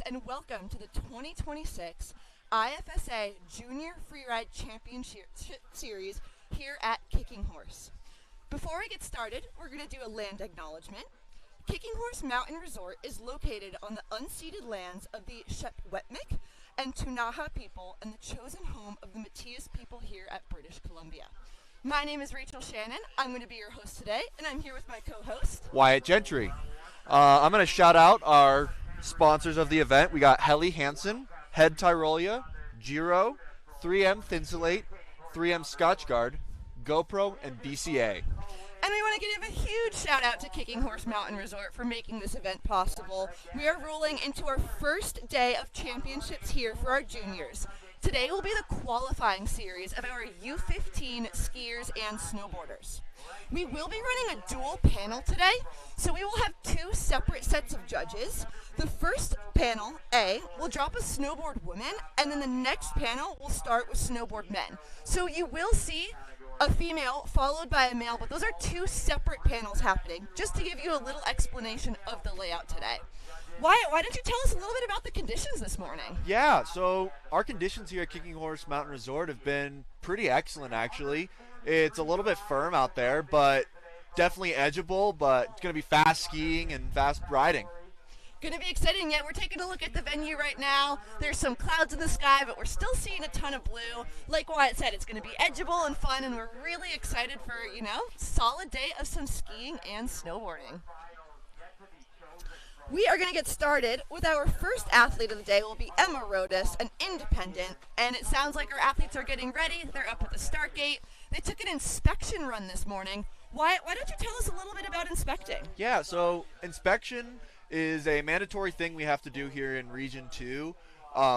and welcome to the 2026 IFSA Junior Freeride Championship Series here at Kicking Horse. Before we get started, we're going to do a land acknowledgement. Kicking Horse Mountain Resort is located on the unceded lands of the Secwepemc and Ktunaxa people and the chosen home of the Métis people here at British Columbia. My name is Rachel Shannon. I'm going to be your host today, and I'm here with my co-host, Wyatt Gentry. I'm going to shout out our sponsors of the event. We got Helly Hansen, Head Tyrolia, Giro, 3M Thinsulate, 3M Scotchgard, GoPro, and BCA. And we want to give a huge shout out to Kicking Horse Mountain Resort for making this event possible. We are rolling into our first day of championships here for our juniors. Today will be the qualifying series of our U15 skiers and snowboarders. We will be running a dual panel today, so we will have two separate sets of judges. The first panel, A, will drop a snowboard women, and then the next panel will start with snowboard men. So you will see a female followed by a male, but those are two separate panels happening, just to give you a little explanation of the layout today. Wyatt, why don't you tell us a little bit about the conditions this morning? Yeah, so our conditions here at Kicking Horse Mountain Resort have been pretty excellent, actually. It's a little bit firm out there, but definitely edgeable, but it's going to be fast skiing and fast riding. Going to be exciting. We're taking a look at the venue right now. There's some clouds in the sky, but we're still seeing a ton of blue. Like Wyatt said, it's going to be edgeable and fun, and we're really excited for, solid day of some skiing and snowboarding. We are going to get started with our first athlete of the day will be Emma Rodas, an independent, and it sounds like our athletes are getting ready. They're up at the start gate. They took an inspection run this morning. Why don't you tell us a little bit about inspecting? Yeah, so inspection is a mandatory thing we have to do here in Region 2.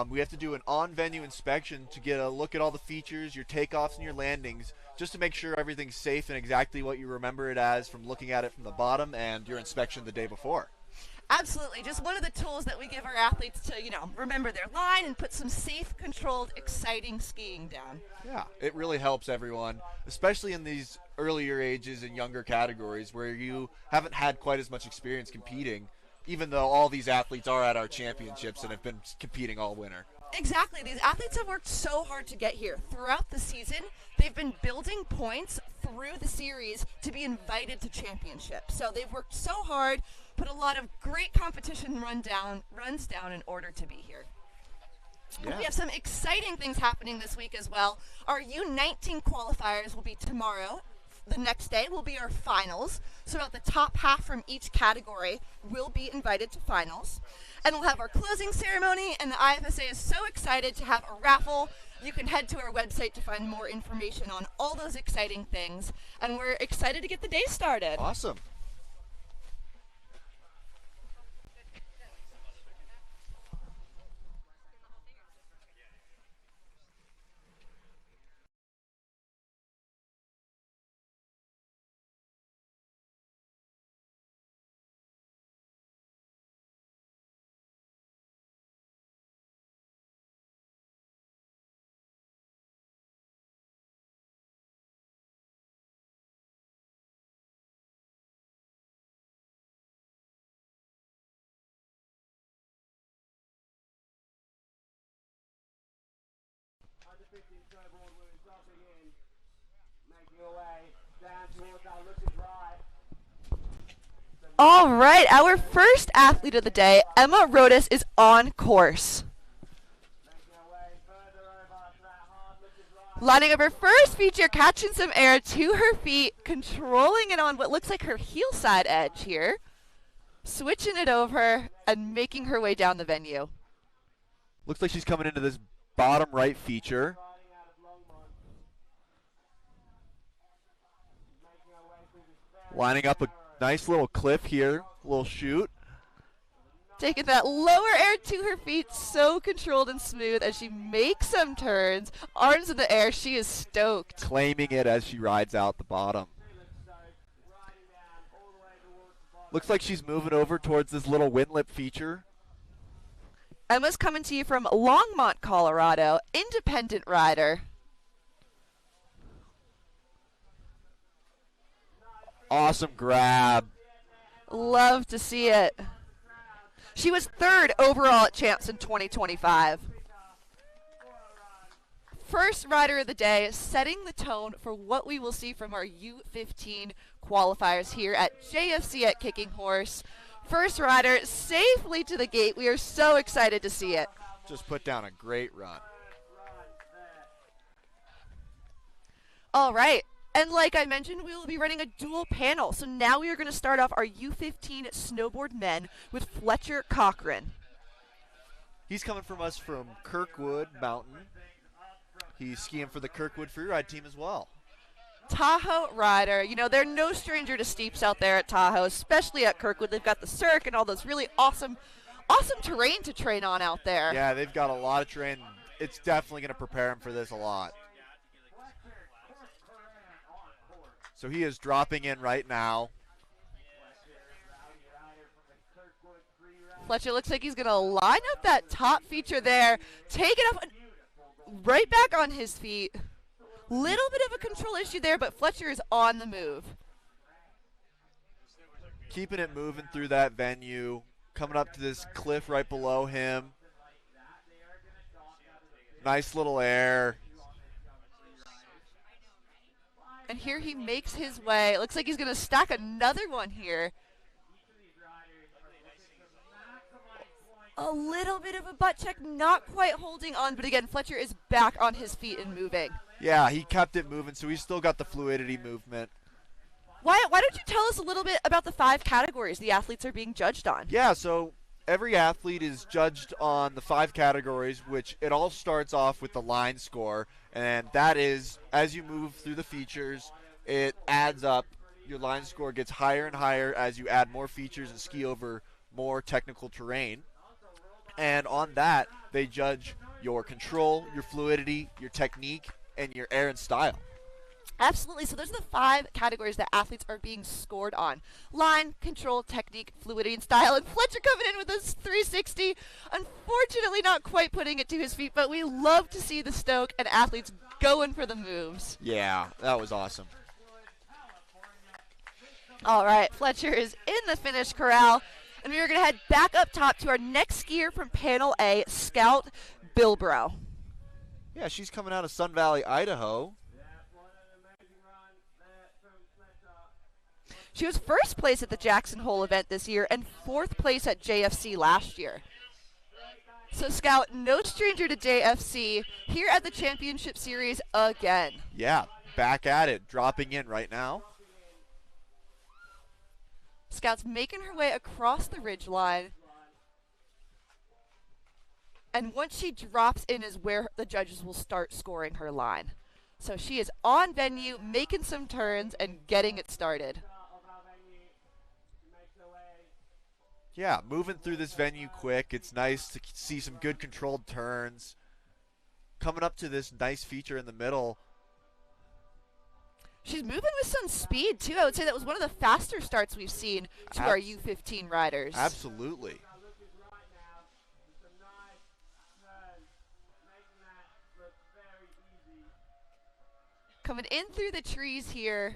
We have to do an on-venue inspection to get a look at all the features, your takeoffs and your landings, just to make sure everything's safe and exactly what you remember it as from looking at it from the bottom and your inspection the day before. Absolutely. Just one of the tools that we give our athletes to, remember their line and put some safe, controlled, exciting skiing down. Yeah, it really helps everyone, especially in these earlier ages and younger categories where you haven't had quite as much experience competing, even though all these athletes are at our championships and have been competing all winter. Exactly. These athletes have worked so hard to get here. Throughout the season, they've been building points through the series to be invited to championships. So they've worked so hard, put a lot of great competition runs down in order to be here. Yeah. We have some exciting things happening this week as well. Our U19 qualifiers will be tomorrow. The next day will be our finals. So about the top half from each category will be invited to finals. And we'll have our closing ceremony, and the IFSA is so excited to have a raffle. You can head to our website to find more information on all those exciting things. And we're excited to get the day started. Awesome. All right, our first athlete of the day, Emma Rodas, is on course. Lining up her first feature, catching some air to her feet, controlling it on what looks like her heel side edge here, switching it over and making her way down the venue. Looks like she's coming into this bottom right feature. Lining up a nice little cliff here, little chute. Taking that lower air to her feet, so controlled and smooth as she makes some turns. Arms in the air, she is stoked. Claiming it as she rides out the bottom. Looks like she's moving over towards this little windlip feature. Emma's coming to you from Longmont, Colorado, independent rider. Awesome grab. Love to see it. She was 3rd overall at Champs in 2025. First rider of the day, setting the tone for what we will see from our U15 qualifiers here at JFC at Kicking Horse. First rider safely to the gate. We are so excited to see it. Just put down a great run. All right. And like I mentioned, we will be running a dual panel. So now we are going to start off our U15 snowboard men with Fletcher Cochran. He's coming from us from Kirkwood Mountain. He's skiing for the Kirkwood Freeride team as well. Tahoe rider. You know, they're no stranger to steeps out there at Tahoe, especially at Kirkwood. They've got the cirque and all those really awesome terrain to train on out there. Yeah, they've got a lot of terrain. It's definitely going to prepare him for this a lot. So he is dropping in right now. Fletcher looks like he's going to line up that top feature there, take it up, and right back on his feet. Little bit of a control issue there, but Fletcher is on the move. Keeping it moving through that venue. Coming up to this cliff right below him. Nice little air. And here he makes his way. It looks like he's going to stack another one here. A little bit of a butt check, not quite holding on, but again, Fletcher is back on his feet and moving. Yeah, he kept it moving, so he's still got the fluidity movement. Why don't you tell us a little bit about the 5 categories the athletes are being judged on? Yeah, so every athlete is judged on the 5 categories, which it all starts off with the line score, and that is, as you move through the features, it adds up. Your line score gets higher and higher as you add more features and ski over more technical terrain. And on that, they judge your control, your fluidity, your technique, and your air and style. Absolutely. So those are the 5 categories that athletes are being scored on. Line, control, technique, fluidity, and style. And Fletcher coming in with a 360. Unfortunately not quite putting it to his feet, but we love to see the stoke and athletes going for the moves. Yeah, that was awesome. All right, Fletcher is in the finish corral. And we are going to head back up top to our next skier from Panel A, Scout Bilbrow. Yeah, she's coming out of Sun Valley, Idaho. She was 1st place at the Jackson Hole event this year and 4th place at JFC last year. So Scout, no stranger to JFC, here at the Championship Series again. Yeah, back at it, dropping in right now. Scout's making her way across the ridgeline. And once she drops in is where the judges will start scoring her line. So she is on venue, making some turns, and getting it started. Yeah, moving through this venue quick. It's nice to see some good controlled turns. Coming up to this nice feature in the middle. She's moving with some speed, too. I would say that was one of the faster starts we've seen to our U15 riders. Absolutely. Coming in through the trees here.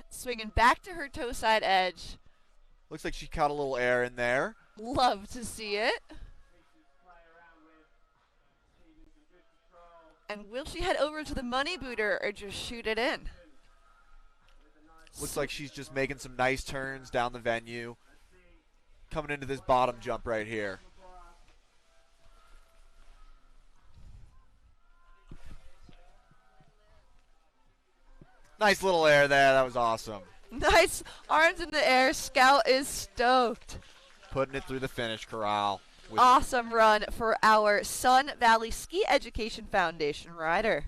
Swinging back to her toe side edge. Looks like she caught a little air in there. Love to see it. And will she head over to the money booter or just shoot it in? Looks like she's just making some nice turns down the venue. Coming into this bottom jump right here. Nice little air there. That was awesome. Nice arms in the air. Scout is stoked. Putting it through the finish corral. Awesome run for our Sun Valley Ski Education Foundation rider.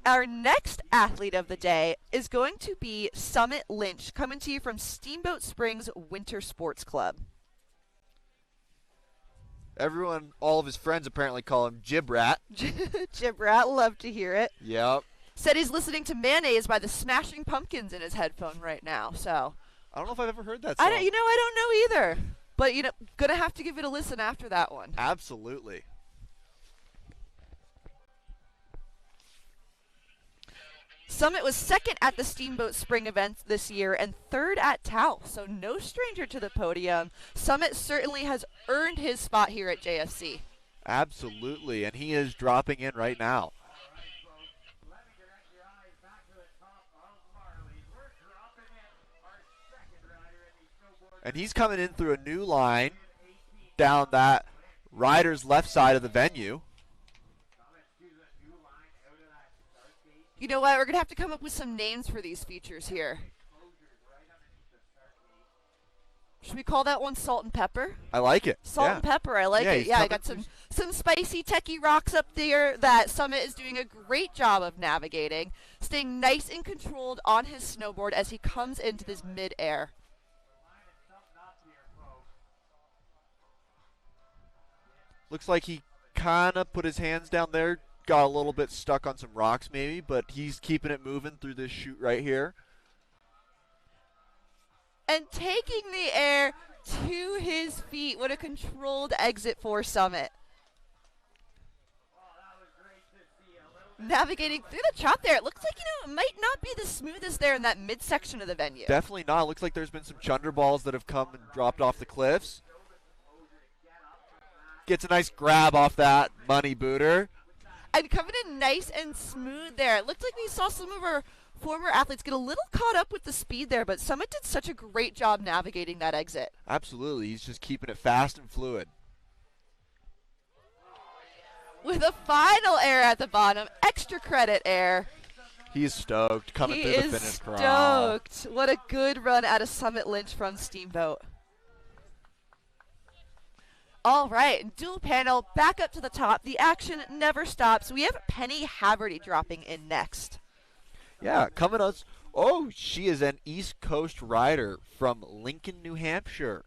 Our next athlete of the day is going to be Summit Lynch, coming to you from Steamboat Springs Winter Sports Club. Everyone, all of his friends apparently call him Jibrat. Jibrat, love to hear it. Yep. Said he's listening to Mayonnaise by the Smashing Pumpkins in his headphone right now, so. I don't know if I've ever heard that song. I don't know either. But, gonna have to give it a listen after that one. Summit was second at the Steamboat Spring event this year and third at Tau, so no stranger to the podium. Summit certainly has earned his spot here at JFC. Absolutely, and he is dropping in right now. And he's coming in through a new line down that rider's left side of the venue. You know what? We're going to have to come up with some names for these features here. Should we call that one Salt and Pepper? I like it. Salt and Pepper, I like it. Yeah, I got some spicy techie rocks up there that Summit is doing a great job of navigating, staying nice and controlled on his snowboard as he comes into this mid-air. Looks like he kind of put his hands down there, got a little bit stuck on some rocks maybe, but he's keeping it moving through this chute right here. And taking the air to his feet. What a controlled exit for Summit. Navigating through the chop there. It looks like, it might not be the smoothest there in that midsection of the venue. Definitely not. It looks like there's been some chunder balls that have come and dropped off the cliffs. Gets a nice grab off that money booter. And coming in nice and smooth there. It looked like we saw some of our former athletes get a little caught up with the speed there, but Summit did such a great job navigating that exit. Absolutely. He's just keeping it fast and fluid. With a final air at the bottom, extra credit air. He's stoked coming through the finish corral. Stoked. What a good run out of Summit Lynch from Steamboat. All right, dual panel, back up to the top. The action never stops. We have Penny Haverty dropping in next. Yeah, coming us. Oh, she is an East Coast rider from Lincoln, New Hampshire.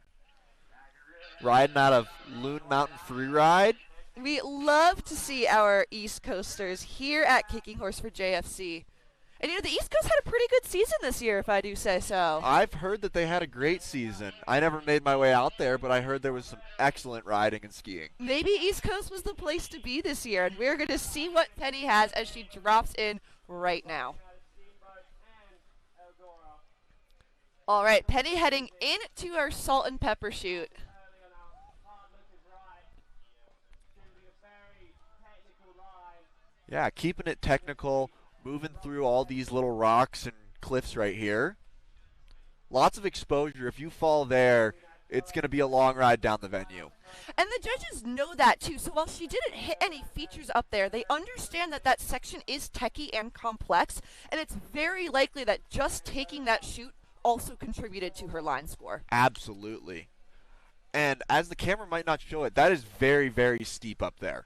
Riding out of Loon Mountain Freeride. We love to see our East Coasters here at Kicking Horse for JFC. And the East Coast had a pretty good season this year, if I do say so. I've heard that they had a great season. I never made my way out there, but I heard there was some excellent riding and skiing. Maybe East Coast was the place to be this year, and we're going to see what Penny has as she drops in right now. All right, Penny heading into our Salt and Pepper chute. Yeah, keeping it technical, moving through all these little rocks and cliffs right here. Lots of exposure. If you fall there, it's going to be a long ride down the venue. And the judges know that too. So while she didn't hit any features up there, they understand that that section is techie and complex, and it's very likely that just taking that chute also contributed to her line score. Absolutely. And as the camera might not show it, that is very, very steep up there.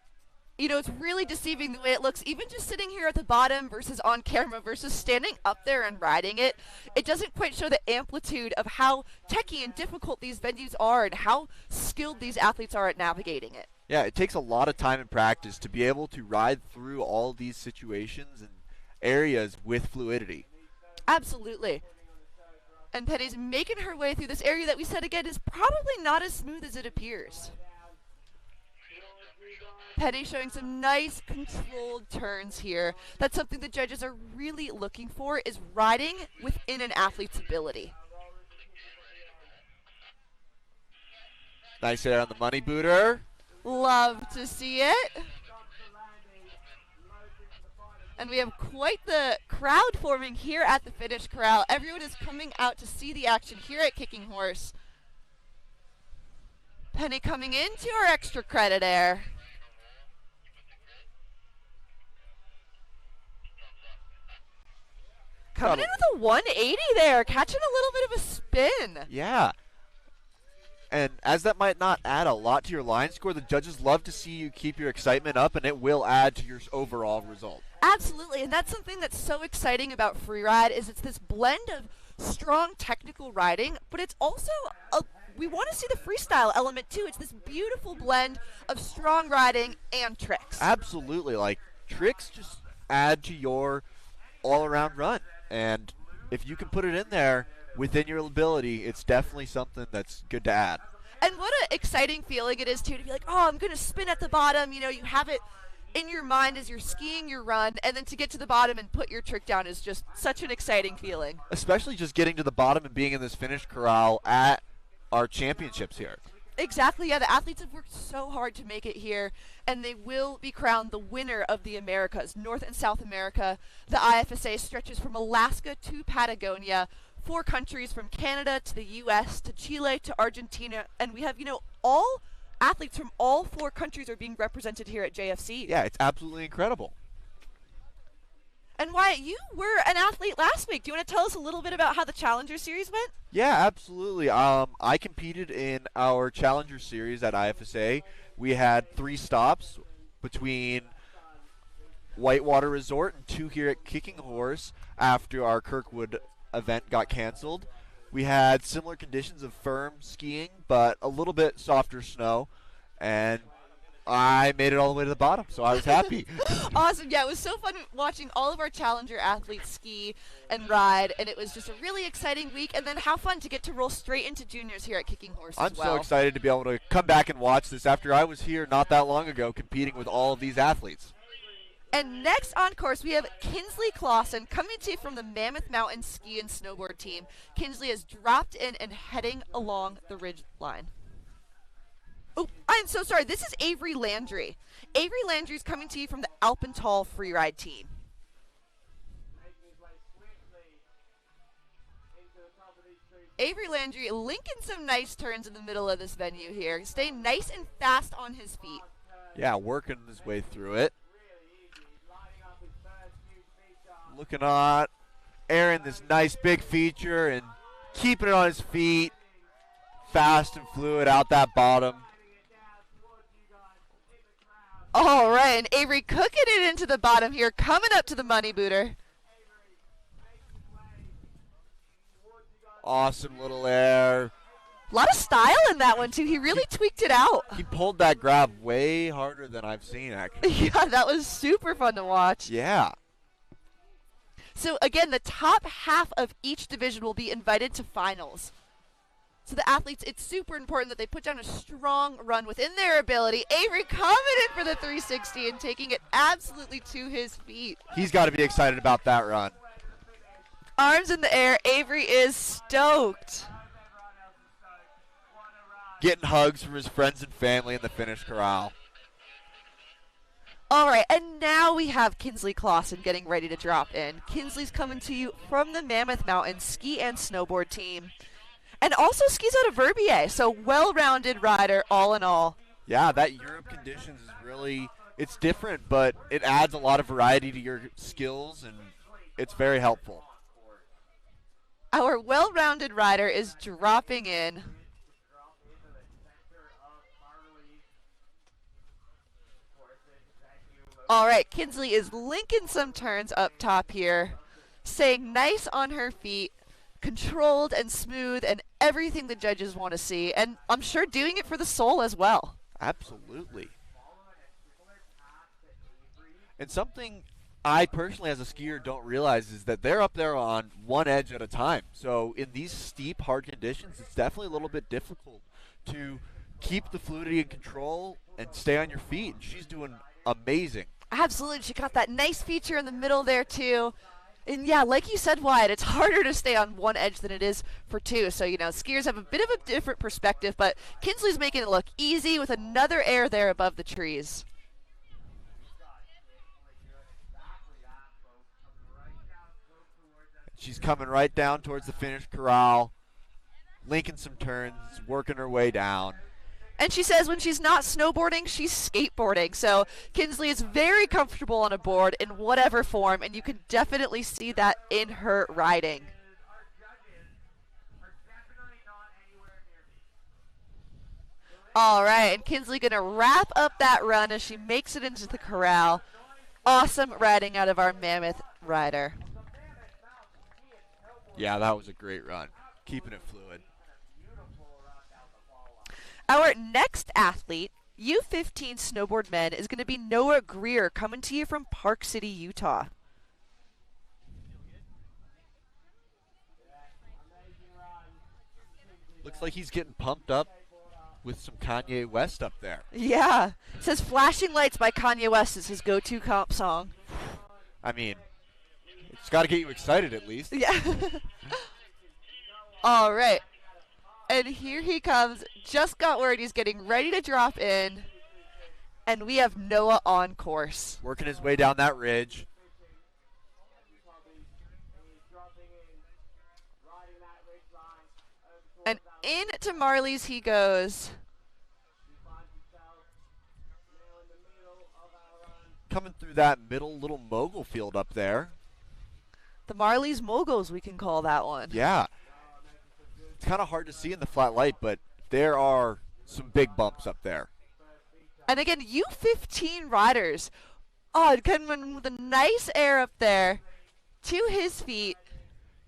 It's really deceiving the way it looks. Even just sitting here at the bottom versus on camera versus standing up there and riding it, it doesn't quite show the amplitude of how techie and difficult these venues are and how skilled these athletes are at navigating it. Yeah, it takes a lot of time and practice to be able to ride through all these situations and areas with fluidity. Absolutely. And Penny's making her way through this area that we said again is probably not as smooth as it appears. Penny showing some nice controlled turns here. That's something the judges are really looking for, is riding within an athlete's ability. Nice air on the money booter. Love to see it. And we have quite the crowd forming here at the finish corral. Everyone is coming out to see the action here at Kicking Horse. Penny coming into our extra credit air. Coming in with a 180 there, catching a little bit of a spin. Yeah. And as that might not add a lot to your line score, the judges love to see you keep your excitement up, and it will add to your overall result. Absolutely, and that's something that's so exciting about Freeride is it's this blend of strong technical riding, but it's also we want to see the freestyle element too. It's this beautiful blend of strong riding and tricks. Absolutely, like tricks just add to your all-around run. And if you can put it in there within your ability, it's definitely something that's good to add. And what an exciting feeling it is, too, to be like, oh, I'm going to spin at the bottom. You have it in your mind as you're skiing your run, and then to get to the bottom and put your trick down is just such an exciting feeling. Especially just getting to the bottom and being in this finish corral at our championships here. Exactly, yeah. The athletes have worked so hard to make it here, and they will be crowned the winner of the Americas, North and South America. The IFSA stretches from Alaska to Patagonia, 4 countries from Canada to the U.S. to Chile to Argentina, and we have, all athletes from all 4 countries are being represented here at JFC. Yeah, it's absolutely incredible. And Wyatt, you were an athlete last week. Do you want to tell us a little bit about how the Challenger Series went? Yeah, absolutely. I competed in our Challenger Series at IFSA. We had 3 stops between Whitewater Resort and 2 here at Kicking Horse after our Kirkwood event got canceled. We had similar conditions of firm skiing, but a little bit softer snow, and I made it all the way to the bottom, so I was happy. Awesome. Yeah, it was so fun watching all of our Challenger athletes ski and ride, and it was just a really exciting week. And then how fun to get to roll straight into juniors here at Kicking Horse I'm as well. so excited to be able to come back and watch this after I was here not that long ago competing with all of these athletes. And next on course, we have Kinsley Clausen coming to you from the Mammoth Mountain Ski and Snowboard team. Kinsley has dropped in and heading along the ridge line. Oh, I'm so sorry. This is Avery Landry. Avery Landry is coming to you from the Alpental Freeride team. Avery Landry linking some nice turns in the middle of this venue here. Staying nice and fast on his feet. Yeah, working his way through it. Looking at Aaron, this nice big feature and keeping it on his feet. Fast and fluid out that bottom. All right, and Avery cooking it into the bottom here, coming up to the money booter. Awesome little air. A lot of style in that one, too. He really tweaked it out. He pulled that grab way harder than I've seen, actually. Yeah, that was super fun to watch. Yeah. So, again, the top half of each division will be invited to finals. So the athletes, it's super important that they put down a strong run within their ability. Avery coming in for the 360 and taking it absolutely to his feet. He's got to be excited about that run. Arms in the air, Avery is stoked. Getting hugs from his friends and family in the finish corral. All right, and now we have Kinsley Clausen getting ready to drop in. Kinsley's coming to you from the Mammoth Mountain Ski and Snowboard team. And also skis out of Verbier, so well-rounded rider all in all. Yeah, that Europe conditions is really, it's different, but it adds a lot of variety to your skills, and it's very helpful. Our well-rounded rider is dropping in. All right, Kinsley is linking some turns up top here, staying nice on her feet, controlled and smooth and everything the judges want to see, and I'm sure doing it for the soul as well. Absolutely. And something I personally as a skier don't realize is that they're up there on one edge at a time. So in these steep, hard conditions, it's definitely a little bit difficult to keep the fluidity and control and stay on your feet. And she's doing amazing. Absolutely. She got that nice feature in the middle there too. And yeah, like you said, Wyatt, it's harder to stay on one edge than it is for two. So, skiers have a bit of a different perspective, but Kinsley's making it look easy with another air there above the trees. She's coming right down towards the finish corral, linking some turns, working her way down. And she says when she's not snowboarding, she's skateboarding. So Kinsley is very comfortable on a board in whatever form, and you can definitely see that in her riding. All right, and Kinsley going to wrap up that run as she makes it into the corral. Awesome riding out of our Mammoth rider. Yeah, that was a great run. Keeping it fluid. Our next athlete, U15 snowboard men, is going to be Noah Greer, coming to you from Park City, Utah. Looks like he's getting pumped up with some Kanye West up there. Yeah. It says Flashing Lights by Kanye West is his go-to comp song. I mean, it's got to get you excited at least. Yeah. All right. And here he comes. Just got word he's getting ready to drop in. And we have Noah on course. Working his way down that ridge. And into Marley's he goes. Coming through that middle little mogul field up there. The Marley's Moguls, we can call that one. Yeah. It's kind of hard to see in the flat light, but there are some big bumps up there. And again, U15 riders. Oh, coming with a nice air up there to his feet.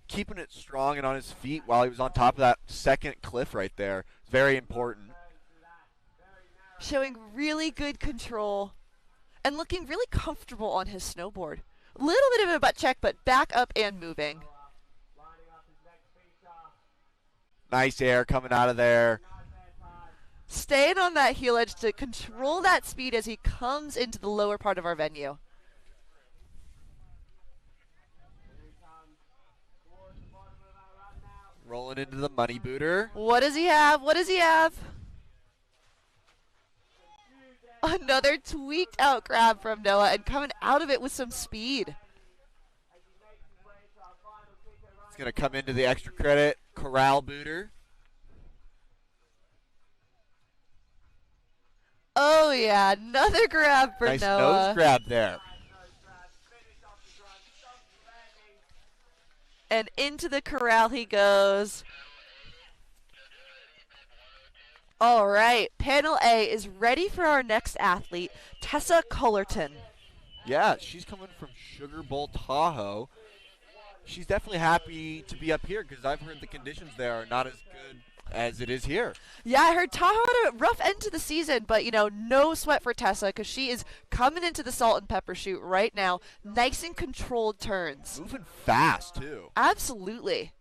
Keeping it strong and on his feet while he was on top of that second cliff right there. Very important. Showing really good control and looking really comfortable on his snowboard. A little bit of a butt check, but back up and moving. Nice air coming out of there. Staying on that heel edge to control that speed as he comes into the lower part of our venue. Rolling into the money booter. What does he have? What does he have? Another tweaked out grab from Noah and coming out of it with some speed. He's going to come into the extra credit corral booter. Oh yeah, another grab for nice Noah. Nose grab there. And into the corral he goes. All right, panel A is ready for our next athlete, Tessa Cullerton. Yeah, she's coming from Sugar Bowl, Tahoe. She's definitely happy to be up here because I've heard the conditions there are not as good as it is here. Yeah, I heard Tahoe had a rough end to the season, but, you know, no sweat for Tessa because she is coming into the salt and pepper chute right now. Nice and controlled turns. Moving fast, too. Absolutely.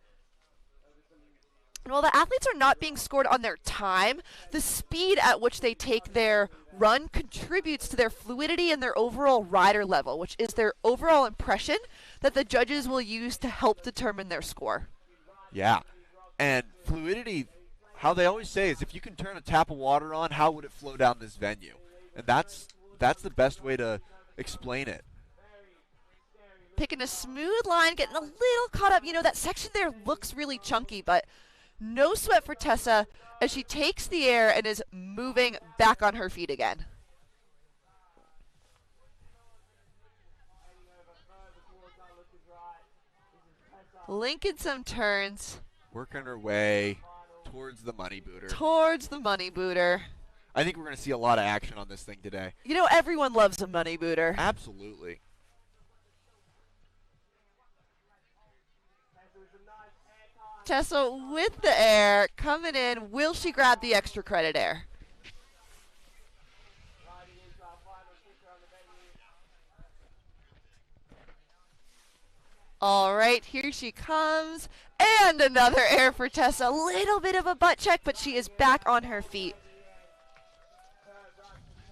And while the athletes are not being scored on their time, the speed at which they take their run contributes to their fluidity and their overall rider level, which is their overall impression that the judges will use to help determine their score. Yeah. And fluidity, how they always say is if you can turn a tap of water on, how would it flow down this venue? And that's the best way to explain it. Picking a smooth line, getting a little caught up. You know, that section there looks really chunky, but no sweat for Tessa as she takes the air and is moving back on her feet again. Linking some turns. Working her way towards the money booter. Towards the money booter. I think we're going to see a lot of action on this thing today. You know, everyone loves a money booter. Absolutely. Tessa with the air, coming in. Will she grab the extra credit air? All right, here she comes. And another air for Tessa. A little bit of a butt check, but she is back on her feet.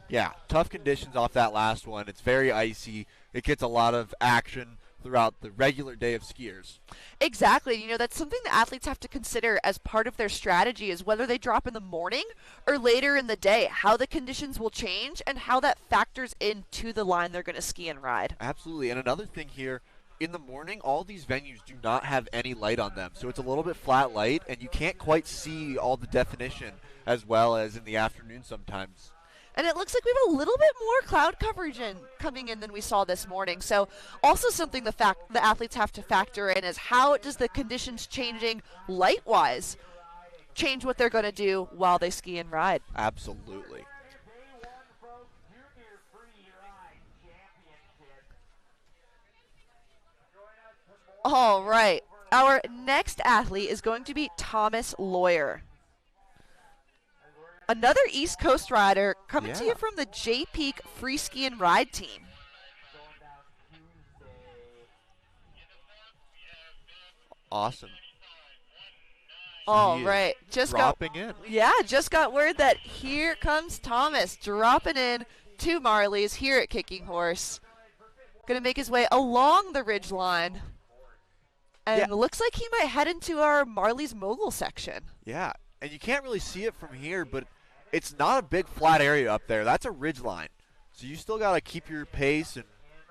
Yeah, tough conditions off that last one. It's very icy. It gets a lot of action throughout the regular day of skiers. Exactly. You know, that's something the athletes have to consider as part of their strategy is whether they drop in the morning or later in the day, how the conditions will change and how that factors into the line they're going to ski and ride. Absolutely. And another thing here, in the morning, all these venues do not have any light on them. So it's a little bit flat light, and you can't quite see all the definition as well as in the afternoon sometimes. And it looks like we have a little bit more cloud coverage coming in than we saw this morning. So also something the athletes have to factor in is how does the conditions changing light-wise change what they're going to do while they ski and ride. Absolutely. All right. Our next athlete is going to be Thomas Lawyer. Another East Coast rider coming to you from the J Peak Free Ski and Ride team. Awesome. All right, just dropping in. Yeah, just got word that here comes Thomas dropping in to Marley's here at Kicking Horse. Going to make his way along the ridge line. And it looks like he might head into our Marley's mogul section. Yeah, and you can't really see it from here, but it's not a big flat area up there. That's a ridge line. So you still got to keep your pace and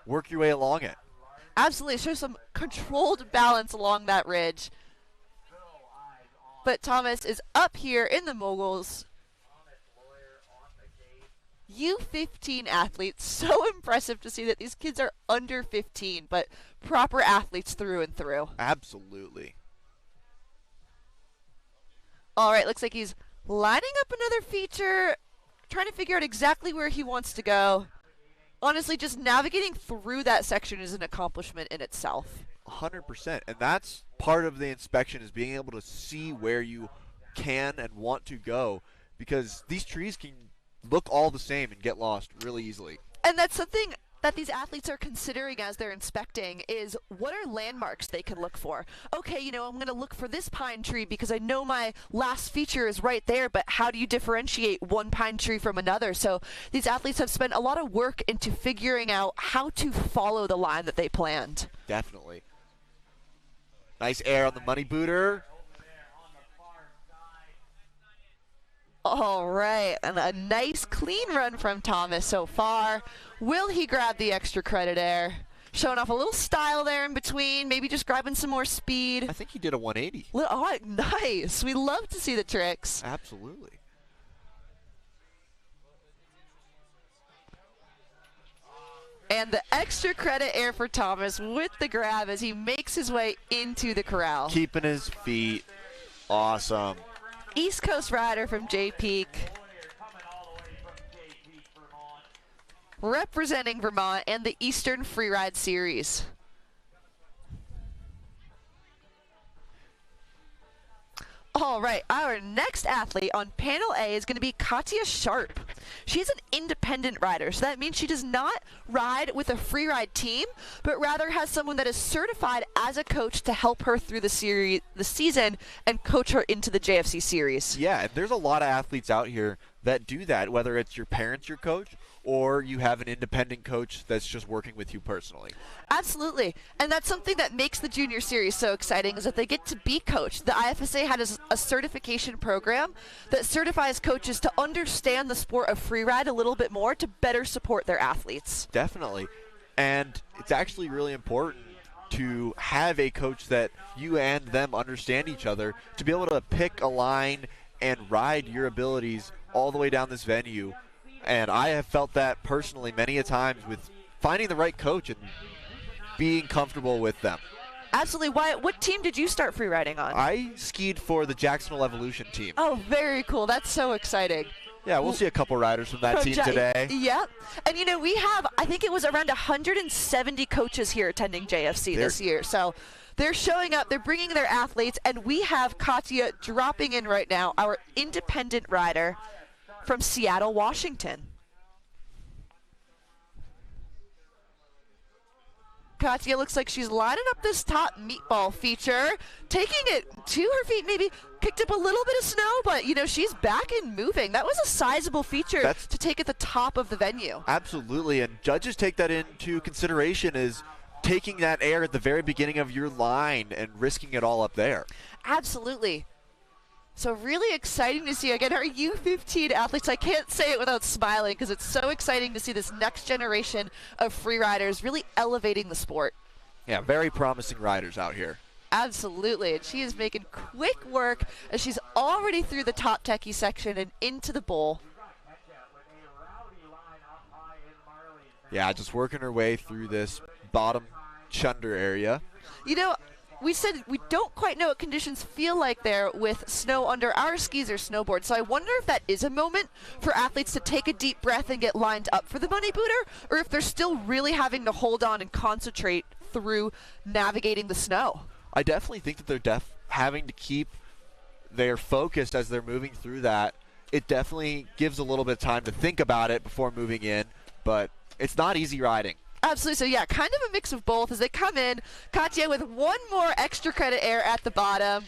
work your way along it. Absolutely. Show some controlled balance along that ridge. But Thomas is up here in the moguls. U15 athletes. So impressive to see that these kids are under 15, but proper athletes through and through. Absolutely. All right, looks like he's lining up another feature, trying to figure out exactly where he wants to go. Honestly, just navigating through that section is an accomplishment in itself. 100%. And that's part of the inspection, is being able to see where you can and want to go, because these trees can look all the same and get lost really easily. And that's something that these athletes are considering as they're inspecting, is what are landmarks they can look for. Okay, you know, I'm going to look for this pine tree because I know my last feature is right there, but how do you differentiate one pine tree from another? So these athletes have spent a lot of work into figuring out how to follow the line that they planned. Definitely. Nice air on the money booter. All right, and a nice clean run from Thomas so far. Will he grab the extra credit air? Showing off a little style there in between, maybe just grabbing some more speed. I think he did a 180. Oh, nice. We love to see the tricks. Absolutely. And the extra credit air for Thomas with the grab as he makes his way into the corral. Keeping his feet. Awesome. East Coast rider from Jay Peak. Representing Vermont and the Eastern Freeride Series. All right, our next athlete on panel A is going to be Katya Sharp. She's an independent rider, so that means she does not ride with a Freeride team, but rather has someone that is certified as a coach to help her through the season and coach her into the JFC series. Yeah, there's a lot of athletes out here that do that, whether it's your parents your coach or you have an independent coach that's just working with you personally. Absolutely. And that's something that makes the junior series so exciting, is that they get to be coached. The IFSA had a certification program that certifies coaches to understand the sport of freeride a little bit more to better support their athletes. Definitely. And it's actually really important to have a coach that you and them understand each other, to be able to pick a line and ride your abilities all the way down this venue. And I have felt that personally many a times with finding the right coach and being comfortable with them. Absolutely. Wyatt, what team did you start free riding on? I skied for the Jacksonville Evolution team. Oh, very cool. That's so exciting. Yeah, we'll see a couple riders from that team today. Yep. And, you know, we have, I think it was around 170 coaches here attending JFC this year. So they're showing up, they're bringing their athletes, and we have Katya dropping in right now, our independent rider from Seattle, Washington. Katya looks like she's lining up this top meatball feature, taking it to her feet, maybe kicked up a little bit of snow, but, you know, she's back and moving. That was a sizable feature to take at the top of the venue. Absolutely, and judges take that into consideration, is taking that air at the very beginning of your line and risking it all up there. Absolutely. So really exciting to see, again, our U15 athletes. I can't say it without smiling, because it's so exciting to see this next generation of free riders really elevating the sport. Yeah, very promising riders out here. Absolutely, and she is making quick work as she's already through the top techie section and into the bowl. Yeah, just working her way through this bottom chunder area. You know, we said we don't quite know what conditions feel like there with snow under our skis or snowboards. So I wonder if that is a moment for athletes to take a deep breath and get lined up for the money booter, or if they're still really having to hold on and concentrate through navigating the snow. I definitely think that they're having to keep their focused as they're moving through that. It definitely gives a little bit of time to think about it before moving in, but it's not easy riding. Absolutely. So, yeah, kind of a mix of both as they come in. Katya with one more extra credit air at the bottom.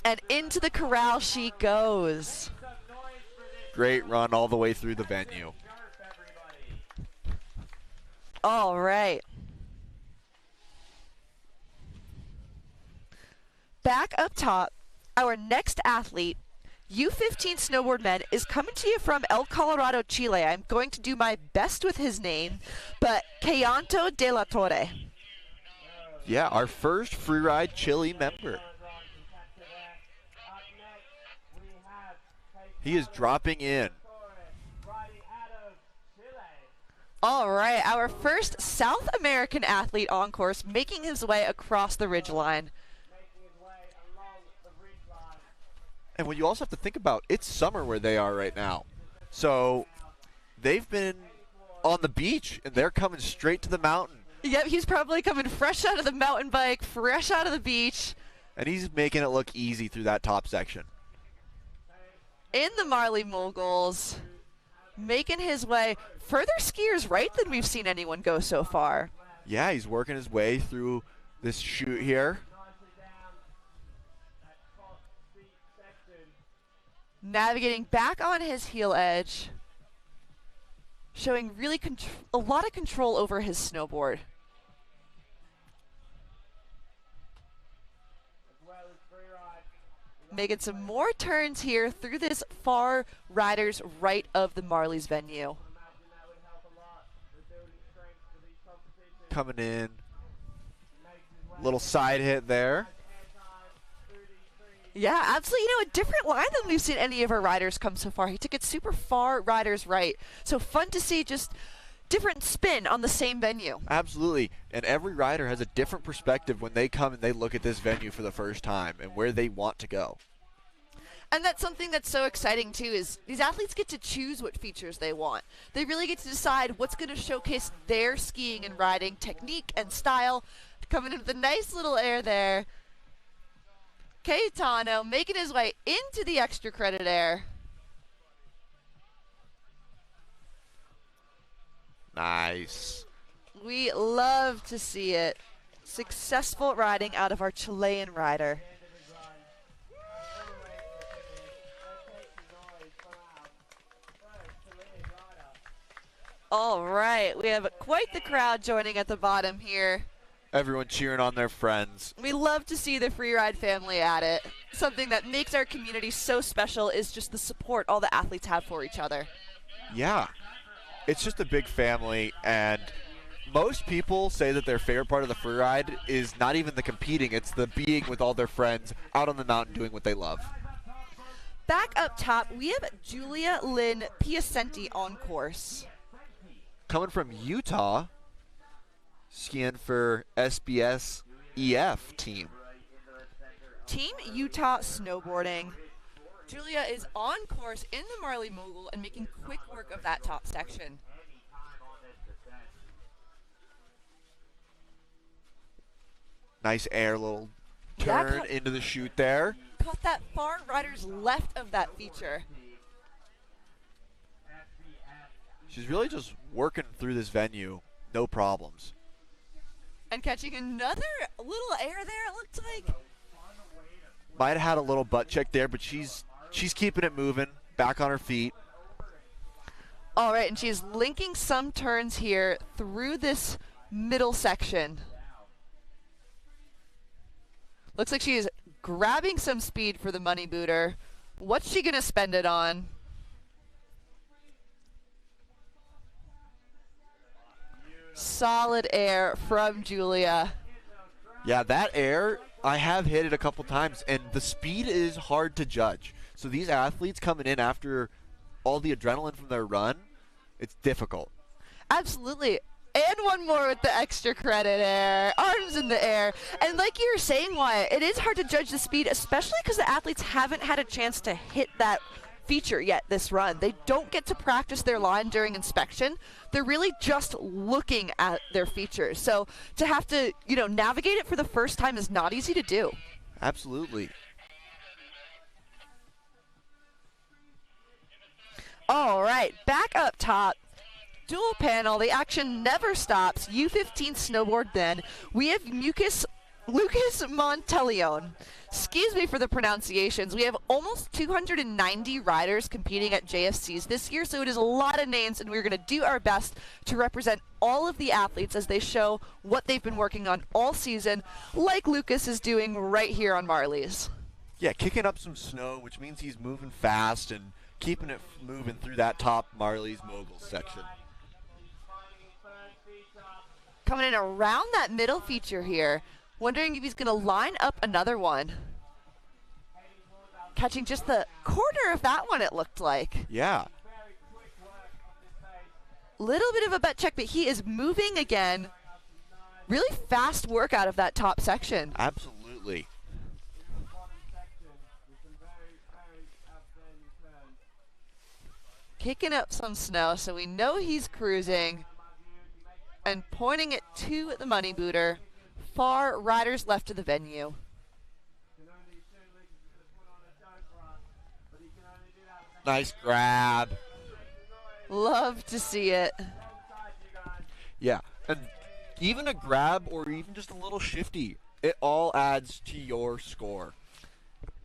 And into the corral she goes. Great run all the way through the venue. All right. Back up top, our next athlete, U15 snowboard men, is coming to you from El Colorado, Chile. I'm going to do my best with his name, but Keanto de la Torre. Yeah, our first Freeride Chile member. He is dropping in. All right, our first South American athlete on course, making his way across the ridgeline. And what you also have to think about, it's summer where they are right now. So they've been on the beach, and they're coming straight to the mountain. Yep, he's probably coming fresh out of the mountain bike, fresh out of the beach. And he's making it look easy through that top section. In the Marley Moguls, making his way further skiers right than we've seen anyone go so far. Yeah, he's working his way through this chute here. Navigating back on his heel edge, showing really a lot of control over his snowboard. Making some more turns here through this far rider's right of the Marley's venue. Coming in. Little side hit there. Yeah, absolutely. You know, a different line than we've seen any of our riders come so far. He took it super far rider's right. So fun to see, just different spin on the same venue. Absolutely. And every rider has a different perspective when they come and they look at this venue for the first time and where they want to go. And that's something that's so exciting too, is these athletes get to choose what features they want. They really get to decide what's going to showcase their skiing and riding technique and style. Coming in with a nice little air there. Caetano making his way into the extra credit air. Nice. We love to see it. Successful riding out of our Chilean rider. All right, we have quite the crowd joining at the bottom here. Everyone cheering on their friends. We love to see the Freeride family at it. Something that makes our community so special is just the support all the athletes have for each other. Yeah. It's just a big family, and most people say that their favorite part of the Freeride is not even the competing, it's the being with all their friends out on the mountain doing what they love. Back up top, we have Julia Lynn Piacenti on course. Coming from Utah, skiing for SBS EF team. Team Utah Snowboarding. Julia is on course in the Marley Mogul and making quick work of that top section. Nice air, little turn into the chute there. Caught that far rider's left of that feature. She's really just working through this venue, no problems. And catching another little air there, it looked like. Might have had a little butt check there, but she's keeping it moving, back on her feet. All right, and she's linking some turns here through this middle section. Looks like she's grabbing some speed for the money booter. What's she gonna spend it on? Solid air from Julia. Yeah, that air, I have hit it a couple times, and the speed is hard to judge. So these athletes coming in after all the adrenaline from their run, it's difficult. Absolutely. And one more with the extra credit air. Arms in the air. And like you were saying, Wyatt, it is hard to judge the speed, especially because the athletes haven't had a chance to hit that feature yet this run. They don't get to practice their line during inspection. They're really just looking at their features. So to have to, navigate it for the first time is not easy to do. Absolutely. All right, back up top. Dual panel, the action never stops. U15 snowboard then. We have Mucus Lucas Monteleone. Excuse me for the pronunciations. We have almost 290 riders competing at JFCs this year, so it is a lot of names, and we're going to do our best to represent all of the athletes as they show what they've been working on all season, like Lucas is doing right here on Marley's. Yeah, kicking up some snow, which means he's moving fast and keeping it moving through that top Marley's Moguls section. Coming in around that middle feature here. Wondering if he's going to line up another one. Catching just the corner of that one, it looked like. Yeah. Little bit of a butt check, but he is moving again. Really fast work out of that top section. Absolutely. Kicking up some snow, so we know he's cruising. And pointing it to the money booter. Far riders left of the venue. Nice grab. Love to see it. Yeah, and even a grab or even just a little shifty, it all adds to your score.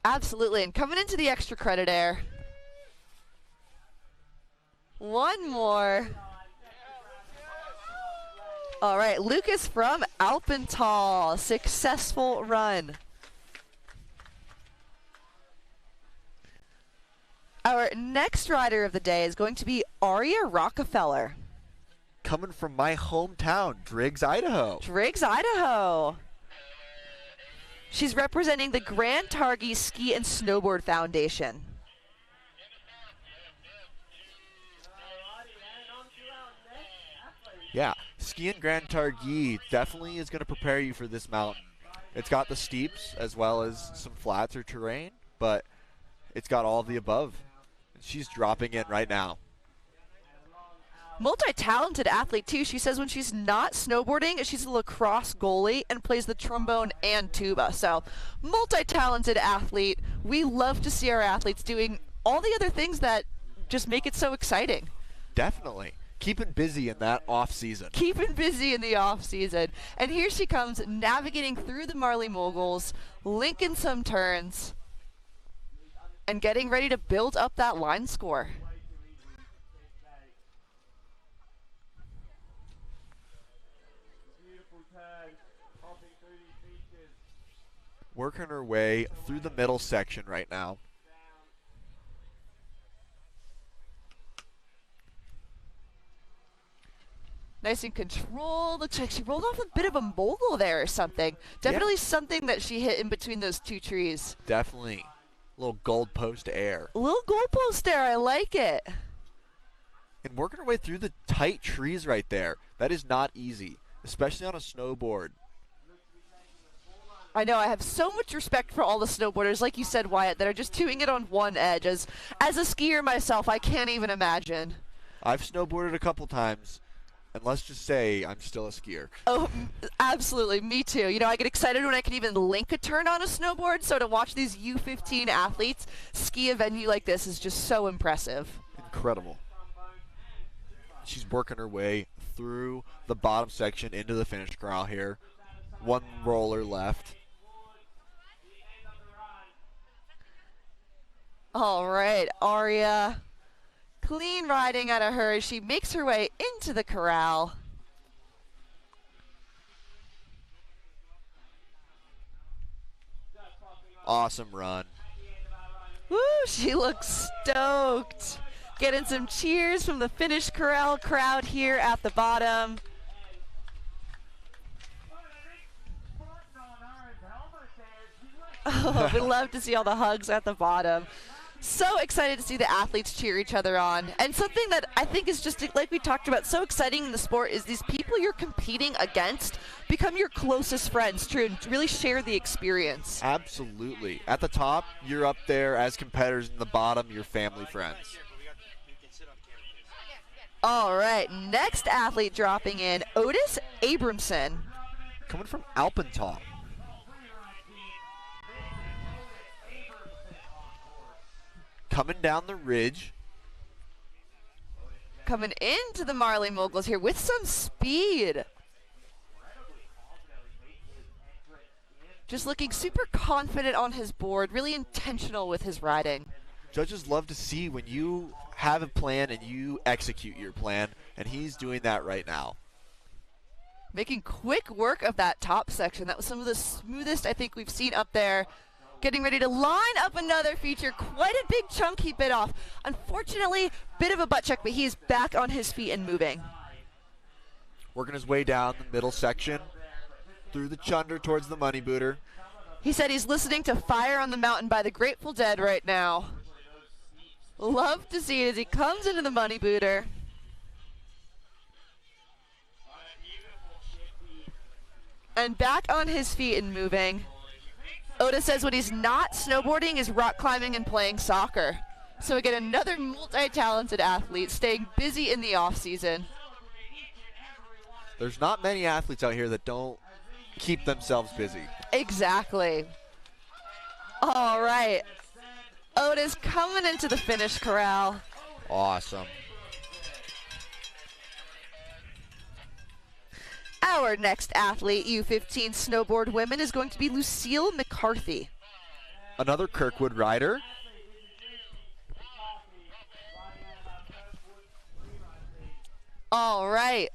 Absolutely, and coming into the extra credit air. One more. All right, Lucas from Alpental, successful run. Our next rider of the day is going to be Aria Rockefeller. Coming from my hometown, Driggs, Idaho. Driggs, Idaho. She's representing the Grand Targhee Ski and Snowboard Foundation. Yeah, skiing Grand Targhee definitely is going to prepare you for this mountain. It's got the steeps as well as some flats or terrain, but it's got all of the above. She's dropping in right now. Multi-talented athlete too. She says when she's not snowboarding, she's a lacrosse goalie and plays the trombone and tuba. So multi-talented athlete. We love to see our athletes doing all the other things that just make it so exciting. Definitely. Keeping busy in that off season. Keeping busy in the off season. And here she comes navigating through the Marley Moguls, linking some turns, and getting ready to build up that line score. Working her way through the middle section right now. Nice and controlled. Looks like she rolled off a bit of a mogul there or something. Definitely something that she hit in between those two trees. Definitely. A little gold post air. A little goalpost there. I like it. And working her way through the tight trees right there. That is not easy, especially on a snowboard. I know. I have so much respect for all the snowboarders, like you said, Wyatt, that are just doing it on one edge. As a skier myself, I can't even imagine. I've snowboarded a couple times. And let's just say I'm still a skier. Oh, absolutely. Me too. You know, I get excited when I can even link a turn on a snowboard. So to watch these U15 athletes ski a venue like this is just so impressive. Incredible. She's working her way through the bottom section into the finish corral here. One roller left. All right, Aria. Clean riding out of her as she makes her way into the corral. Awesome run. Woo, she looks stoked. Getting some cheers from the finish corral crowd here at the bottom. Oh, we love to see all the hugs at the bottom. So excited to see the athletes cheer each other on. And something that I think is just, like we talked about, so exciting in the sport is these people you're competing against become your closest friends, too, and really share the experience. Absolutely. At the top, you're up there as competitors. In the bottom, you're family friends. All right, next athlete dropping in, Otis Abramson. Coming from Alpental. Coming down the ridge. Coming into the Marley Moguls here with some speed. Just looking super confident on his board, really intentional with his riding. Judges love to see when you have a plan and you execute your plan, and he's doing that right now. Making quick work of that top section. That was some of the smoothest I think we've seen up there. Getting ready to line up another feature. Quite a big chunk he bit off. Unfortunately, bit of a butt check, but he's back on his feet and moving. Working his way down the middle section, through the chunder towards the money booter. He said he's listening to Fire on the Mountain by the Grateful Dead right now. Love to see it as he comes into the money booter. And back on his feet and moving. Oda says when he's not snowboarding is rock climbing and playing soccer. So again, another multi-talented athlete staying busy in the off-season. There's not many athletes out here that don't keep themselves busy. Exactly. All right. Oda's coming into the finish corral. Awesome. Our next athlete, U15 snowboard women, is going to be Lucille McCarthy. Another Kirkwood rider. All right.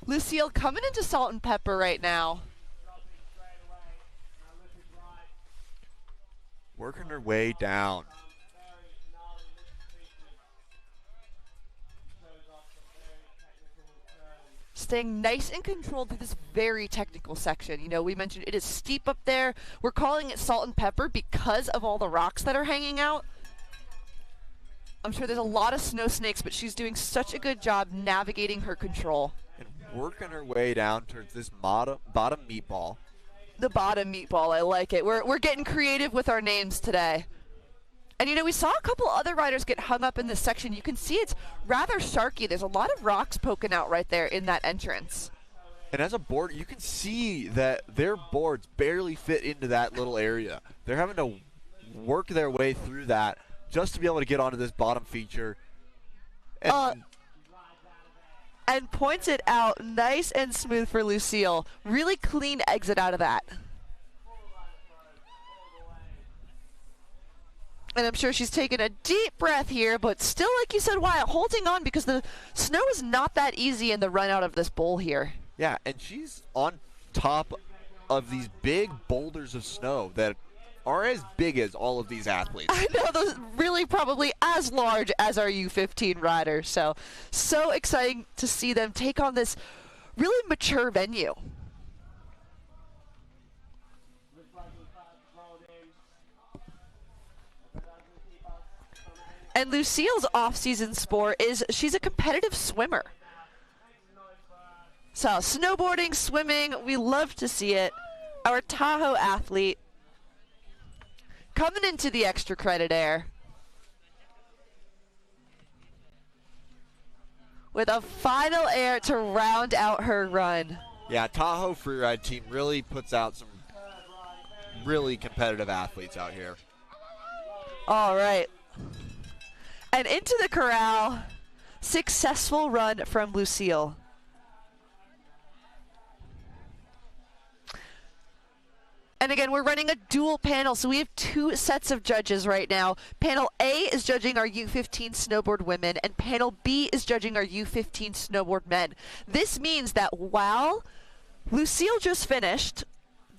Lucille coming into Salt and Pepper right now. Working her way down. Staying nice and controlled through this very technical section. You know, we mentioned it is steep up there. We're calling it Salt and Pepper because of all the rocks that are hanging out. I'm sure there's a lot of snow snakes, but she's doing such a good job navigating her control. And working her way down towards this bottom meatball. The bottom meatball, I like it. We're getting creative with our names today. And you know, we saw a couple other riders get hung up in this section. You can see it's rather sharky. There's a lot of rocks poking out right there in that entrance. And as a board, you can see that their boards barely fit into that little area. They're having to work their way through that just to be able to get onto this bottom feature. And points it out nice and smooth for Lucille. Really clean exit out of that. And I'm sure she's taking a deep breath here, but still, like you said, Wyatt, holding on because the snow is not that easy in the run out of this bowl here. Yeah, and she's on top of these big boulders of snow that are as big as all of these athletes. I know, those really probably as large as our U15 riders. So exciting to see them take on this really mature venue. And Lucille's off-season sport is she's a competitive swimmer. So snowboarding, swimming, we love to see it. Our Tahoe athlete coming into the extra credit air with a final air to round out her run. Yeah, Tahoe Freeride team really puts out some really competitive athletes out here. All right. And into the corral, successful run from Lucille. And again, we're running a dual panel, so we have two sets of judges right now. Panel A is judging our U15 snowboard women, and Panel B is judging our U15 snowboard men. This means that while Lucille just finished,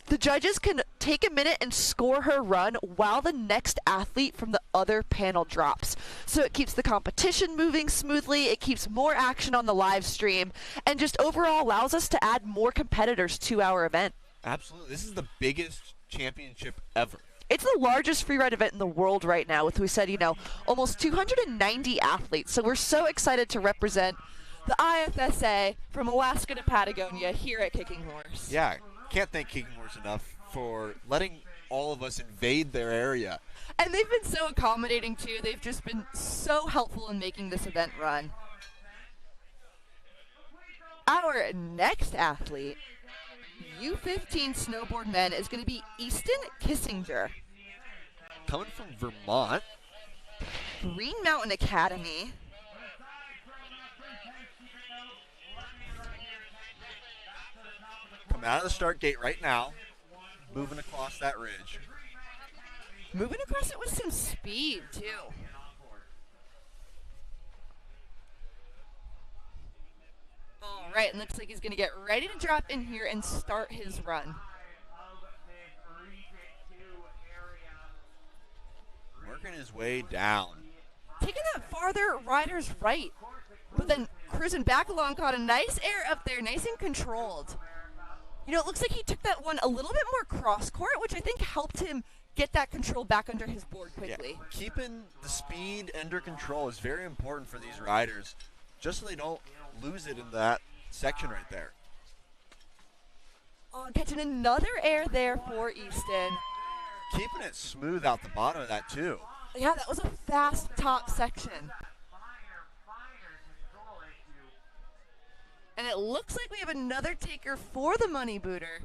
the judges can take a minute and score her run while the next athlete from the other panel drops. So it keeps the competition moving smoothly, it keeps more action on the live stream, and just overall allows us to add more competitors to our event. Absolutely. This is the biggest championship ever. It's the largest freeride event in the world right now with, we said, you know, almost 290 athletes. So we're so excited to represent The IFSA from Alaska to Patagonia here at Kicking Horse. Yeah, can't thank Kicking Horse enough for letting all of us invade their area. And they've been so accommodating too. They've just been so helpful in making this event run. Our next athlete, U15 snowboard men, is going to be Easton Kissinger. Coming from Vermont. Green Mountain Academy. Coming out of the start gate right now. moving across that ridge. Moving across it with some speed, too. All right, and looks like he's going to get ready to drop in here and start his run. Working his way down. Taking that farther rider's right, but then cruising back along, caught a nice air up there, nice and controlled. You know, it looks like he took that one a little bit more cross-court, which I think helped him get that control back under his board quickly. Yeah. Keeping the speed under control is very important for these riders, just so they don't lose it in that section right there. Oh, catching another air there for Easton. Keeping it smooth out the bottom of that too. Yeah, that was a fast top section. And it looks like we have another taker for the money booter.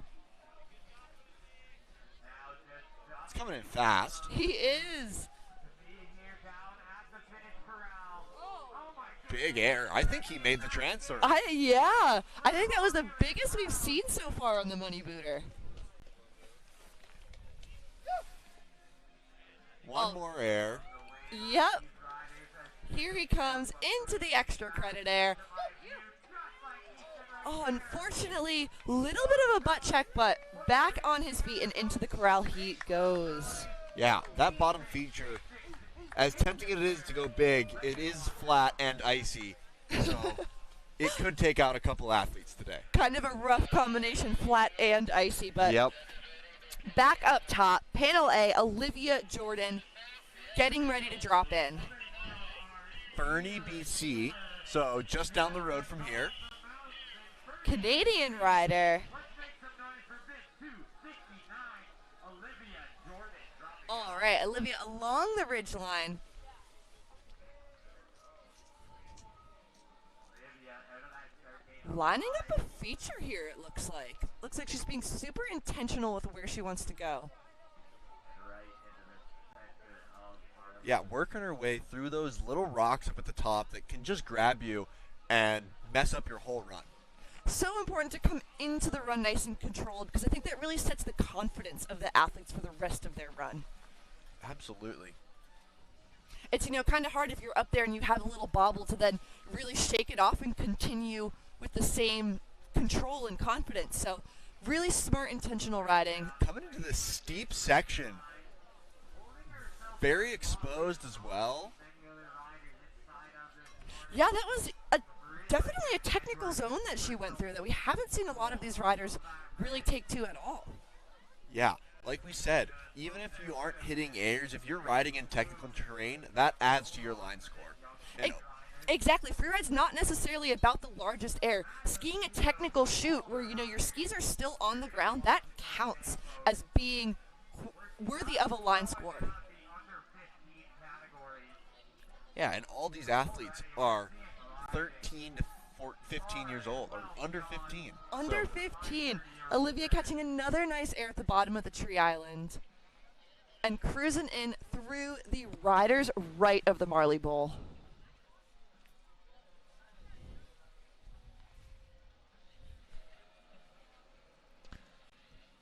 It's coming in fast. He is. Big air. I think he made the transfer. Yeah, I think that was the biggest we've seen so far on the money booter. One more air. Yep. Here he comes into the extra credit air. Oh, unfortunately, little bit of a butt check, but back on his feet and into the corral he goes. Yeah, that bottom feature, as tempting as it is to go big, it is flat and icy. So it could take out a couple athletes today. Kind of a rough combination, flat and icy, but Yep. back up top, panel A, Olivia Jordan getting ready to drop in. Fernie, BC, so just down the road from here. Canadian rider. All right, Olivia along the ridge line. Lining up a feature here, it looks like. Looks like she's being super intentional with where she wants to go. Yeah, working her way through those little rocks up at the top that can just grab you and mess up your whole run. So important to come into the run nice and controlled, because I think that really sets the confidence of the athletes for the rest of their run. Absolutely. It's, you know, kind of hard if you're up there and you have a little bobble to then really shake it off and continue with the same control and confidence. So really smart, intentional riding. Coming into this steep section, very exposed as well. Yeah, that was definitely a technical zone that she went through that we haven't seen a lot of these riders really take to at all. Yeah, like we said, even if you aren't hitting airs, if you're riding in technical terrain, that adds to your line score. You know, Exactly. Freeride's not necessarily about the largest air. Skiing a technical shoot where, you know, your skis are still on the ground, that counts as being worthy of a line score. yeah, and all these athletes are 13 to 15 years old, or under 15. Under So, 15. Olivia catching another nice air at the bottom of the tree island. And cruising in through the rider's right of the Marley Bowl.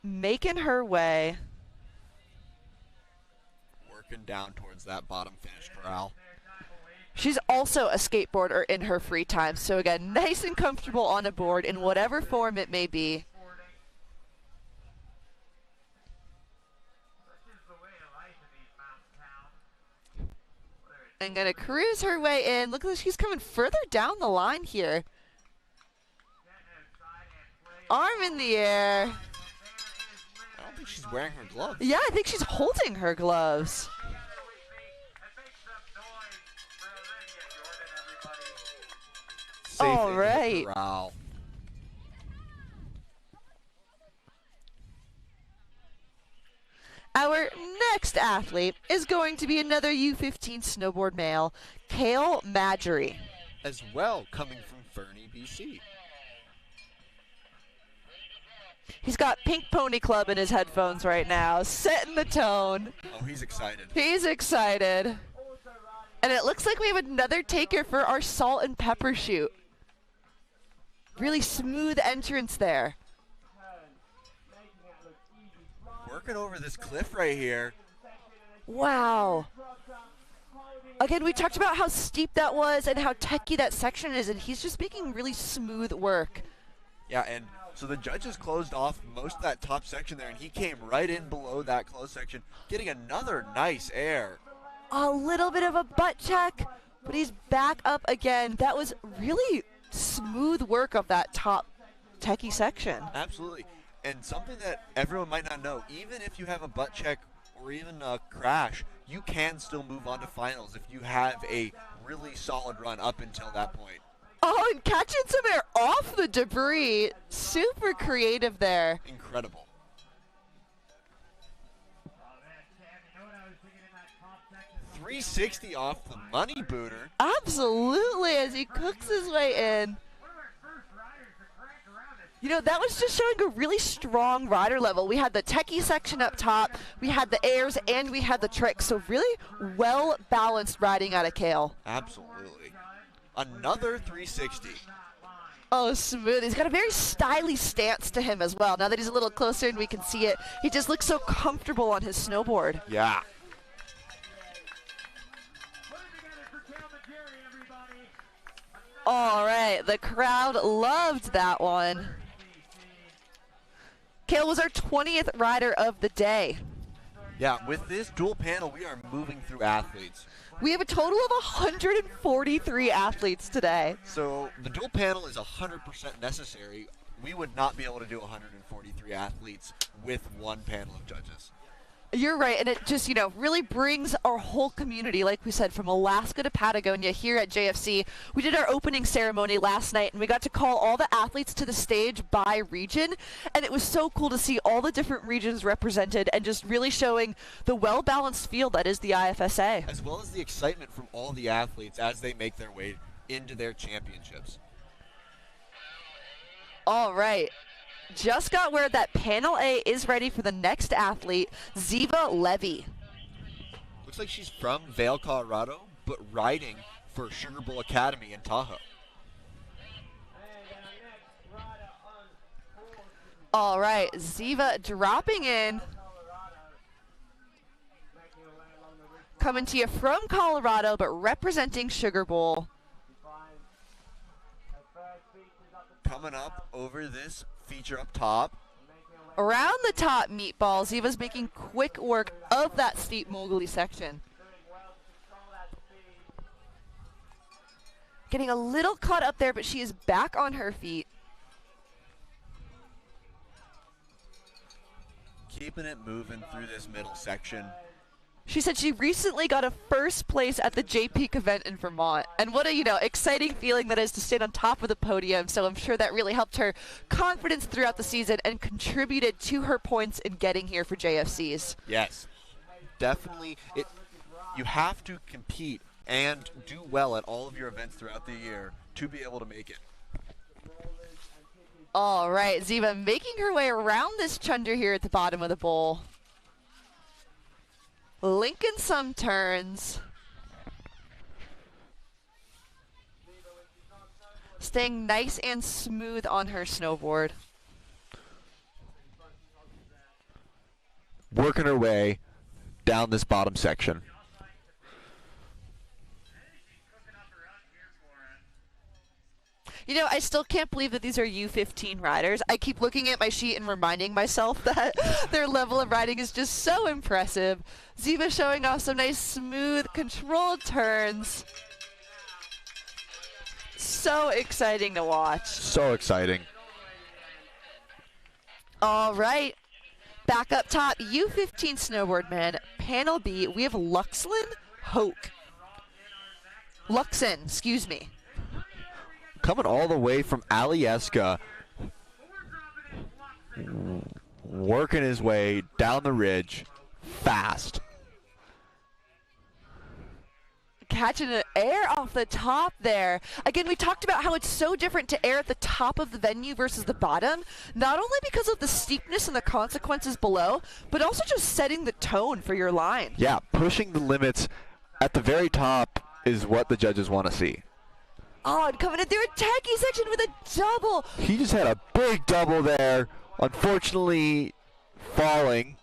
Making her way. working down towards that bottom finish corral. She's also a skateboarder in her free time, so again, nice and comfortable on a board in whatever form it may be. And gonna cruise her way in. Look like she's coming further down the line here. Arm in the air. I don't think she's wearing her gloves. Yeah, I think she's holding her gloves. Safe All into the right. corral. Our next athlete is going to be another U15 snowboard male, Kale Madgery. As well, coming from Fernie, BC. He's got Pink Pony Club in his headphones right now, setting the tone. Oh, he's excited. He's excited. And it looks like we have another taker for our salt and pepper shoot. Really smooth entrance there. working over this cliff right here. Wow. Again, we talked about how steep that was and how techy that section is, and he's just making really smooth work. Yeah, and so the judges closed off most of that top section there, and he came right in below that closed section, getting another nice air. A little bit of a butt check, but he's back up again. That was really smooth work of that top techie section. Absolutely. And something that everyone might not know, even if you have a butt check or even a crash, you can still move on to finals if you have a really solid run up until that point. Oh, and catching some air off the debris. Super creative there. Incredible. .360 off the money booter. Absolutely, as he cooks his way in. You know, that was just showing a really strong rider level. We had the techie section up top, we had the airs, and we had the tricks. So really well-balanced riding out of Kale. Absolutely. Another 360. Oh, smooth. He's got a very stylish stance to him as well. Now that he's a little closer and we can see it, he just looks so comfortable on his snowboard. Yeah. All right, the crowd loved that one. Kale was our 20th rider of the day. Yeah, with this dual panel, we are moving through athletes. We have a total of 143 athletes today. So the dual panel is 100% necessary. We would not be able to do 143 athletes with one panel of judges. You're right, and it just, you know, really brings our whole community, like we said, from Alaska to Patagonia here at JFC. We did our opening ceremony last night, and we got to call all the athletes to the stage by region, and it was so cool to see all the different regions represented and just really showing the well-balanced field that is the IFSA. As well as the excitement from all the athletes as they make their way into their championships. All right. Just got word that Panel A is ready for the next athlete, Ziva Levy. Looks like she's from Vail, Colorado, but riding for Sugar Bowl Academy in Tahoe. All right, Ziva dropping in. Coming to you from Colorado, but representing Sugar Bowl. Coming up over this feature up top. Around the top, Meatball, Ziva's making quick work of that steep moguli section. Getting a little caught up there, but she is back on her feet. Keeping it moving through this middle section. She said she recently got a first place at the J-Peak event in Vermont. And what a, you know, exciting feeling that is to stand on top of the podium. So I'm sure that really helped her confidence throughout the season and contributed to her points in getting here for JFCs. Yes, definitely. You have to compete and do well at all of your events throughout the year to be able to make it. All right, Ziva making her way around this chunder here at the bottom of the bowl. Linking some turns. Staying nice and smooth on her snowboard. Working her way down this bottom section. You know, I still can't believe that these are U15 riders. I keep looking at my sheet and reminding myself that their level of riding is just so impressive. Ziva showing off some nice, smooth, controlled turns. So exciting to watch. So exciting. All right. Back up top, U15 snowboard man, Panel B, we have Luxlin Hoke. Luxon, excuse me. Coming all the way from Alyeska, working his way down the ridge fast. Catching an air off the top there. Again, we talked about how it's so different to air at the top of the venue versus the bottom, not only because of the steepness and the consequences below, but also just setting the tone for your line. Yeah, pushing the limits at the very top is what the judges want to see. Oh, and coming in through a techie section with a double. He just had a big double there, unfortunately falling.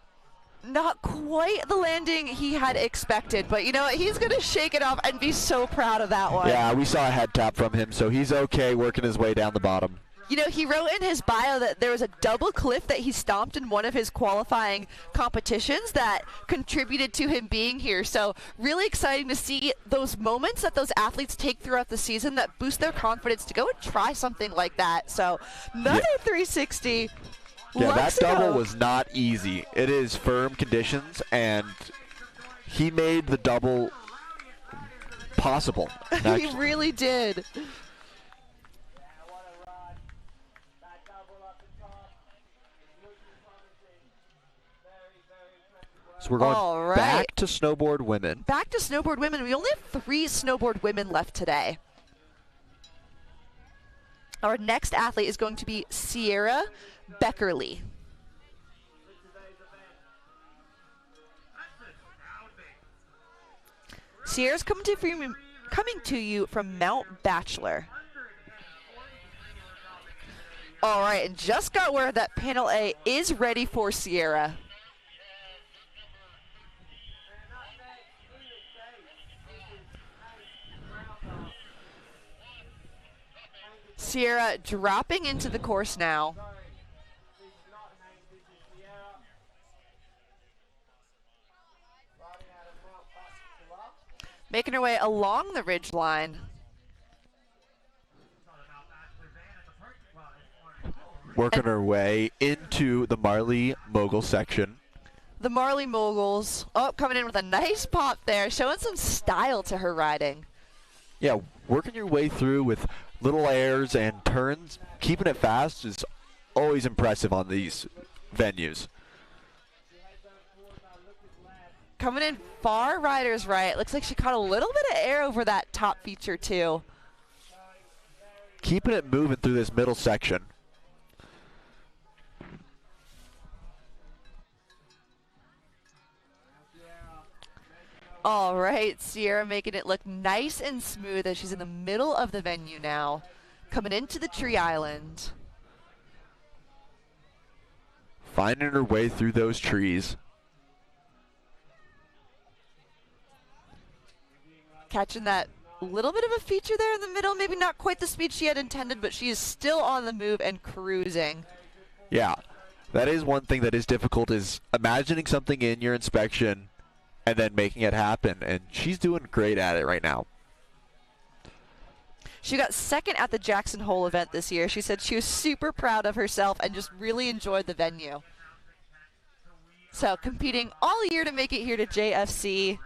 not quite the landing he had expected, but you know what? He's going to shake it off and be so proud of that one. Yeah, we saw a head tap from him, so he's okay working his way down the bottom. You know, he wrote in his bio that there was a double cliff that he stomped in one of his qualifying competitions that contributed to him being here. So really exciting to see those moments that those athletes take throughout the season that boost their confidence to go and try something like that. So another 360. Yeah, that double Luxio. was not easy. It is firm conditions, and he made the double possible. He really did. So we're going All right. back to snowboard women. Back to snowboard women. We only have 3 snowboard women left today. Our next athlete is going to be Sierra Beckerly. Sierra's coming to you from Mount Bachelor. All right, and just got word that Panel A is ready for Sierra. Sierra dropping into the course now. Making her way along the ridge line. Working her way into the Marley Mogul section. The Marley Moguls, coming in with a nice pop there, showing some style to her riding. Yeah, working your way through with little airs and turns, keeping it fast is always impressive on these venues. Coming in far rider's right. Looks like she caught a little bit of air over that top feature too. Keeping it moving through this middle section. All right, Sierra making it look nice and smooth as she's in the middle of the venue now. Coming into the tree island. Finding her way through those trees. Catching that little bit of a feature there in the middle. Maybe not quite the speed she had intended, but she is still on the move and cruising. Yeah, that is one thing that is difficult, is imagining something in your inspection and then making it happen. And she's doing great at it right now. She got second at the Jackson Hole event this year. She said she was super proud of herself and just really enjoyed the venue. So competing all year to make it here to JFC.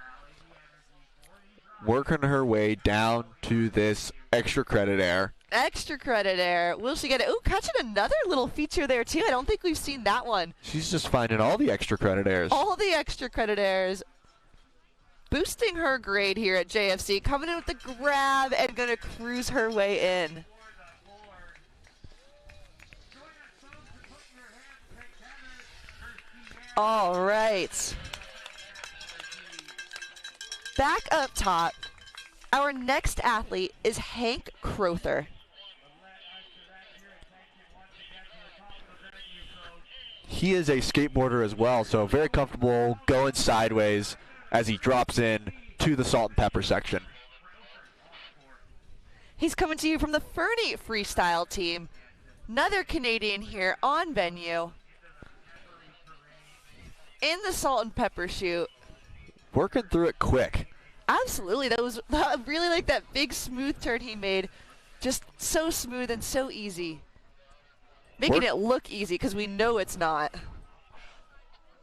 Working her way down to this extra credit air. Extra credit air. Will she get it? Ooh, catching another little feature there too. I don't think we've seen that one. She's just finding all the extra credit airs. All the extra credit airs. Boosting her grade here at JFC. Coming in with the grab and going to cruise her way in. All right. Back up top, our next athlete is Hank Crother. He is a skateboarder as well, so very comfortable going sideways as he drops in to the salt and pepper section. He's coming to you from the Fernie Freestyle team. Another Canadian here on venue. In the salt and pepper shoot. Working through it quick. Absolutely. That was I really like that big smooth turn he made. Just so smooth and so easy. Making it look easy because we know it's not.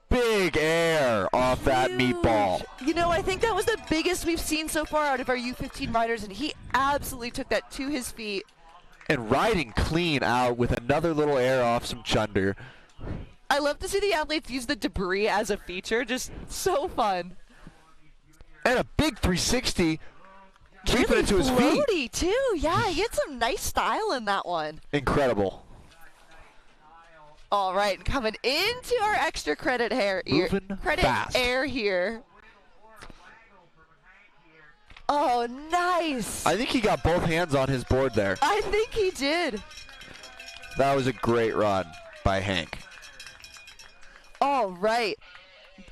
Big air off that meatball. You know, I think that was the biggest we've seen so far out of our U15 riders, and he absolutely took that to his feet. And riding clean out with another little air off some chunder. I love to see the athletes use the debris as a feature. Just so fun. And a big 360, keeping Really it to his feet. floaty, too. Yeah, he had some nice style in that one. Incredible. All right, coming into our extra credit Moving fast. air here. Oh, nice. I think he got both hands on his board there. I think he did. That was a great run by Hank. All right.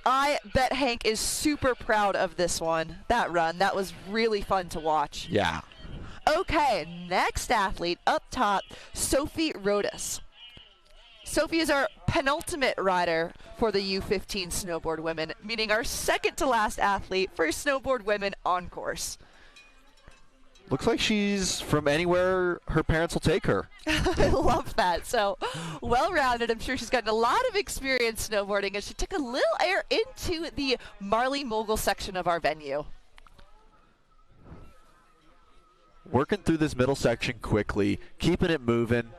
I bet Hank is super proud of this one, that run. That was really fun to watch. Yeah. Okay, next athlete up top, Sophie Rodas. Sophie is our penultimate rider for the U15 snowboard women, meaning our second to last athlete for snowboard women on course. Looks like she's from anywhere her parents will take her. I love that. So well-rounded. I'm sure she's gotten a lot of experience snowboarding as she took a little air into the Marley Mogul section of our venue. Working through this middle section quickly, keeping it moving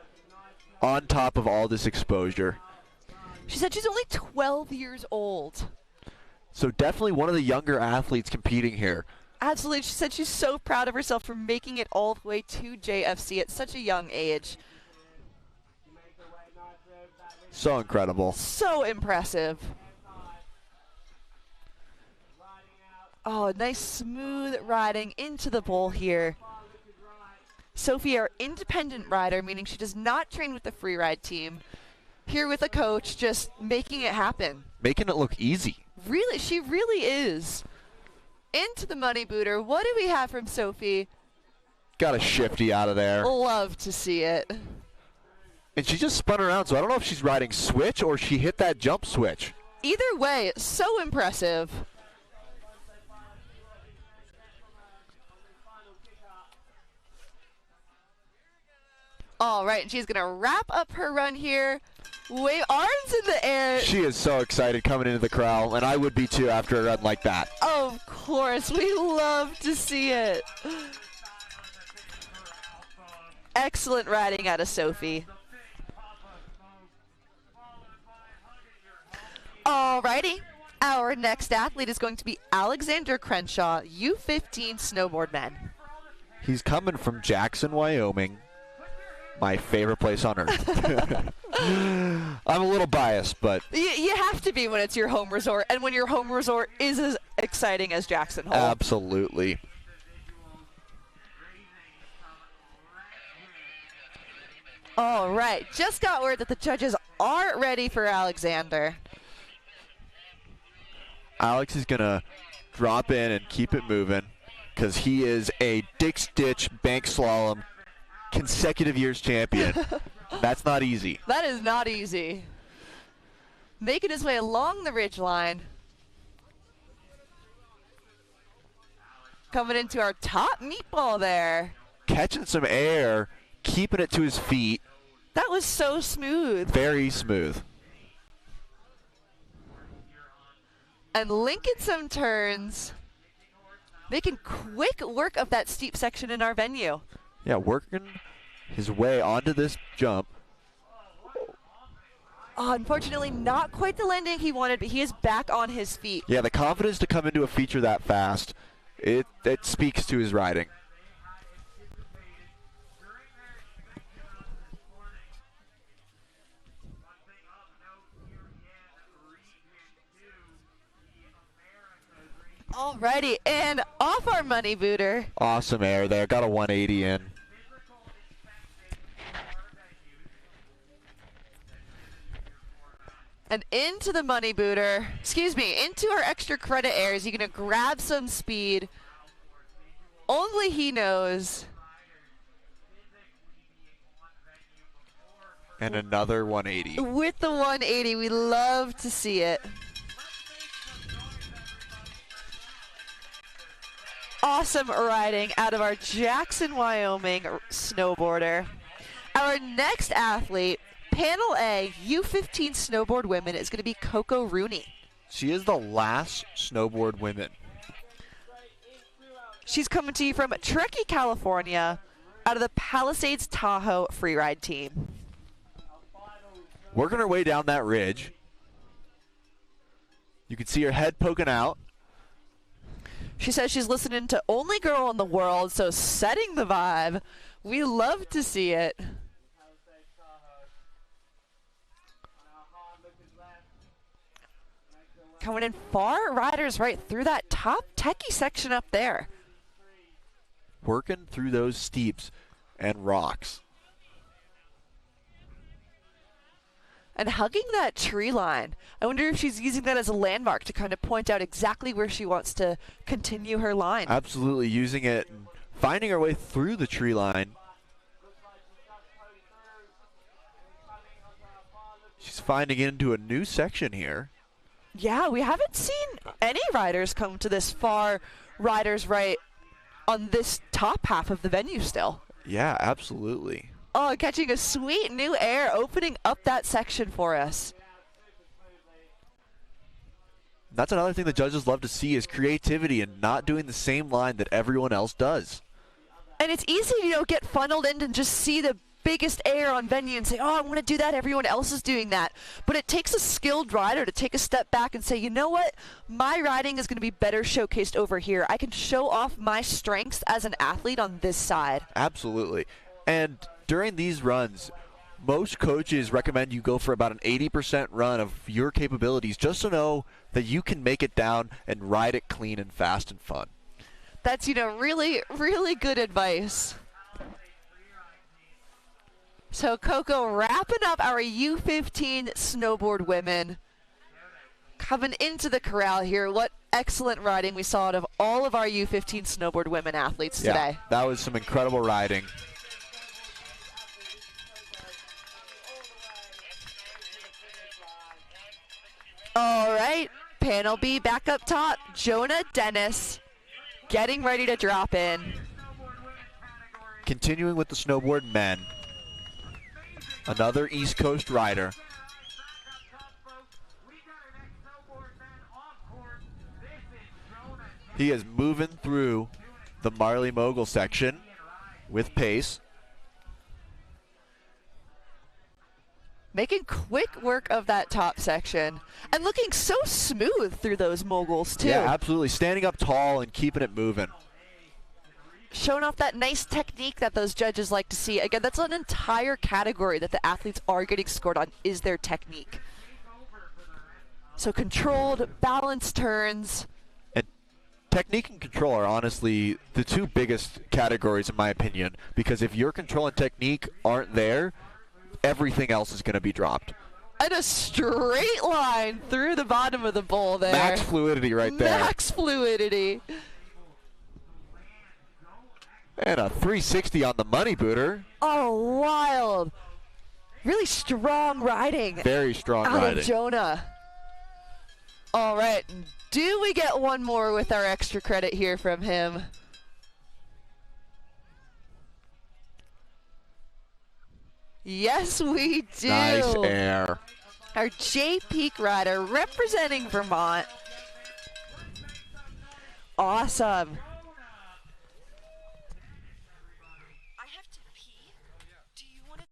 on top of all this exposure. She said she's only 12 years old. So definitely one of the younger athletes competing here. Absolutely. She said she's so proud of herself for making it all the way to JFC at such a young age. So incredible. So impressive. Oh, nice smooth riding into the bowl here. Sophie, our independent rider, meaning she does not train with the Freeride team. Here with a coach, just making it happen. Making it look easy. Really, she really is. Into the money booter. What do we have from Sophie? Got a shifty out of there. Love to see it. And she just spun around, so I don't know if she's riding switch or she hit that jump switch. Either way, so impressive. All right, she's going to wrap up her run here. Wave arms in the air. She is so excited coming into the crowd, and I would be too after a run like that. Of course, we love to see it. Excellent riding out of Sophie. Alrighty, our next athlete is going to be Alexander Crenshaw, U15 snowboard men. He's coming from Jackson, Wyoming. My favorite place on earth. I'm a little biased, but You have to be when it's your home resort, and when your home resort is as exciting as Jackson Hole. absolutely. All right, just got word that the judges are ready for Alexander. Alex is going to drop in and keep it moving because he is a Dick's Ditch bank slalom consecutive years champion. That's not easy. That is not easy. Making his way along the ridgeline. Coming into our top meatball there. Catching some air, keeping it to his feet. That was so smooth. Very smooth. And linking some turns. Making quick work of that steep section in our venue. Yeah, working his way onto this jump. Oh, unfortunately, not quite the landing he wanted, but he is back on his feet. Yeah, the confidence to come into a feature that fast, it speaks to his riding. Alrighty, and off our money booter. Awesome air there. Got a 180 in. And into the money booter, into our extra credit airs. You're going to grab some speed. Only he knows. And another 180. With the 180, we love to see it. Awesome riding out of our Jackson, Wyoming snowboarder. Our next athlete, Panel A, U15 snowboard women, is going to be Coco Rooney. She is the last snowboard women. She's coming to you from Truckee, California, out of the Palisades Tahoe Freeride team. Working her way down that ridge. You can see her head poking out. She says she's listening to Only Girl in the World, so setting the vibe. We love to see it. Coming in far riders right through that top techie section up there. Working through those steeps and rocks. And hugging that tree line. I wonder if she's using that as a landmark to kind of point out exactly where she wants to continue her line. Absolutely, using it and finding her way through the tree line. She's finding into a new section here. Yeah, we haven't seen any riders come to this far riders right on this top half of the venue still. Yeah, absolutely. Oh, catching a sweet new air, opening up that section for us. That's another thing the judges love to see is creativity and not doing the same line that everyone else does. And it's easy to get funneled in and just see the biggest air on venue and say, oh, I want to do that. Everyone else is doing that. But it takes a skilled rider to take a step back and say, you know what? My riding is going to be better showcased over here. I can show off my strengths as an athlete on this side. Absolutely. And during these runs, most coaches recommend you go for about an 80% run of your capabilities just to know that you can make it down and ride it clean and fast and fun. That's, really, really good advice. So Coco wrapping up our U15 snowboard women. Coming into the corral here. What excellent riding we saw out of all of our U15 snowboard women athletes today. That was some incredible riding. All right, panel B back up top. Jonah Dennis getting ready to drop in. Continuing with the snowboard men. Another East Coast rider. He is moving through the Marley Mogul section with pace. Making quick work of that top section and looking so smooth through those moguls too. Yeah, absolutely. Standing up tall and keeping it moving. Showing off that nice technique that those judges like to see. Again, that's an entire category that the athletes are getting scored on is their technique. So controlled, balanced turns. And technique and control are honestly the two biggest categories in my opinion, because if your control and technique aren't there, everything else is going to be dropped. And a straight line through the bottom of the bowl there. Max fluidity right there. Max fluidity. And a 360 on the money booter. Oh, wild. Really strong riding. Very strong out riding. of Jonah. All right. Do we get one more with our extra credit here from him? Yes, we do. Nice air. Our J Peak rider representing Vermont. Awesome. I have to pee. Do you want to?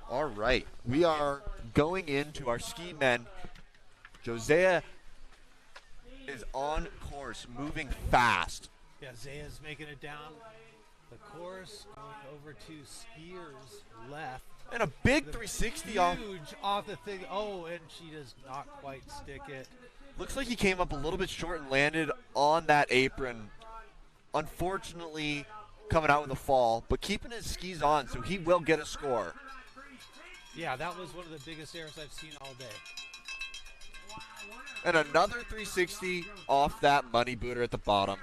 All right, we are going into our ski men. Josiah is on course, moving fast. Yeah, Zaya's making it down the course, going over to skiers left. And a big 360 off. Huge off the thing. Oh, and she does not quite stick it. Looks like he came up a little bit short and landed on that apron. Unfortunately, coming out with a fall, but keeping his skis on, so he will get a score. Yeah, that was one of the biggest errors I've seen all day. And another 360 off that money booter at the bottom.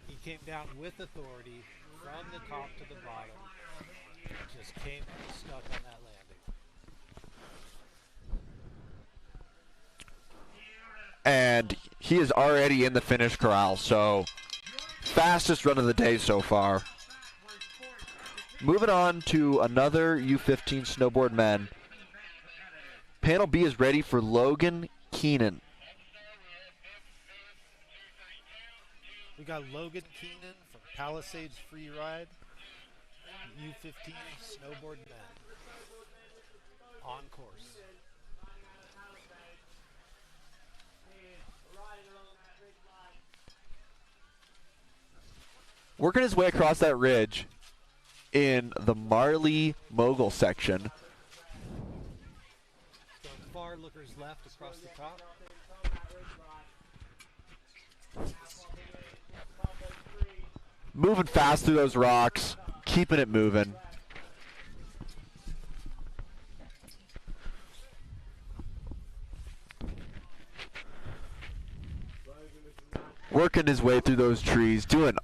He came down with authority from the top to the bottom. Just came stuck on that landing. And he is already in the finish corral, so fastest run of the day so far. Moving on to another U15 snowboard men. Panel B is ready for Logan Keenan. We got Logan Keenan from Palisades Freeride, U15 snowboard men. On course. Working his way across that ridge in the Marley Mogul section. Going far, lookers left across the top. Moving fast through those rocks, keeping it moving. Working his way through those trees, doing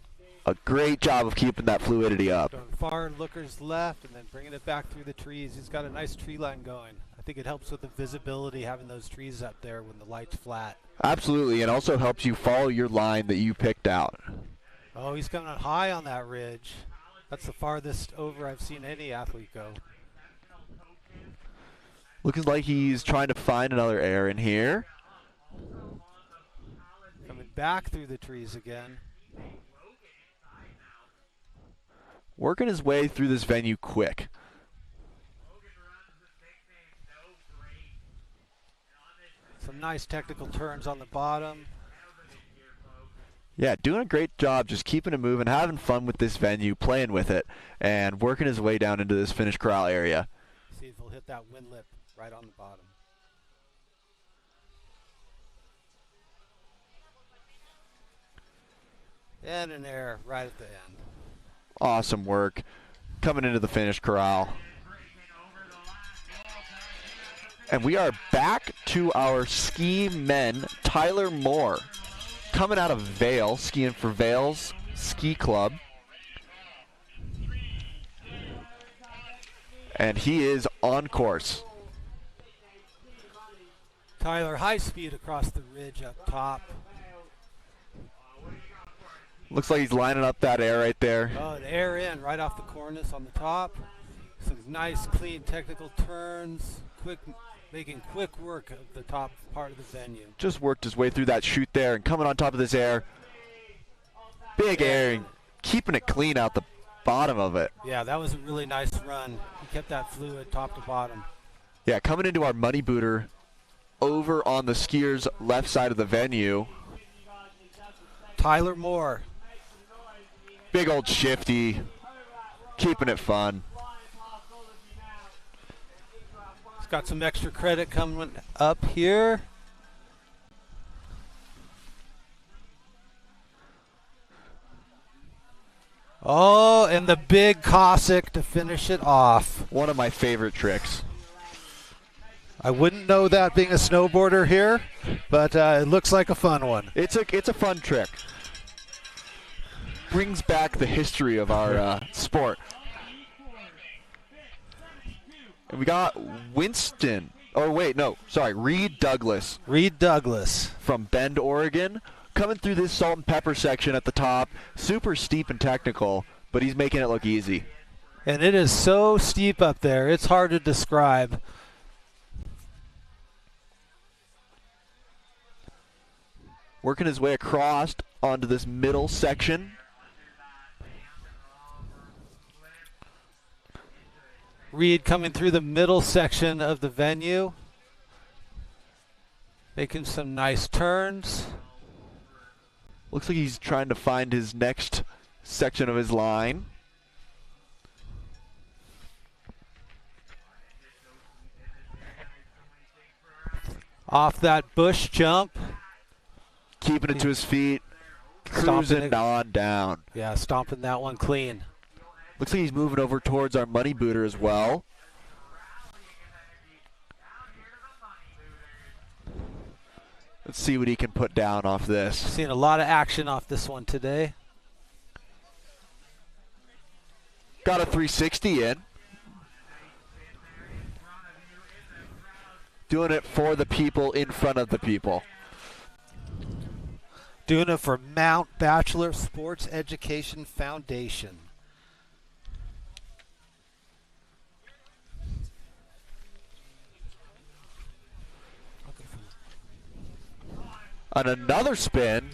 a great job of keeping that fluidity up. Going far, lookers left, and then bringing it back through the trees. He's got a nice tree line going. I think it helps with the visibility, having those trees up there when the light's flat. Absolutely, and also helps you follow your line that you picked out. Oh, he's coming high on that ridge. That's the farthest over I've seen any athlete go. Looking like he's trying to find another air in here. Coming back through the trees again. Working his way through this venue quick. Some nice technical turns on the bottom. Yeah, doing a great job just keeping it moving, having fun with this venue, playing with it, and working his way down into this finish corral area. See if he'll hit that wind lip right on the bottom. And an air right at the end. Awesome work. Coming into the finish corral. And we are back to our ski men. Tyler Moore, coming out of Vail, skiing for Vail's Ski Club. And he is on course. Tyler, high speed across the ridge up top. Looks like he's lining up that air right there. Oh, an air in right off the cornice on the top. Some nice, clean technical turns. Making quick work of the top part of the venue. Just worked his way through that chute there and coming on top of this air. Big air and keeping it clean out the bottom of it. Yeah, that was a really nice run. He kept that fluid top to bottom. Yeah, coming into our money booter over on the skier's left side of the venue. Tyler Moore. Big old shifty, keeping it fun. He's got some extra credit coming up here. Oh, and the big Cossack to finish it off. One of my favorite tricks. I wouldn't know that being a snowboarder here, but it looks like a fun one. It's a fun trick. Brings back the history of our sport. And we got Reed Douglas. Reed Douglas. From Bend, Oregon. Coming through this salt and pepper section at the top. Super steep and technical, but he's making it look easy. And it is so steep up there, it's hard to describe. Working his way across onto this middle section. Reed coming through the middle section of the venue. Making some nice turns. Looks like he's trying to find his next section of his line. Off that bush jump. Keeping it to his feet. Stomping Cruising it. on down. Yeah, stomping that one clean. Looks like he's moving over towards our money booter as well. Let's see what he can put down off this. Seeing a lot of action off this one today. Got a 360 in. Doing it for the people in front of the people. Doing it for Mount Bachelor Sports Education Foundation. On another spin.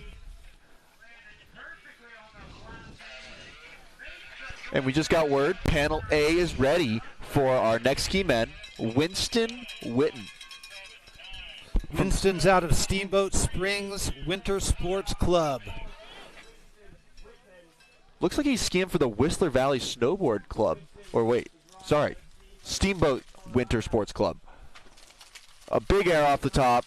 And we just got word, panel A is ready for our next key men, Winston Witten. Winston's out of Steamboat Springs Winter Sports Club. Looks like he's skiing for the Whistler Valley Snowboard Club. Or wait, sorry, Steamboat Winter Sports Club. A big air off the top.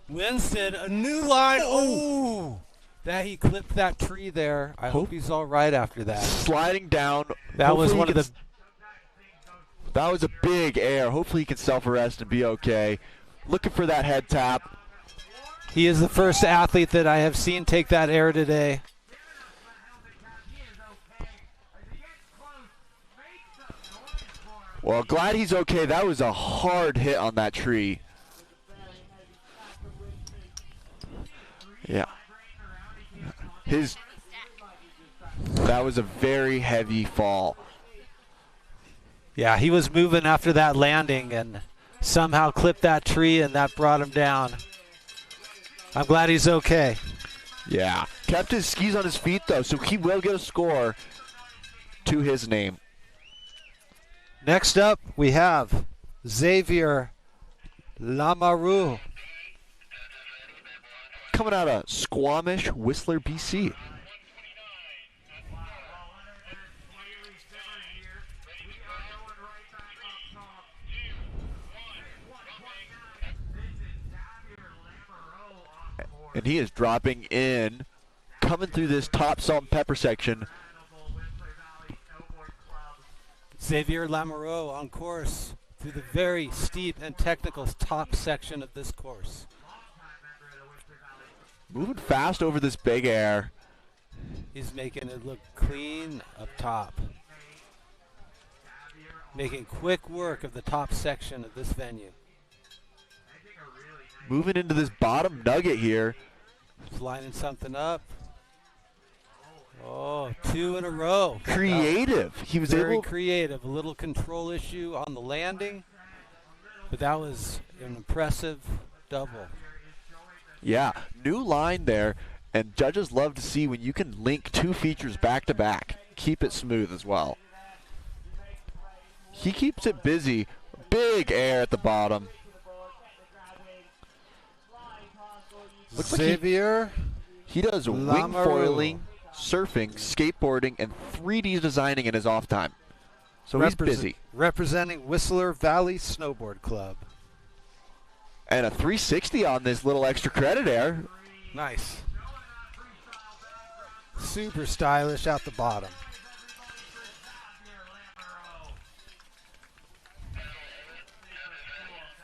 Winston, a new line. Oh! That he clipped that tree there. I hope he's all right after that. Sliding down. That was one of the... That was a big air. Hopefully he can self-arrest and be okay. Looking for that head tap. He is the first athlete that I have seen take that air today. Well, glad he's okay. That was a hard hit on that tree. Yeah. That was a very heavy fall. Yeah, he was moving after that landing and somehow clipped that tree, and that brought him down. I'm glad he's okay. Yeah. Kept his skis on his feet, though, so he will get a score to his name. Next up, we have Xavier Lamoureux. Coming out of Squamish, Whistler, BC. And he is dropping in, coming through this top salt and pepper section. Xavier Lamoureux on course through the very steep and technical top section of this course. Moving fast over this big air. He's making it look clean up top. Making quick work of the top section of this venue. Moving into this bottom nugget here. He's lining something up. Oh, 2 in a row. Creative. He was very able. creative. A little control issue on the landing, but that was an impressive double. Yeah, new line there, and judges love to see when you can link two features back to back. Keep it smooth as well. He keeps it busy. Big air at the bottom. Looks Xavier like he does wing Lamoureux. foiling, surfing, skateboarding, and 3D designing in his off time. So he's busy. Representing Whistler Valley Snowboard Club. And a 360 on this little extra credit air. Nice. Super stylish out the bottom.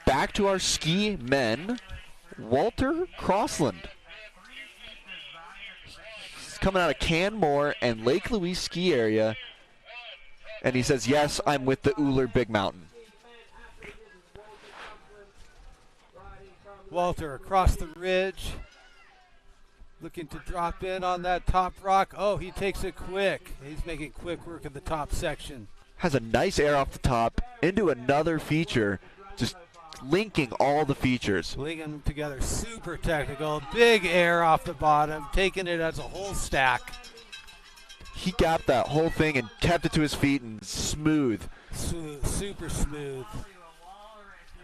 Back to our ski men, Walter Crossland. He's coming out of Canmore and Lake Louise ski area. And he says, yes, I'm with the Euler Big Mountain. Walter across the ridge. Looking to drop in on that top rock. Oh, he takes it quick. He's making quick work of the top section. Has a nice air off the top into another feature. Just linking all the features. Linking them together. Super technical. Big air off the bottom. Taking it as a whole stack. He got that whole thing and kept it to his feet and smooth. Super smooth.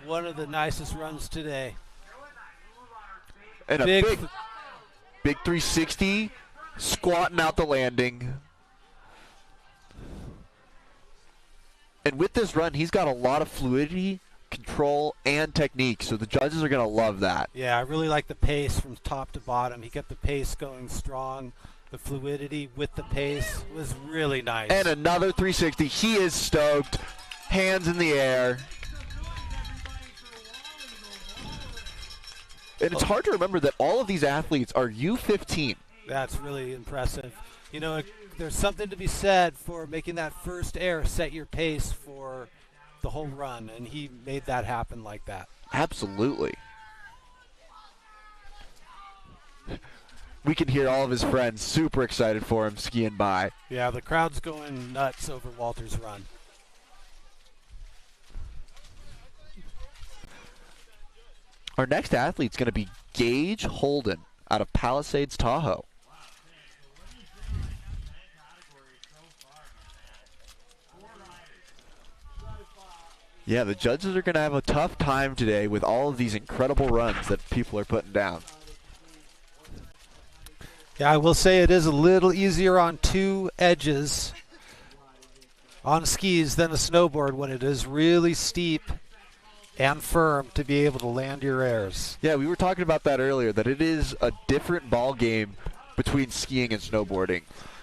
One of the nicest runs today. And a big 360 squatting out the landing. And with this run, he's got a lot of fluidity, control, and technique, so the judges are going to love that. Yeah, I really like the pace from top to bottom. He kept the pace going strong. The fluidity with the pace was really nice. And another 360. He is stoked. Hands in the air. And it's hard to remember that all of these athletes are U15. That's really impressive. You know, there's something to be said for making that first air set your pace for the whole run, and he made that happen like that. Absolutely. We can hear all of his friends super excited for him skiing by. Yeah, the crowd's going nuts over Walter's run. Our next athlete's going to be Gage Holden out of Palisades, Tahoe. Yeah, the judges are going to have a tough time today with all of these incredible runs that people are putting down. Yeah, I will say it is a little easier on two edges on skis than a snowboard when it is really steep and firm to be able to land your airs. Yeah, we were talking about that earlier, that it is a different ball game between skiing and snowboarding.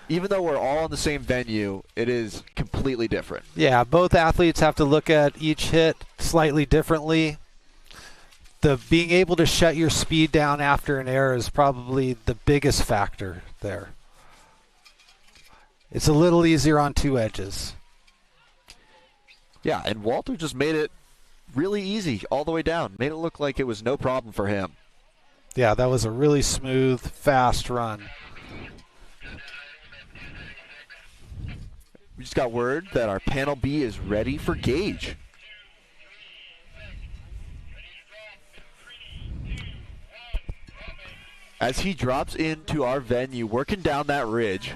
Even though we're all in the same venue, it is completely different. Yeah, both athletes have to look at each hit slightly differently. The being able to shut your speed down after an air is probably the biggest factor there. It's a little easier on two edges. Yeah, and Walter just made it really easy all the way down. Made it look like it was no problem for him. Yeah, that was a really smooth, fast run. We just got word that our panel B is ready for Gage. As he drops into our venue, working down that ridge.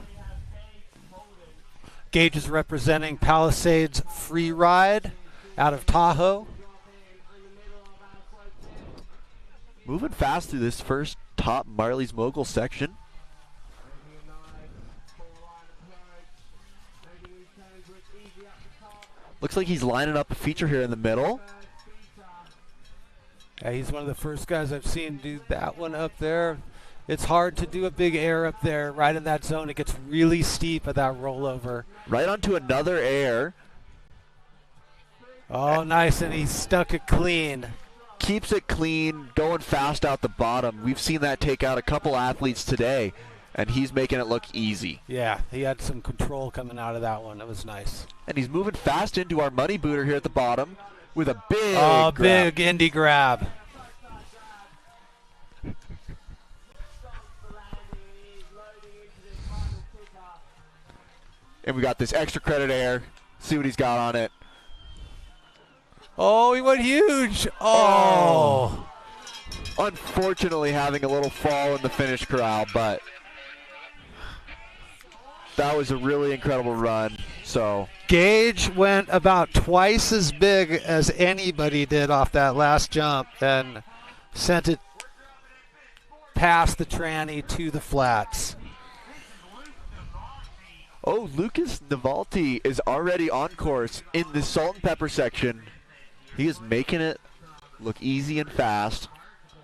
Gage is representing Palisades Freeride out of Tahoe. Moving fast through this first top Marley's Mogul section. Looks like he's lining up a feature here in the middle. Yeah, he's one of the first guys I've seen do that one up there. It's hard to do a big air up there right in that zone. It gets really steep at that rollover. Right onto another air. Oh, nice, and he stuck it clean. Keeps it clean, going fast out the bottom. We've seen that take out a couple athletes today, and he's making it look easy. Yeah, he had some control coming out of that one. It was nice. And he's moving fast into our money booter here at the bottom with a big grab. Big indie grab. And we got this extra credit air. See what he's got on it. Oh, he went huge. Oh. Unfortunately, having a little fall in the finish corral, but that was a really incredible run. So Gage went about twice as big as anybody did off that last jump and sent it past the tranny to the flats. Oh, Lucas Navalti is already on course in the salt and pepper section. He is making it look easy and fast.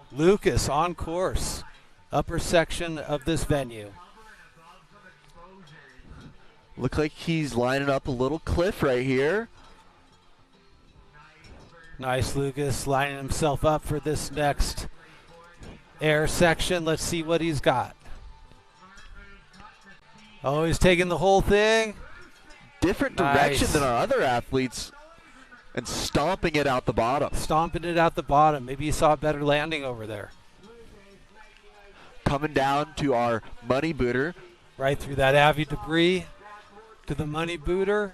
Lucas on course, upper section of this venue. Look like he's lining up a little cliff right here. Nice, Lucas, lining himself up for this next air section. Let's see what he's got. Oh, he's taking the whole thing. Different direction than our other athletes and stomping it out the bottom. Stomping it out the bottom. Maybe he saw a better landing over there. Coming down to our money booter. Right through that Avi debris to the money booter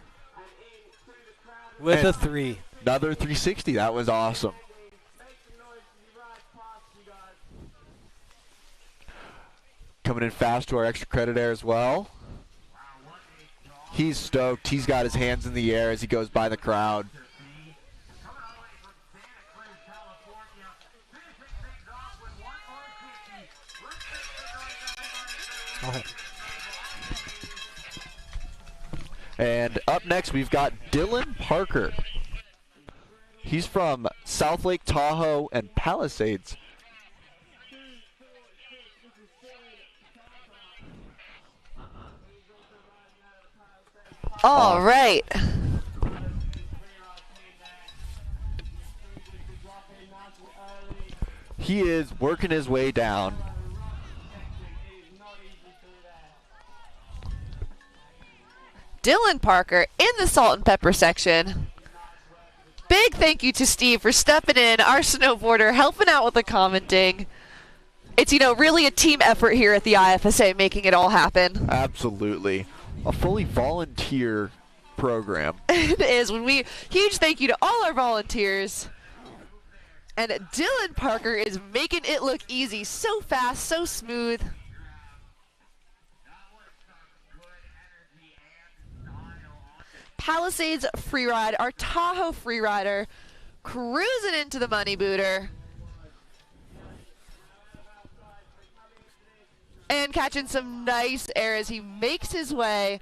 with And a 3. Another 360. That was awesome. Coming in fast to our extra credit air as well. He's stoked. He's got his hands in the air as he goes by the crowd. Oh, And up next, we've got Dylan Parker. He's from South Lake Tahoe and Palisades. All right. He is working his way down. Dylan Parker in the salt and pepper section. Big thank you to Steve for stepping in, our snowboarder, helping out with the commenting. It's, really a team effort here at the IFSA making it all happen. Absolutely. A fully volunteer program. It is. Huge thank you to all our volunteers. And Dylan Parker is making it look easy. So fast, so smooth. Palisades Freeride, our Tahoe Freerider, cruising into the money booter. And catching some nice air as he makes his way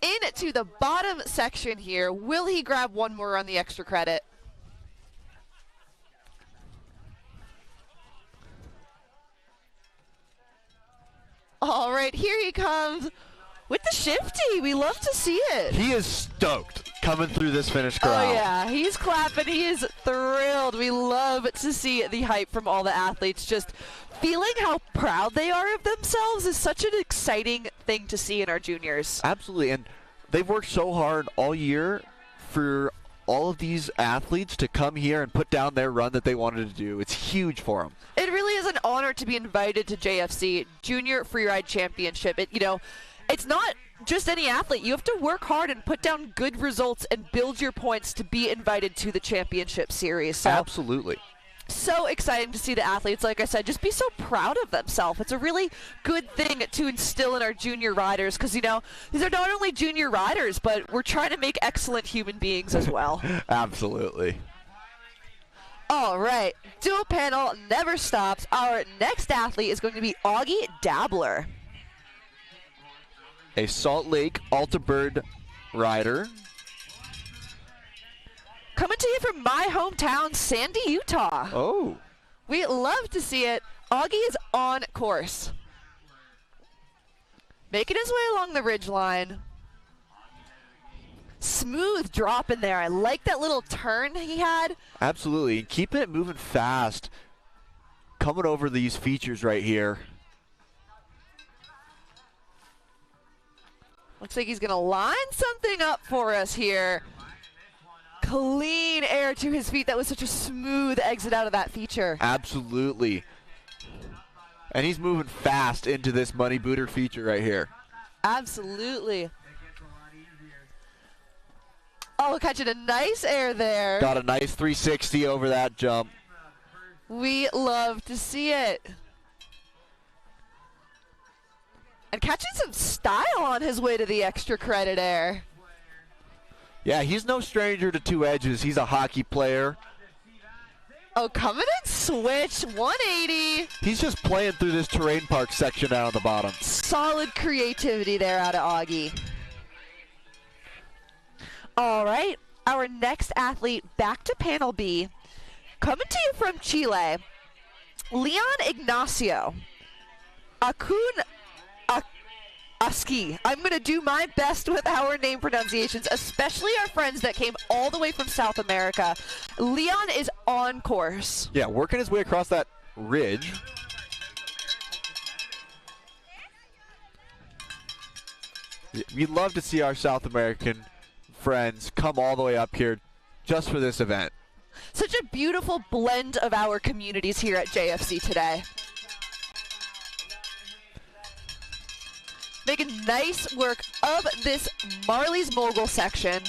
into the bottom section here. Will he grab one more on the extra credit? All right, here he comes with the shifty. We love to see it. He is stoked coming through this finish crowd. Oh, yeah. He's clapping. He is thrilled. We love to see the hype from all the athletes. Just feeling how proud they are of themselves is such an exciting thing to see in our juniors. Absolutely. And they've worked so hard all year for all of these athletes to come here and put down their run that they wanted to do. It's huge for them. It really is an honor to be invited to JFC Junior Freeride Championship. It's not just any athlete. You have to work hard and put down good results and build your points to be invited to the championship series. So, absolutely. So exciting to see the athletes, like I said, just be so proud of themselves. It's a really good thing to instill in our junior riders because, these are not only junior riders, but we're trying to make excellent human beings as well. Absolutely. All right, dual panel never stops. Our next athlete is going to be Augie Dabbler. A Salt Lake Alta Bird rider. Coming to you from my hometown, Sandy, Utah. Oh. We love to see it. Augie is on course. Making his way along the ridgeline. Smooth drop in there. I like that little turn he had. Absolutely. Keeping it moving fast. Coming over these features right here. Looks like he's going to line something up for us here. Clean air to his feet. That was such a smooth exit out of that feature. Absolutely. And he's moving fast into this money booter feature right here. Absolutely. Oh, catching a nice air there. Got a nice 360 over that jump. We love to see it. And catching some style on his way to the extra credit air. Yeah, he's no stranger to two edges. He's a hockey player. Oh, coming in switch, 180. He's just playing through this terrain park section down at the bottom. Solid creativity there out of Augie. All right, our next athlete back to panel B. Coming to you from Chile, Leon Ignacio. Aski. I'm going to do my best with our name pronunciations, especially our friends that came all the way from South America. Leon is on course. Yeah, working his way across that ridge. We'd love to see our South American friends come all the way up here just for this event. Such a beautiful blend of our communities here at JFC today. Making nice work of this Marley's Mogul section.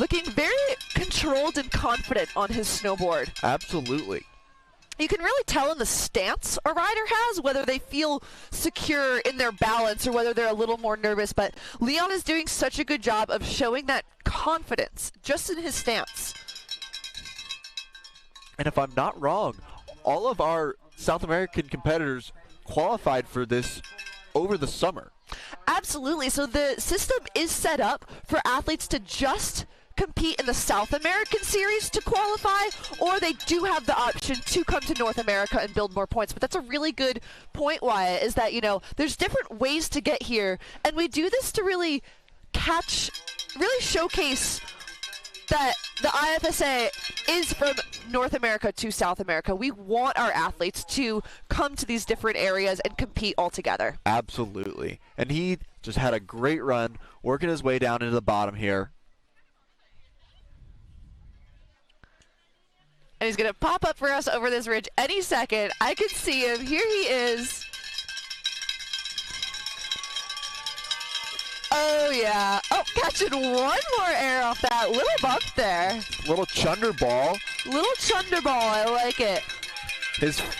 Looking very controlled and confident on his snowboard. Absolutely. You can really tell in the stance a rider has whether they feel secure in their balance or whether they're a little more nervous, but Leon is doing such a good job of showing that confidence just in his stance. And if I'm not wrong, all of our South American competitors qualified for this over the summer. Absolutely. So the system is set up for athletes to just compete in the South American series to qualify, or they do have the option to come to North America and build more points. But that's a really good point, Wyatt, is that, there's different ways to get here, and we do this to really showcase that the IFSA is from North America to South America. We want our athletes to come to these different areas and compete all together. Absolutely. And he just had a great run, working his way down into the bottom here. And he's going to pop up for us over this ridge any second. I can see him. Here he is. Oh, yeah. Oh, catching one more air off that little bump there. Little chunder ball. Little chunder ball. I like it.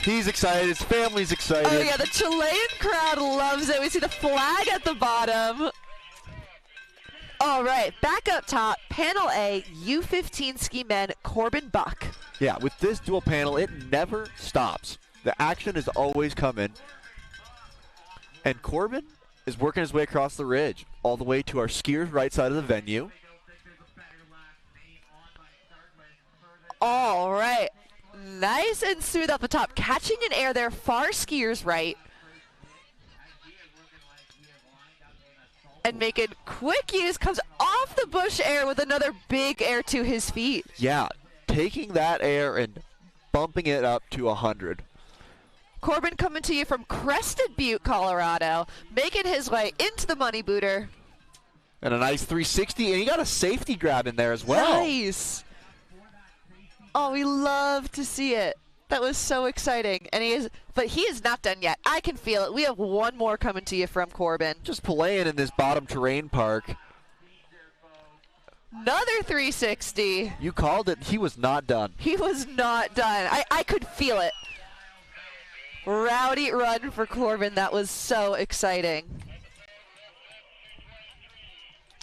He's excited. His family's excited. Oh, yeah. The Chilean crowd loves it. We see the flag at the bottom. All right. Back up top. Panel A, U15 ski men, Corbin Buck. Yeah, with this dual panel, it never stops. The action is always coming. And Corbin is working his way across the ridge, all the way to our skiers' right side of the venue. All right. Nice and smooth up the top. Catching an air there, far skiers right. And making quick use, comes off the bush air with another big air to his feet. Yeah, taking that air and bumping it up to 100. Corbin coming to you from Crested Butte, Colorado, making his way into the money booter. And a nice 360, and he got a safety grab in there as well. Nice. Oh, we love to see it. That was so exciting. But he is not done yet. I can feel it. We have one more coming to you from Corbin. Just playing in this bottom terrain park. Another 360. You called it. He was not done. He was not done. I could feel it. Rowdy run for Corbin. That was so exciting.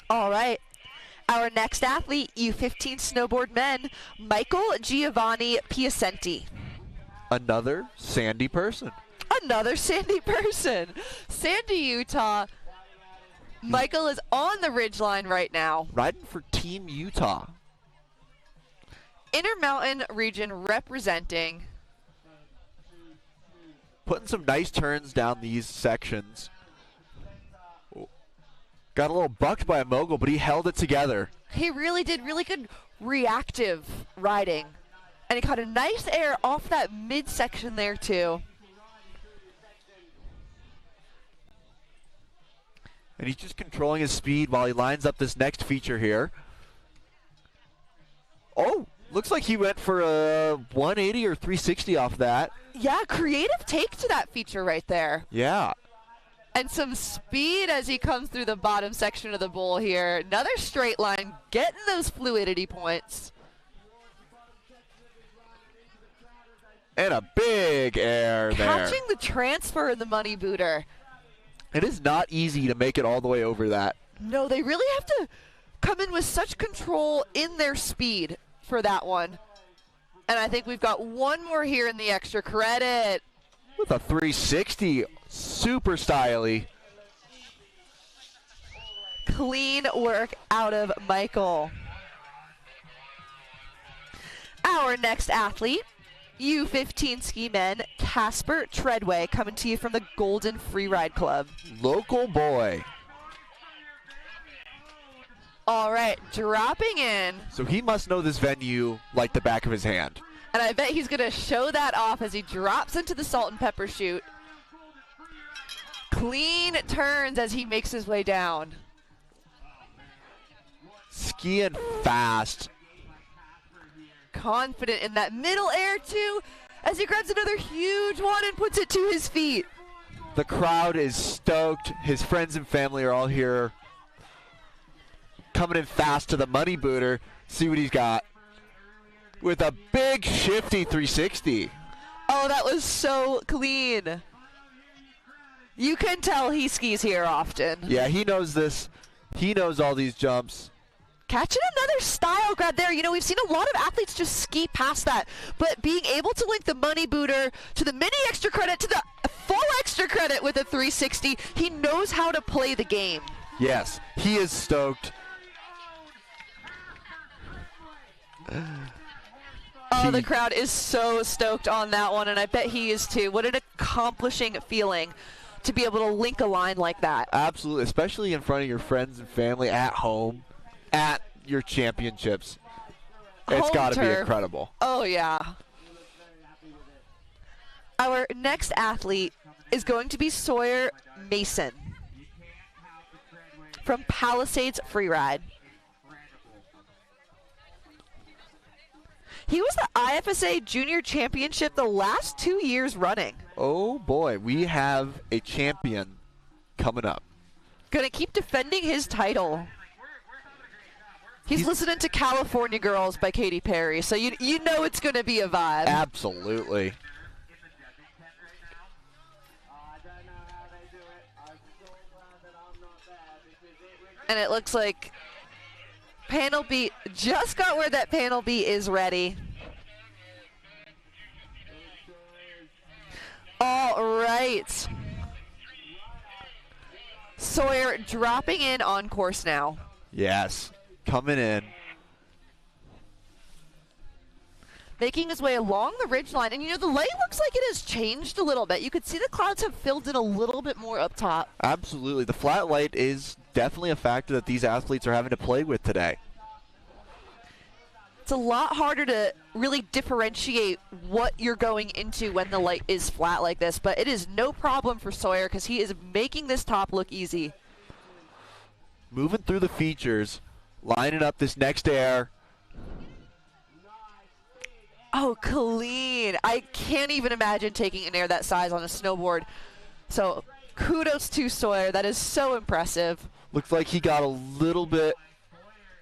All right. Our next athlete, U15 snowboard men, Michael Giovanni Piacenti. Another Sandy person. Another Sandy person. Sandy, Utah. Michael is on the ridgeline right now. Riding for Team Utah. Intermountain region representing. Putting some nice turns down these sections. Got a little bucked by a mogul, but he held it together. He really did. Really good reactive riding. And he caught a nice air off that midsection there, too. And he's just controlling his speed while he lines up this next feature here. Oh, looks like he went for a 180 or 360 off that. Yeah, creative take to that feature right there. Yeah. And some speed as he comes through the bottom section of the bowl here. Another straight line, getting those fluidity points. And a big air there. Catching the transfer in the money booter. It is not easy to make it all the way over that. No, they really have to come in with such control in their speed for that one. And I think we've got one more here in the extra credit. With a 360, super styly. Clean work out of Michael. Our next athlete, U15 ski men, Casper Treadway, coming to you from the Golden Freeride Club. Local boy. All right, dropping in. So he must know this venue like the back of his hand. And I bet he's going to show that off as he drops into the salt and pepper chute. Clean turns as he makes his way down. Skiing fast. Confident in that middle air, too, as he grabs another huge one and puts it to his feet. The crowd is stoked. His friends and family are all here. Coming in fast to the money booter. See what he's got. With a big shifty 360. Oh, that was so clean. You can tell he skis here often. Yeah, he knows this. He knows all these jumps. Catching another style grab there. You know, we've seen a lot of athletes just ski past that, but being able to link the money booter to the mini extra credit to the full extra credit with a 360, he knows how to play the game. Yes, he is stoked. Oh, the crowd is so stoked on that one, and I bet he is too. What an accomplishing feeling to be able to link a line like that. Absolutely, especially in front of your friends and family at home, at your championships. It's got to be incredible. Oh, yeah. Our next athlete is going to be Sawyer Mason from Palisades Freeride. He was the IFSA Junior Championship the last 2 years running. Oh boy, we have a champion coming up. Gonna keep defending his title. He's listening to California Girls by Katy Perry, so you know it's gonna be a vibe. Absolutely. And it looks like Panel B just got where that Panel B is ready. All right. Sawyer dropping in on course now. Yes, coming in. Making his way along the ridgeline. And you know, the light looks like it has changed a little bit. You could see the clouds have filled in a little bit more up top. Absolutely. The flat light is definitely a factor that these athletes are having to play with today. It's a lot harder to really differentiate what you're going into when the light is flat like this, but it is no problem for Sawyer because he is making this top look easy. Moving through the features, lining up this next air. Oh, clean. I can't even imagine taking an air that size on a snowboard. So kudos to Sawyer. That is so impressive. Looks like he got a little bit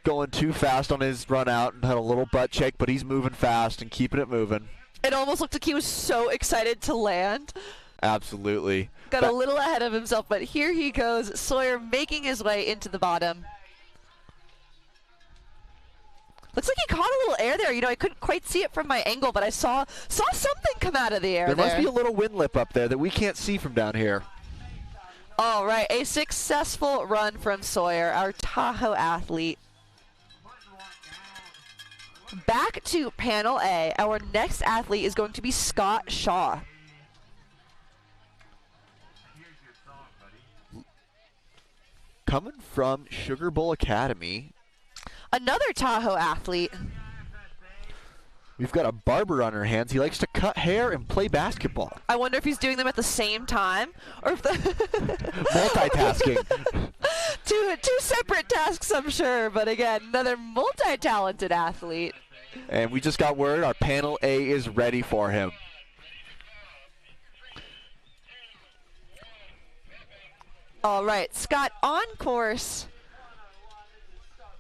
going too fast on his run out and had a little butt check, but he's moving fast and keeping it moving. It almost looked like he was so excited to land. Absolutely. Got a little ahead of himself, but here he goes. Sawyer making his way into the bottom. Looks like he caught a little air there. You know, I couldn't quite see it from my angle, but I saw something come out of the air there. There Must be a little wind lip up there that we can't see from down here. All right, a successful run from Sawyer, our Tahoe athlete. Back to Panel A. Our next athlete is going to be Scott Shaw. Coming from Sugar Bowl Academy. Another Tahoe athlete. We've got a barber on our hands. He likes to cut hair and play basketball. I wonder if he's doing them at the same time, or if the multitasking. two separate tasks, I'm sure. But again, another multi-talented athlete. And we just got word our Panel A is ready for him. All right, Scott on course.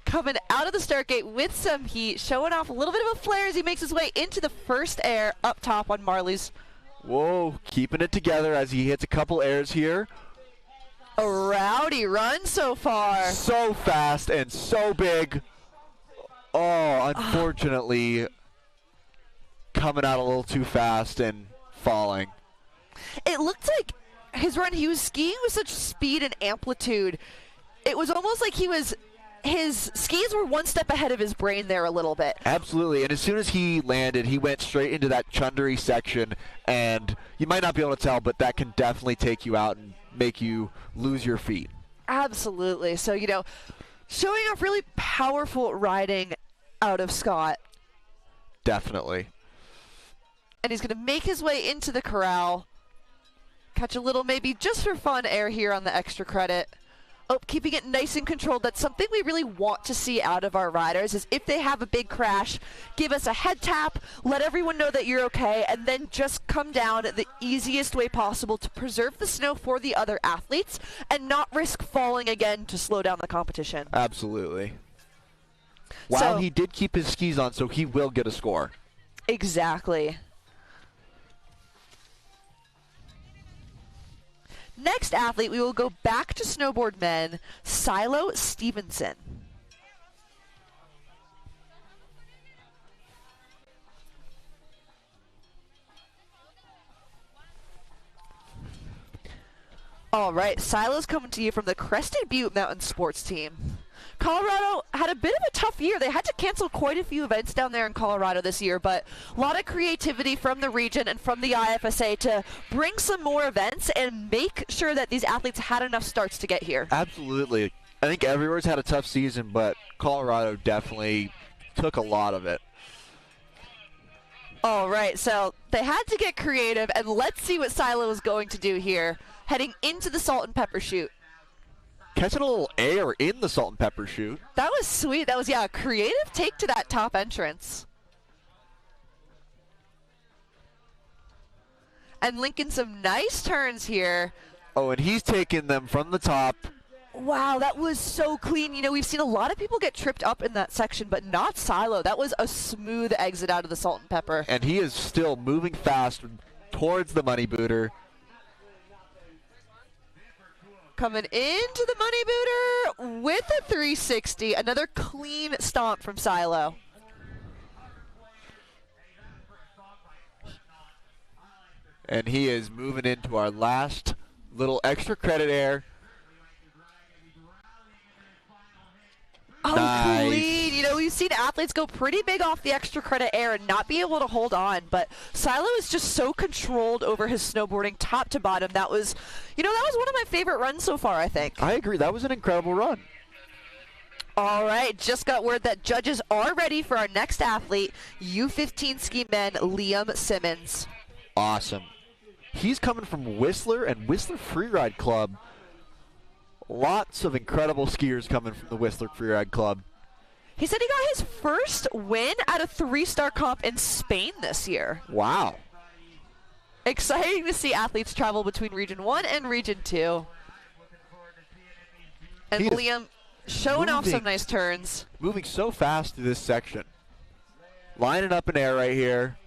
Coming out of the start gate with some heat, showing off a little bit of a flare as he makes his way into the first air up top on Marley's. Whoa, keeping it together as he hits a couple airs here. A rowdy run so far. So fast and so big. Oh, unfortunately, coming out a little too fast and falling. It looked like his run, he was skiing with such speed and amplitude. It was almost like his skis were one step ahead of his brain there a little bit. Absolutely, and as soon as he landed, he went straight into that chundery section, and you might not be able to tell, but that can definitely take you out and make you lose your feet. Absolutely. So, you know, showing off really powerful riding out of Scott. Definitely. And he's going to make his way into the corral. Catch a little, maybe just for fun, air here on the extra credit. Oh, keeping it nice and controlled. That's something we really want to see out of our riders, is if they have a big crash, give us a head tap, let everyone know that you're okay, and then just come down the easiest way possible to preserve the snow for the other athletes and not risk falling again to slow down the competition. Absolutely. Wow, he did keep his skis on, so he will get a score. Exactly. Next athlete, we will go back to snowboard men, Silo Stevenson. All right, Silo's coming to you from the Crested Butte Mountain Sports Team. Colorado had a bit of a tough year. They had to cancel quite a few events down there in Colorado this year, but a lot of creativity from the region and from the IFSA to bring some more events and make sure that these athletes had enough starts to get here. Absolutely. I think everywhere's had a tough season, but Colorado definitely took a lot of it. All right, so they had to get creative, and let's see what Silo is going to do here, heading into the salt and pepper chute. Catching a little air in the salt and pepper chute. That was sweet. That was, yeah, a creative take to that top entrance. And linking some nice turns here. Oh, and he's taking them from the top. Wow, that was so clean. You know, we've seen a lot of people get tripped up in that section, but not Silo. That was a smooth exit out of the salt and pepper. And he is still moving fast towards the money booter. Coming into the money booter with a 360. Another clean stomp from Silo. And he is moving into our last little extra credit air. Oh, Nice. clean. You know, we've seen athletes go pretty big off the extra credit air and not be able to hold on, but Silo is just so controlled over his snowboarding top to bottom. That was, you know, that was one of my favorite runs so far, I think. I agree. That was an incredible run. All right, just got word that judges are ready for our next athlete, U15 ski man Liam Simmons. Awesome. He's coming from Whistler and Whistler Freeride Club. Lots of incredible skiers coming from the Whistler Freeride Club. He said he got his first win at a 3-star comp in Spain this year. Wow. Exciting to see athletes travel between Region 1 and Region 2. And Liam showing off some nice turns. Moving so fast through this section. Lining up in air right here.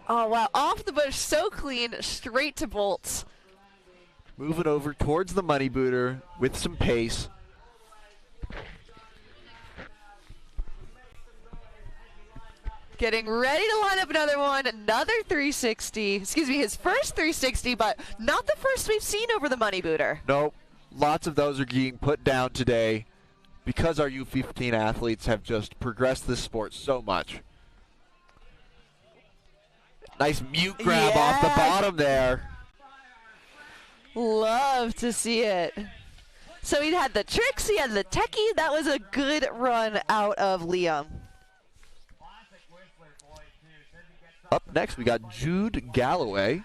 Oh, wow. Off the bush, so clean, straight to bolts. Moving over towards the money booter with some pace. Getting ready to line up another one, another 360. Excuse me, his first 360, but not the first we've seen over the money booter. Nope. Lots of those are being put down today because our U15 athletes have just progressed this sport so much. Nice mute grab off the bottom there. Love to see it. So he had the tricks, he had the techie. That was a good run out of Liam. Up next, we got Jude Galloway.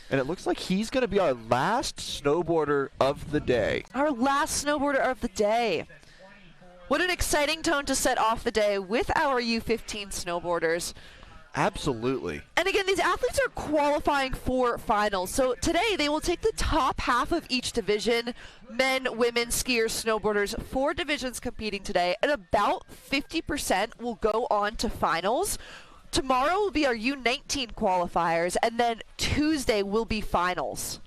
And it looks like he's going to be our last snowboarder of the day. Our last snowboarder of the day. What an exciting tone to set off the day with our U15 snowboarders. Absolutely. And again, these athletes are qualifying for finals. So today they will take the top half of each division, men, women, skiers, snowboarders, 4 divisions competing today, and about 50% will go on to finals. Tomorrow will be our U19 qualifiers, and then Tuesday will be finals.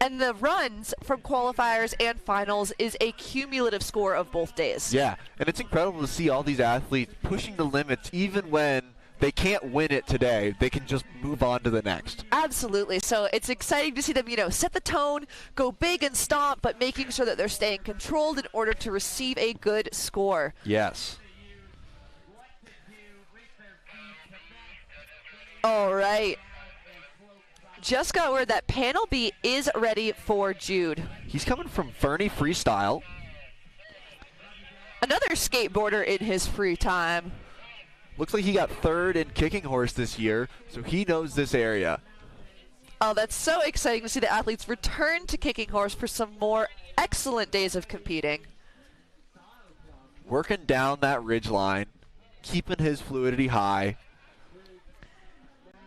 And the runs from qualifiers and finals is a cumulative score of both days. Yeah, and it's incredible to see all these athletes pushing the limits even when they can't win it today. They can just move on to the next. Absolutely. So it's exciting to see them, you know, set the tone, go big and stomp, but making sure that they're staying controlled in order to receive a good score. Yes. All right. Just got word that panel B is ready for Jude. He's coming from Fernie Freestyle. Another skateboarder in his free time. Looks like he got 3rd in Kicking Horse this year, so he knows this area. Oh, that's so exciting to see the athletes return to Kicking Horse for some more excellent days of competing. Working down that ridge line, keeping his fluidity high.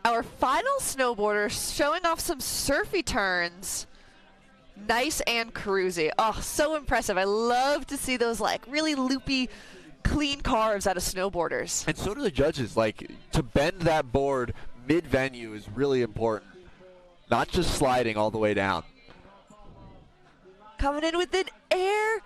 Our final snowboarder showing off some surfy turns. Nice and cruisy. Oh, so impressive. I love to see those like really loopy, clean carves out of snowboarders. And so do the judges. Like, to bend that board mid-venue is really important. Not just sliding all the way down. Coming in with an air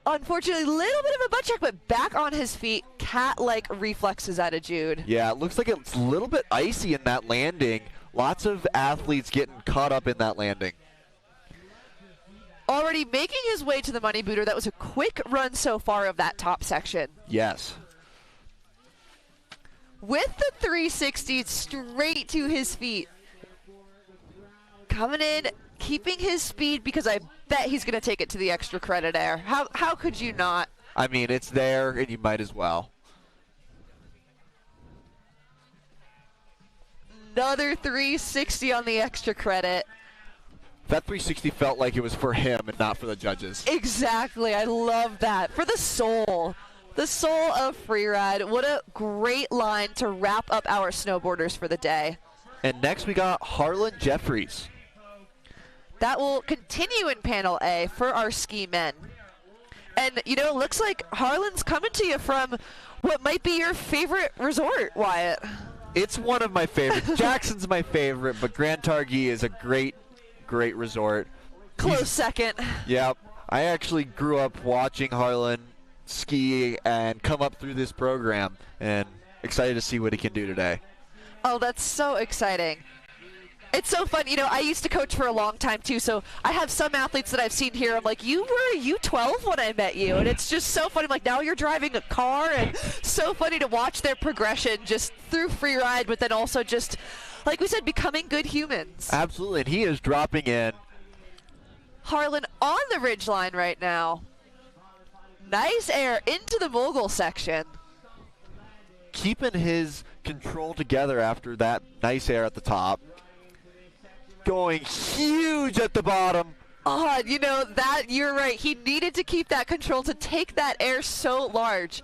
Unfortunately, a little bit of a butt check, but back on his feet. Cat-like reflexes out of Jude. Yeah, it looks like it's a little bit icy in that landing. Lots of athletes getting caught up in that landing. Already making his way to the money booter. That was a quick run so far of that top section. Yes. With the 360 straight to his feet. Coming in, keeping his speed because I bet he's going to take it to the extra credit air. How could you not? I mean, it's there, and you might as well. Another 360 on the extra credit. That 360 felt like it was for him and not for the judges. Exactly. I love that. For the soul. The soul of Freeride. What a great line to wrap up our snowboarders for the day. And next we got Harlan Jeffries. That will continue in Panel A for our ski men. And, you know, it looks like Harlan's coming to you from what might be your favorite resort, Wyatt. It's one of my favorites. Jackson's my favorite, but Grand Targhee is a great resort. Close second. Yep. I actually grew up watching Harlan ski and come up through this program, and excited to see what he can do today. Oh, that's so exciting. It's so fun. You know, I used to coach for a long time, too, so I have some athletes that I've seen here. I'm like, you were a U12 when I met you, and it's just so funny. I'm like, now you're driving a car, and so funny to watch their progression just through Freeride, but then also just, like we said, becoming good humans. Absolutely, and he is dropping in. Harlan on the ridgeline right now. Nice air into the mogul section. Keeping his control together after that nice air at the top. Going huge at the bottom. Oh, you know, that you're right. He needed to keep that control to take that air so large.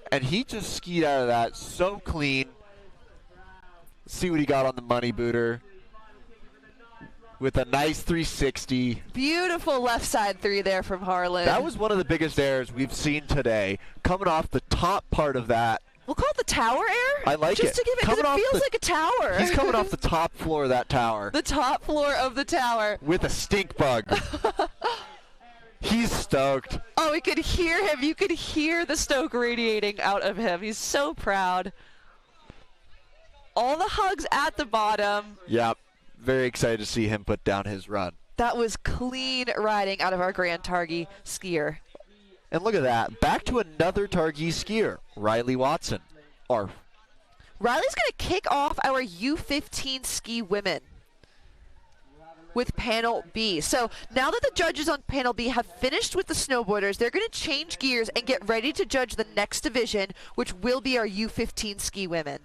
And he just skied out of that so clean. See what he got on the money booter. With a nice 360. Beautiful left side three there from Harlan. That was one of the biggest airs we've seen today. Coming off the top part of that. We'll call it the tower air? I like it. Just to give it, because it feels like a tower. He's coming off the top floor of that tower. The top floor of the tower. With a stink bug. He's stoked. Oh, we could hear him. You could hear the stoke radiating out of him. He's so proud. All the hugs at the bottom. Yep. Very excited to see him put down his run. That was clean riding out of our Grand Targhee skier. And look at that. Back to another Targhee skier, Riley Watson. Riley's going to kick off our U15 ski women with Panel B. So now that the judges on Panel B have finished with the snowboarders, they're going to change gears and get ready to judge the next division, which will be our U15 ski women.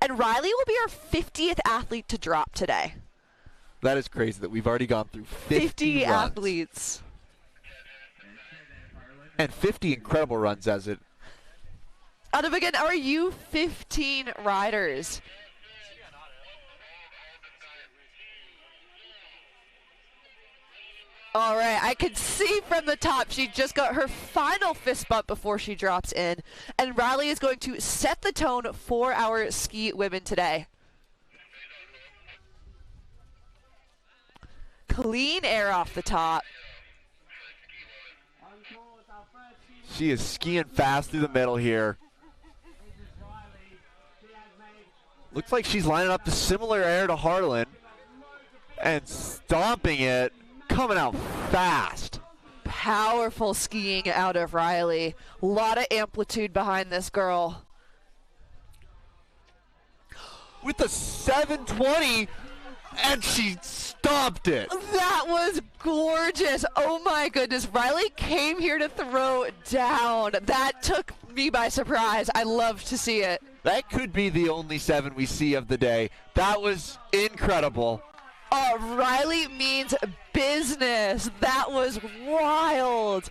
And Riley will be our 50th athlete to drop today. That is crazy that we've already gone through 50 runs. athletes. And 50 incredible runs as it. Out of, again, our U15 riders. All right, I can see from the top she just got her final fist bump before she drops in. And Riley is going to set the tone for our ski women today. Clean air off the top. She is skiing fast through the middle here. Looks like she's lining up the similar air to Harlan. And stomping it. Coming out fast. Powerful skiing out of Riley. A lot of amplitude behind this girl. With the 720, and she stomped it. That was gorgeous. Oh my goodness. Riley came here to throw down. That took me by surprise. I love to see it. That could be the only 7 we see of the day. That was incredible. Riley means business. That was wild.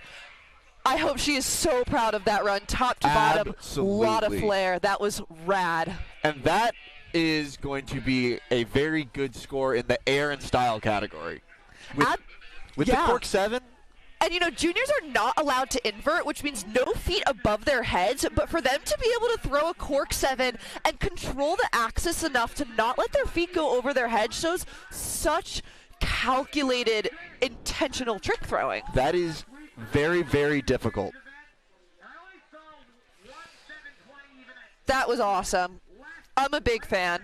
I hope she is so proud of that run, top to bottom. Absolutely. A lot of flair. That was rad. And that is going to be a very good score in the air and style category. With the cork 7. And, you know, juniors are not allowed to invert, which means no feet above their heads. But for them to be able to throw a cork 7 and control the axis enough to not let their feet go over their head shows such calculated, intentional trick throwing. That is very, very difficult. That was awesome. I'm a big fan.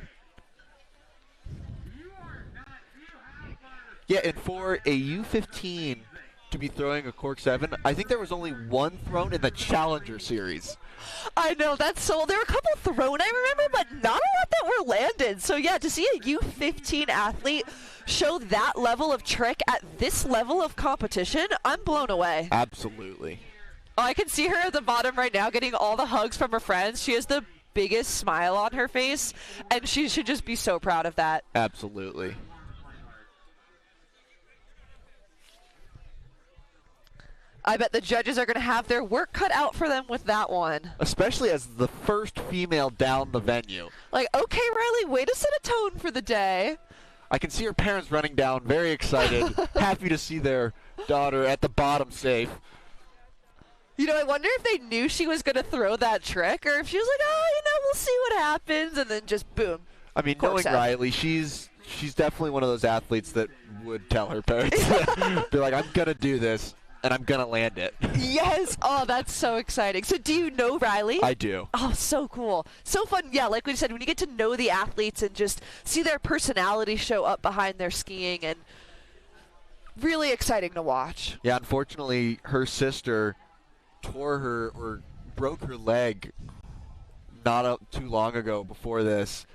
Yeah, and for a U15 to be throwing a cork 7, I think there was only one thrown in the Challenger series. I know, that's so. There were a couple thrown, I remember, but not a lot that were landed. So yeah, to see a U15 athlete show that level of trick at this level of competition, I'm blown away. Absolutely. Oh, I can see her at the bottom right now getting all the hugs from her friends. She has the biggest smile on her face, and she should just be so proud of that. Absolutely. I bet the judges are going to have their work cut out for them with that one. Especially as the first female down the venue. Like, okay, Riley, way to set a tone for the day. I can see her parents running down, very excited, happy to see their daughter at the bottom safe. You know, I wonder if they knew she was going to throw that trick, or if she was like, oh, you know, we'll see what happens, and then just boom. I mean, Cork knowing set. Riley, she's definitely one of those athletes that would tell her parents. Be like, I'm going to do this, and I'm going to land it. Yes. Oh, that's so exciting. So do you know Riley? I do. Oh, so cool. So fun. Yeah, like we said, when you get to know the athletes and just see their personality show up behind their skiing, and really exciting to watch. Yeah, unfortunately, her sister tore her or broke her leg not too long ago before this.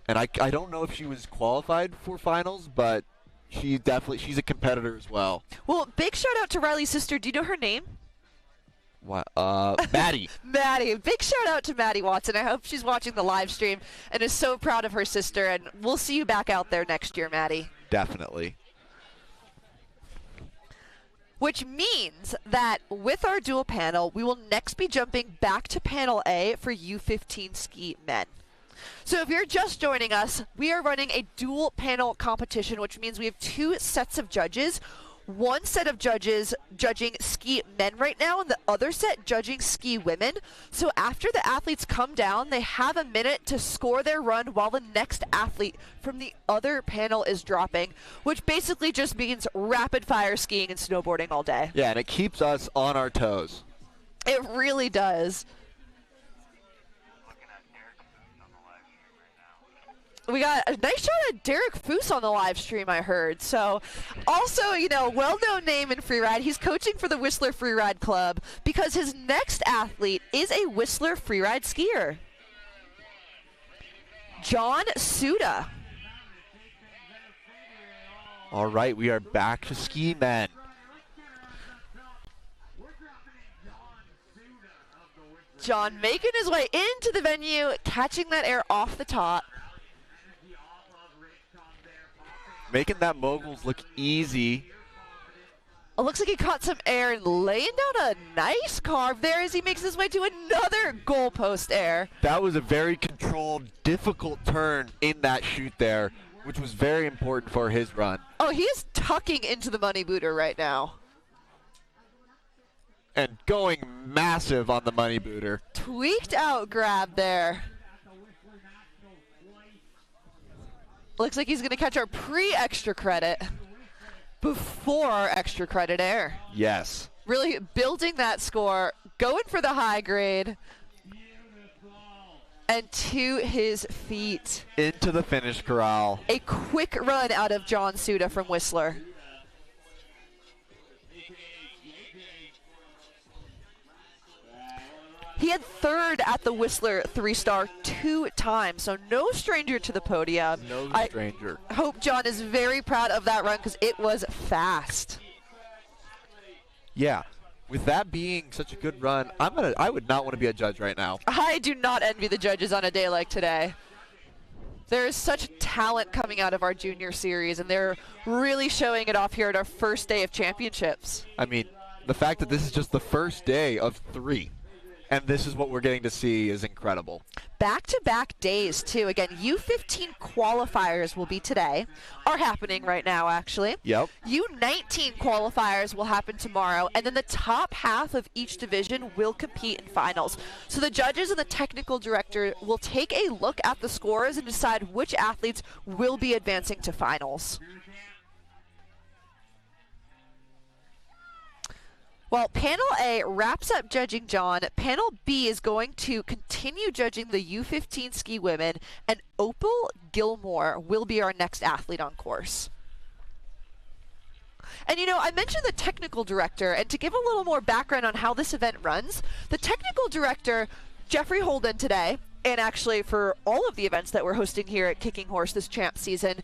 And I don't know if she was qualified for finals, but she's a competitor as well. Well, big shout out to Riley's sister. Do you know her name? What? Maddie. Maddie. Big shout out to Maddie Watson. I hope she's watching the live stream and is so proud of her sister. And we'll see you back out there next year, Maddie. Definitely. Which means that with our dual panel, we will next be jumping back to panel A for U15 ski men. So if you're just joining us, we are running a dual panel competition, which means we have two sets of judges. One set of judges judging ski men right now, and the other set judging ski women. So after the athletes come down, they have a minute to score their run while the next athlete from the other panel is dropping, which basically just means rapid fire skiing and snowboarding all day. Yeah, and it keeps us on our toes. It really does. We got a nice shot at Derek Foose on the live stream, I heard. So, also, you know, well-known name in Freeride. He's coaching for the Whistler Freeride Club because his next athlete is a Whistler Freeride skier. John Suda. All right, we are back to ski men. John making his way into the venue, catching that air off the top. Making that moguls look easy. It looks like he caught some air and laying down a nice carve there as he makes his way to another goalpost air. That was a very controlled, difficult turn in that chute there, which was very important for his run. Oh, he is tucking into the money booter right now. And going massive on the money booter. Tweaked out grab there. Looks like he's going to catch our pre-extra credit before our extra credit air. Yes. Really building that score, going for the high grade, and to his feet. Into the finish corral. A quick run out of John Suda from Whistler. He had third at the Whistler 3-star 2 times, so no stranger to the podium. No stranger. I hope John is very proud of that run because it was fast. Yeah. With that being such a good run, I would not want to be a judge right now. I do not envy the judges on a day like today. There is such talent coming out of our junior series, and they're really showing it off here at our first day of championships. I mean, the fact that this is just the first day of 3. And this is what we're getting to see is incredible. Back-to-back days, too. Again, U15 qualifiers will be today. Are happening right now, actually. Yep. U19 qualifiers will happen tomorrow, and then the top half of each division will compete in finals. So the judges and the technical director will take a look at the scores and decide which athletes will be advancing to finals. Well, Panel A wraps up judging John. Panel B is going to continue judging the U15 ski women, and Opal Gilmore will be our next athlete on course. And you know, I mentioned the technical director, and to give a little more background on how this event runs, the technical director, Jeffrey Holden today, and actually for all of the events that we're hosting here at Kicking Horse this champ season,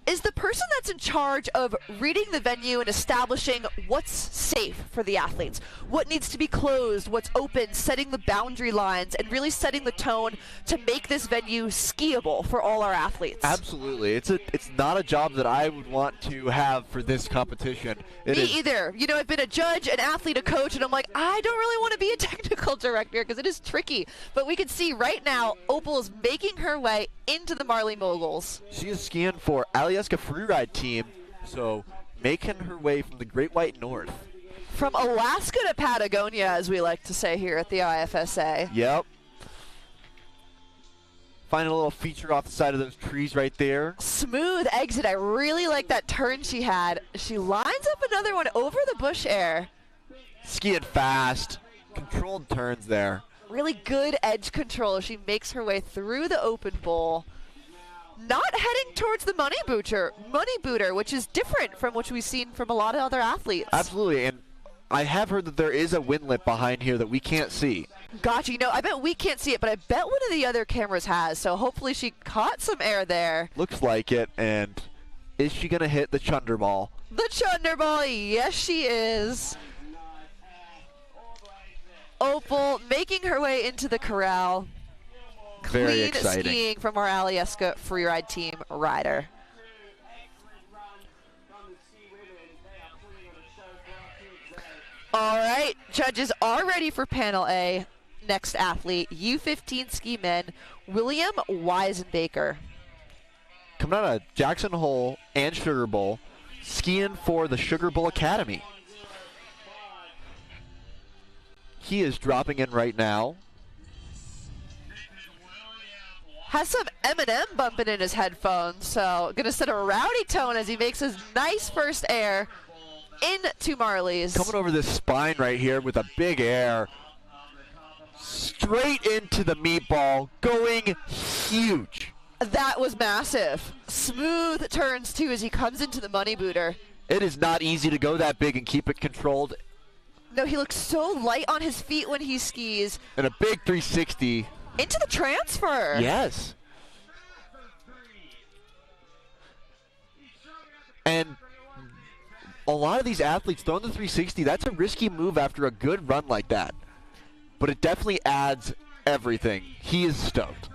is the person that's in charge of reading the venue and establishing what's safe for the athletes, what needs to be closed, what's open, setting the boundary lines, and really setting the tone to make this venue skiable for all our athletes. Absolutely. It's not a job that I would want to have for this competition. Me either. You know, I've been a judge, an athlete, a coach, and I'm like, I don't really want to be a technical director because it is tricky. But we can see right now, Opal is making her way into the Marley Moguls. She is skiing for IFSA Freeride team, so making her way from the Great White North. From Alaska to Patagonia, as we like to say here at the IFSA. Yep. Find a little feature off the side of those trees right there. Smooth exit. I really like that turn she had. She lines up another one over the bush air. Skiing fast. Controlled turns there. Really good edge control as she makes her way through the open bowl. Not heading towards the money booter, which is different from what we've seen from a lot of other athletes. Absolutely, and I have heard that there is a windlet behind here that we can't see. Gotcha. You know, I bet we can't see it, but I bet one of the other cameras has, so hopefully she caught some air there. Looks like it, and is she going to hit the chunder ball? The chunder ball, yes she is. Opal making her way into the corral. Very Clean exciting. skiing from our Alyeska Freeride team rider. All right, judges are ready for Panel A. Next athlete, U15 ski men, William Weisenbaker. Coming out of Jackson Hole and Sugar Bowl, skiing for the Sugar Bowl Academy. He is dropping in right now. Has some Eminem bumping in his headphones, so gonna set a rowdy tone as he makes his nice first air into Marley's. Coming over this spine right here with a big air. Straight into the meatball, going huge. That was massive. Smooth turns too as he comes into the money booter. It is not easy to go that big and keep it controlled. No, he looks so light on his feet when he skis. And a big 360. Into the transfer. Yes. And a lot of these athletes throwing the 360, that's a risky move after a good run like that. But it definitely adds everything. He is stoked.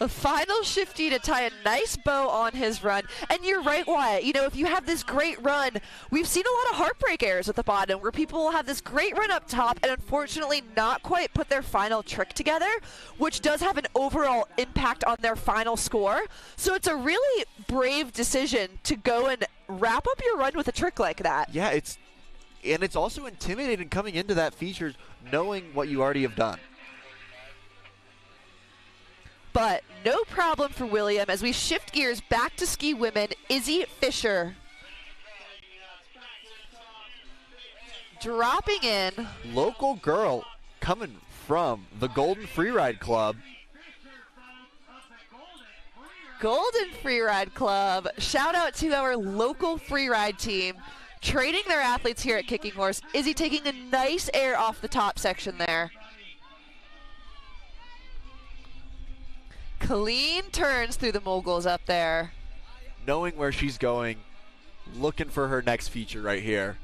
A final shifty to tie a nice bow on his run. And you're right, Wyatt. You know, if you have this great run, we've seen a lot of heartbreak errors at the bottom where people will have this great run up top and unfortunately not quite put their final trick together, which does have an overall impact on their final score. So it's a really brave decision to go and wrap up your run with a trick like that. Yeah, it's also intimidating coming into that feature knowing what you already have done. But no problem for William as we shift gears back to ski women. Izzy Fisher dropping in. Local girl coming from the Golden Freeride Club. Golden Freeride Club. Shout out to our local freeride team training their athletes here at Kicking Horse. Izzy taking a nice air off the top section there. Clean turns through the moguls up there. Knowing where she's going, looking for her next feature right here.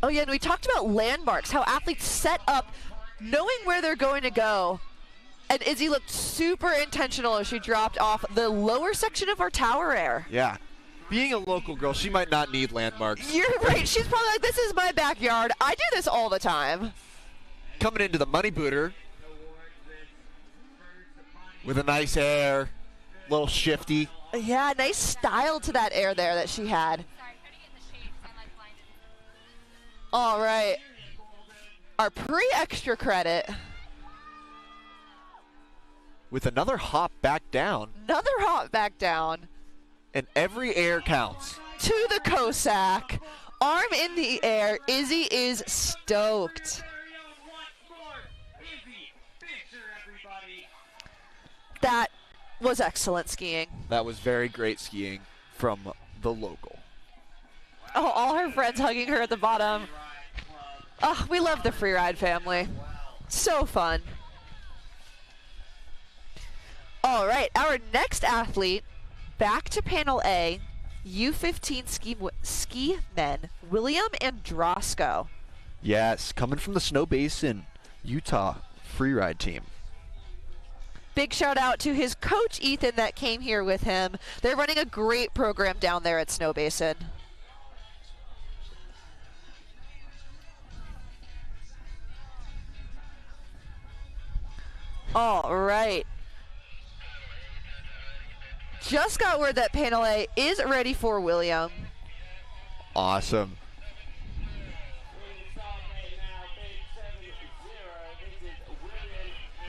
Oh yeah, and we talked about landmarks, how athletes set up knowing where they're going to go. And Izzy looked super intentional as she dropped off the lower section of our tower air. Yeah. Being a local girl, she might not need landmarks. You're right. She's probably like, this is my backyard. I do this all the time. Coming into the money booter with a nice air, little shifty. Yeah, nice style to that air there that she had. All right. Our pre-extra credit. With another hop back down. Another hop back down. And every air counts. To the Cossack. arm in the air. Izzy is stoked. That was excellent skiing. That was very great skiing from the local. Oh, all her friends hugging her at the bottom. Oh, we love the Freeride family. So fun. All right, our next athlete, back to panel A, U15 ski men, William Androsco. Yes, coming from the Snow Basin, Utah Freeride team. Big shout out to his coach, Ethan, that came here with him. They're running a great program down there at Snow Basin. All right. Just got word that panel A is ready for William. Awesome.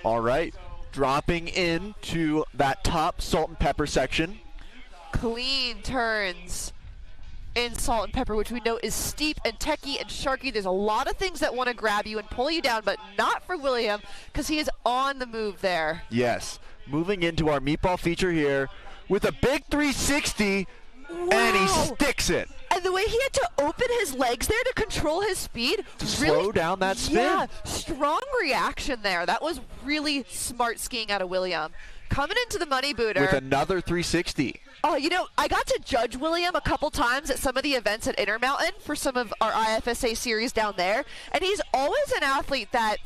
All right, dropping into that top salt and pepper section. Clean turns in salt and pepper, which we know is steep and techy and sharky. There's a lot of things that want to grab you and pull you down, but not for William, because he is on the move there. Yes, moving into our meatball feature here with a big 360, Wow. and he sticks it. And the way he had to open his legs there to control his speed. To really, slow down that spin. Yeah, strong reaction there. That was really smart skiing out of William. Coming into the money booter. With another 360. Oh, you know, I got to judge William a couple times at some of the events at Intermountain for some of our IFSA series down there. And he's always an athlete that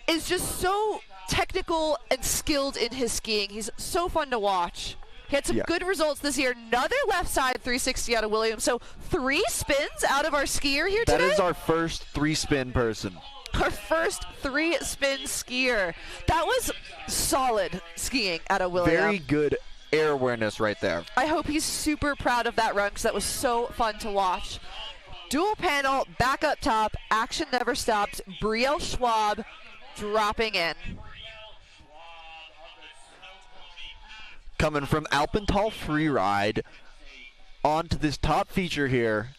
is just so technical and skilled in his skiing. He's so fun to watch. He had some good results this year. Another left side 360 out of William. So 3 spins out of our skier here today. That is our first 3-spin person. Our first 3-spin skier. That was solid skiing out of William. Very good air awareness right there. I hope he's super proud of that run because that was so fun to watch. Dual panel, back up top, action never stops. Brielle Schwab dropping in. Coming from Alpental Freeride onto this top feature here.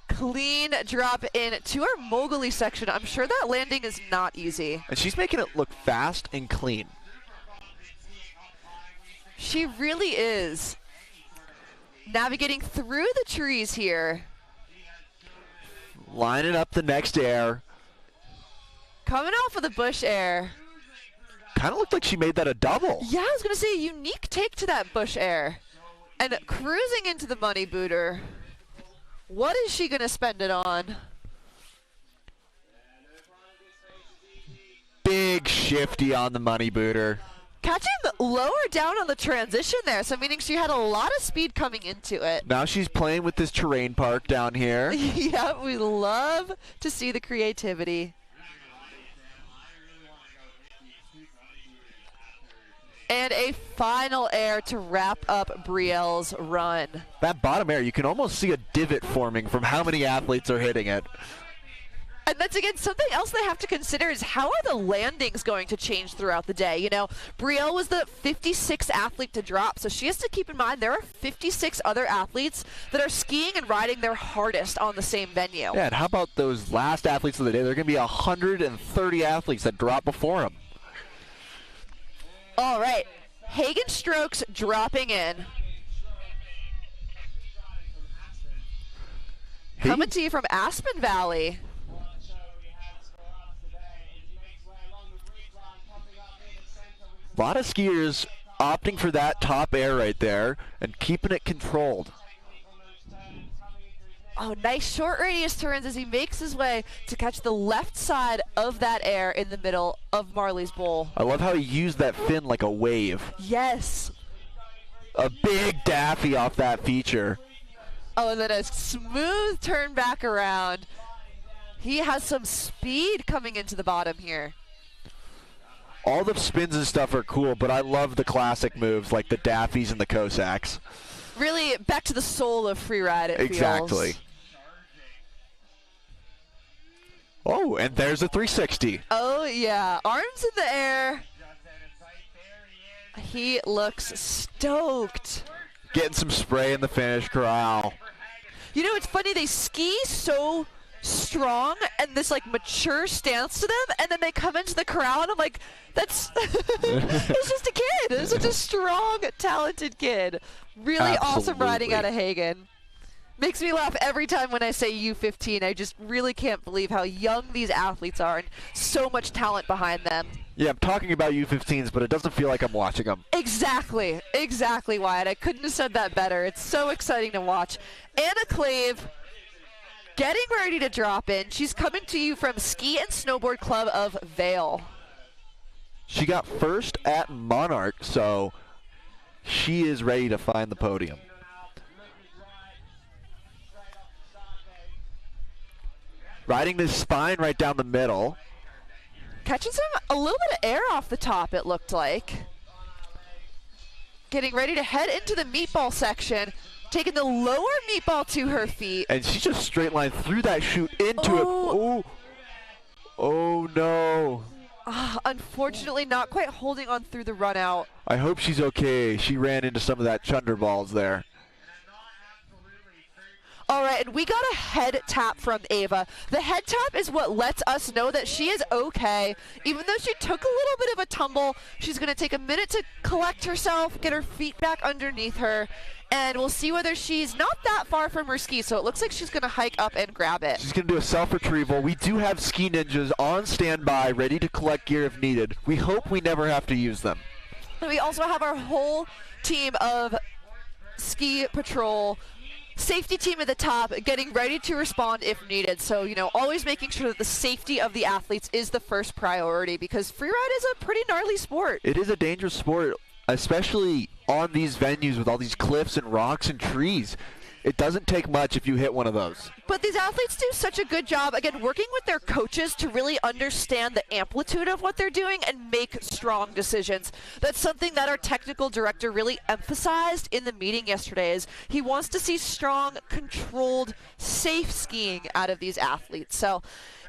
Clean drop in to our Moguli section. I'm sure that landing is not easy. And she's making it look fast and clean. She really is. Navigating through the trees here. Lining up the next air. Coming off of the bush air. Kind of looked like she made that a double. Yeah, I was going to say a unique take to that bush air. And cruising into the money booter. What is she going to spend it on? Big shifty on the money booter. Catching lower down on the transition there, so meaning she had a lot of speed coming into it. Now she's playing with this terrain park down here. Yeah, we love to see the creativity. And a final air to wrap up Brielle's run. That bottom air, you can almost see a divot forming from how many athletes are hitting it. And that's, again, something else they have to consider is how are the landings going to change throughout the day? You know, Brielle was the 56th athlete to drop, so she has to keep in mind there are 56 other athletes that are skiing and riding their hardest on the same venue. Yeah, and how about those last athletes of the day? There are going to be 130 athletes that drop before them. All right, Hagen Strokes dropping in. Coming to you from Aspen Valley. A lot of skiers opting for that top air right there and keeping it controlled. Oh, nice short radius turns as he makes his way to catch the left side of that air in the middle of Marley's bowl. I love how he used that fin like a wave. Yes. A big daffy off that feature. Oh, and then a smooth turn back around. He has some speed coming into the bottom here. All the spins and stuff are cool, but I love the classic moves like the daffies and the Cossacks. Really back to the soul of Freeride, it Exactly. feels. Oh, and there's a 360. Oh, yeah. Arms in the air. He looks stoked. Getting some spray in the finish corral. You know, it's funny, they ski so strong and this like mature stance to them, and then they come into the corral and I'm like, that's it's just a kid. It's such a strong, talented kid. Really awesome riding out of Hagen. Makes me laugh every time when I say U15. I just really can't believe how young these athletes are and so much talent behind them. Yeah, I'm talking about U15s, but it doesn't feel like I'm watching them. Exactly, Wyatt. I couldn't have said that better. It's so exciting to watch. Anna Clave getting ready to drop in. She's coming to you from Ski and Snowboard Club of Vail. She got first at Monarch, so she is ready to find the podium. Riding this spine right down the middle. Catching a little bit of air off the top, it looked like. Getting ready to head into the meatball section. Taking the lower meatball to her feet. And she just straight line through that chute into it. Oh, oh no. Unfortunately, not quite holding on through the run out. I hope she's okay. She ran into some of that chunder balls there. All right, and we got a head tap from Ava. The head tap is what lets us know that she is okay. Even though she took a little bit of a tumble, she's going to take a minute to collect herself, get her feet back underneath her, and we'll see whether she's not that far from her ski, so it looks like she's going to hike up and grab it. She's going to do a self-retrieval. We do have ski ninjas on standby, ready to collect gear if needed. We hope we never have to use them. And we also have our whole team of ski patrol safety team at the top, getting ready to respond if needed. So, you know, always making sure that the safety of the athletes is the first priority, because freeride is a pretty gnarly sport. It is a dangerous sport, especially on these venues with all these cliffs and rocks and trees. It doesn't take much if you hit one of those. But these athletes do such a good job, again, working with their coaches to really understand the amplitude of what they're doing and make strong decisions. That's something that our technical director really emphasized in the meeting yesterday, is he wants to see strong, controlled, safe skiing out of these athletes. So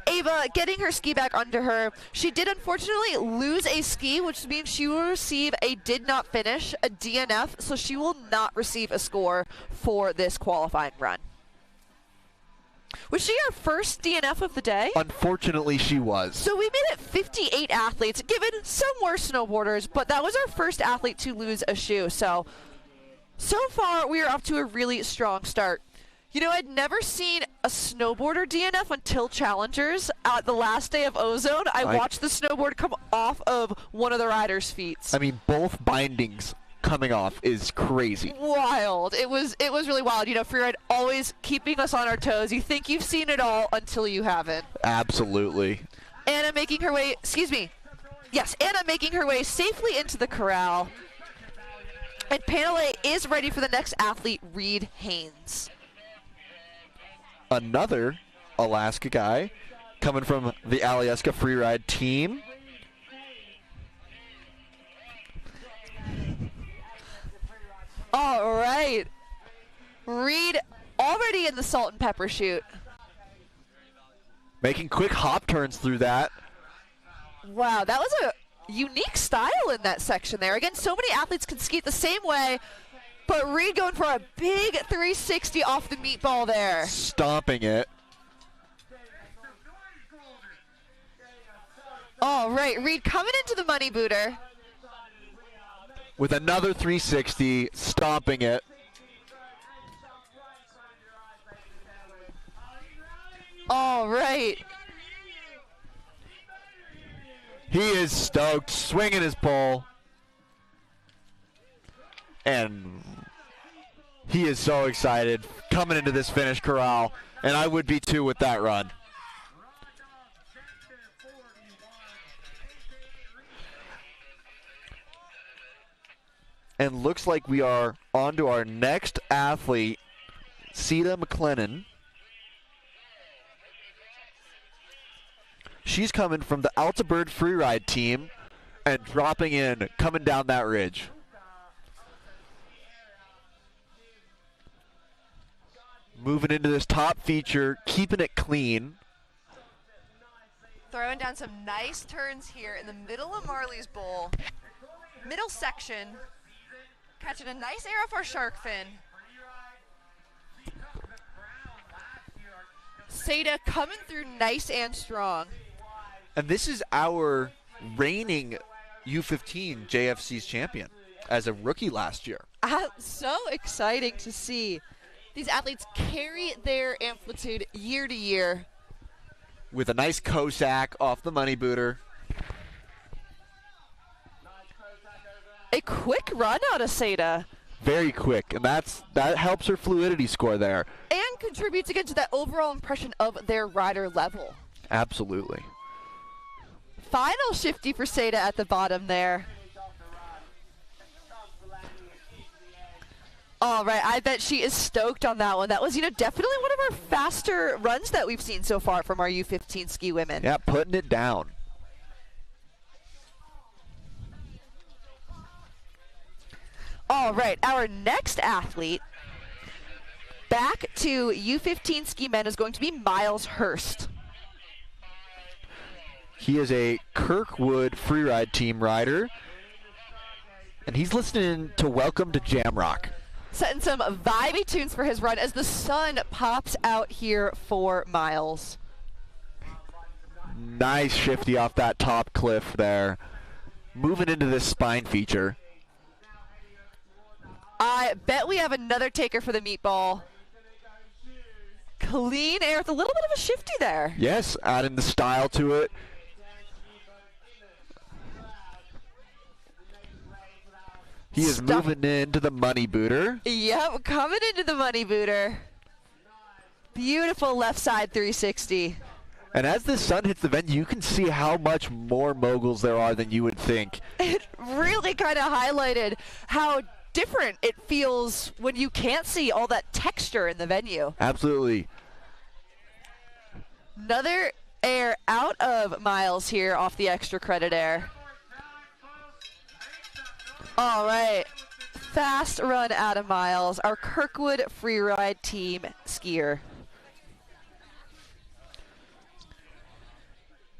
Ava getting her ski back under her. She did unfortunately lose a ski, which means she will receive a did not finish, a DNF, so she will not receive a score for this qualifying run. Was she our first DNF of the day? Unfortunately, she was. So we made it 58 athletes, given some were snowboarders, but that was our first athlete to lose a shoe. So far we are off to a really strong start. You know, I'd never seen a snowboarder DNF until Challengers. At the last day of Ozone, I watched the snowboard come off of one of the riders' feet. I mean, both bindings coming off is crazy. Wild. It was really wild. You know, freeride always keeping us on our toes. You think you've seen it all until you haven't. Absolutely. Anna making her way, Anna making her way safely into the corral. And Panel A is ready for the next athlete, Reed Haynes. Another Alaska guy coming from the Alyeska Freeride team. All right. Reed already in the salt and pepper chute. Making quick hop turns through that. Wow, that was a unique style in that section there. Again, so many athletes can ski it the same way, but Reed going for a big 360 off the meatball there. Stomping it. All right, Reed coming into the money booter. With another 360, stomping it. All right. He is stoked, swinging his pole. And he is so excited coming into this finish corral. And I would be too with that run. And looks like we are on to our next athlete, Sita McLennan. She's coming from the Alta Bird Freeride team and dropping in, coming down that ridge. Moving into this top feature, keeping it clean. Throwing down some nice turns here in the middle of Marley's Bowl. Middle section. Catching a nice air off our shark fin. Seda coming through nice and strong. And this is our reigning U15 JFC's champion as a rookie last year. So exciting to see. These athletes carry their amplitude year to year. With a nice Cossack off the money booter. A quick run out of Seda. Very quick, and that helps her fluidity score there. And contributes again to that overall impression of their rider level. Absolutely. Final shifty for Seda at the bottom there. All right, I bet she is stoked on that one. That was, definitely one of our faster runs that we've seen so far from our U15 ski women. Yeah, putting it down. All right, our next athlete back to U15 ski men is going to be Miles Hurst. He is a Kirkwood Freeride team rider, and he's listening to Welcome to Jamrock. Setting some vibey tunes for his run as the sun pops out here for Miles. Nice shifty off that top cliff there. Moving into this spine feature. I bet we have another taker for the meatball. Clean air with a little bit of a shifty there. Yes, adding the style to it. He is moving into the money booter. Yep, coming into the money booter. Beautiful left side 360. And as the sun hits the venue, you can see how much more moguls there are than you would think. It really kind of highlighted how different it feels when you can't see all that texture in the venue. Absolutely. Another air out of Miles here off the extra credit air. All right, fast run out of Miles, our Kirkwood Freeride team skier.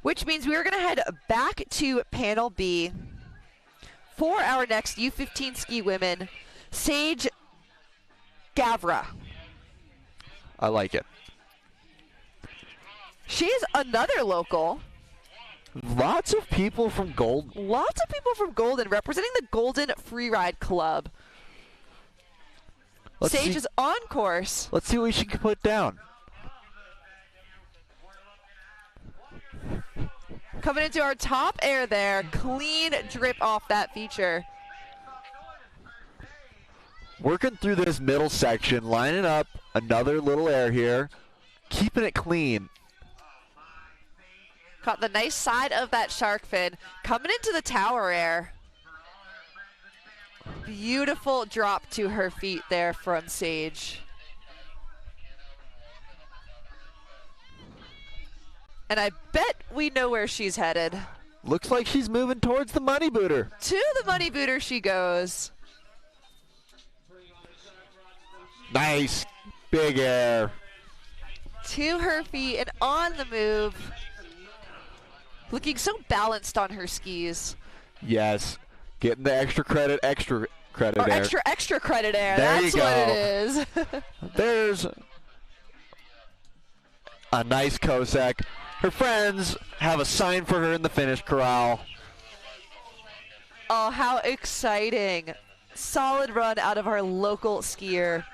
Which means we are going to head back to panel B for our next U15 ski women, Sage Gavra. I like it. She's another local. Lots of people from Golden. Lots of people from Golden representing the Golden Freeride Club. Sage is on course. Let's see what she can put down. Coming into our top air there. Clean drip off that feature. Working through this middle section, lining up another little air here. Keeping it clean. Caught the nice side of that shark fin. Coming into the tower air. Beautiful drop to her feet there from Sage. And I bet we know where she's headed. Looks like she's moving towards the money booter. To the money booter she goes. Nice. Big air. To her feet and on the move. Looking so balanced on her skis. Yes. Getting the extra credit air. Extra credit air. There That's you go. what it is. There's a nice Cossack. Her friends have a sign for her in the finish corral. Oh, how exciting. Solid run out of our local skier.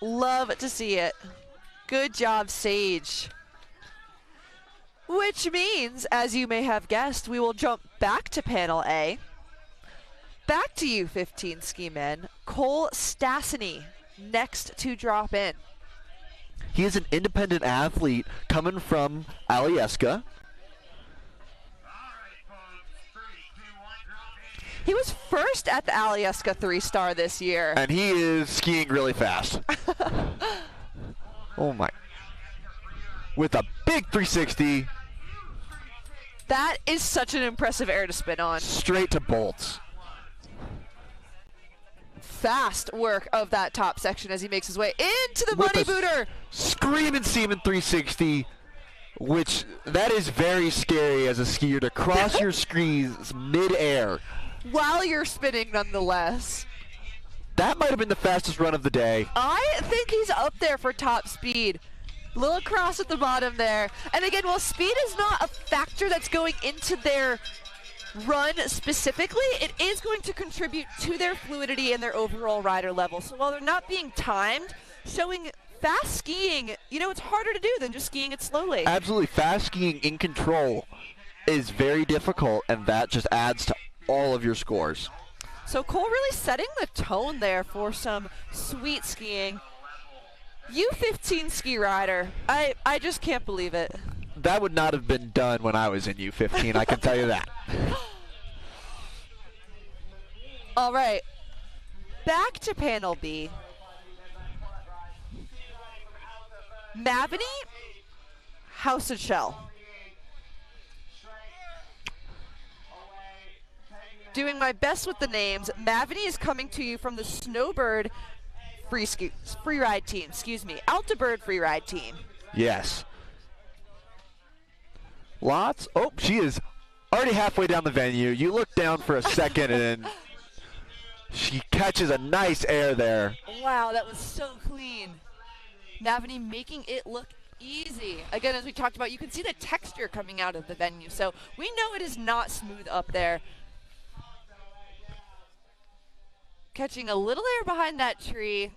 Love to see it. Good job, Sage. Which means, as you may have guessed, we will jump back to panel A. Back to U15 ski men. Cole Stassany next to drop in. He is an independent athlete coming from Alyeska. He was first at the Alyeska 3-star this year. And he is skiing really fast. Oh my. With a big 360. That is such an impressive air to spin on. Straight to bolts. Fast work of that top section as he makes his way into the money booter. Screaming Seaman 360, which that is very scary as a skier to cross your skis mid-air. While you're spinning nonetheless. That might have been the fastest run of the day. I think he's up there for top speed. Little cross at the bottom there. And again, while speed is not a factor that's going into their run specifically, it is going to contribute to their fluidity and their overall rider level. So while they're not being timed, showing fast skiing, you know, it's harder to do than just skiing it slowly. Absolutely. Fast skiing in control is very difficult, and that just adds to all of your scores. So Cole really setting the tone there for some sweet skiing. U15 ski rider. I just can't believe it. That would not have been done when I was in U15, I can tell you that. All right. Back to panel B. Mavany, House of Shell. Doing my best with the names. Mavany is coming to you from the Snowbird Freeride team. Altabird Freeride team. Yes. Lots. Oh, she is already halfway down the venue. You look down for a second, and she catches a nice air there. Wow, that was so clean. Mavany making it look easy. Again, as we talked about, you can see the texture coming out of the venue, so we know it is not smooth up there. Catching a little air behind that tree.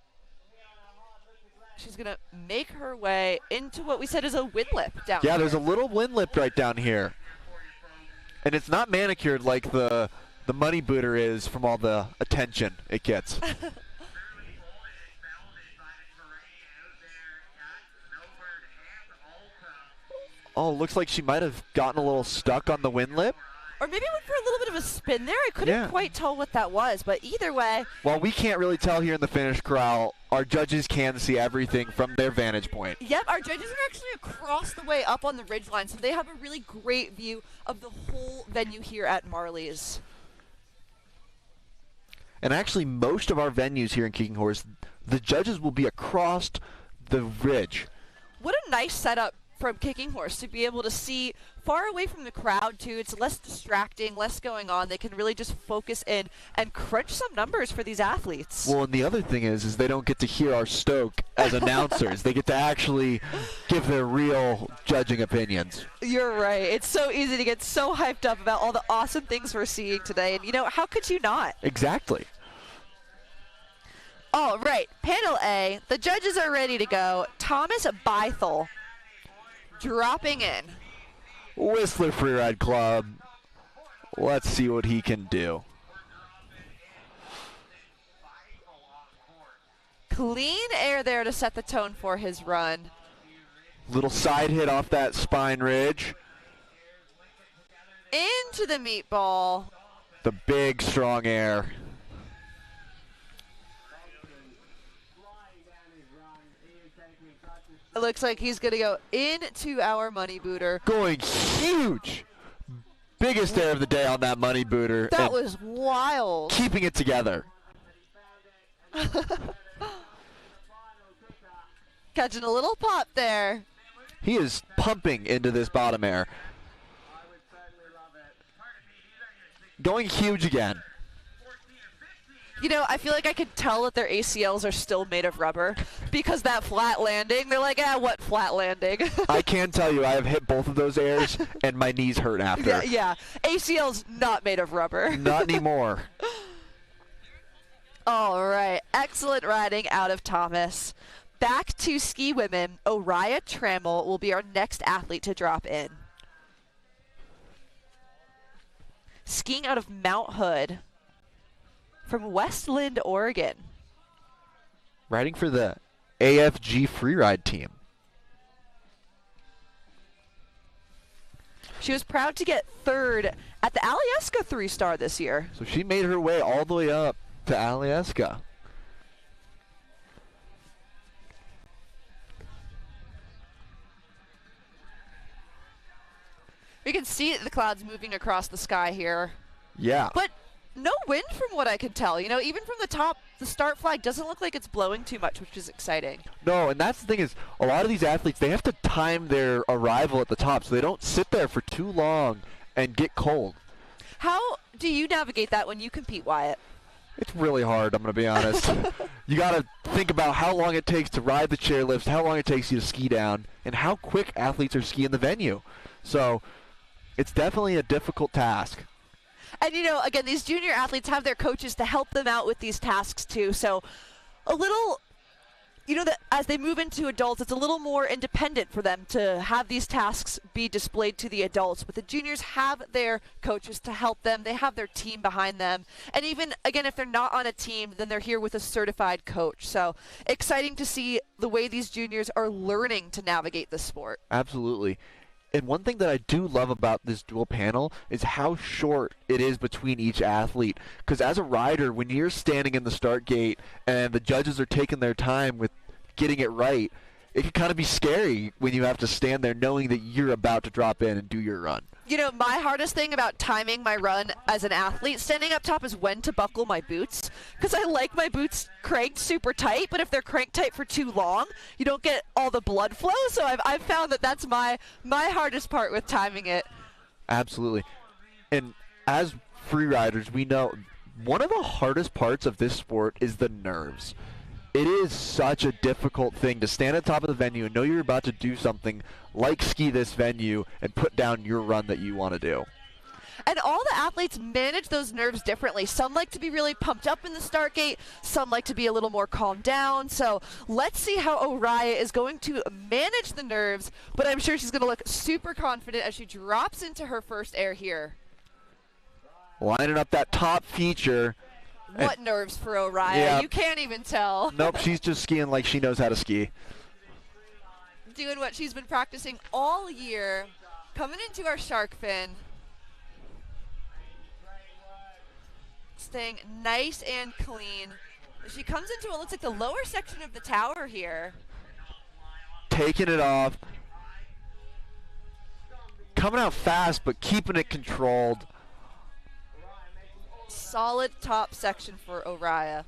She's going to make her way into what we said is a wind lip down here. Yeah, there's a little wind lip right down here. And it's not manicured like the money booter is from all the attention it gets. Oh, looks like she might have gotten a little stuck on the wind lip. Or maybe went for a little bit of a spin there. I couldn't quite tell what that was, but either way. While we can't really tell here in the finish corral, our judges can see everything from their vantage point. Yep, our judges are actually across the way up on the ridgeline, so they have a really great view of the whole venue here at Marley's. And actually, most of our venues here in Kicking Horse, the judges will be across the ridge. What a nice setup from Kicking Horse to be able to see far away from the crowd too. It's less distracting, less going on. They can really just focus in and crunch some numbers for these athletes. Well, and the other thing is they don't get to hear our stoke as announcers. They get to actually give their real judging opinions. You're right. It's so easy to get so hyped up about all the awesome things we're seeing today. And, you know, how could you not? Exactly. All right. Panel A. The judges are ready to go. Thomas Beithel dropping in. Whistler Freeride Club. Let's see what he can do. Clean air there to set the tone for his run. Little side hit off that spine ridge. Into the meatball. The big, strong air. It looks like he's going to go into our money booter. Going huge. Biggest air of the day on that money booter. That was wild. Keeping it together. Catching a little pop there. He is pumping into this bottom air. Going huge again. You know, I feel like I could tell that their ACLs are still made of rubber because that flat landing, they're like, what flat landing? I can tell you I have hit both of those airs and my knees hurt after. Yeah. ACLs not made of rubber. Not anymore. All right. Excellent riding out of Thomas. Back to ski women. Oriah Trammell will be our next athlete to drop in. Skiing out of Mount Hood from Westland, Oregon. Riding for the AFG Freeride team. She was proud to get third at the Alyeska 3-star this year. So she made her way all the way up to Alyeska. We can see the clouds moving across the sky here. Yeah. But no wind from what I could tell. You know, even from the top, the start flag doesn't look like it's blowing too much, which is exciting. No, and that's the thing is, a lot of these athletes, they have to time their arrival at the top so they don't sit there for too long and get cold. How do you navigate that when you compete, Wyatt? It's really hard, I'm going to be honest. You got to think about how long it takes to ride the chairlifts, how long it takes you to ski down, and how quick athletes are skiing the venue. So it's definitely a difficult task. And, you know, again, these junior athletes have their coaches to help them out with these tasks, too. So a little, you know, that as they move into adults, it's a little more independent for them to have these tasks be displayed to the adults. But the juniors have their coaches to help them. They have their team behind them. And even, again, if they're not on a team, then they're here with a certified coach. So exciting to see the way these juniors are learning to navigate the sport. Absolutely. And one thing that I do love about this dual panel is how short it is between each athlete. Because as a rider, when you're standing in the start gate and the judges are taking their time with getting it right, it can kind of be scary when you have to stand there knowing that you're about to drop in and do your run. You know, my hardest thing about timing my run as an athlete standing up top is when to buckle my boots, because I like my boots cranked super tight, but if they're cranked tight for too long, you don't get all the blood flow. So I've found that that's my hardest part with timing it. Absolutely. And as free riders, we know one of the hardest parts of this sport is the nerves. It is such a difficult thing to stand at the top of the venue and know you're about to do something like ski this venue and put down your run that you want to do. And all the athletes manage those nerves differently. Some like to be really pumped up in the start gate. Some like to be a little more calmed down. So let's see how Oriah is going to manage the nerves. But I'm sure she's going to look super confident as she drops into her first air here. Lining up that top feature. What nerves for Oriah? Yeah. You can't even tell. Nope, she's just skiing like she knows how to ski. Doing what she's been practicing all year. Coming into our shark fin. Staying nice and clean. She comes into what looks like the lower section of the tower here. Taking it off. Coming out fast, but keeping it controlled. Solid top section for Oriah.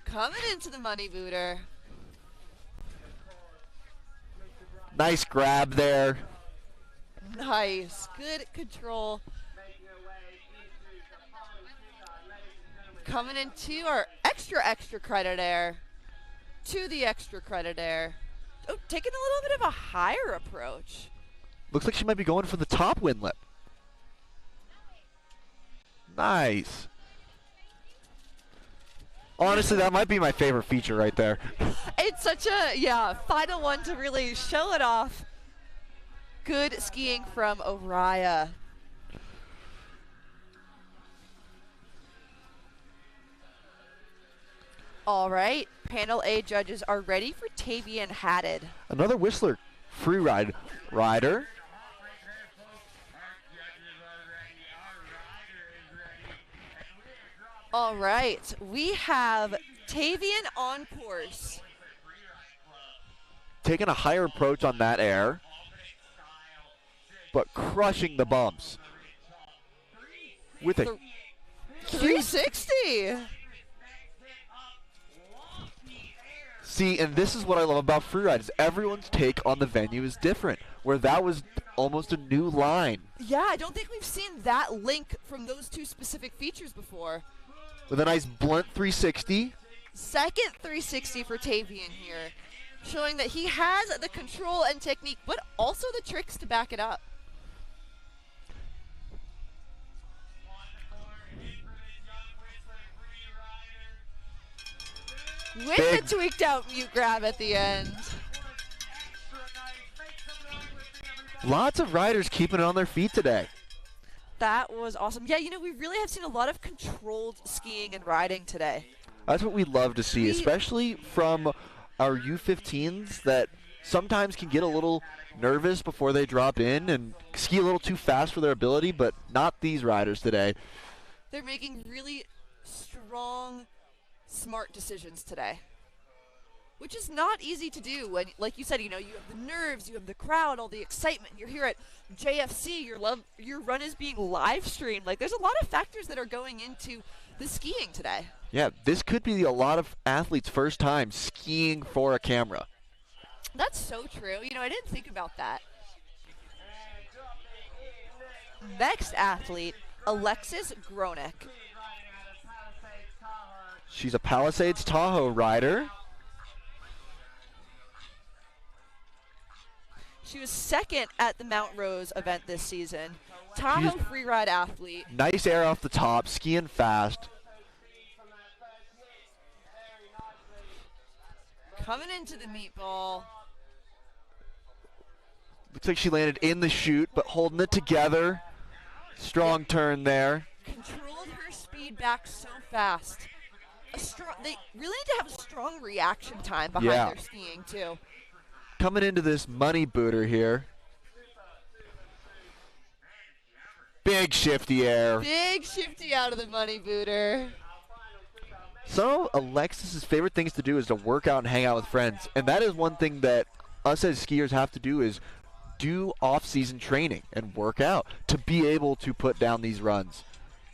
Coming into the money booter. Nice grab there. Nice. Good control. Coming into our extra credit air. To the extra credit air. Oh, taking a little bit of a higher approach. Looks like she might be going for the top windlet. Nice. Honestly, that might be my favorite feature right there. It's such a, final one to really show it off. Good skiing from Oriah. All right, panel A judges are ready for Tavian Haddad. Another Whistler Freeride rider. All right, we have Tavian on course. Taking a higher approach on that air, but crushing the bumps. With a 360. See, and this is what I love about freeride, is everyone's take on the venue is different, where that was almost a new line. Yeah, I don't think we've seen that link from those two specific features before. With a nice blunt 360. Second 360 for Tavian here, showing that he has the control and technique, but also the tricks to back it up. With the tweaked out mute grab at the end. Lots of riders keeping it on their feet today. That was awesome. Yeah, you know, we really have seen a lot of controlled skiing and riding today. That's what we love to see, especially from our U15s that sometimes can get a little nervous before they drop in and ski a little too fast for their ability, but not these riders today. They're making really strong, smart decisions today, which is not easy to do when, like you said, you know, you have the nerves, you have the crowd, all the excitement. You're here at JFC, your run is being live streamed. Like, there's a lot of factors that are going into the skiing today. Yeah, this could be a lot of athletes' first time skiing for a camera. That's so true. You know, I didn't think about that. next athlete, Alexis Gronick. She's a Palisades Tahoe rider. She was second at the Mount Rose event this season. Tahoe Freeride athlete. Nice air off the top, skiing fast. Coming into the meatball. Looks like she landed in the chute, but holding it together. Strong turn there. Controlled her speed back so fast. They really need to have a strong reaction time behind their skiing too. Coming into this money booter here. Big shifty air. Big shifty out of the money booter. Some of Alexis's favorite things to do is to work out and hang out with friends. And that is one thing that us as skiers have to do, is do off-season training and work out to be able to put down these runs.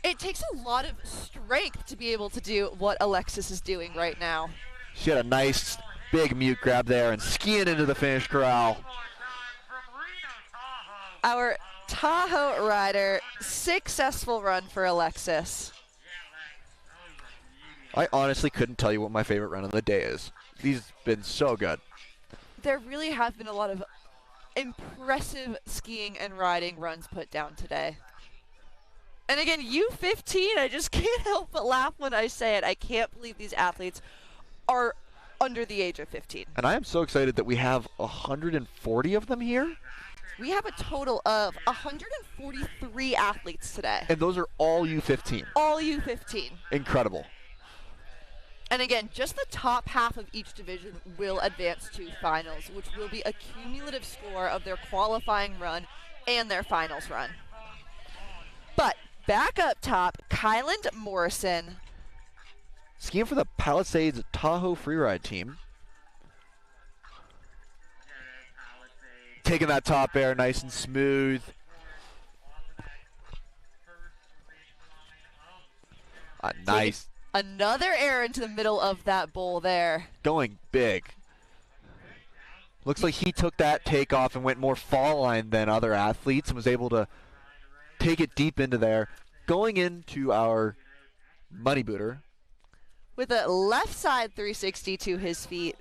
It takes a lot of strength to be able to do what Alexis is doing right now. She had a nice big mute grab there and skiing into the finish corral. Our Tahoe rider, successful run for Alexis. I honestly couldn't tell you what my favorite run of the day is. These have been so good. There really have been a lot of impressive skiing and riding runs put down today. And again, U15, I just can't help but laugh when I say it. I can't believe these athletes are under the age of 15. And I am so excited that we have 140 of them here. We have a total of 143 athletes today. And those are all U15. All U15. Incredible. And again, just the top half of each division will advance to finals, which will be a cumulative score of their qualifying run and their finals run. But back up top, Kyland Morrison. Skiing for the Palisades Tahoe Freeride team. Taking that top air nice and smooth. Nice. Another air into the middle of that bowl there. Going big. Looks like he took that takeoff and went more fall line than other athletes and was able to take it deep into there. Going into our money booter. With a left side 360 to his feet.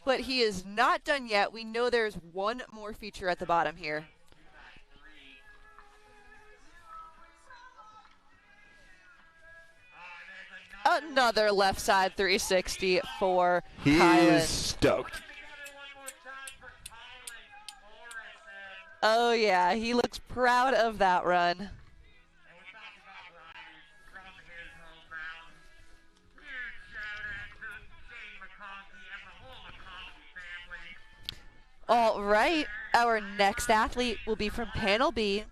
But he is not done yet. We know there's one more feature at the bottom here. Another left side 360 for Kylan. He's stoked. Oh yeah, he looks proud of that run. All right, our next athlete will be from Panel B,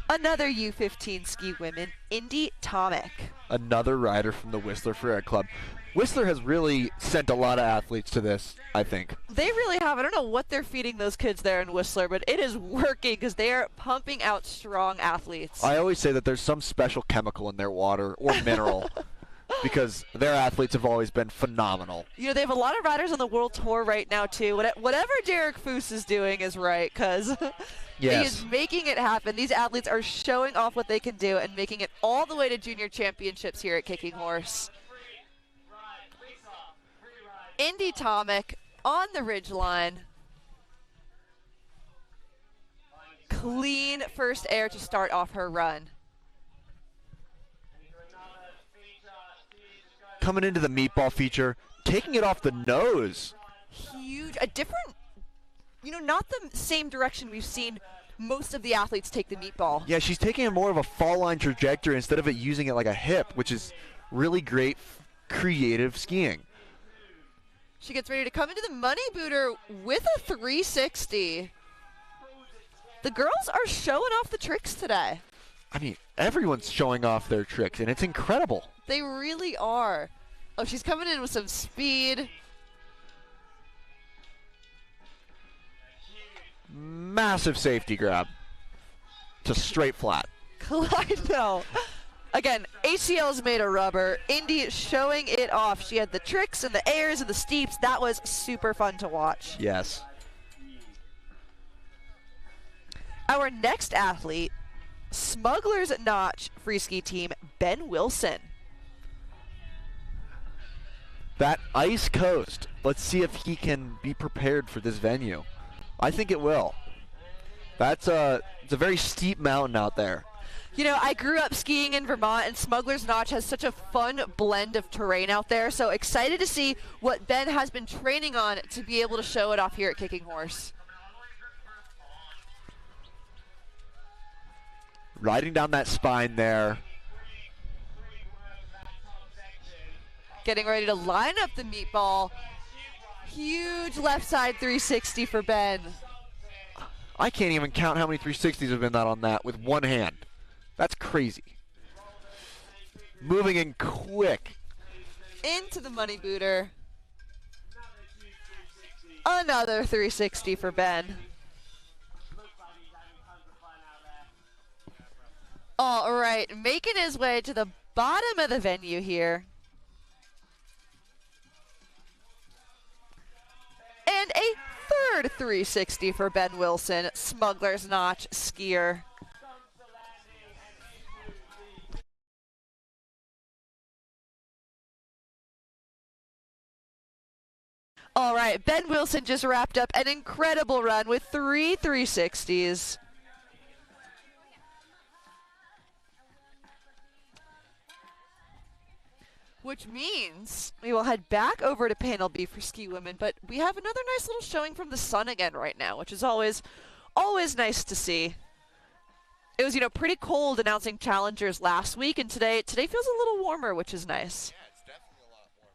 another U15 ski women, Indy Tomic. Another rider from the Whistler Freeride Club. Whistler has really sent a lot of athletes to this, I think. They really have. I don't know what they're feeding those kids there in Whistler, but it is working because they are pumping out strong athletes. I always say that there's some special chemical in their water or mineral because their athletes have always been phenomenal. You know, they have a lot of riders on the world tour right now, too. Whatever Derek Foose is doing is right because he is making it happen. These athletes are showing off what they can do and making it all the way to junior championships here at Kicking Horse. Indy Tomic on the ridgeline. Clean first air to start off her run. Coming into the meatball feature, taking it off the nose. Huge, a different, not the same direction we've seen most of the athletes take the meatball. Yeah, she's taking more of a fall line trajectory instead of it using it like a hip, which is really great, creative skiing. She gets ready to come into the money booter with a 360. The girls are showing off the tricks today. I mean, everyone's showing off their tricks, and it's incredible. They really are. Oh, she's coming in with some speed. Massive safety grab to straight flat. I know. Again, ACL is made of rubber. Indy showing it off. She had the tricks and the airs and the steeps. That was super fun to watch. Yes. Our next athlete, Smuggler's Notch free ski team, Ben Wilson. That ice coast. Let's see if he can be prepared for this venue. I think it will. It's a very steep mountain out there. You know, I grew up skiing in Vermont, and Smuggler's Notch has such a fun blend of terrain out there. So excited to see what Ben has been training on to be able to show it off here at Kicking Horse. Riding down that spine there. Getting ready to line up the meatball. Huge left side 360 for Ben. I can't even count how many 360s have been out on that with one hand. That's crazy. Moving in quick. Into the money booter. Another 360 for Ben. All right, making his way to the bottom of the venue here. And a third 360 for Ben Wilson, Smuggler's Notch skier. All right, Ben Wilson just wrapped up an incredible run with 3 360s. Which means we will head back over to Panel B for ski women, but we have another nice little showing from the sun again right now, which is always nice to see. It was, pretty cold announcing challengers last week, and today feels a little warmer, which is nice. Yeah, it's definitely a lot warmer.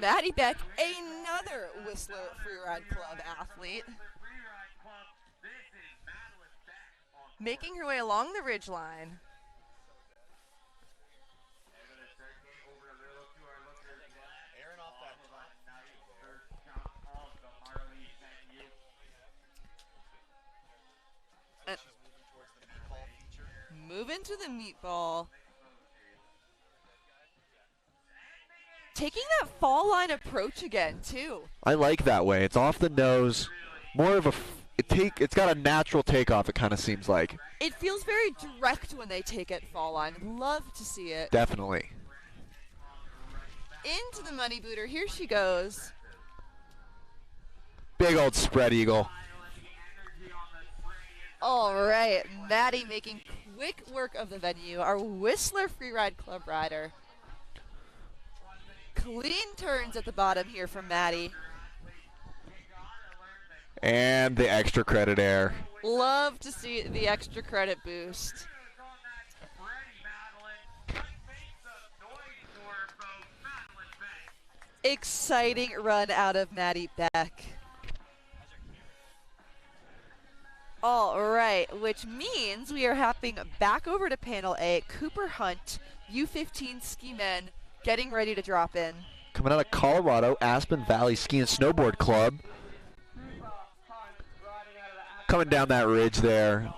Maddie Beck, another Whistler Freeride Club athlete, making her way along the ridgeline. Move into the meatball. Taking that fall line approach again, too. I like that way. It's off the nose. More of a it's got a natural takeoff, it kind of seems like. It feels very direct when they take it fall line. Love to see it. Definitely. Into the money booter. Here she goes. Big old spread eagle. All right, Maddie making quick work of the venue. Our Whistler Freeride Club rider. Clean turns at the bottom here from Maddie. And the extra credit air. Love to see the extra credit boost. Exciting run out of Maddie Beck. All right, which means we are hopping back over to Panel A. Cooper Hunt, U15 ski men, getting ready to drop in. Coming out of Colorado, Aspen Valley Ski and Snowboard Club. Coming down that ridge there.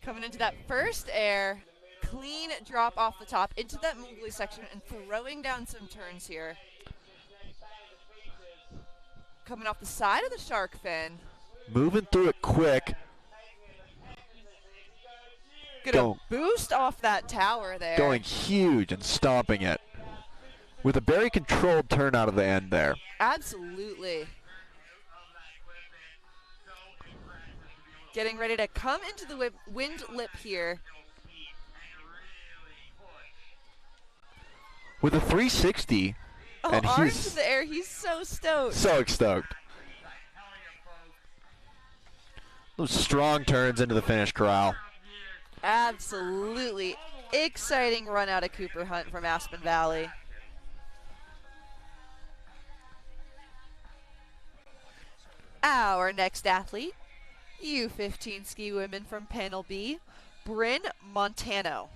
Coming into that first air, clean drop off the top into that moogly section and throwing down some turns here. Coming off the side of the shark fin. Moving through it quick. Gonna boost off that tower there. Going huge and stomping it. With a very controlled turn out of the end there. Absolutely. Getting ready to come into the wind lip here. With a 360. Oh, and arms he's in the air. He's so stoked. so stoked. Those strong turns into the finish corral. Absolutely exciting run out of Cooper Hunt from Aspen Valley. Our next athlete, U15 ski women from Panel B, Bryn Montano.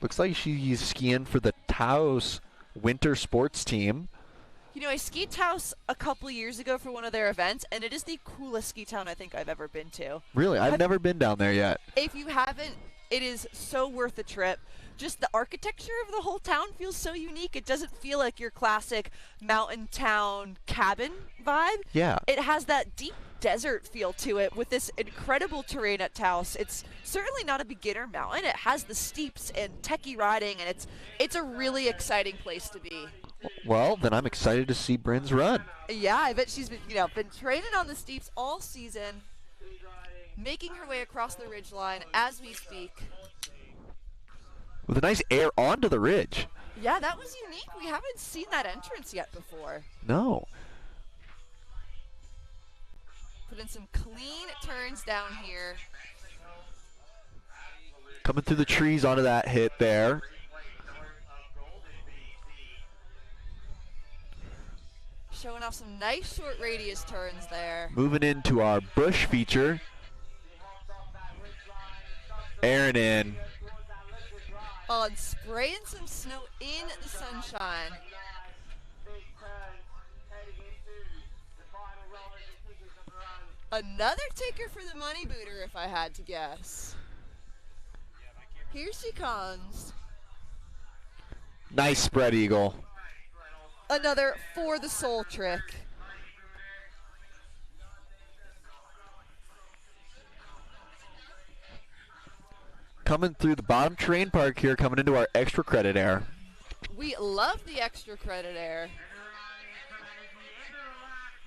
Looks like she's skiing for the Taos winter sports team. You know, I skied Taos a couple years ago for one of their events, and it is the coolest ski town I think I've ever been to. Really? I've never been down there yet. If you haven't, it is so worth the trip. Just the architecture of the whole town feels so unique. It doesn't feel like your classic mountain town cabin vibe. Yeah. It has that deep desert feel to it with this incredible terrain at Taos. It's certainly not a beginner mountain. It has the steeps and techie riding, and it's a really exciting place to be. Well, then I'm excited to see Bryn's run. Yeah, I bet she's been training on the steeps all season, making her way across the ridgeline as we speak. With a nice air onto the ridge. Yeah, that was unique. We haven't seen that entrance yet before. No. Put in some clean turns down here. Coming through the trees onto that hit there. Showing off some nice short radius turns there. Moving into our bush feature. Aaron in. On spraying some snow in the sunshine. Another taker for the money booter, if I had to guess. Here she comes. Nice spread eagle. Another for the soul trick. Coming through the bottom terrain park here, coming into our extra credit air. We love the extra credit air.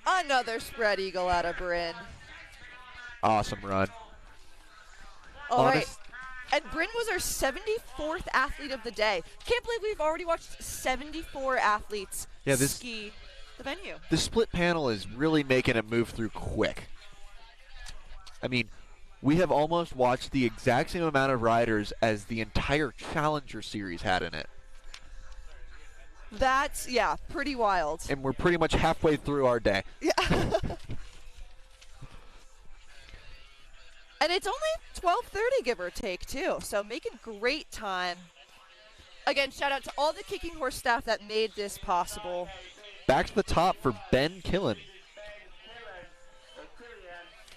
Another spread eagle out of Bryn. Awesome run. All right. Honest- And Bryn was our 74th athlete of the day. Can't believe we've already watched 74 athletes ski the venue. The split panel is really making it move through quick. I mean, we have almost watched the exact same amount of riders as the entire Challenger Series had in it. That's, yeah, pretty wild. And we're pretty much halfway through our day. Yeah. And it's only 12:30, give or take, too. So making great time. Again, shout out to all the Kicking Horse staff that made this possible. Back to the top for Ben Killen.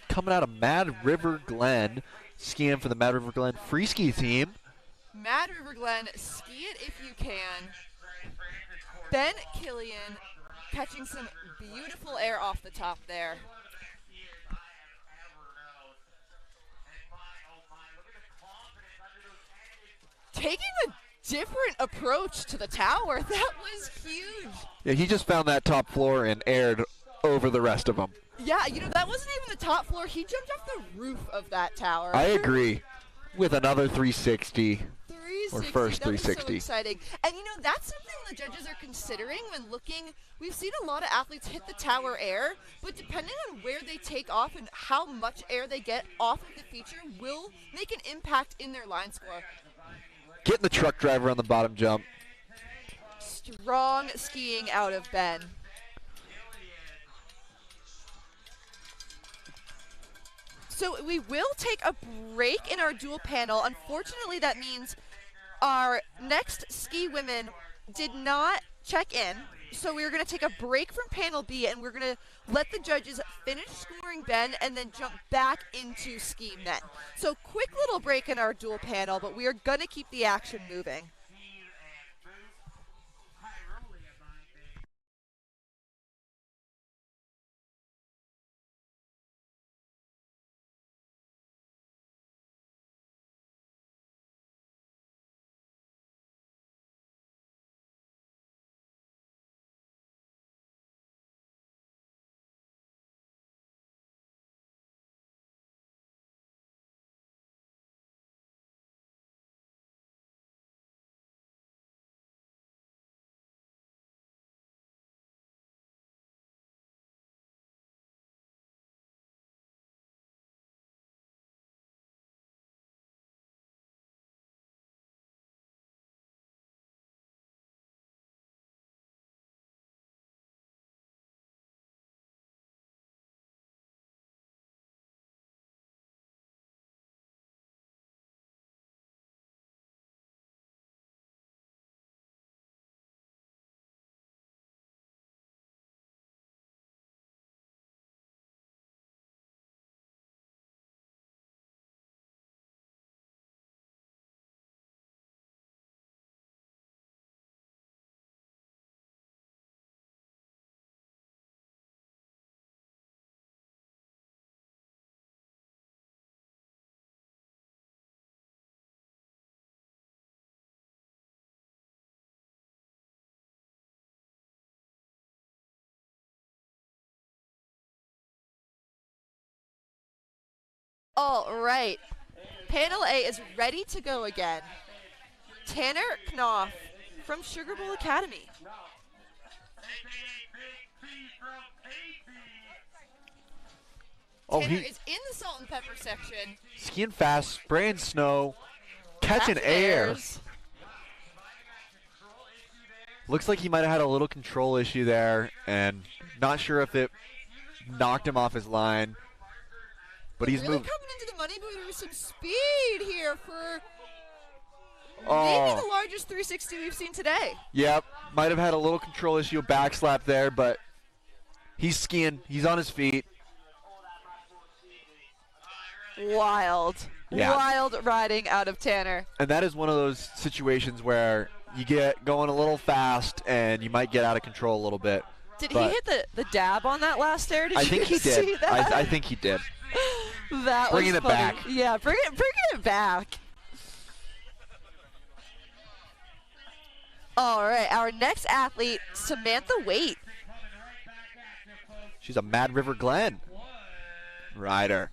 Coming out of Mad River Glen, skiing for the Mad River Glen free ski team. Mad River Glen, ski it if you can. Ben Killian catching some beautiful air off the top there. Taking a different approach to the tower. That was huge. Yeah, he just found that top floor and aired over the rest of them. Yeah, you know, that wasn't even the top floor. He jumped off the roof of that tower. I agree. With another 360. 360. Or first That was 360. so exciting. And you know, that's something the judges are considering when looking. We've seen a lot of athletes hit the tower air, but depending on where they take off and how much air they get off of the feature will make an impact in their line score. Getting the truck driver on the bottom jump. Strong skiing out of Ben. So we will take a break in our dual panel. Unfortunately, that means our next ski women did not check in. So we're going to take a break from panel B, and we're going to let the judges finish scoring Ben and then jump back into ski men. So quick little break in our dual panel, but we are going to keep the action moving. All right. Panel A is ready to go again. Tanner Knopf from Sugar Bowl Academy. Oh, Tanner he is in the salt and pepper section. skiing fast, spraying snow, catching air. Airs. Looks like he might have had a little control issue there, and not sure if it knocked him off his line. But he's really moving. coming into the money booter with some speed here for maybe Oh, the largest 360 we've seen today. yep. Might have had a little control issue, back slap there, but he's skiing. He's on his feet. Wild. Yeah. Wild riding out of Tanner. And that is one of those situations where you get going a little fast and you might get out of control a little bit. Did But- he hit the dab on that last air? Did I you think he see did. that? I think he did. That Bringing was it funny. back. Yeah, bringing it back. All right, our next athlete, Samantha Waite. She's a Mad River Glen rider.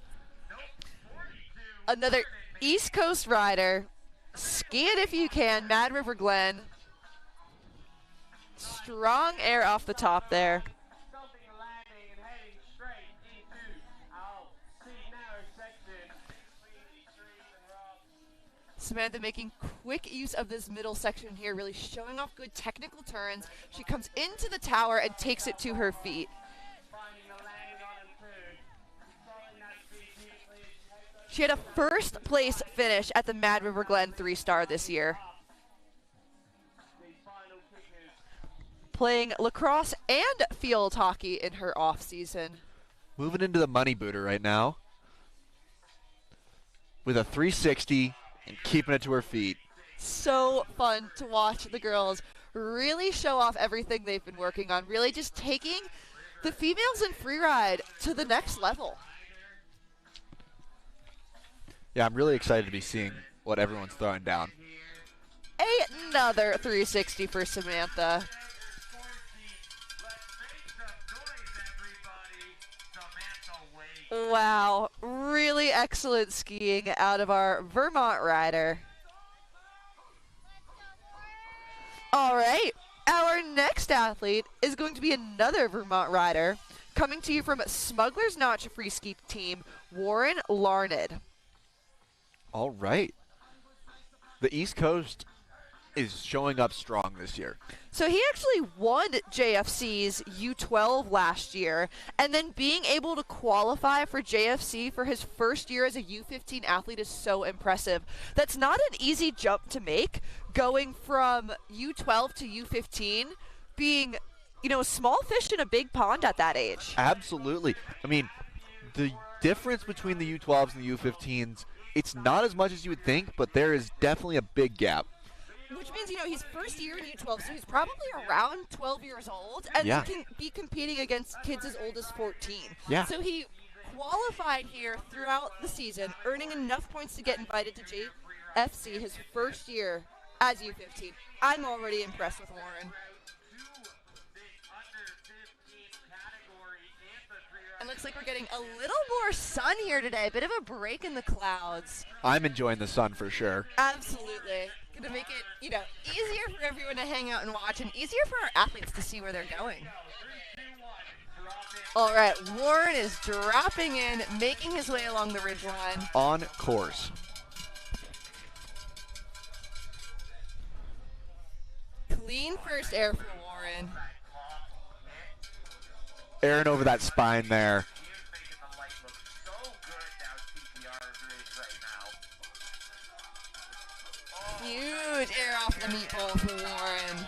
Another East Coast rider. Ski it if you can, Mad River Glen. Strong air off the top there. Samantha making quick use of this middle section here, really showing off good technical turns. She comes into the tower and takes it to her feet. She had a first place finish at the Mad River Glen 3-star this year. Playing lacrosse and field hockey in her off season. Moving into the money booter right now with a 360 and keeping it to her feet. So fun to watch the girls really show off everything they've been working on, really just taking the females in freeride to the next level. Yeah, I'm really excited to be seeing what everyone's throwing down. Another 360 for Samantha. Wow, really excellent skiing out of our Vermont rider. All right, our next athlete is going to be another Vermont rider, coming to you from Smuggler's Notch Free Ski Team, Warren Larned. All right. The East Coast is showing up strong this year. So he actually won JFC's U12 last year, and then being able to qualify for JFC for his first year as a U15 athlete is so impressive. That's not an easy jump to make, going from U12 to U15, being, a small fish in a big pond at that age. Absolutely. I mean, the difference between the U12s and the U15s, it's not as much as you would think, but there is definitely a big gap. Which means, he's first year in U12, so he's probably around 12 years old, and Yeah. he can be competing against kids as old as 14. Yeah. So he qualified here throughout the season, earning enough points to get invited to JFC his first year as U15. I'm already impressed with Warren. And looks like we're getting a little more sun here today. A bit of a break in the clouds. I'm enjoying the sun for sure. Absolutely. Going to make it, easier for everyone to hang out and watch, and easier for our athletes to see where they're going. All right, Warren is dropping in, making his way along the ridgeline. On course. Clean first air for Warren. Airing over that spine there. Huge air off the meatball for Warren.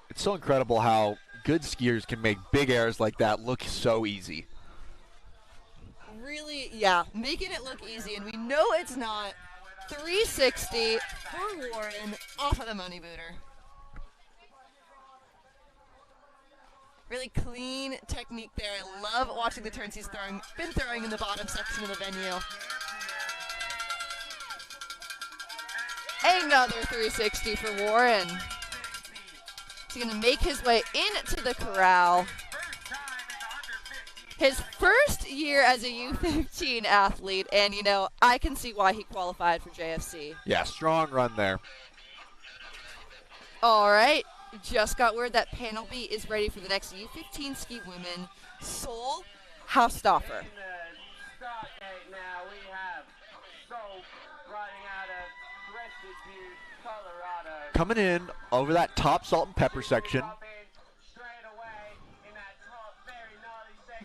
It's so incredible how good skiers can make big airs like that look so easy. Really, yeah, making it look easy, and we know it's not. 360 for Warren off of the money booter. Really clean technique there. I love watching the turns he's been throwing in the bottom section of the venue. Another 360 for Warren. He's going to make his way into the corral. His first year as a U15 athlete, and you know, I can see why he qualified for JFC. Yeah, strong run there. All right, just got word that Panel B is ready for the next U15 ski women, Seoul Hausdorfer. Coming in over that top salt and pepper section.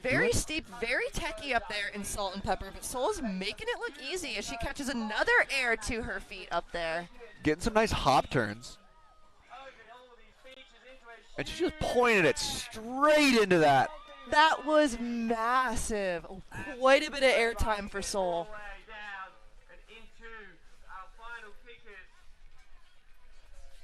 Very steep, very techy up there in Salt and Pepper, but Seoul's making it look easy as she catches another air to her feet up there. Getting some nice hop turns. And she just pointed it straight into that. That was massive. Quite a bit of airtime for Seoul.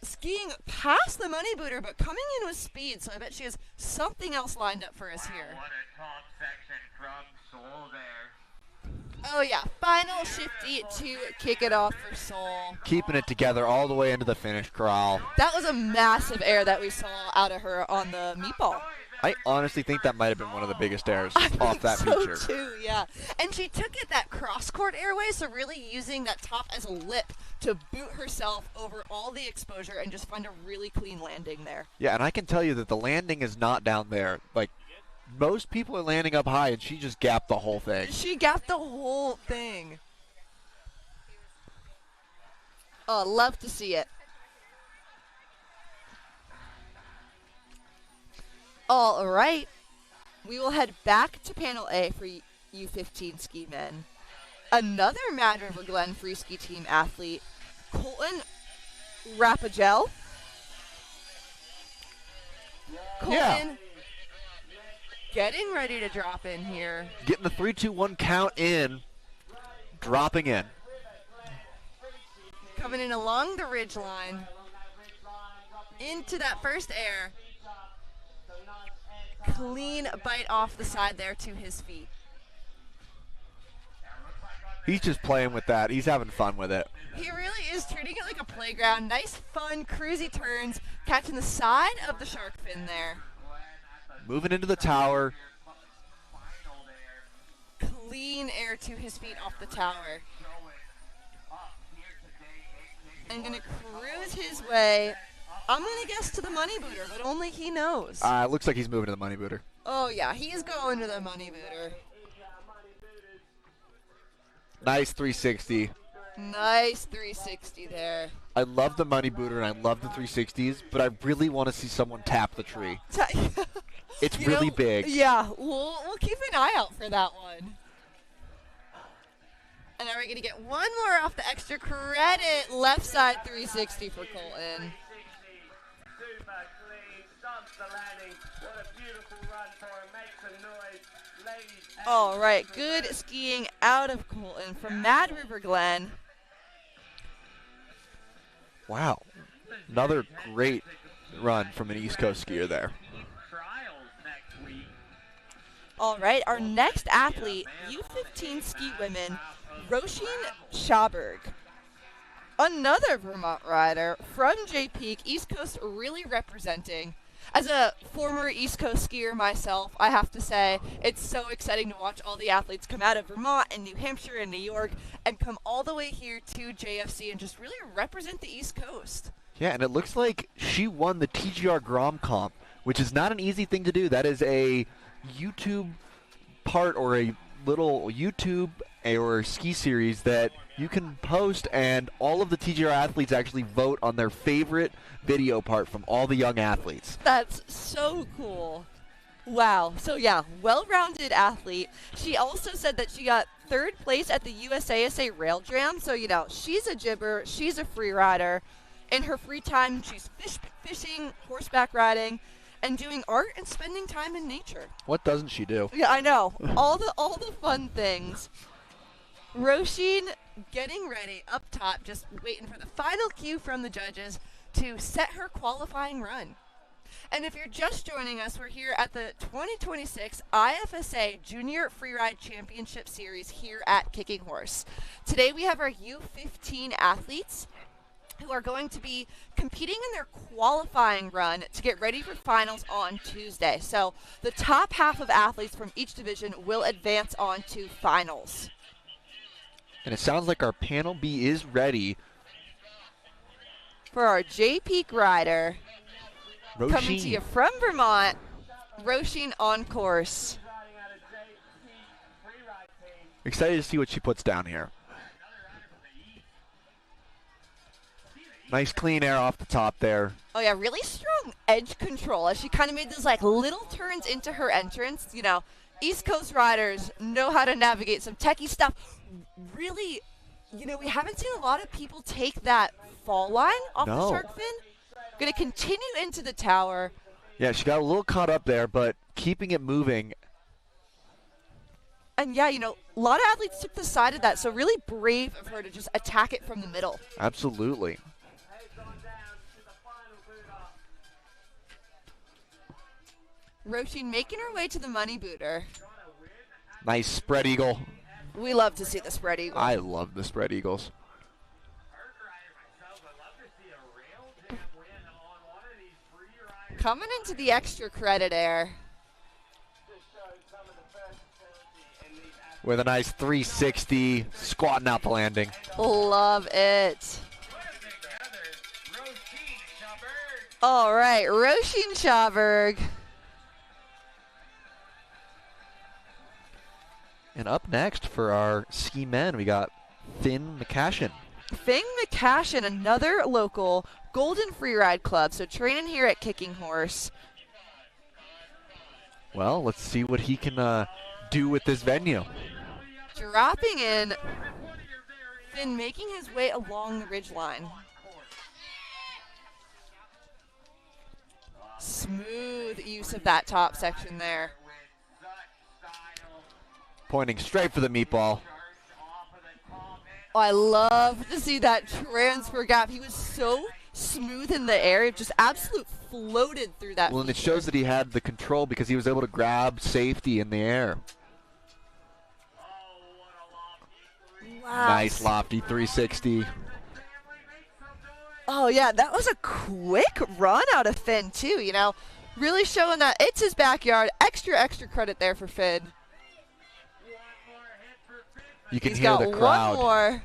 Skiing past the money booter, but coming in with speed, so I bet she has something else lined up for us here. What a top section from Seoul there. Oh yeah, final shifty to kick it off for Seoul. Keeping it together all the way into the finish corral. That was a massive air that we saw out of her on the meatball. I honestly think that might have been one of the biggest airs I off think that so feature. Too, yeah. And she took it that cross-court airway, so really using that top as a lip to boot herself over all the exposure and just find a really clean landing there. Yeah, and I can tell you that the landing is not down there. Like, most people are landing up high, and she just gapped the whole thing. She gapped the whole thing. Oh, love to see it. All right. We will head back to Panel A for U15 ski men. Another Mad River Glen free ski team athlete, Colton Rapagel. Colton getting ready to drop in here. Getting the 3-2-1 count in, dropping in. Coming in along the ridge line. Into that first air. Clean bite off the side there to his feet. He's just playing with that. He's having fun with it. He really is treating it like a playground. Nice, fun, cruisy turns, catching the side of the shark fin there. Moving into the tower. Clean air to his feet off the tower. And gonna cruise his way. I'm gonna guess to the money booter, but only he knows. Looks like he's moving to the money booter. Oh yeah, he's going to the money booter. Nice 360. Nice 360 there. I love the money booter and I love the 360s, but I really want to see someone tap the tree. It's really big. Yeah, we'll keep an eye out for that one. And are we gonna get one more off the extra credit? Left side 360 for Colton. All right, good skiing out of Colton from Mad River Glen. Wow. Another great run from an East Coast skier there. All right, our next athlete, U15 ski women, Roisin Schaberg. Another Vermont rider from J Peak, East Coast really representing. As a former East Coast skier myself, I have to say it's so exciting to watch all the athletes come out of Vermont and New Hampshire and New York and come all the way here to JFC and just really represent the East Coast. Yeah, and it looks like she won the TGR Grom Comp, which is not an easy thing to do. That is a YouTube part or a little YouTube or ski series that you can post, and all of the TGR athletes actually vote on their favorite video part from all the young athletes. That's so cool. Wow. So yeah, well-rounded athlete. She also said that she got third place at the USASA Rail Jam. So, you know, she's a jibber. She's a free rider. In her free time, she's fishing, horseback riding, and doing art and spending time in nature. What doesn't she do? Yeah, I know. all the fun things. Roisin getting ready up top, just waiting for the final cue from the judges to set her qualifying run. And if you're just joining us, we're here at the 2026 IFSA Junior Freeride Championship Series here at Kicking Horse. Today we have our U15 athletes. who are going to be competing in their qualifying run to get ready for finals on Tuesday. So the top half of athletes from each division will advance on to finals. And it sounds like our panel B is ready. For our J Peak rider, coming to you from Vermont, Roisin on course. Excited to see what she puts down here. Nice clean air off the top there. Oh yeah, really strong edge control as she kind of made those like little turns into her entrance. You know, East Coast riders know how to navigate some techie stuff. Really, you know, we haven't seen a lot of people take that fall line off the shark fin. Going to continue into the tower. Yeah, she got a little caught up there, but keeping it moving. And yeah, you know, a lot of athletes took the side of that, so really brave of her to just attack it from the middle. Absolutely. Roisin making her way to the money booter. Nice spread eagle. We love to see the spread eagle. I love the spread eagles. Coming into the extra credit air. With a nice 360, squatting out the landing. Love it. All right, Roisin Schaberg. And up next for our ski men, we got Finn McCashin. Finn McCashin, another local Golden Freeride Club, so training here at Kicking Horse. Well, let's see what he can do with this venue. Dropping in, Finn making his way along the ridgeline. Smooth use of that top section there. Pointing straight for the meatball. Oh, I love to see that transfer gap. He was so smooth in the air. It just absolute floated through that. Well, and it shows that he had the control because he was able to grab safety in the air. Wow. Nice lofty 360. Oh, yeah, that was a quick run out of Finn, too, you know. Really showing that it's his backyard. Extra credit there for Finn. You can He's hear got the crowd. one more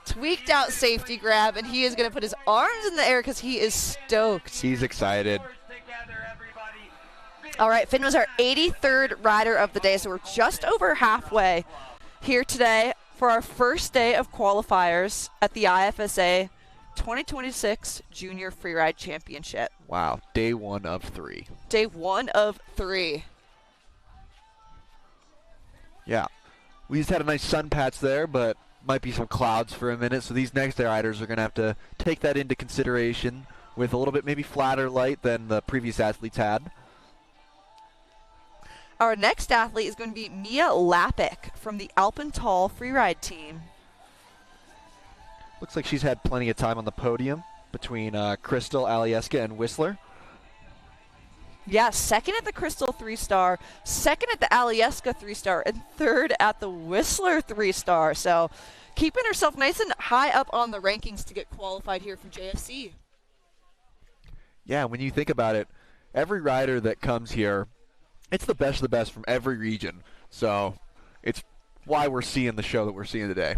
tweaked out safety grab, and he is going to put his arms in the air because he is stoked. He's excited. All right, Finn was our 83rd rider of the day, so we're just over halfway here today for our first day of qualifiers at the IFSA 2026 Junior Freeride Championship. Wow, day 1 of 3. Day 1 of 3. Yeah, we just had a nice sun patch there, but might be some clouds for a minute, so these next riders are going to have to take that into consideration with a little bit maybe flatter light than the previous athletes had. Our next athlete is going to be Mia Lapik from the Alpental Freeride team. Looks like she's had plenty of time on the podium between Crystal, Alieska, and Whistler. Yeah, second at the Crystal 3-star, second at the Alieska 3-star, and third at the Whistler 3-star. So keeping herself nice and high up on the rankings to get qualified here for JFC. Yeah, when you think about it, every rider that comes here, it's the best of the best from every region. So it's why we're seeing the show that we're seeing today.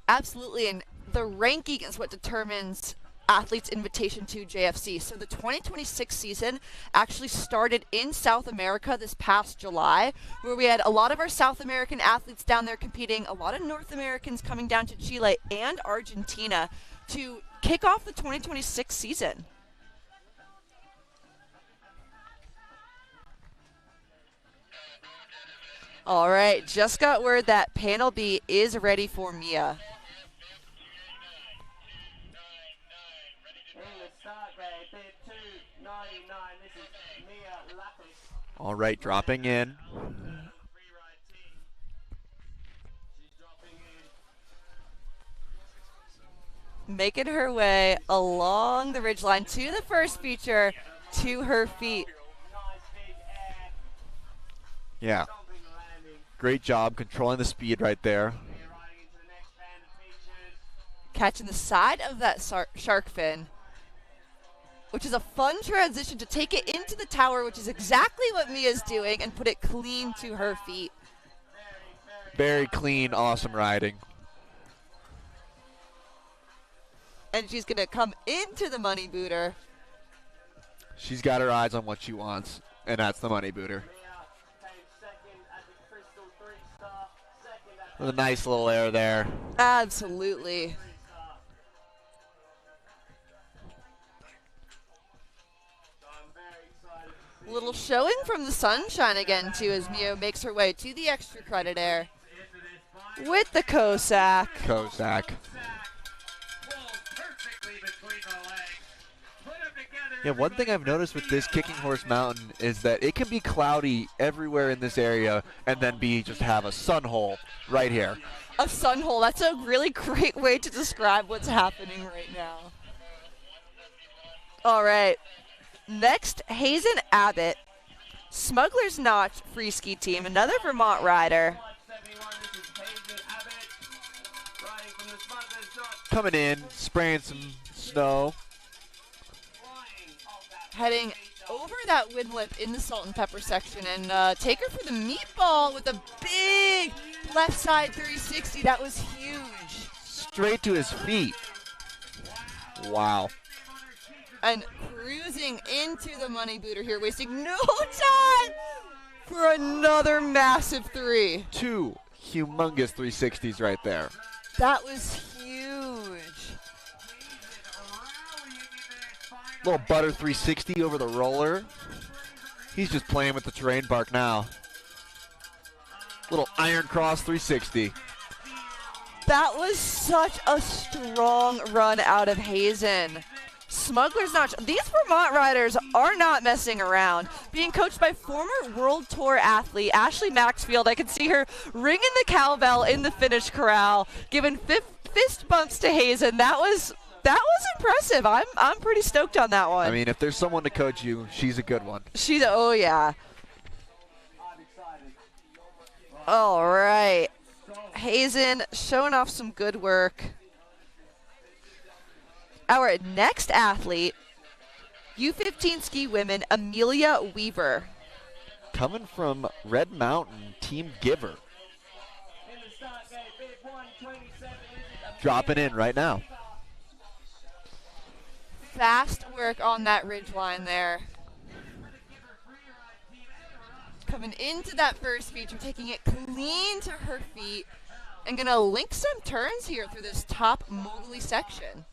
Absolutely, and the ranking is what determines athletes' invitation to JFC. So the 2026 season actually started in South America this past July, where we had a lot of our South American athletes down there competing, a lot of North Americans coming down to Chile and Argentina to kick off the 2026 season. All right, just got word that Panel B is ready for Mia. All right, dropping in. Making her way along the ridgeline to the first feature, to her feet. Yeah. Great job controlling the speed right there. Catching the side of that shark fin, which is a fun transition to take it into the tower, which is exactly what Mia's doing, and put it clean to her feet. Very clean, awesome riding. And she's going to come into the money booter. She's got her eyes on what she wants, and that's the money booter. With a nice little air there. Absolutely. Little showing from the sunshine again, too, as Mio makes her way to the extra credit air with the Cossack. Cossack. Yeah, one thing I've noticed with this Kicking Horse Mountain is that it can be cloudy everywhere in this area and then just have a sun hole right here. A sun hole. That's a really great way to describe what's happening right now. All right. Next, Hazen Abbott, Smuggler's Notch free ski team, another Vermont rider. Coming in, spraying some snow. Heading over that wind lip in the salt and pepper section, and take her for the meatball with a big left side 360. That was huge. Straight to his feet. Wow. And cruising into the money booter here, wasting no time for another massive 3. 2 humongous 360s right there. That was huge. Little butter 360 over the roller. He's just playing with the terrain bark now. Little iron cross 360. That was such a strong run out of Hazen. Smuggler's Notch. These Vermont riders are not messing around. Being coached by former World Tour athlete Ashley Maxfield. I can see her ringing the cowbell in the finish corral, giving fist bumps to Hazen. That was impressive. I'm pretty stoked on that one. I mean, if there's someone to coach you, she's a good one. Oh yeah. All right. Hazen showing off some good work. Our next athlete, U15 ski women, Amelia Weaver. Coming from Red Mountain, Team Giver. Dropping in right now. Fast work on that ridge line there. Coming into that first feature, taking it clean to her feet, and gonna link some turns here through this top mogul section.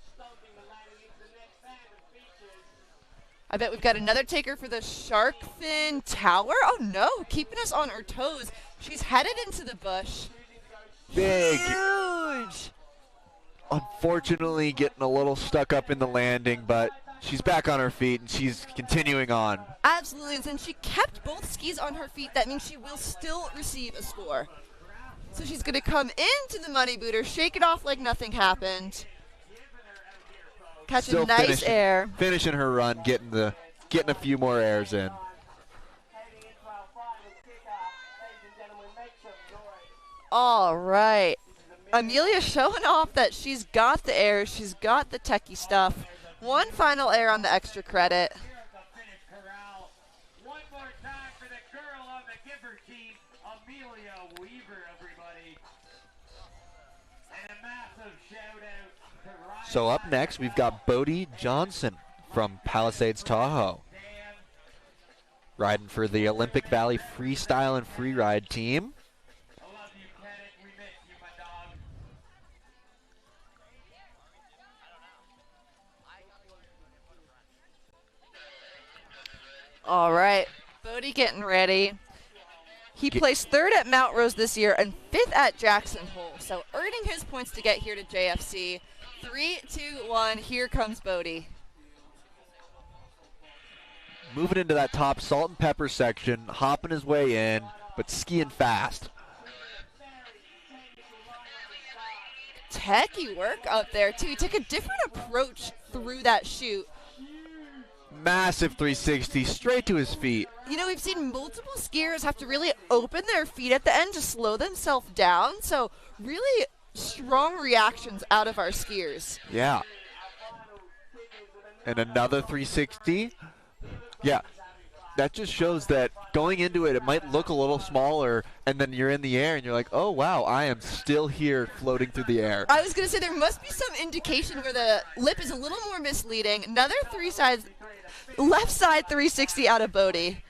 I bet we've got another taker for the shark fin tower. Oh no, keeping us on our toes. She's headed into the bush. Big. Huge. Unfortunately getting a little stuck up in the landing, but she's back on her feet and she's continuing on. Absolutely, and since she kept both skis on her feet, that means she will still receive a score. So she's gonna come into the money booter, shake it off like nothing happened. Catching Still nice air. Finishing her run, getting a few more airs in. All right. Amelia showing off that she's got the air, she's got the techie stuff. One final air on the extra credit. One more time for the girl on the Giver team, Amelia Weaver, everybody. And a massive shout out to Ryan. So up next, we've got Bodie Johnson from Palisades, Tahoe. Riding for the Olympic Valley Freestyle and Freeride team. I love you, Kenneth. We miss you, my dog. All right. Bodie getting ready. He placed 3rd at Mount Rose this year and 5th at Jackson Hole. So earning his points to get here to JFC. 3, 2, 1. Here comes Bodie. Moving into that top salt and pepper section, hopping his way in, but skiing fast. Techie work up there, too. He took a different approach through that chute. Massive 360 straight to his feet. You know, we've seen multiple skiers have to really open their feet at the end to slow themselves down. So really strong reactions out of our skiers. Yeah. And another 360. Yeah. That just shows that going into it, it might look a little smaller, and then you're in the air, and you're like, oh, wow, I am still here floating through the air. I was going to say there must be some indication where the lip is a little more misleading. Another left side 360 out of Bodie.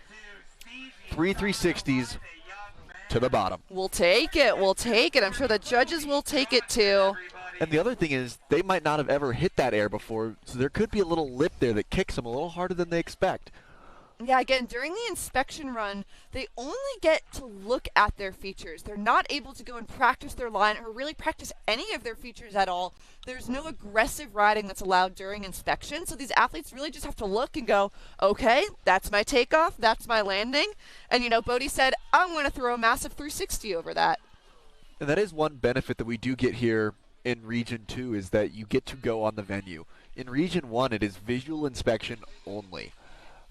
360s to the bottom. We'll take it. We'll take it. I'm sure the judges will take it too. And the other thing is they might not have ever hit that air before, so there could be a little lip there that kicks them a little harder than they expect. Yeah, again, during the inspection run, they only get to look at their features. They're not able to go and practice their line or really practice any of their features at all. There's no aggressive riding that's allowed during inspection, so these athletes really just have to look and go, okay, that's my takeoff, that's my landing. And, Bodie said, I'm going to throw a massive 360 over that. And that is one benefit that we do get here in Region 2 is that you get to go on the venue. In Region 1, it is visual inspection only.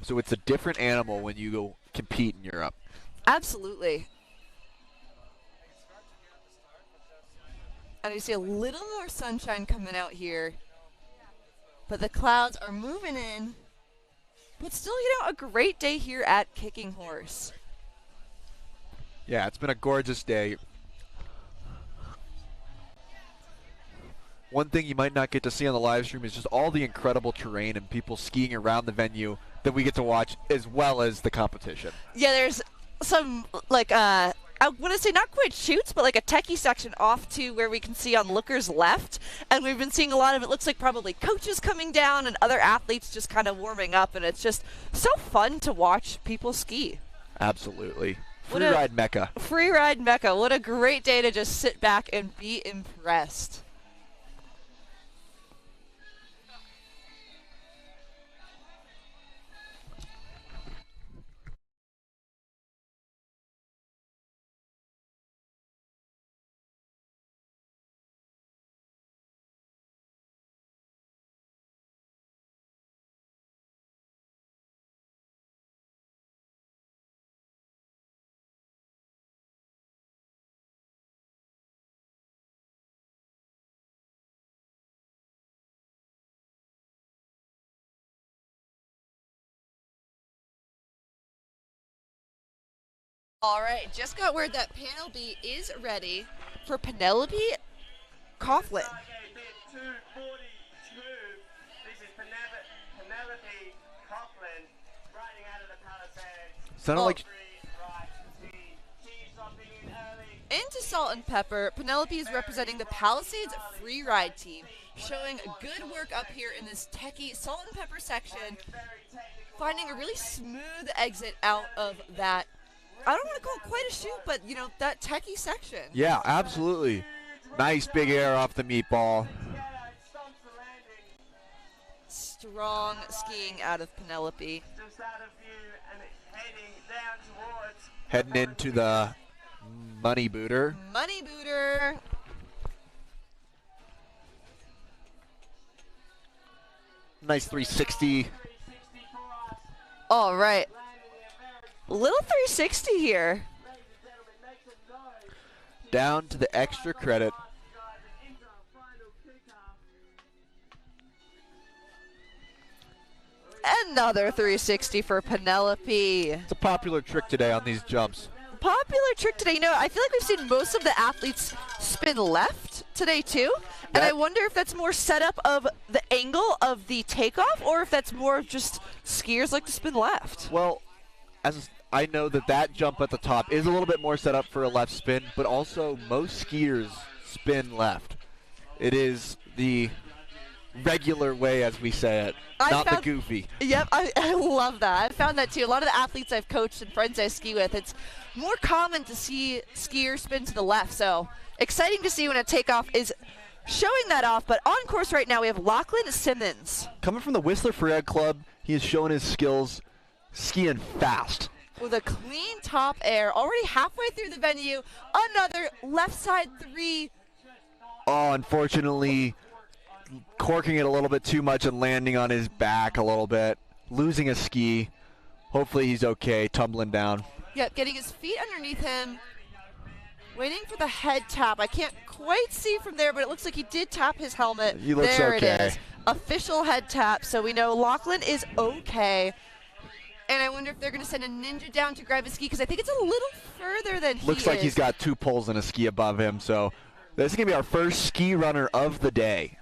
So it's a different animal when you go compete in Europe. Absolutely. And you see a little more sunshine coming out here. But the clouds are moving in. But still, a great day here at Kicking Horse. Yeah, it's been a gorgeous day. One thing you might not get to see on the live stream is just all the incredible terrain and people skiing around the venue that we get to watch, as well as the competition. Yeah, there's some, I want to say not quite shoots, but like a techie section off to where we can see on Looker's left. And we've been seeing a lot of, it looks like probably coaches coming down and other athletes just kind of warming up. And it's just so fun to watch people ski. Absolutely. Freeride Mecca. Freeride Mecca. What a great day to just sit back and be impressed. All right, just got word that panel B is ready for Penelope Coughlin. This is Penelope Coughlin riding out of the Palisades. Sounded like Into Salt and Pepper, Penelope is representing the Palisades Freeride team, showing good work up here in this techie Salt and Pepper section, finding a really smooth exit out of that. I don't want to call it quite a shoot, but, that techie section. Yeah, absolutely. Nice big air off the meatball. Strong skiing out of Penelope. Just out of view and heading down towards. Heading into the money booter. Money booter. Nice 360. All right. Little 360 here. Down to the extra credit. Another 360 for Penelope. It's a popular trick today on these jumps. Popular trick today. I feel like we've seen most of the athletes spin left today too. And I wonder if that's more setup of the angle of the takeoff or if that's more of just skiers like to spin left. Well, as I know that jump at the top is a little bit more set up for a left spin, but also most skiers spin left. It is the regular way, as we say it, not the goofy. Yep, I love that. I found that too. A lot of the athletes I've coached and friends I ski with, it's more common to see skiers spin to the left. So exciting to see when a takeoff is showing that off. But on course right now, we have Lachlan Simmons. Coming from the Whistler Freeride Club, he is showing his skills skiing fast. With a clean top air, already halfway through the venue, another left side 3. Oh, unfortunately, corking it a little bit too much and landing on his back a little bit, losing a ski. Hopefully he's okay, tumbling down. Yep, getting his feet underneath him. Waiting for the head tap. I can't quite see from there, but it looks like he did tap his helmet. He looks there okay. It is. Official head tap, so we know Lachlan is okay. And I wonder if they're going to send a ninja down to grab his ski, because I think it's a little further than he Looks like is. he's got 2 poles and a ski above him, so this is going to be our first ski runner of the day.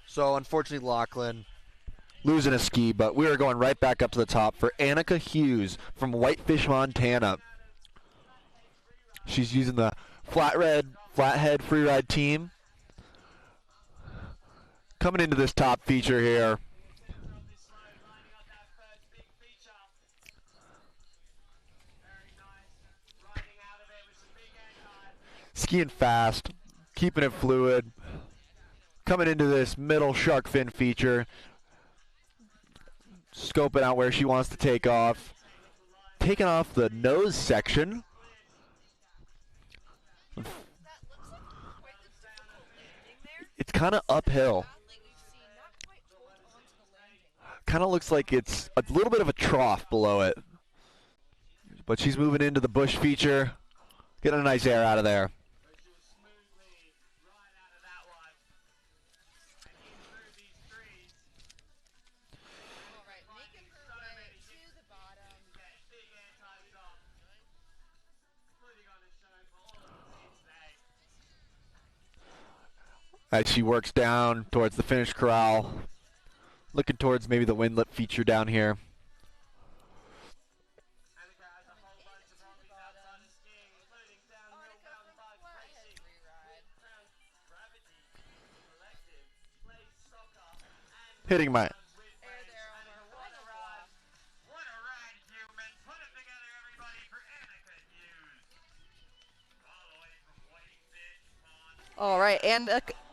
So unfortunately, Lachlan losing a ski, but we are going right back up to the top for Annika Hughes from Whitefish, Montana. She's using the flathead freeride team. Coming into this top feature here. Skiing fast, keeping it fluid. Coming into this middle shark fin feature. Scoping out where she wants to take off. Taking off the nose section. It's kind of uphill. Kind of looks like it's a little bit of a trough below it. But she's moving into the bush feature. Getting a nice air out of there. As she works down towards the finish corral, looking towards maybe the windlet feature down here. Hitting my... All right, and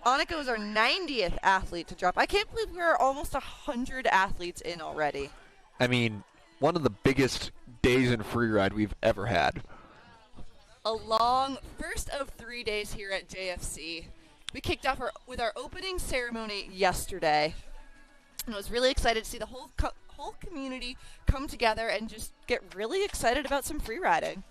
Annika was our 90th athlete to drop. I can't believe we're almost 100 athletes in already. I mean, one of the biggest days in freeride we've ever had. A long first of 3 days here at JFC. We kicked off with our opening ceremony yesterday. And I was really excited to see the whole community come together and just get really excited about some freeriding.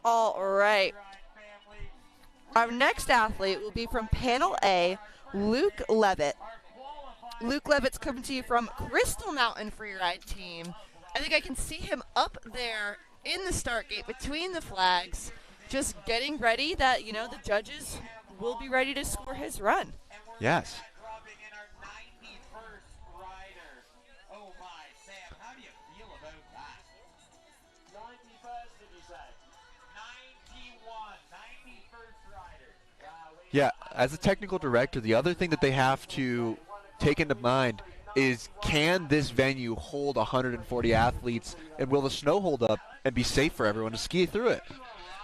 All right. Our next athlete will be from Panel A, Luke Levitt. Luke Levitt's coming to you from Crystal Mountain Freeride Team. I think I can see him up there in the start gate between the flags, just getting ready that, you know, the judges will be ready to score his run. Yes. Yeah, as a technical director, the other thing that they have to take into mind is, can this venue hold 140 athletes, and will the snow hold up and be safe for everyone to ski through it?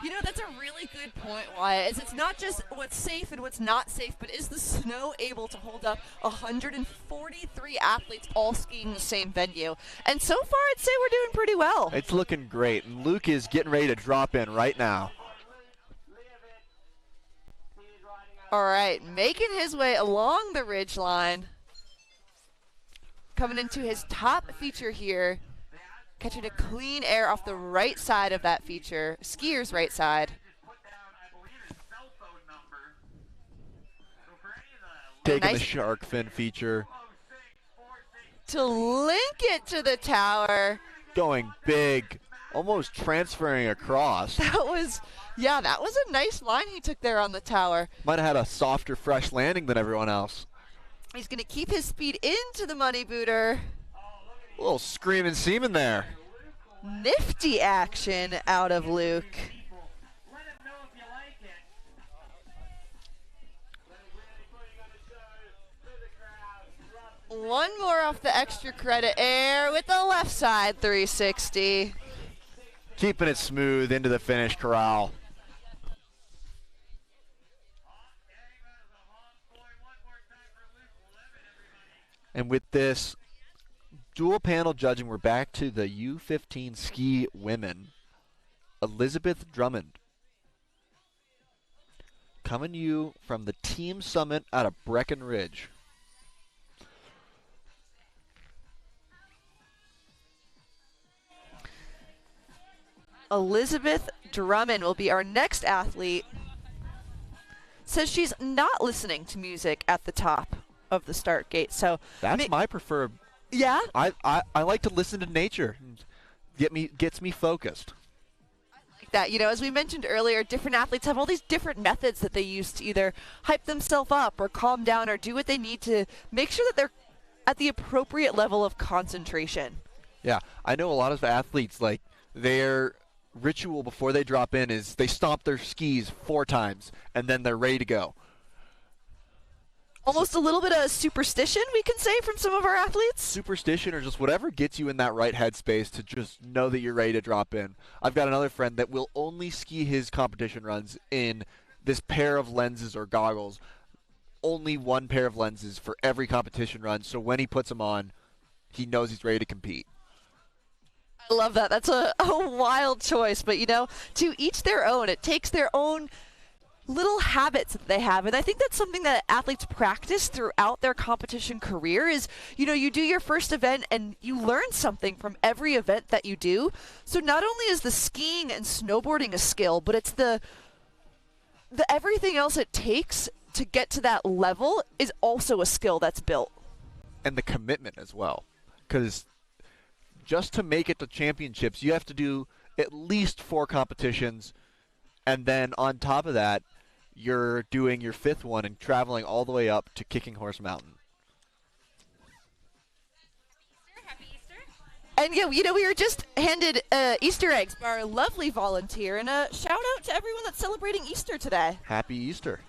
You know, that's a really good point, Wyatt. It's not just what's safe and what's not safe, but is the snow able to hold up 143 athletes all skiing the same venue? And so far, I'd say we're doing pretty well. It's looking great, and Luke is getting ready to drop in right now. All right, making his way along the ridge line. Coming into his top feature here. Catching a clean air off the right side of that feature, skier's right side. Taking the shark fin feature. To link it to the tower. Going big, almost transferring across. That was a nice line he took there on the tower. Might have had a softer, fresh landing than everyone else. He's going to keep his speed into the money booter. A little screaming seaman there. Nifty action out of Luke. One more off the extra credit air with the left side 360. Keeping it smooth into the finish corral. And with this dual panel judging, we're back to the U15 ski women. Elizabeth Drummond, coming to you from the team summit out of Breckenridge. Elizabeth Drummond will be our next athlete. Says she's not listening to music at the top of the start gate. So that's my preferred. Yeah? I like to listen to nature. Gets me focused. That, you know, as we mentioned earlier, different athletes have all these different methods that they use to either hype themselves up or calm down or do what they need to make sure that they're at the appropriate level of concentration. Yeah, I know a lot of athletes, like, their ritual before they drop in is they stomp their skis 4 times and then they're ready to go. Almost a little bit of superstition, we can say, from some of our athletes. Superstition, or just whatever gets you in that right headspace to just know that you're ready to drop in. I've got another friend that will only ski his competition runs in this pair of lenses or goggles. Only one pair of lenses for every competition run, so when he puts them on, he knows he's ready to compete. I love that. That's a wild choice, but, you know, to each their own. It takes their own little habits that they have, and I think that's something that athletes practice throughout their competition career is, you know, you do your first event and you learn something from every event that you do. So not only is the skiing and snowboarding a skill, but it's the everything else it takes to get to that level is also a skill that's built. And the commitment as well, because just to make it to championships, you have to do at least 4 competitions, and then on top of that, you're doing your 5th one and traveling all the way up to Kicking Horse Mountain. Happy Easter. And yeah, you know, we were just handed Easter eggs by our lovely volunteer, and a shout out to everyone that's celebrating Easter today. Happy Easter.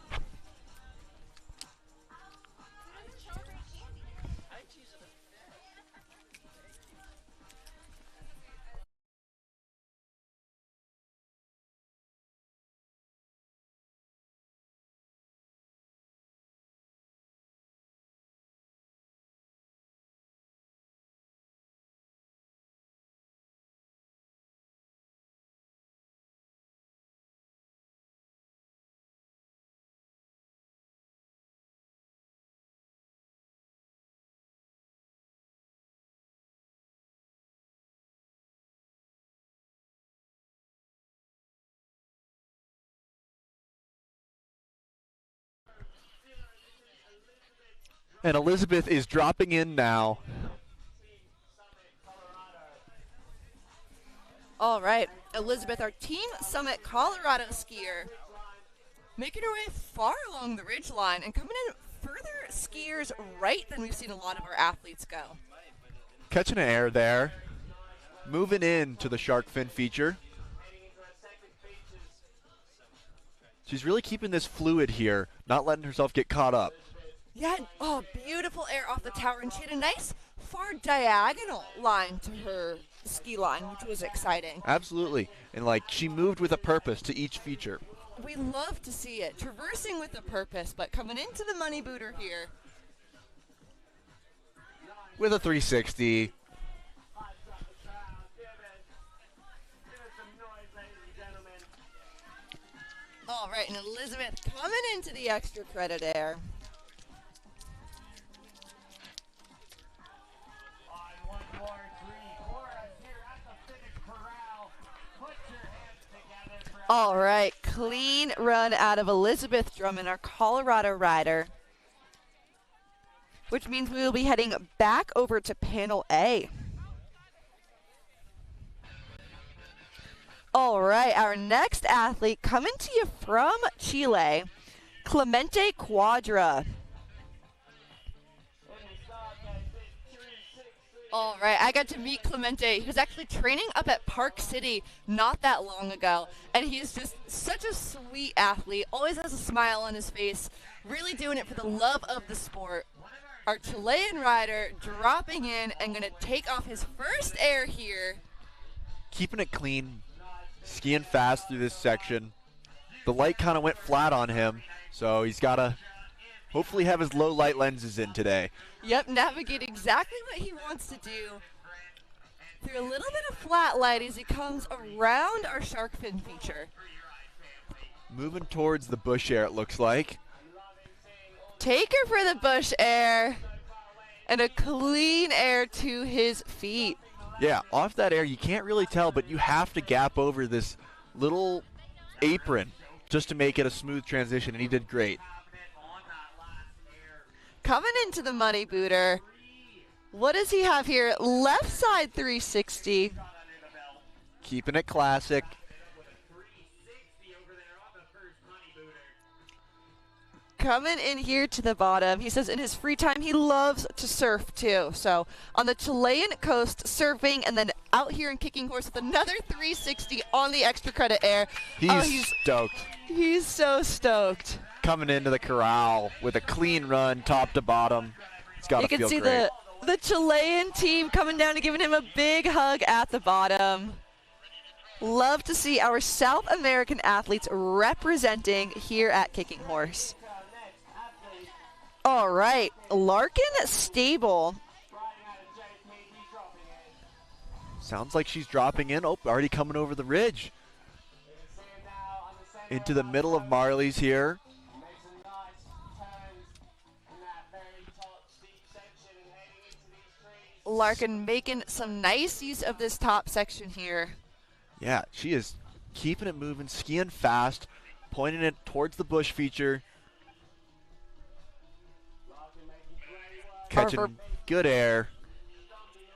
And Elizabeth is dropping in now. All right, Elizabeth, our Team Summit Colorado skier, making her way far along the ridge line and coming in further skiers right than we've seen a lot of our athletes go. Catching an air there. Moving in to the shark fin feature. She's really keeping this fluid here, not letting herself get caught up. Yeah, oh, beautiful air off the tower, and she had a nice far diagonal line to her ski line, which was exciting. Absolutely. And like she moved with a purpose to each feature. We love to see it, traversing with a purpose, but coming into the money booter here. With a 360. All right, and Elizabeth coming into the extra credit air. On 1, 4, 3, chorus here at the finish corral. Put your hands together for All right, clean run out of Elizabeth Drummond, our Colorado rider, which means we will be heading back over to panel A. All right, our next athlete coming to you from Chile, Clemente Cuadra. All right, I got to meet Clemente. He was actually training up at Park City not that long ago, and he's just such a sweet athlete, always has a smile on his face, really doing it for the love of the sport. Our Chilean rider dropping in and going to take off his first air here. Keeping it clean, skiing fast through this section. The light kind of went flat on him, so he's got to hopefully have his low light lenses in today. Yep, navigate exactly what he wants to do through a little bit of flat light as he comes around our shark fin feature. Moving towards the bush air, it looks like. Take her for the bush air and a clean air to his feet. Yeah, off that air, you can't really tell, but you have to gap over this little apron just to make it a smooth transition, and he did great. Coming into the money booter. What does he have here? Left side 360. Keeping it classic. Coming in here to the bottom. He says in his free time he loves to surf too. So on the Chilean coast surfing, and then out here in Kicking Horse with another 360 on the extra credit air. He's stoked. He's so stoked. Coming into the corral with a clean run, top to bottom. It's got to feel great. You can see the Chilean team coming down and giving him a big hug at the bottom. Love to see our South American athletes representing here at Kicking Horse. All right, Larkin Stable. Sounds like she's dropping in. Oh, already coming over the ridge. Into the middle of Marley's here. Larkin making some nice use of this top section here. Yeah, she is keeping it moving, skiing fast, pointing it towards the bush feature. Catching good air.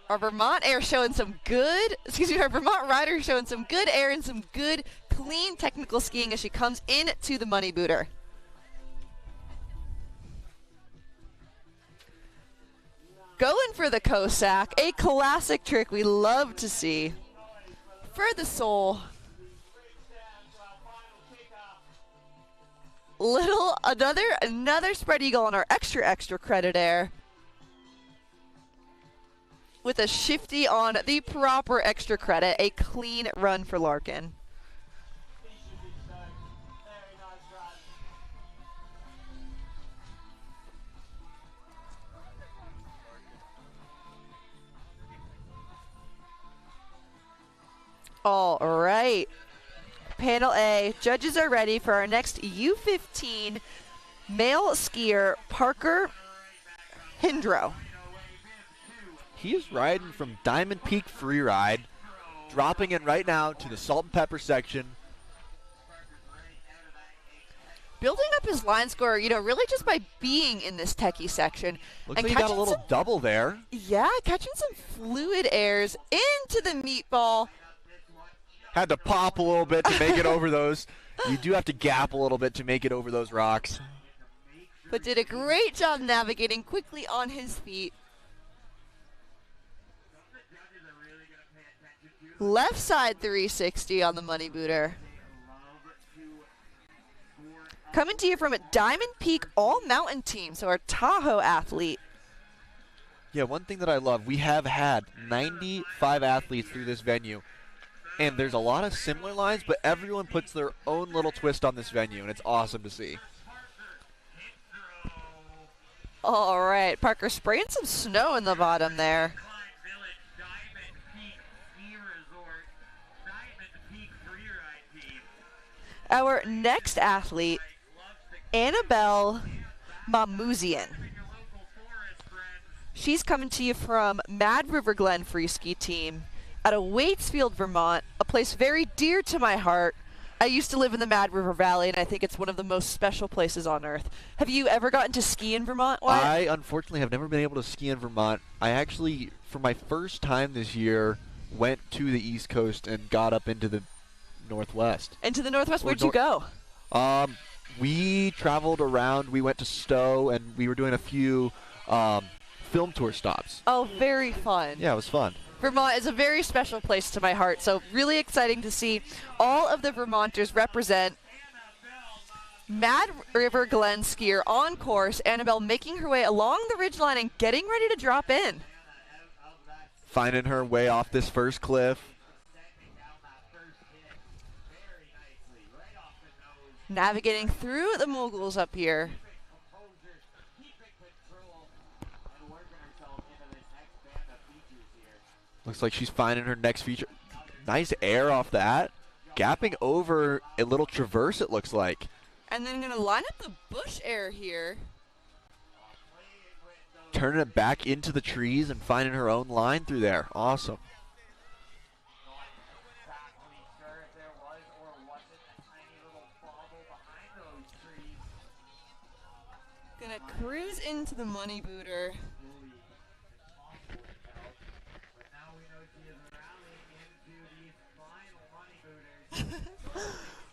Our Vermont air showing some good, our Vermont rider showing some good air and some good clean technical skiing as she comes into the money booter. Going for the Cossack, a classic trick we love to see. For the soul. Another spread eagle on our extra credit air. With a shifty on the proper extra credit, a clean run for Larkin. All right, panel A, judges are ready for our next U15 male skier, Parker Hindro. He is riding from Diamond Peak Freeride, dropping in right now to the salt and pepper section. Building up his line score, really just by being in this techie section. Looks like he got a little double there. Yeah, catching some fluid airs into the meatball. Had to pop a little bit to make it over those. You do have to gap a little bit to make it over those rocks. But did a great job navigating quickly on his feet. Left side 360 on the money booter. Coming to you from a Diamond Peak all-mountain team, so our Tahoe athlete. Yeah, one thing that I love, we have had 95 athletes through this venue, and there's a lot of similar lines, but everyone puts their own little twist on this venue, and it's awesome to see. All right, Parker spraying some snow in the bottom there. Our next athlete, Annabelle Mamouzian. She's coming to you from Mad River Glen Free Ski Team out of Waitsfield, Vermont, a place very dear to my heart. I used to live in the Mad River Valley, and I think it's one of the most special places on earth. Have you ever gotten to ski in Vermont, Wyatt? I unfortunately have never been able to ski in Vermont. I actually, for my first time this year, went to the East Coast and got up into the Northwest. Into the Northwest? Where'd you go? We traveled around. We went to Stowe, and we were doing a few film tour stops. Oh, very fun. Yeah, it was fun. Vermont is a very special place to my heart, so really exciting to see all of the Vermonters represent. Mad River Glen skier on course, Annabelle making her way along the ridgeline and getting ready to drop in. Finding her way off this first cliff. Navigating through the moguls up here. Looks like she's finding her next feature. Nice air off that. Gapping over a little traverse, it looks like. And then going to line up the bush air here. Turning it back into the trees and finding her own line through there. Awesome. Going to cruise into the money booter.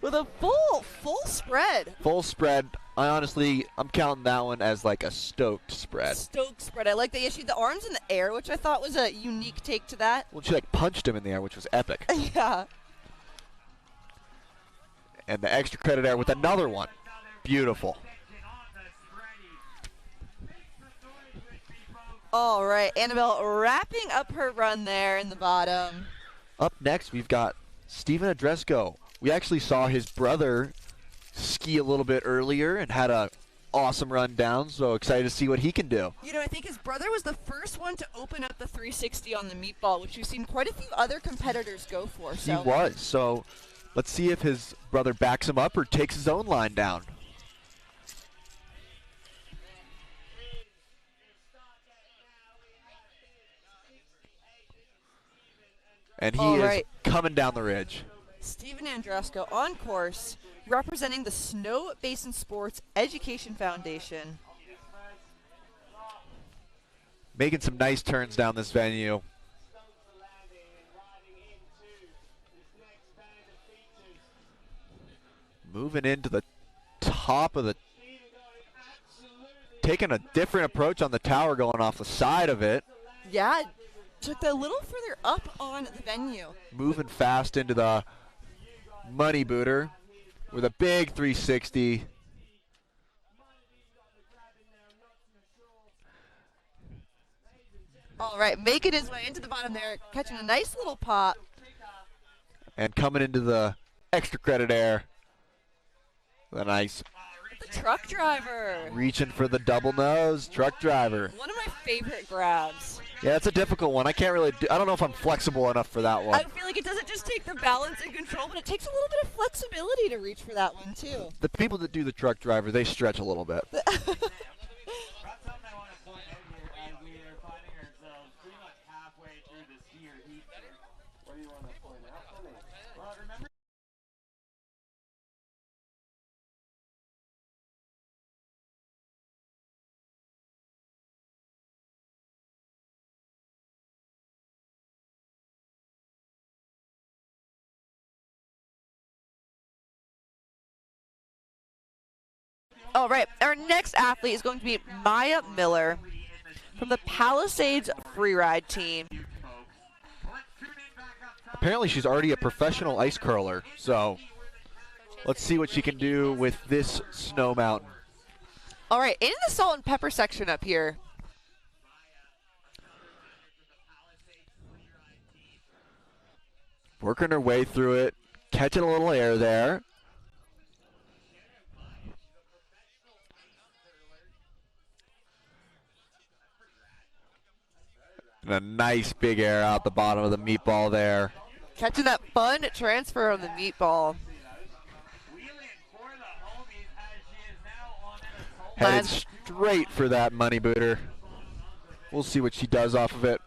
With a full spread. Full spread. I'm counting that one as like a stoked spread. Stoked spread. I like they issued the arms in the air, which I thought was a unique take to that. Well, she like punched him in the air, which was epic. Yeah. And the extra credit air with another one. Beautiful. All right, Annabelle wrapping up her run there in the bottom. Up next, we've got Steven Adresco. We actually saw his brother ski a little bit earlier and had an awesome run down, so excited to see what he can do. You know, I think his brother was the first one to open up the 360 on the meatball, which we've seen quite a few other competitors go for. He was, so let's see if his brother backs him up or takes his own line down. And he is coming down the ridge. Steven Andrusco on course, representing the Snow Basin Sports Education Foundation. Making some nice turns down this venue. Moving into the top of the... Taking a different approach on the tower, going off the side of it. Yeah, took that a little further up on the venue. Moving fast into the money booter with a big 360. All right, making his way into the bottom there, catching a nice little pop. And coming into the extra credit air. The nice The truck driver. reaching for the double nose truck driver. One of my favorite grabs. Yeah, it's a difficult one. I can't really I don't know if I'm flexible enough for that one. I feel like it doesn't just take the balance and control, but it takes a little bit of flexibility to reach for that one, too. The people that do the truck driver, they stretch a little bit. That's something I want to point out here as we are finding ourselves pretty much halfway through the skier heat here. What do you want to point out for me? Well, remember. All right, our next athlete is going to be Maya Miller from the Palisades Freeride team. Apparently she's already a professional ice curler, so Let's see what she can do with this snow mountain. All right, into the salt and pepper section up here. Working her way through it, catching a little air there. And a nice big air out the bottom of the meatball there. Catching that fun transfer on the meatball. Headed straight for that money booter. We'll see what she does off of it.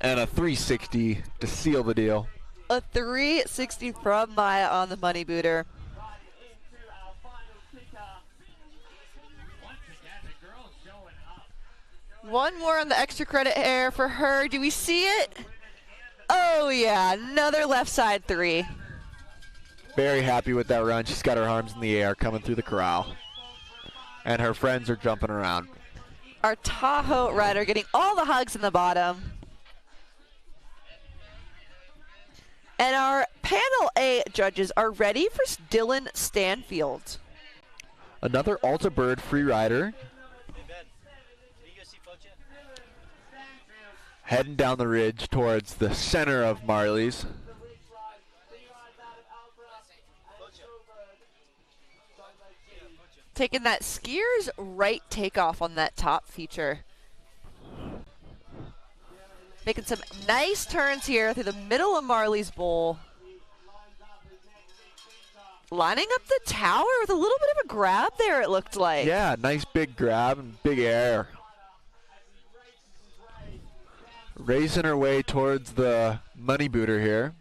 And a 360 to seal the deal. A 360 from Maya on the money booter. One more on the extra credit air for her. Do we see it? Oh yeah, another left side 3. Very happy with that run. She's got her arms in the air coming through the corral. And her friends are jumping around. Our Tahoe rider getting all the hugs in the bottom. And our Panel A judges are ready for Dylan Stanfield. Another Alta Bird free rider. Heading down the ridge towards the center of Marley's. Taking that skier's right takeoff on that top feature. Making some nice turns here through the middle of Marley's bowl. Lining up the tower with a little bit of a grab there, it looked like. Yeah, nice big grab and big air. Racing her way towards the money booter here.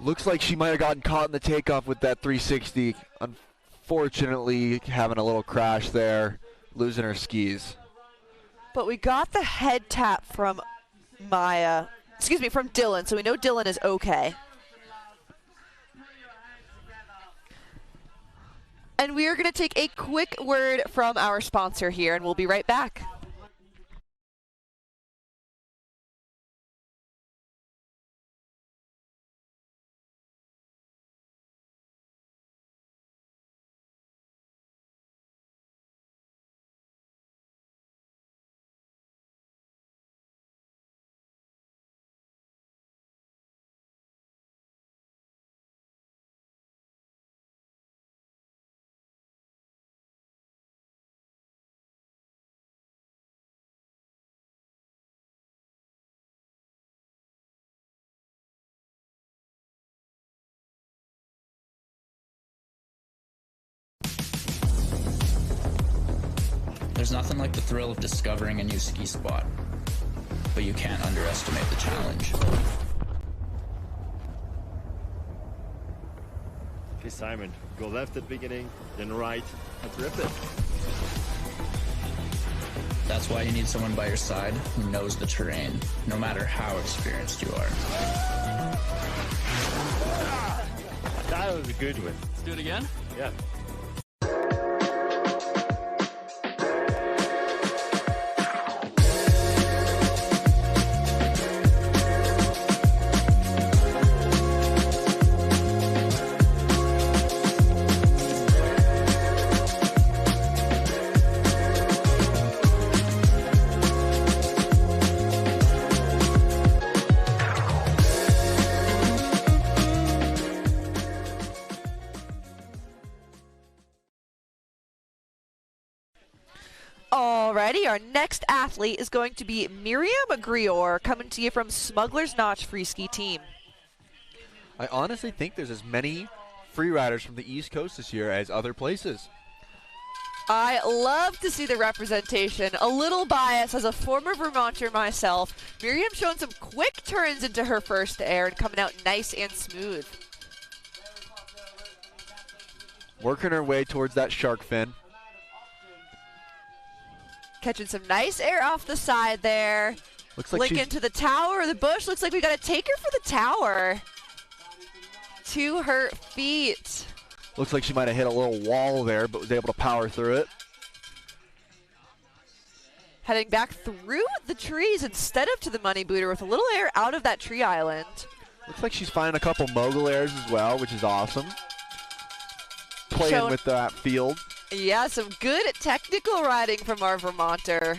Looks like she might have gotten caught in the takeoff with that 360. Unfortunately, having a little crash there, losing her skis. But we got the head tap from from Dylan, so we know Dylan is okay. And we are going to take a quick word from our sponsor here, and we'll be right back. There's nothing like the thrill of discovering a new ski spot, but you can't underestimate the challenge. Okay, Simon, go left at the beginning, then right, and rip it. That's why you need someone by your side who knows the terrain, no matter how experienced you are. That was a good one. Let's do it again? Yeah. Alrighty, our next athlete is going to be Miriam Grior, coming to you from Smuggler's Notch Free Ski Team. I honestly think there's as many free riders from the East Coast this year as other places. I love to see the representation. A little bias as a former Vermonter myself. Miriam showing some quick turns into her first air and coming out nice and smooth. Working her way towards that shark fin. Catching some nice air off the side there. Looks like Linking to the tower, the bush. Looks like we got to take her for the tower. To her feet. Looks like she might have hit a little wall there, but was able to power through it. Heading back through the trees instead of to the money booter with a little air out of that tree island. Looks like she's finding a couple mogul airs as well, which is awesome. Playing with that field. Yeah, some good technical riding from our Vermonter.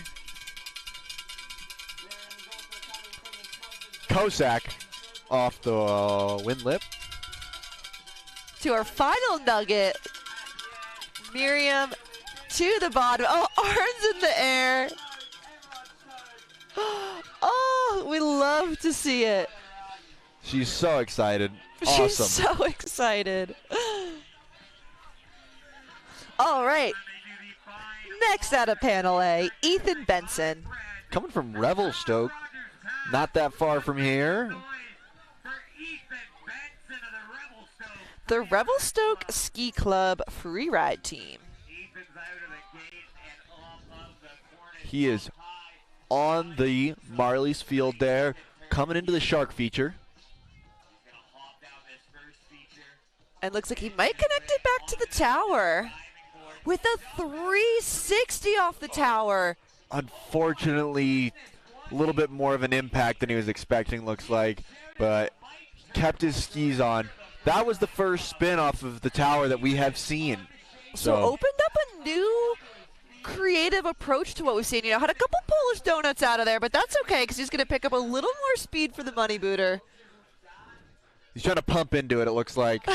Kosak off the wind lip. To our final nugget. Miriam to the bottom. Oh, arms in the air. Oh, we love to see it. She's so excited. Awesome. She's so excited. All right. Next out of panel A, Ethan Benson. Coming from Revelstoke, not that far from here. The Revelstoke Ski Club Freeride team. He is on the Marley's field there, coming into the shark feature. And looks like he might connect it back to the tower. With a 360 off the tower. Unfortunately, a little bit more of an impact than he was expecting, looks like, but kept his skis on. That was the first spin off of the tower that we have seen. So opened up a new creative approach to what we've seen. You know, had a couple Polish donuts out of there, but that's okay because he's going to pick up a little more speed for the money booter. He's trying to pump into it, it looks like.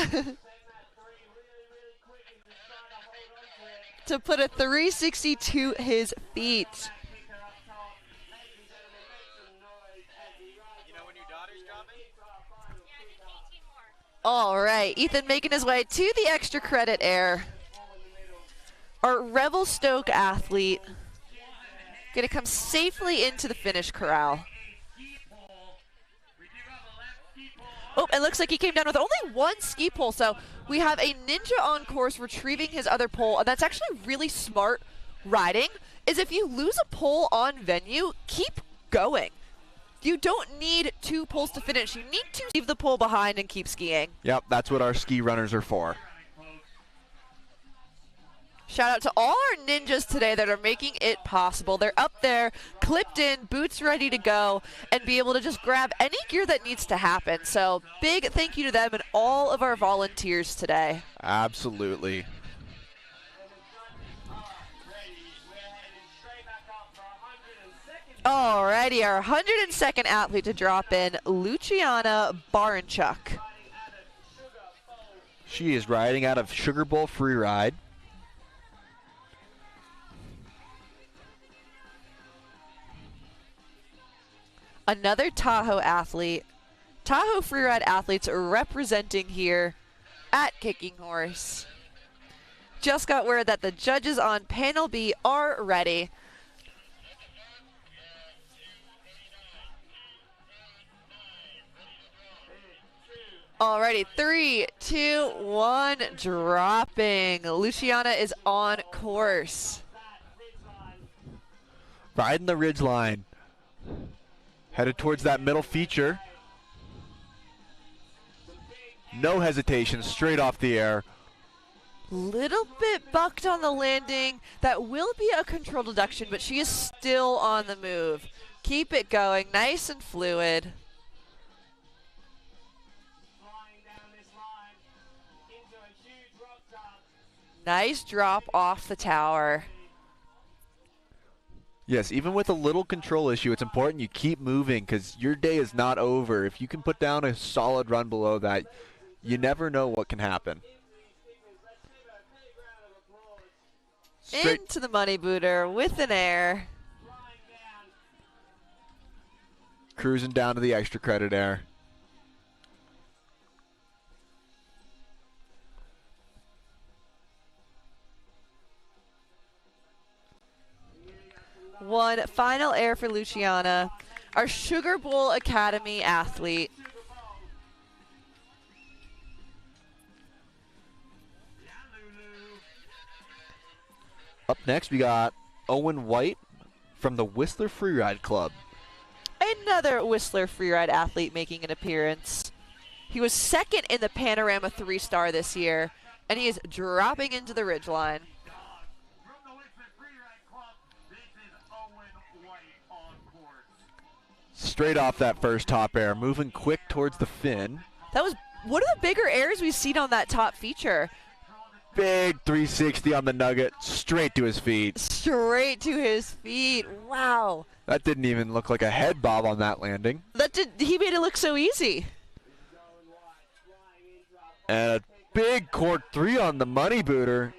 To put a 360 to his feet. All right, Ethan making his way to the extra credit air. Our Revelstoke athlete going to come safely into the finish corral. Oh, it looks like he came down with only one ski pole, so we have a ninja on course retrieving his other pole, and that's actually really smart riding, is if you lose a pole on venue, keep going. You don't need two poles to finish. You need to leave the pole behind and keep skiing. Yep, that's what our ski runners are for. Shout out to all our ninjas today that are making it possible. They're up there, clipped in, boots ready to go, and be able to just grab any gear that needs to happen. So big thank you to them and all of our volunteers today. Absolutely. Alrighty, our 102nd athlete to drop in, Luciana Baranchuk. She is riding out of Sugar Bowl Freeride. Another Tahoe athlete. Tahoe Freeride athletes representing here at Kicking Horse. Just got word that the judges on panel B are ready. Alrighty, 3, 2, 1, dropping. Luciana is on course. Riding the ridge line. Headed towards that middle feature. No hesitation, straight off the air. Little bit bucked on the landing. That will be a control deduction, but she is still on the move. Keep it going, nice and fluid. Nice drop off the tower. Yes, even with a little control issue, it's important you keep moving because your day is not over. If you can put down a solid run below that, you never know what can happen. Into the money booter with an air. Cruising down to the extra credit air. One final air for Luciana, our Sugar Bowl Academy athlete. Up next, we got Owen White from the Whistler Freeride Club. Another Whistler Freeride athlete making an appearance. He was second in the Panorama 3-star this year, and he is dropping into the ridgeline. Straight off that first top air, moving quick towards the fin. That was one of the bigger airs we've seen on that top feature. Big 360 on the nugget, straight to his feet. Straight to his feet. Wow. That didn't even look like a head bob on that landing. He made it look so easy. And a big cork 3 on the money booter.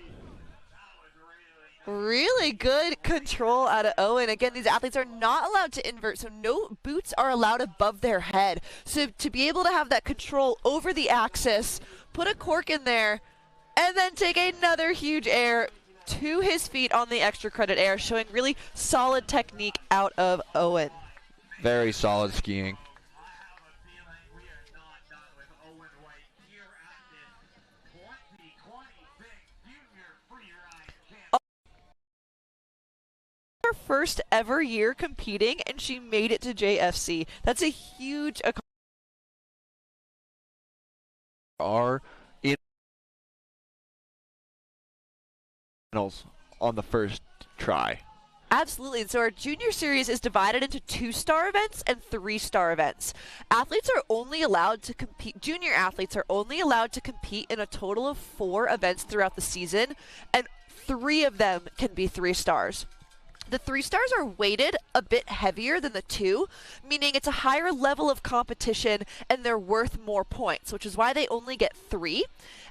Really good control out of Owen. Again, these athletes are not allowed to invert, so no boots are allowed above their head. So to be able to have that control over the axis, put a cork in there, and then take another huge air to his feet on the extra credit air, showing really solid technique out of Owen. Very solid skiing. Her first ever year competing, and she made it to JFC. That's a huge accomplishment. Are in finals on the first try. Absolutely. So our junior series is divided into 2-star events and 3-star events. Athletes are only allowed to compete, junior athletes are only allowed to compete in a total of 4 events throughout the season, and 3 of them can be 3 stars. The 3 stars are weighted a bit heavier than the 2, meaning it's a higher level of competition and they're worth more points, which is why they only get 3.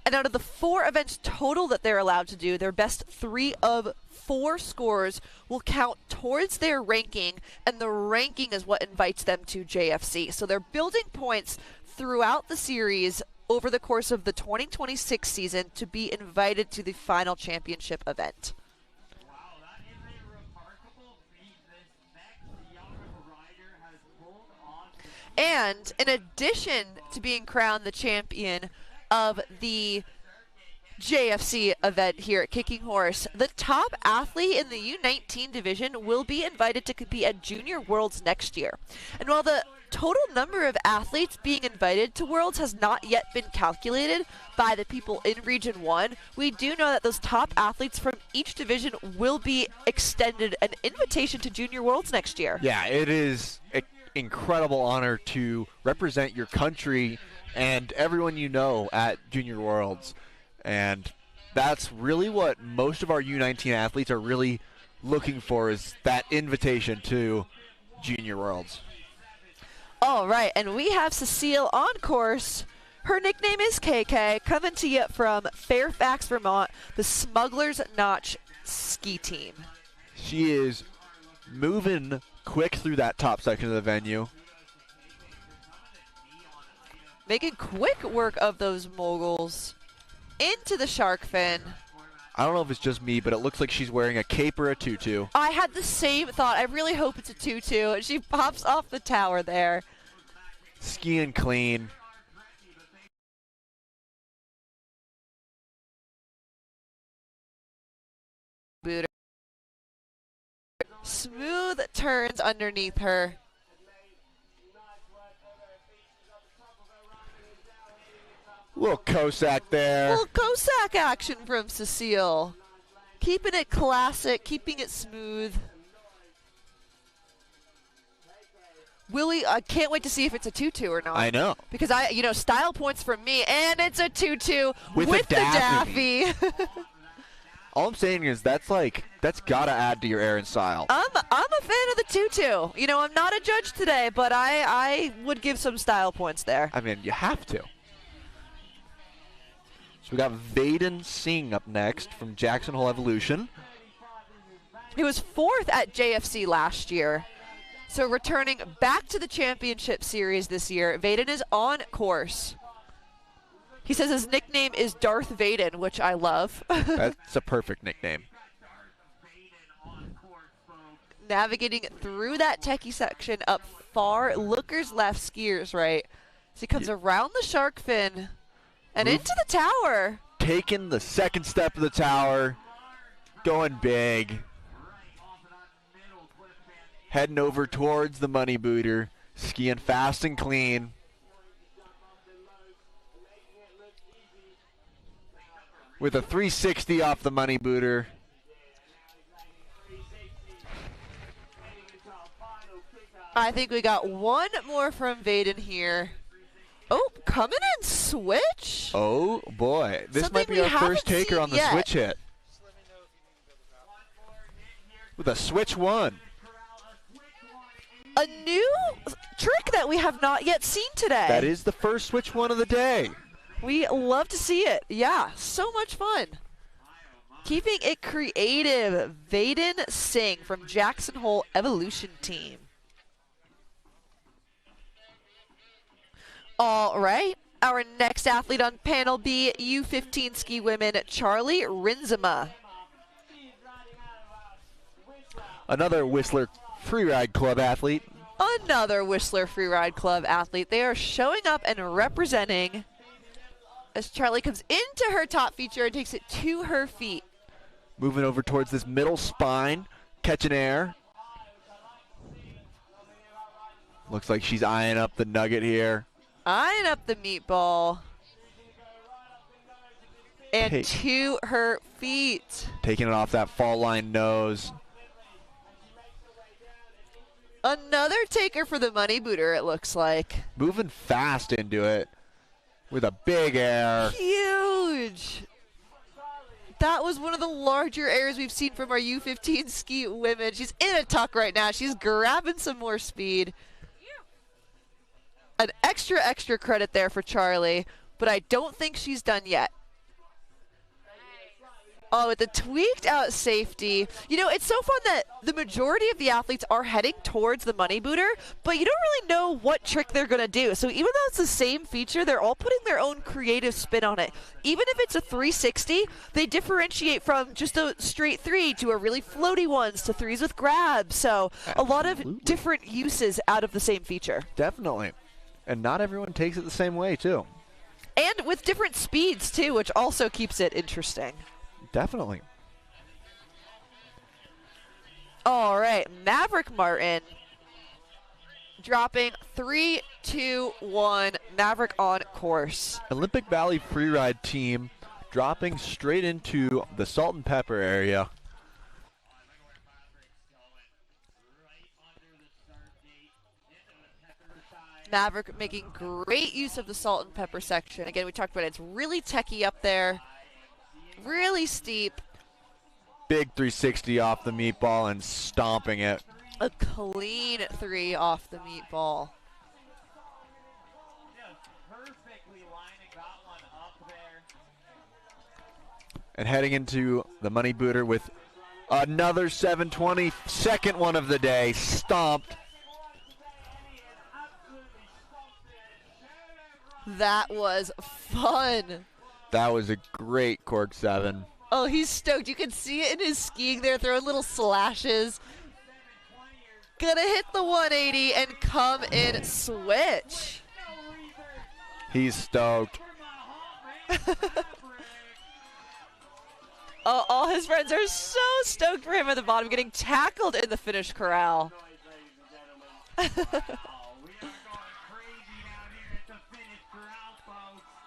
And out of the 4 events total that they're allowed to do, their best 3 of 4 scores will count towards their ranking, and the ranking is what invites them to JFC. So they're building points throughout the series over the course of the 2026 season to be invited to the final championship event. And in addition to being crowned the champion of the JFC event here at Kicking Horse, the top athlete in the U19 division will be invited to compete at Junior Worlds next year. And while the total number of athletes being invited to Worlds has not yet been calculated by the people in Region 1, we do know that those top athletes from each division will be extended an invitation to Junior Worlds next year. Yeah, it is an incredible honor to represent your country and everyone you know at Junior Worlds. And that's really what most of our U19 athletes are really looking for, is that invitation to Junior Worlds. All right, and we have Cecile on course. Her nickname is KK, coming to you from Fairfax, Vermont, the Smuggler's Notch ski team. She is moving quick through that top section of the venue. Making quick work of those moguls. Into the shark fin. I don't know if it's just me, but it looks like she's wearing a cape or a tutu. I had the same thought. I really hope it's a tutu. And she pops off the tower there. Skiing clean. Booter. Smooth turns underneath her. Little Cossack there. Little Cossack action from Cecile. Keeping it classic, keeping it smooth. Willie, I can't wait to see if it's a tutu or not. I know. Because style points from me, and it's a tutu with the Daffy. All I'm saying is that's gotta add to your air and style. I'm a fan of the tutu. I'm not a judge today, but I would give some style points there. I mean, you have to. So we got Vaden Singh up next from Jackson Hole Evolution. He was 4th at JFC last year. So returning back to the championship series this year, Vaden is on course. He says his nickname is Darth Vaden, which I love. That's a perfect nickname. Navigating through that techie section up far, lookers left, skiers right. So he comes around the shark fin and into the tower. Taking the second step of the tower, going big. Heading over towards the money booter, skiing fast and clean. With a 360 off the money booter. I think we got one more from Vaden here. Oh, coming in switch. Oh boy, this Something might be we our haven't first taker seen on the yet. switch hit. With a switch one. A new trick that we have not yet seen today. That is the first switch one of the day. We love to see it. Yeah, so much fun. Keeping it creative, Vaden Singh from Jackson Hole Evolution Team. All right, our next athlete on panel B, U15 ski women, Charlie Rinzema. Another Whistler Freeride Club athlete. Another Whistler Freeride Club athlete. They are showing up and representing as Charlie comes into her top feature and takes it to her feet. Moving over towards this middle spine, catching air. Looks like she's eyeing up the nugget here. Eyeing up the meatball. And to her feet. Taking it off that fall line nose. Another taker for the money booter, it looks like. Moving fast into it with a big air. Huge. That was one of the larger airs we've seen from our U15 ski women. She's in a tuck right now. She's grabbing some more speed. An extra credit there for Charlie, but I don't think she's done yet. Oh, with the tweaked out safety. You know, it's so fun that the majority of the athletes are heading towards the money booter, but you don't really know what trick they're going to do. So even though it's the same feature, they're all putting their own creative spin on it. Even if it's a 360, they differentiate from just a straight three to a really floaty ones to threes with grabs. So a lot of different uses out of the same feature. Definitely. And not everyone takes it the same way, too. And with different speeds, too, which also keeps it interesting. Definitely. All right, Maverick Martin dropping 3, 2, 1. Maverick on course. Olympic Valley Freeride team dropping straight into the salt and pepper area. Maverick making great use of the salt and pepper section. Again, we talked about it. It's really techy up there. Really steep. Big 360 off the meatball and stomping it. A clean 3 off the meatball. And heading into the money booter with another 720, second one of the day, stomped. That was fun. That was a great cork 7. Oh, he's stoked. You can see it in his skiing there, throwing little slashes. Gonna hit the 180 and come in switch. He's stoked. Oh, all his friends are so stoked for him at the bottom, getting tackled in the finish corral.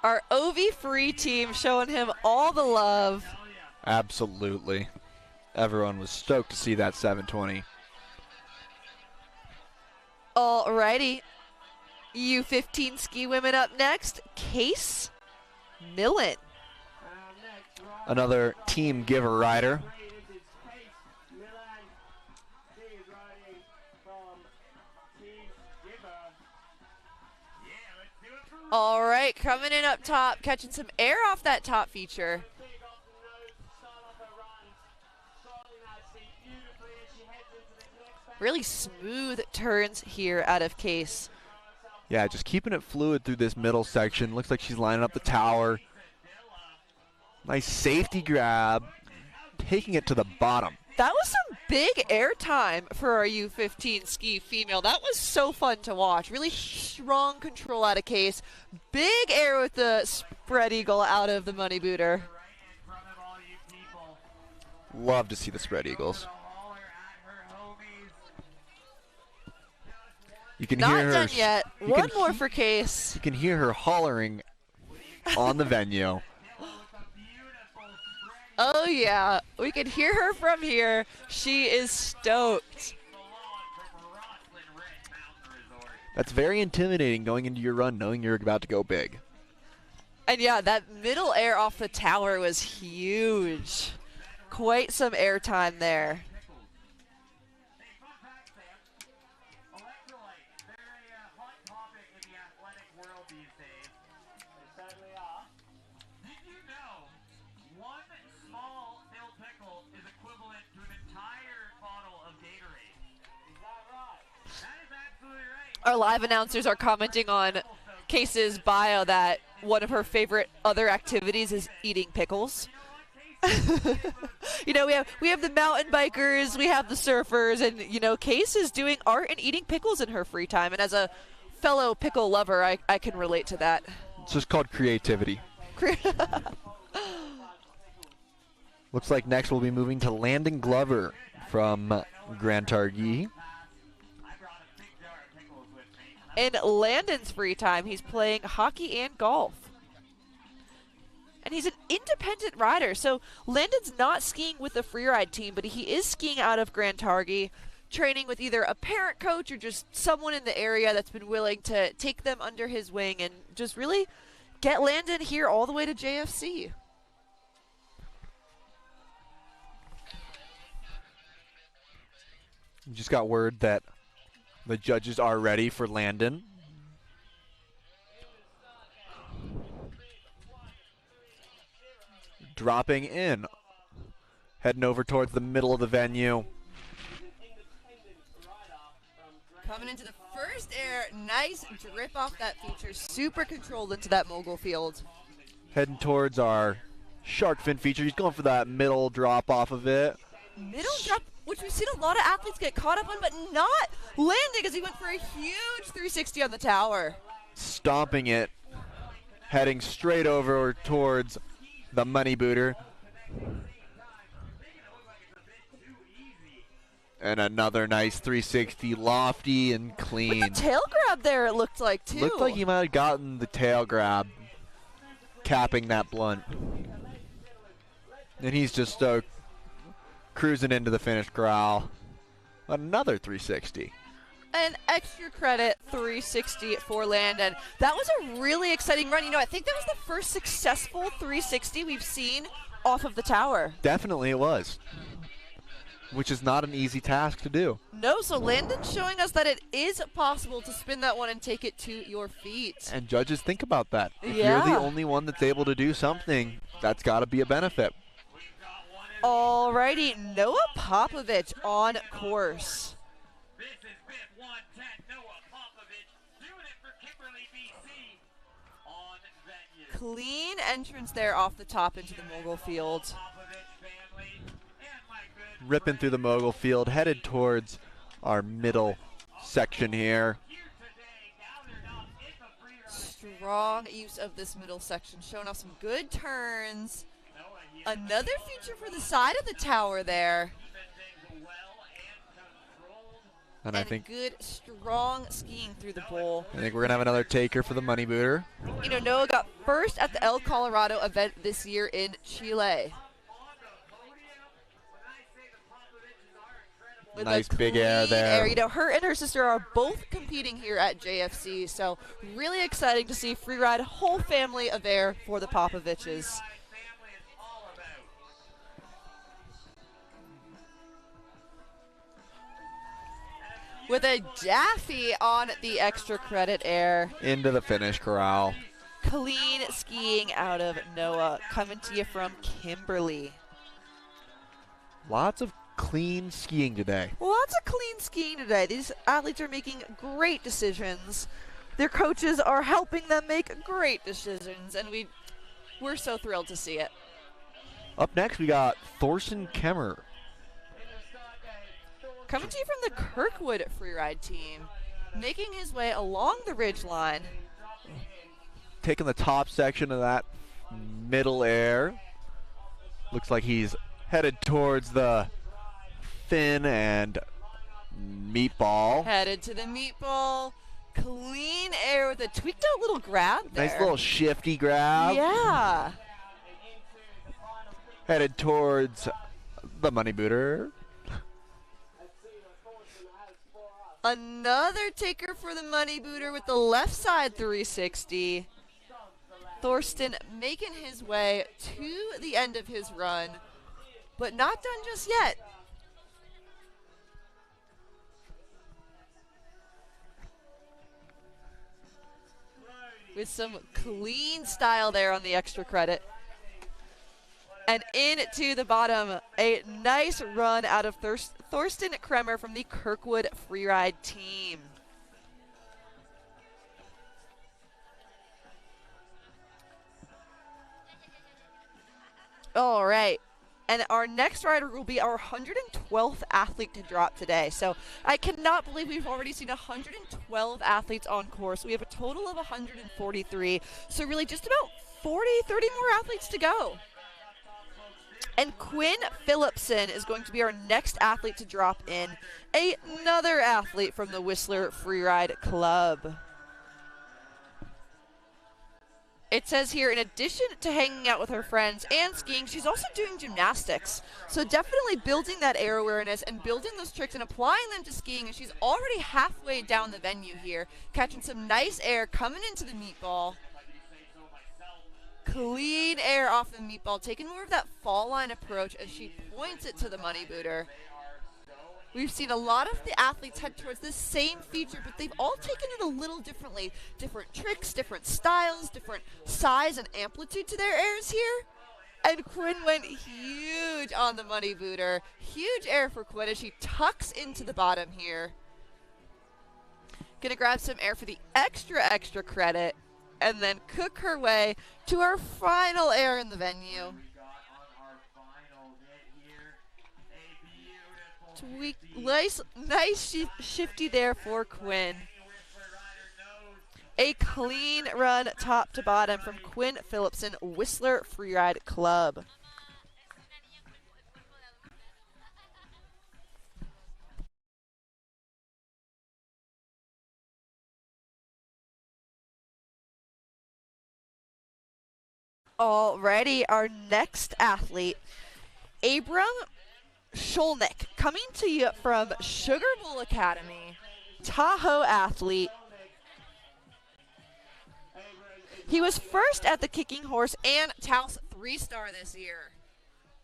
Our OV free team showing him all the love. Absolutely. Everyone was stoked to see that 720. Alrighty. U15 ski women up next. Case Millen. Another team giver rider. All right, coming in up top, catching some air off that top feature. Really smooth turns here out of Case. Yeah, just keeping it fluid through this middle section. Looks like she's lining up the tower. Nice safety grab, taking it to the bottom. That was some big air time for our U15 ski female. That was so fun to watch. Really strong control out of Case. Big air with the spread eagle out of the money booter. Love to see the spread eagles. You can Not hear her. done yet. One more for Case. You can hear her hollering on the venue. Oh yeah, we can hear her from here. She is stoked. That's very intimidating going into your run knowing you're about to go big. And yeah, that middle air off the tower was huge. Quite some air time there. Our live announcers are commenting on Case's bio that one of her favorite other activities is eating pickles. You know, we have the mountain bikers, we have the surfers, and you know, Case is doing art and eating pickles in her free time. And as a fellow pickle lover, I can relate to that. It's just called creativity. Looks like next we'll be moving to Landon Glover from Grand Targhee. In Landon's free time, he's playing hockey and golf. And he's an independent rider, so Landon's not skiing with the Freeride team, but he is skiing out of Grand Targhee, training with either a parent coach or just someone in the area that's been willing to take them under his wing and just really get Landon here all the way to JFC. We just got word that the judges are ready for Landon. Dropping in. Heading over towards the middle of the venue. Coming into the first air, nice drip off that feature, Super controlled into that mogul field. Heading towards our shark fin feature. He's going for that middle drop off of it. middle drop, which we've seen a lot of athletes get caught up on, but not landing as he went for a huge 360 on the tower. Stomping it, heading straight over towards the money booter. And another nice 360, lofty and clean. With the tail grab there, it looked like, too. Looked like he might have gotten the tail grab, capping that blunt. And he's just cruising into the finish corral. Another 360. An extra credit 360 for Landon. That was a really exciting run. You know, I think that was the first successful 360 we've seen off of the tower. Definitely it was. Which is not an easy task to do. No, so Landon's showing us that it is possible to spin that one and take it to your feet. And judges think about that. If Yeah. you're the only one that's able to do something, that's got to be a benefit. Alrighty, Noah Popovich on course. This is bit 110, Noah Popovich doing it for Kimberly, BC on venue. Clean entrance there off the top into the mogul field. Popovich family and my good Ripping through the mogul field, headed towards our middle section here. here today gathered up in the Freeride. Strong use of this middle section, showing off some good turns. Noah here Another feature for the side of the tower there. keeping things well and controlled. And I And think good, strong skiing through the bowl. we're going to have another taker for the money booter. You know, Noah got first at the El Colorado event this year in Chile. With Nice a big air clean there. You know, her and her sister are both competing here at JFC, so really exciting to see Freeride whole family of air for the Popoviches. Family is all about. With a Daffy on the extra credit air. Into the finish corral. Clean skiing out of Noah, coming to you from Kimberly. Lots of clean skiing today. Lots of clean skiing today. These athletes are making great decisions. Their coaches are helping them make great decisions, and we're so thrilled to see it. Up next, we got Thorsten Kemmer. Coming to you from the Kirkwood Freeride team, making his way along the ridge line. Taking the top section of that middle air. Looks like he's headed towards the fin and meatball. Headed to the meatball. Clean air with a tweaked out little grab there. Nice little shifty grab. Yeah. Headed towards the money booter. Another taker for the money booter with the left side 360. Thorsten making his way to the end of his run, but not done just yet. With some clean style there on the extra credit. And into the bottom, a nice run out of Thorsten Kremer from the Kirkwood Freeride team. All right. And our next rider will be our 112th athlete to drop today. So I cannot believe we've already seen 112 athletes on course. We have a total of 143. So really just about 30 more athletes to go. And Quinn Phillipson is going to be our next athlete to drop in. Another athlete from the Whistler Freeride Club. It says here, in addition to hanging out with her friends and skiing, she's also doing gymnastics. So definitely building that air awareness and building those tricks and applying them to skiing. And she's already halfway down the venue here, catching some nice air coming into the meatball. Clean air off the meatball, taking more of that fall line approach as she points it to the money booter. We've seen a lot of the athletes head towards the same feature, but they've all taken it a little differently. Different tricks, different styles, different size and amplitude to their airs here. And Quinn went huge on the money booter. Huge air for Quinn as she tucks into the bottom here. Gonna grab some air for the extra credit and then cook her way to our final air in the venue. Nice shifty there for Quinn. A clean run top to bottom from Quinn Phillipson, Whistler Freeride Club. Alrighty, our next athlete, Abram Sholnick, coming to you from Sugar Bowl Academy, Tahoe athlete. He was first at the Kicking Horse and Taos 3-star this year,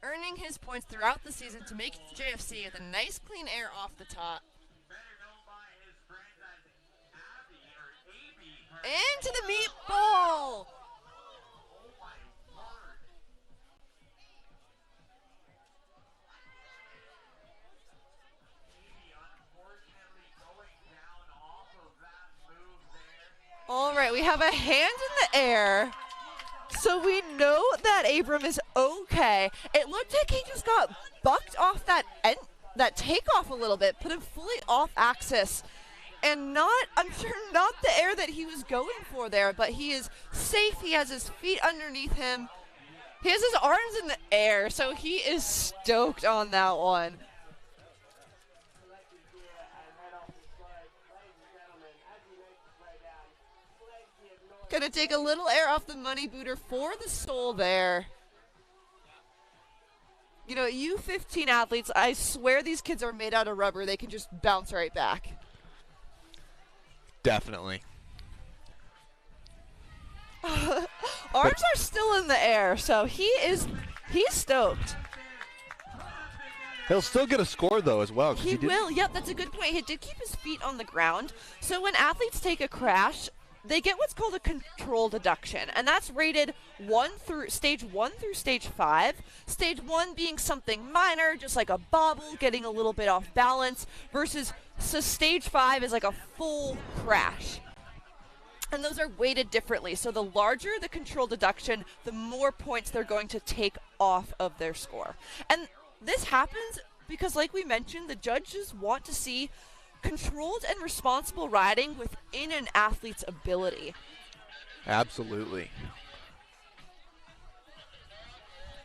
earning his points throughout the season to make JFC with a nice clean air off the top. Into the meatball! All right, we have a hand in the air, so we know that Abram is okay. It looked like he just got bucked off that takeoff a little bit, put him fully off axis, and I'm sure not the air that he was going for there, but he is safe. He has his feet underneath him. He has his arms in the air, so he is stoked on that one. Gonna take a little air off the money booter for the soul there. You know, U15 athletes, I swear these kids are made out of rubber. They can just bounce right back. Definitely. Arms are still in the air, so he's stoked. He'll still get a score, though, as well. He will. Yep, that's a good point. He did keep his feet on the ground. So when athletes take a crash, they get what's called a control deduction, and that's rated stage 1 through stage 5. Stage 1 being something minor, just like a bobble, getting a little bit off balance, versus stage 5 is like a full crash. And those are weighted differently, so the larger the control deduction, the more points they're going to take off of their score. And this happens because, like we mentioned, the judges want to see controlled and responsible riding within an athlete's ability. Absolutely.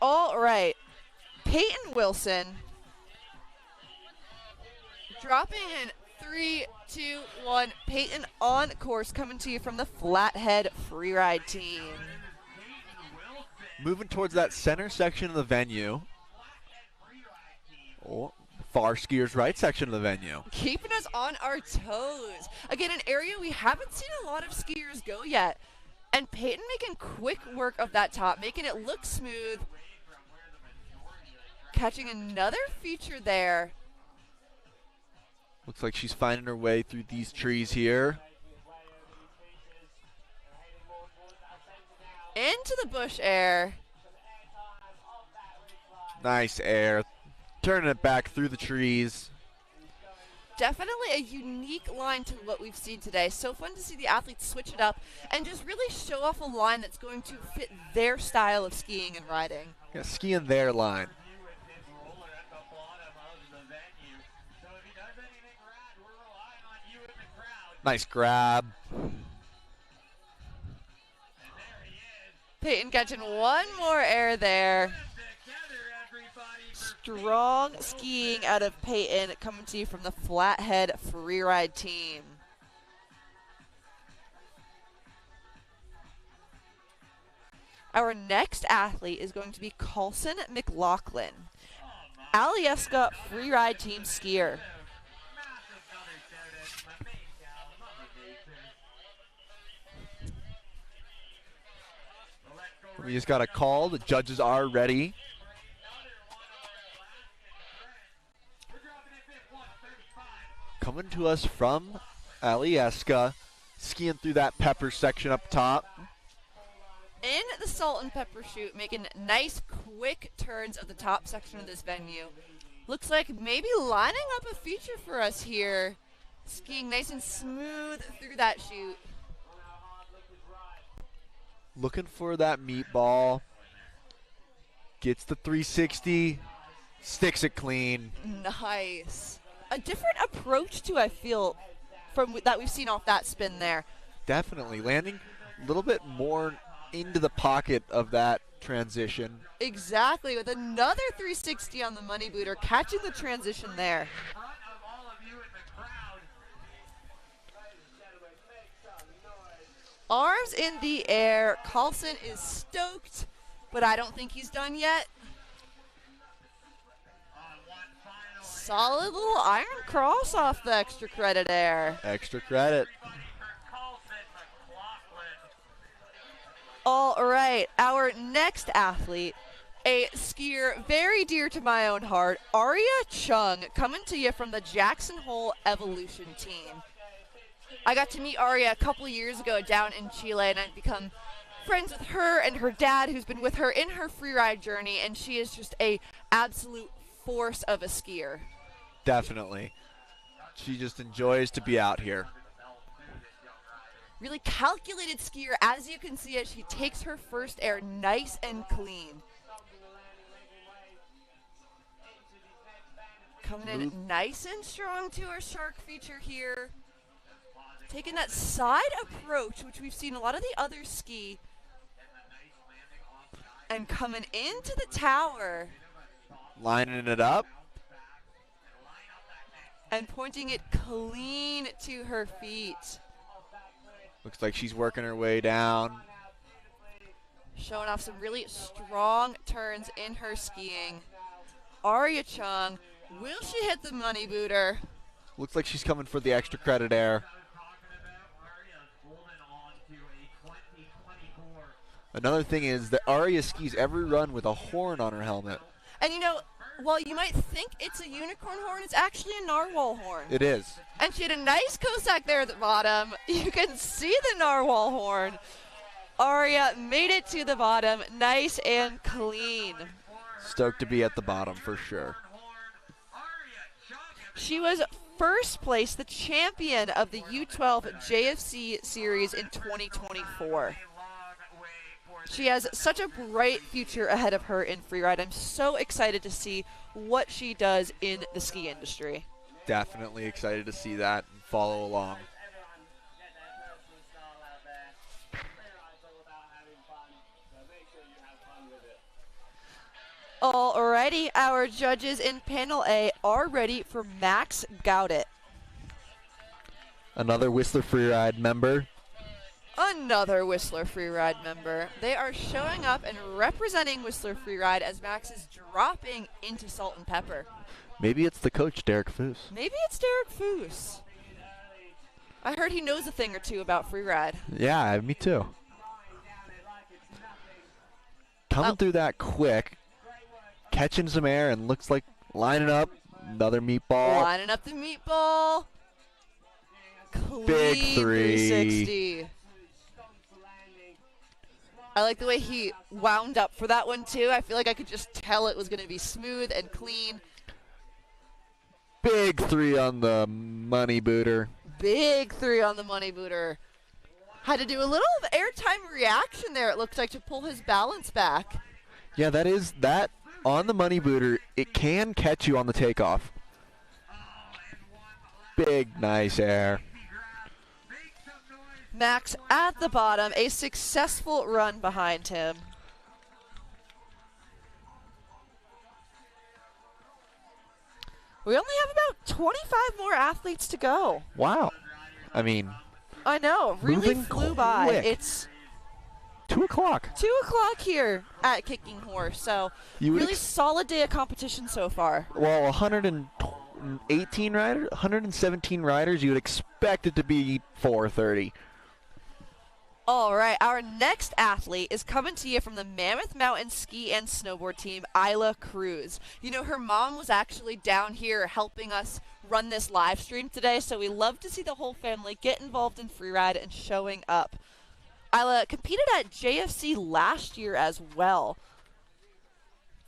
All right. Peyton Wilson dropping in 3, 2, 1. Peyton on course, coming to you from the Flathead Freeride team. Moving towards that center section of the venue. far skiers right section of the venue. Keeping us on our toes. Again, an area we haven't seen a lot of skiers go yet. And Peyton making quick work of that top, making it look smooth. Catching another feature there. Looks like she's finding her way through these trees here. Into the bush air. Nice air. Turning it back through the trees. Definitely a unique line to what we've seen today. So fun to see the athletes switch it up and just really show off a line that's going to fit their style of skiing and riding. Yeah, skiing their line. Nice grab. Peyton catching one more air there. Strong skiing out of Peyton, coming to you from the Flathead Freeride team. Our next athlete is going to be Carlson McLaughlin, IFSA Freeride team skier. We just got a call. The judges are ready. Coming to us from Alyeska, skiing through that pepper section up top. In the salt and pepper chute, making nice quick turns of the top section of this venue. Looks like maybe lining up a feature for us here. Skiing nice and smooth through that chute. Looking for that meatball. Gets the 360. Sticks it clean. Nice. A different approach to, I feel, from that we've seen off that spin there. Definitely. Landing a little bit more into the pocket of that transition. Exactly. With another 360 on the money booter, catching the transition there. Arms in the air. Carlson is stoked, but I don't think he's done yet. Solid little iron cross off the extra credit air. Extra credit. All right, our next athlete, a skier very dear to my own heart, Aria Chung, coming to you from the Jackson Hole Evolution team. I got to meet Aria a couple years ago down in Chile, and I've become friends with her and her dad, who's been with her in her freeride journey, and she is just a absolute force of a skier. Definitely. She just enjoys to be out here. Really calculated skier. As you can see, as she takes her first air nice and clean. Coming in nice and strong to her shark feature here. Taking that side approach, which we've seen a lot of the others ski. And coming into the tower. Lining it up. And pointing it clean to her feet. Looks like she's working her way down. Showing off some really strong turns in her skiing. Aria Chung, will she hit the money booter? Looks like she's coming for the extra credit air. Another thing is that Aria skis every run with a horn on her helmet. And you know, while you might think it's a unicorn horn, it's actually a narwhal horn. It is. And she had a nice Cossack there at the bottom. You can see the narwhal horn. Aria made it to the bottom, nice and clean. Stoked to be at the bottom for sure. She was first place, the champion of the U12 JFC series in 2024. She has such a bright future ahead of her in freeride. I'm so excited to see what she does in the ski industry. Definitely excited to see that and follow along. Alrighty, our judges in panel A are ready for Max Gaudet. Another Whistler Freeride member. Another Whistler Freeride member. They are showing up and representing Whistler Freeride as Max is dropping into Salt and Pepper. Maybe it's the coach, Derek Foos. Maybe it's Derek Foos. I heard he knows a thing or two about Freeride. Yeah, me too. Coming through that quick, catching some air, and looks like lining up another meatball. Lining up the meatball. Big Clean 360. I like the way he wound up for that one too. I feel like I could just tell it was going to be smooth and clean. Big 3 on the money booter. Big 3 on the money booter. Had to do a little airtime reaction there, it looks like, to pull his balance back. Yeah, that on the money booter, it can catch you on the takeoff. Big, nice air. Max at the bottom, a successful run behind him. We only have about 25 more athletes to go. Wow. I mean, I know, really moving flew by. quick. It's 2 o'clock. 2 o'clock here at Kicking Horse, so You would really solid day of competition so far. Well, 118 riders, 117 riders, you would expect it to be 4:30. All right, our next athlete is coming to you from the Mammoth Mountain Ski and Snowboard team, Isla Cruz. You know, her mom was actually down here helping us run this live stream today, so we love to see the whole family get involved in Freeride and showing up. Isla competed at JFC last year as well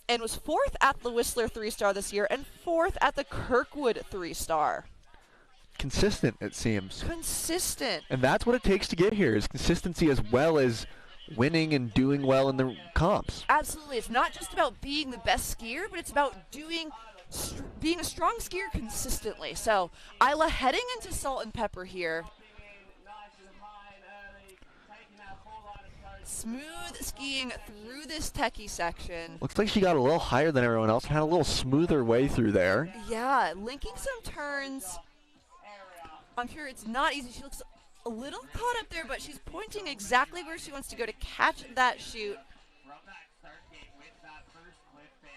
and was 4th at the Whistler 3-star this year and 4th at the Kirkwood 3-star. Consistent, it seems. Consistent. And that's what it takes to get here, is consistency as well as winning and doing well in the comps. Absolutely. It's not just about being the best skier, but it's about being a strong skier consistently. So Isla heading into Salt and Pepper here. Smooth skiing through this techie section. Looks like she got a little higher than everyone else and had a little smoother way through there. Yeah, linking some turns. I'm sure it's not easy. She looks a little caught up there, but she's pointing exactly where she wants to go to catch that chute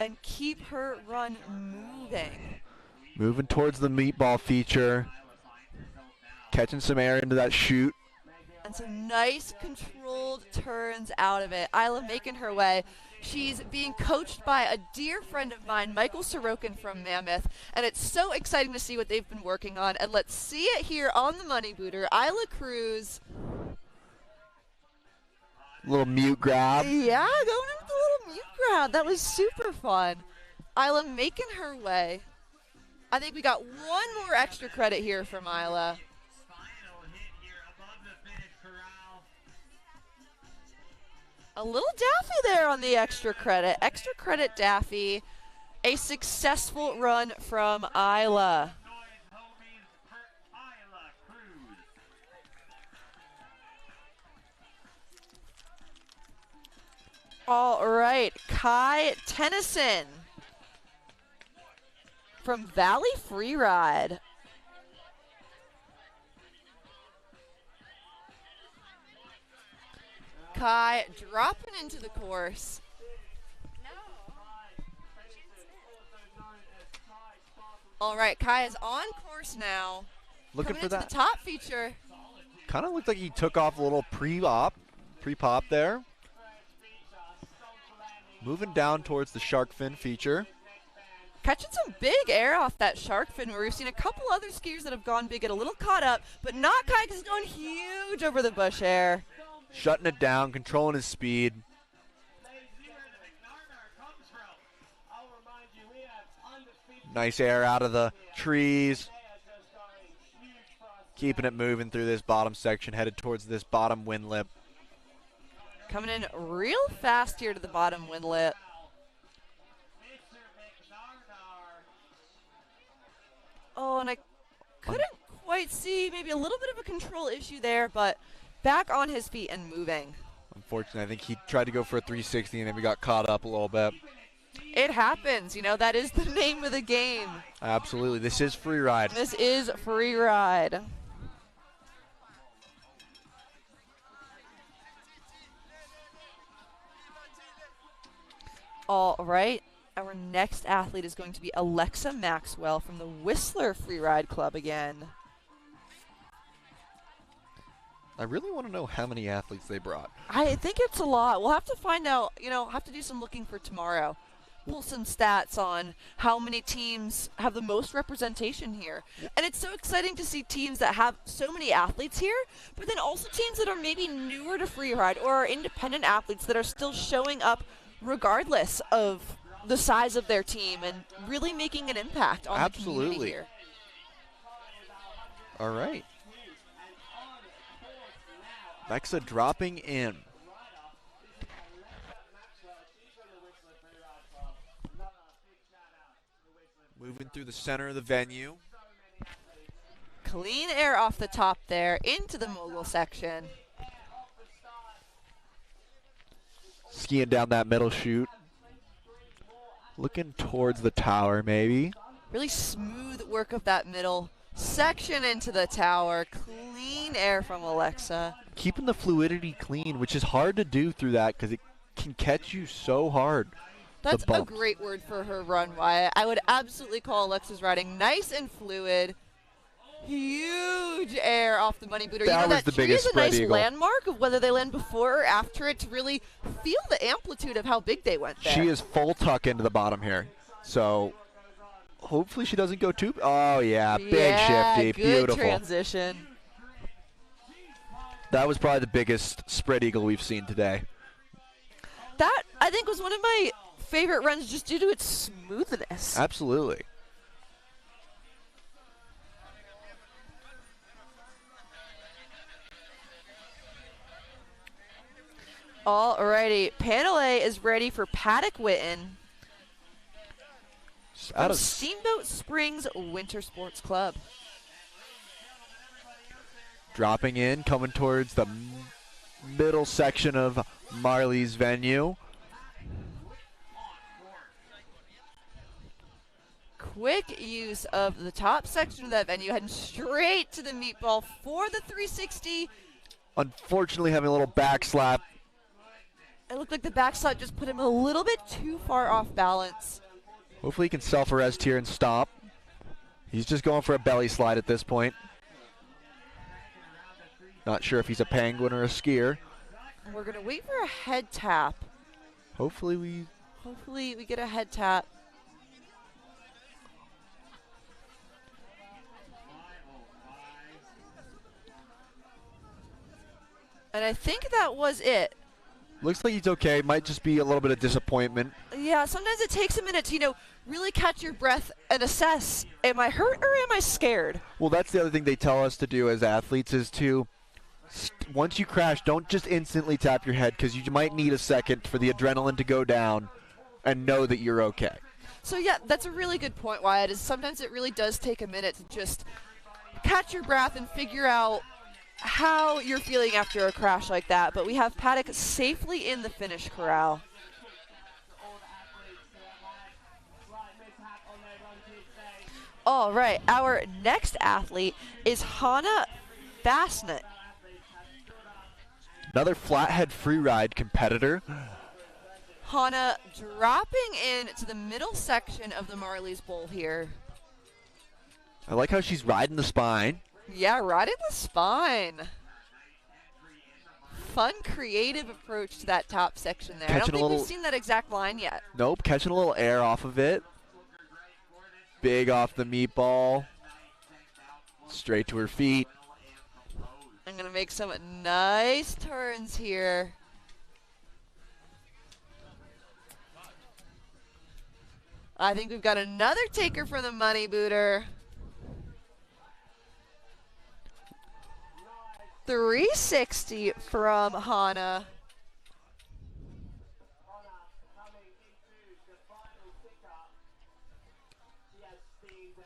and keep her run moving. Moving towards the meatball feature. Catching some air into that chute. And some nice controlled turns out of it. Isla making her way. She's being coached by a dear friend of mine, Michael Sorokin from Mammoth, and it's so exciting to see what they've been working on. And let's see it here on the money booter. Isla Cruz. Little mute grab. Yeah, going in with a little mute grab. That was super fun. Isla making her way. I think we got one more extra credit here from Isla. A little Daffy there on the extra credit. Extra credit, Daffy. A successful run from Isla. All right, Kai Tennyson from Valley Freeride. Kai dropping into the course. All right, Kai is on course now. Looking Coming for into that. the top feature. Kind of looked like he took off a little pre-pop there. Moving down towards the shark fin feature. Catching some big air off that shark fin where we've seen a couple other skiers that have gone big, get a little caught up, but not Kai because he's going huge over the bush air. Shutting it down, controlling his speed. Nice air out of the trees. Keeping it moving through this bottom section, headed towards this bottom wind lip. Coming in real fast here to the bottom windlet. Oh, and I couldn't quite see, maybe a little bit of a control issue there, but back on his feet and moving. Unfortunately, I think he tried to go for a 360 and maybe got caught up a little bit. It happens, you know, that is the name of the game. Absolutely, this is Freeride. This is Freeride. All right, Our next athlete is going to be Alexa Maxwell from the Whistler Freeride Club again. I really want to know how many athletes they brought. I think it's a lot. We'll have to find out, have to do some looking for tomorrow. Pull some stats on how many teams have the most representation here. And it's so exciting to see teams that have so many athletes here, but then also teams that are maybe newer to freeride or are independent athletes that are still showing up regardless of the size of their team and really making an impact on the community here. All right. Alexa dropping in. Moving through the center of the venue. Clean air off the top there into the mogul section. Skiing down that middle chute. Looking towards the tower, maybe. Really smooth work of that middle section into the tower. Clean air from Alexa. Keeping the fluidity clean, which is hard to do through that because it can catch you so hard. That's a great word for her run, Wyatt. I would absolutely call Alexa's riding nice and fluid. Huge air off the money booter. That was the biggest spread is a nice eagle. landmark of whether they land before or after it to really feel the amplitude of how big they went there. She is full tuck into the bottom here. So hopefully she doesn't go too. Oh, yeah. Big shifty. Good Beautiful. transition. That was probably the biggest spread eagle we've seen today. That, I think, was one of my favorite runs just due to its smoothness. Absolutely. Alrighty, panel A is ready for Paddock Witten from Steamboat Springs Winter Sports Club. Dropping in, coming towards the middle section of Marley's venue. Quick use of the top section of that venue, heading straight to the meatball for the 360. Unfortunately, having a little back slap. It looked like the backslide just put him a little bit too far off balance. Hopefully he can self-arrest here and stop. He's just going for a belly slide at this point. Not sure if he's a penguin or a skier. We're going to wait for a head tap. Hopefully we get a head tap. And I think that was it. Looks like he's okay. Might just be a little bit of disappointment. Yeah, sometimes it takes a minute to, really catch your breath and assess, am I hurt or am I scared? Well, that's the other thing they tell us to do as athletes is to, once you crash, don't just instantly tap your head because you might need a second for the adrenaline to go down and know that you're okay. So, yeah, that's a really good point, Wyatt, is sometimes it really does take a minute to just catch your breath and figure out how you're feeling after a crash like that. But we have Paddock safely in the finish corral. All right, our next athlete is Hannah Fastnett. Another flathead freeride competitor. Hannah dropping in to the middle section of the Marley's Bowl here. I like how she's riding the spine. Yeah, riding the spine. Fun, creative approach to that top section there. I don't think we've seen that exact line yet. Nope, catching a little air off of it. Big off the meatball. Straight to her feet. I'm going to make some nice turns here. I think we've got another taker for the money booter. 360 from Hannah.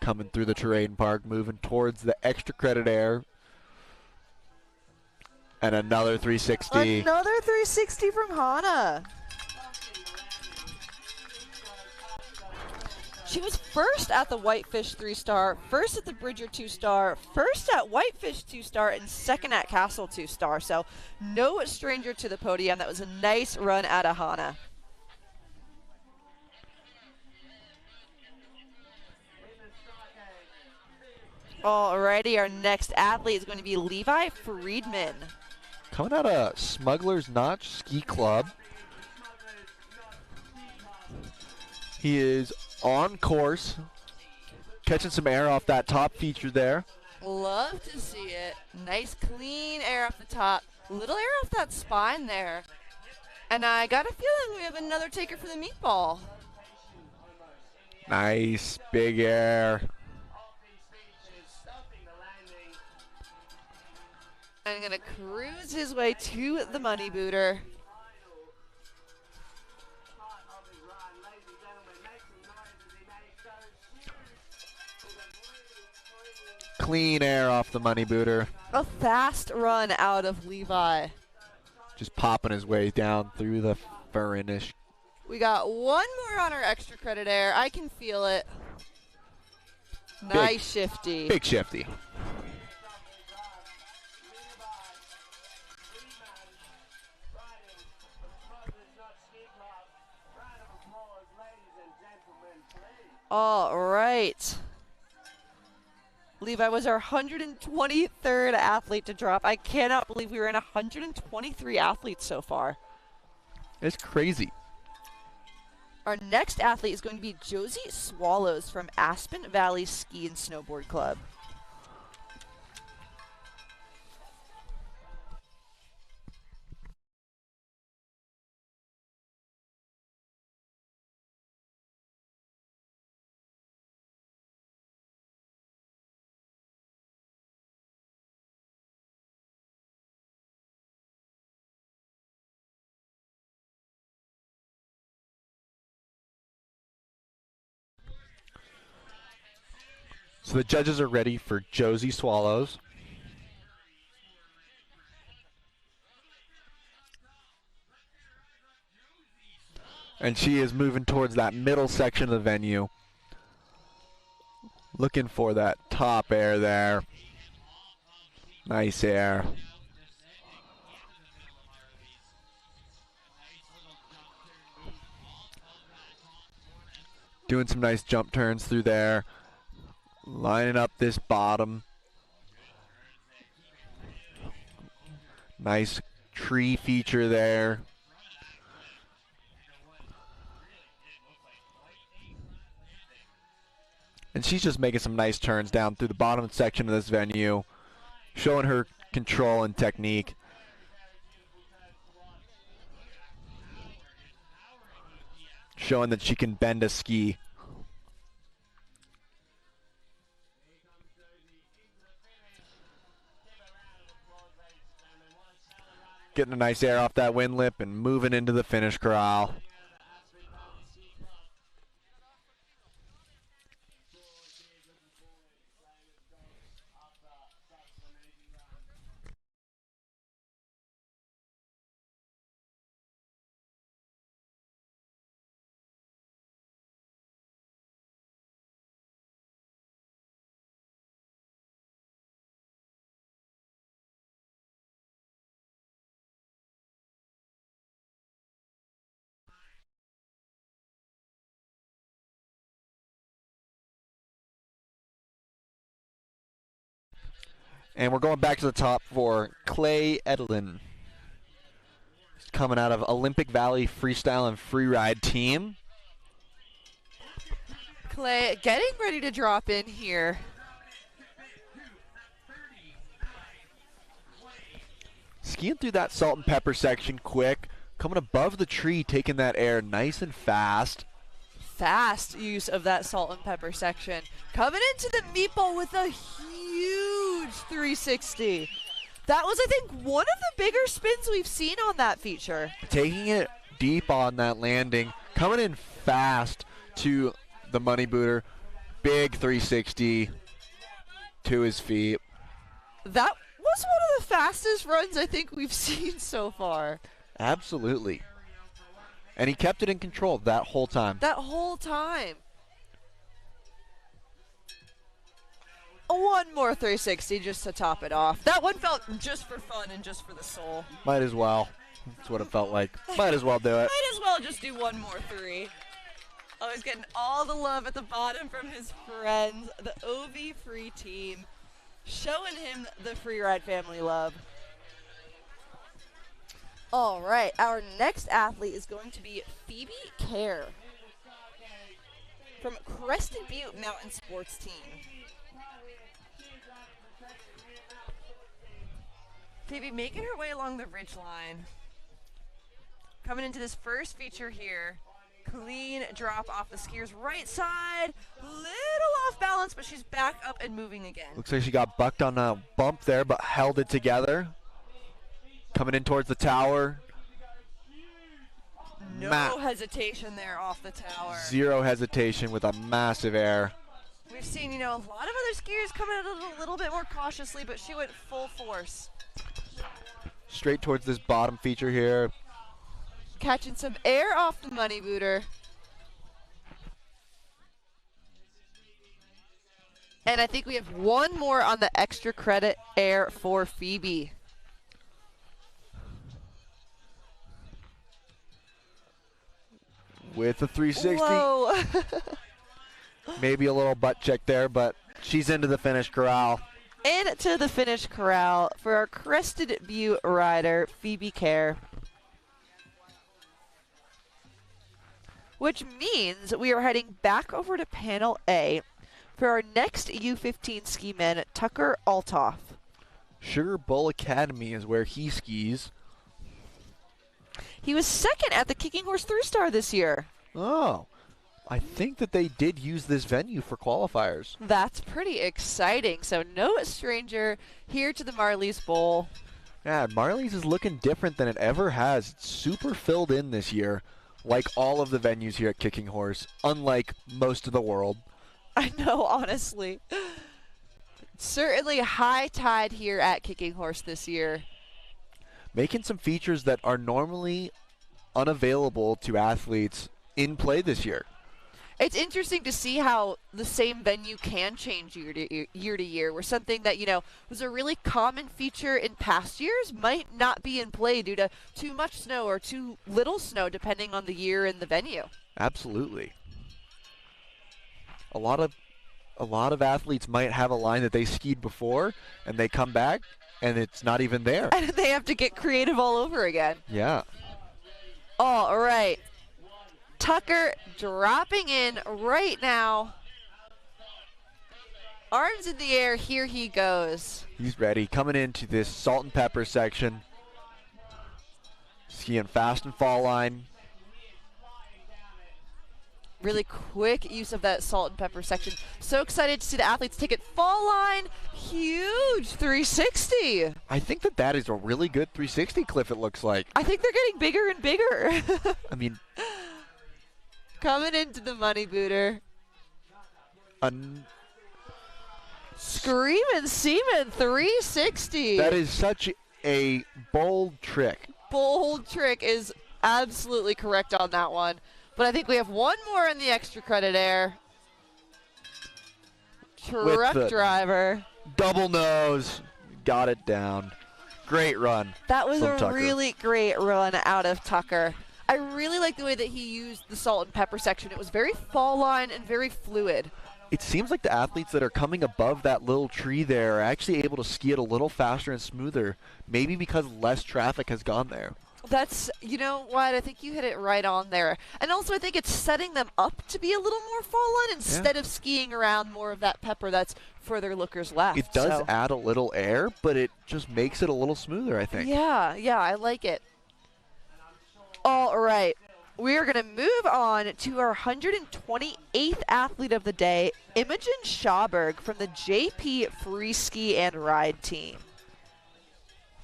Coming through the terrain park, moving towards the extra credit air. And another 360. Another 360 from Hannah. She was first at the Whitefish 3-star, first at the Bridger 2-star, first at Whitefish 2-star, and second at Castle 2-star. So no stranger to the podium. That was a nice run out of Hannah. Alrighty, our next athlete is going to be Levi Friedman. Coming out of Smuggler's Notch Ski Club. He is on course, catching some air off that top feature there. Love to see it. Nice clean air off the top. Little air off that spine there. And I got a feeling we have another taker for the meatball. Nice big air. And going to cruise his way to the money booter. Clean air off the money booter. A fast run out of Levi. Just popping his way down through the finish. We got one more on our extra credit air. I can feel it. Nice shifty. Big shifty. All right. Levi was our 123rd athlete to drop. I cannot believe we were in 123 athletes so far. It's crazy. Our next athlete is going to be Josie Swallows from Aspen Valley Ski and Snowboard Club. So the judges are ready for Josie Swallows. And she is moving towards that middle section of the venue. Looking for that top air there. Nice air. Doing some nice jump turns through there. Lining up this bottom. Nice tree feature there. And she's just making some nice turns down through the bottom section of this venue, showing her control and technique. Showing that she can bend a ski. Getting a nice air off that wind lip and moving into the finish corral. And we're going back to the top for Clay Edelin. He's coming out of Olympic Valley Freestyle and Freeride team. Clay getting ready to drop in here. Skiing through that salt and pepper section quick. Coming above the tree, taking that air nice and fast. Fast use of that salt and pepper section. Coming into the meatball with a huge 360. That was, I think, one of the bigger spins we've seen on that feature. Taking it deep on that landing. Coming in fast to the money booter. Big 360 to his feet. That was one of the fastest runs I think we've seen so far. Absolutely. And he kept it in control that whole time. That whole time. One more 360 just to top it off. That one felt just for fun and just for the soul. Might as well. That's what it felt like. Might as well do it. Might as well just do one more three. Oh, he's getting all the love at the bottom from his friends, the OV Free team, showing him the Freeride family love. All right, our next athlete is going to be Phoebe Kerr from Crested Butte Mountain Sports Team. Phoebe making her way along the ridge line. Coming into this first feature here. Clean drop off the skier's right side. Little off balance, but she's back up and moving again. Looks like she got bucked on a bump there, but held it together. Coming in towards the tower. No hesitation there off the tower. Zero hesitation with a massive air. We've seen, a lot of other skiers coming at it a little bit more cautiously, but she went full force. Straight towards this bottom feature here. Catching some air off the money booter. And I think we have one more on the extra credit air for Phoebe. With a 360. Whoa. Maybe a little butt check there, but she's into the finish corral. Into the finish corral for our Crested Butte rider, Phoebe Kerr. Which means we are heading back over to Panel A for our next U15 ski man, Tucker Altoff. Sugar Bowl Academy is where he skis. He was second at the Kicking Horse 3-Star this year. Oh, I think that they did use this venue for qualifiers. That's pretty exciting. So no stranger here to the Marley's Bowl. Yeah, Marley's is looking different than it ever has. It's super filled in this year, like all of the venues here at Kicking Horse, unlike most of the world. I know, honestly. Certainly high tide here at Kicking Horse this year. Making some features that are normally unavailable to athletes in play this year. It's interesting to see how the same venue can change year to year, where something that, was a really common feature in past years might not be in play due to too much snow or too little snow, depending on the year and the venue. Absolutely. A lot of athletes might have a line that they skied before, and they come back, and it's not even there. And they have to get creative all over again. Yeah. All right. Tucker dropping in right now. Arms in the air, here he goes. He's ready, coming into this salt and pepper section. Skiing fast and fall line. Really quick use of that salt and pepper section. So excited to see the athletes take it fall line. Huge 360. I think that is a really good 360 cliff, it looks like. I think they're getting bigger and bigger. I mean, coming into the money booter. Screaming Seaman 360. That is such a bold trick. Bold trick is absolutely correct on that one. But I think we have one more in the extra credit air. Truck driver. Double nose. Got it down. Great run. That was a Tucker. really great run out of Tucker. I really like the way that he used the salt and pepper section. It was very fall line and very fluid. It seems like the athletes that are coming above that little tree there are actually able to ski it a little faster and smoother, maybe because less traffic has gone there. That's, you know what, I think you hit it right on there. And also I think it's setting them up to be a little more fall line instead of skiing around more of that pepper that's further lookers left. It does add a little air, but it just makes it a little smoother, I think. Yeah, I like it. All right. We are going to move on to our 128th athlete of the day, Imogen Schauberg from the JP Free Ski and Ride team.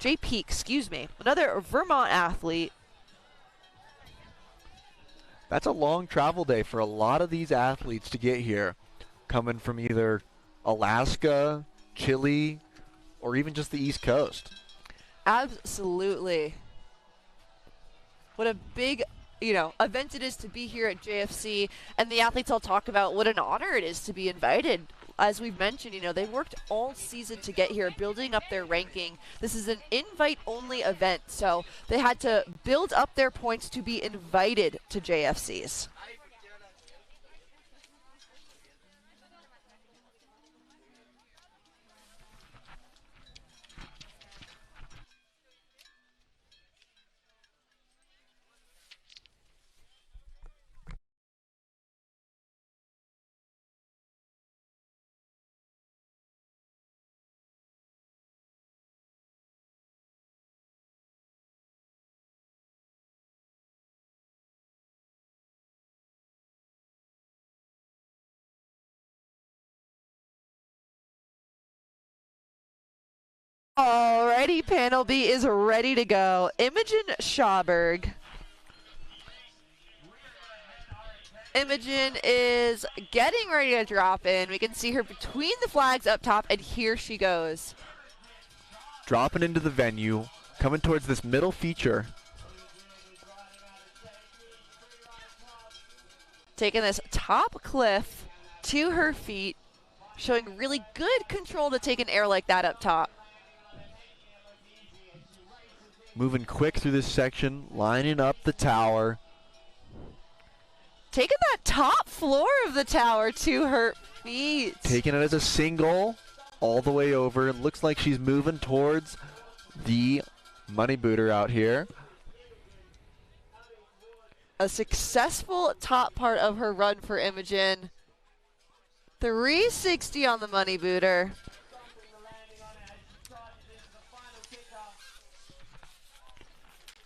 JP, excuse me, another Vermont athlete. That's a long travel day for a lot of these athletes to get here, coming from either Alaska, Chile, or even just the East Coast. Absolutely. What a big, event it is to be here at JFC, and the athletes all talk about what an honor it is to be invited. As we've mentioned, they worked all season to get here, building up their ranking. This is an invite-only event, so they had to build up their points to be invited to JFCs. Alrighty, panel B is ready to go. Imogen Schauberg. Imogen is getting ready to drop in. We can see her between the flags up top, and here she goes. Dropping into the venue, coming towards this middle feature. Taking this top cliff to her feet, showing really good control to take an air like that up top. Moving quick through this section, lining up the tower. Taking that top floor of the tower to her feet. Taking it as a single all the way over. It looks like she's moving towards the money booter out here. A successful top part of her run for Imogen. 360 on the money booter.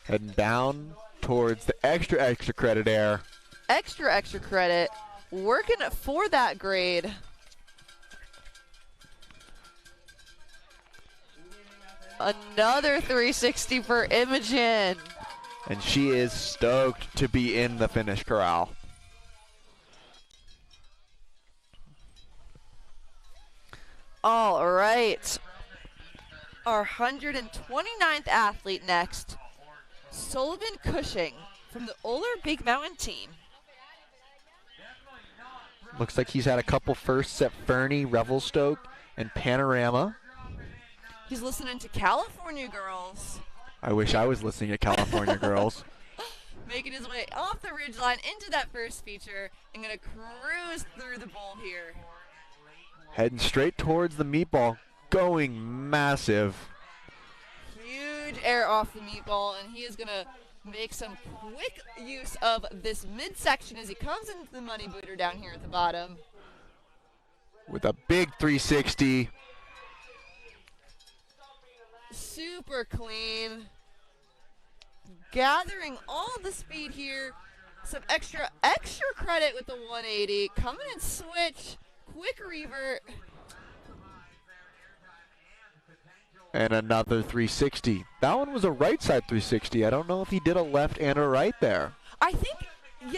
Heading down towards the extra credit air. Extra credit. Working for that grade. Another 360 for Imogen. And she is stoked to be in the finish corral. All right. Our 129th athlete next. Sullivan Cushing from the Oler Big Mountain team. Looks like he's had a couple firsts at Fernie, Revelstoke, and Panorama. He's listening to California Girls. I wish I was listening to California Girls. Making his way off the ridgeline into that first feature and going to cruise through the bowl here. Heading straight towards the meatball, going massive. Huge air off the meatball, and he is going to make some quick use of this midsection as he comes into the money booter down here at the bottom. With a big 360. Super clean. Gathering all the speed here. Some extra credit with the 180. Coming in switch. Quick revert. And another 360. That one was a right side 360. I don't know if he did a left and a right there. I think,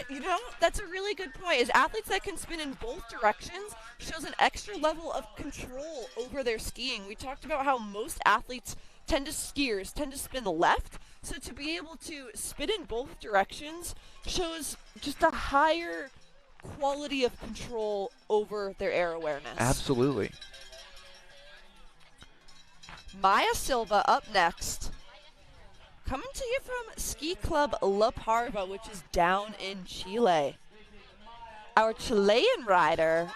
you know, that's a really good point. Is athletes that can spin in both directions shows an extra level of control over their skiing. We talked about how most athletes skiers tend to spin left. So to be able to spin in both directions shows just a higher quality of control over their air awareness. Absolutely. Maya Silva up next. Coming to you from Ski Club La Parva, which is down in Chile. Our Chilean rider.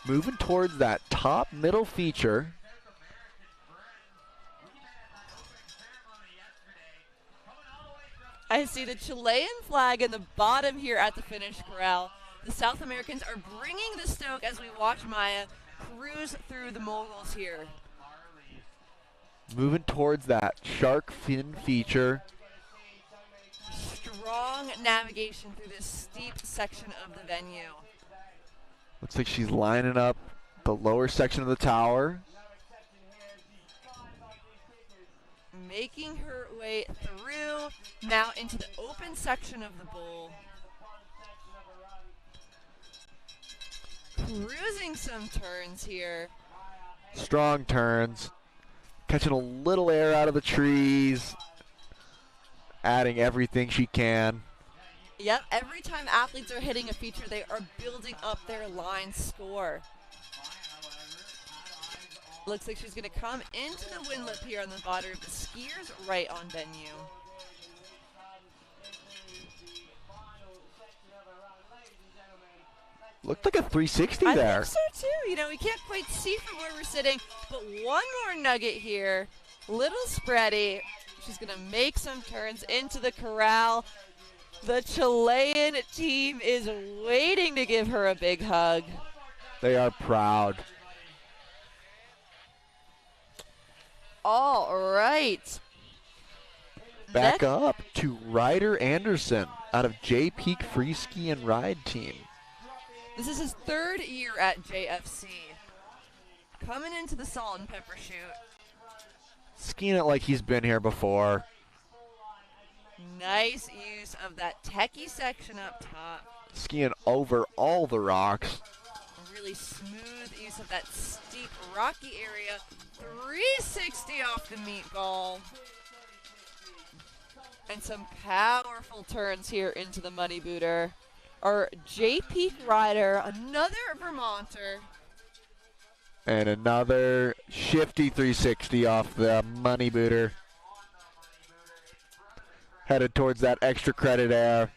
Moving towards that top middle feature. I see the Chilean flag in the bottom here at the finish corral. The South Americans are bringing the stoke as we watch Maya cruise through the moguls here. Moving towards that shark fin feature. Strong navigation through this steep section of the venue. Looks like she's lining up the lower section of the tower. Making her way through now into the open section of the bowl. Cruising some turns here. Strong turns. Catching a little air out of the trees. Adding everything she can. Yep, every time athletes are hitting a feature, they are building up their line score. Looks like she's going to come into the windlip here on the bottom of the skiers right on venue. Looked like a 360 I there. think so too. You know, we can't quite see from where we're sitting, but one more nugget here. Little spready. She's going to make some turns into the corral. The Chilean team is waiting to give her a big hug. They are proud. All right. Back up to Ryder Anderson out of J Peak Free Ski and Ride team. This is his third year at JFC. Coming into the salt and pepper chute. Skiing it like he's been here before. Nice use of that techie section up top. Skiing over all the rocks. A really smooth use of that steep, rocky area. 360 off the meatball. And some powerful turns here into the money booter. Our JP rider, another Vermonter. And another shifty 360 off the money booter. Headed towards that extra credit air.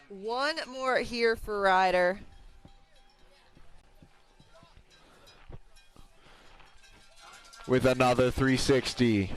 One more here for Ryder. With another 360.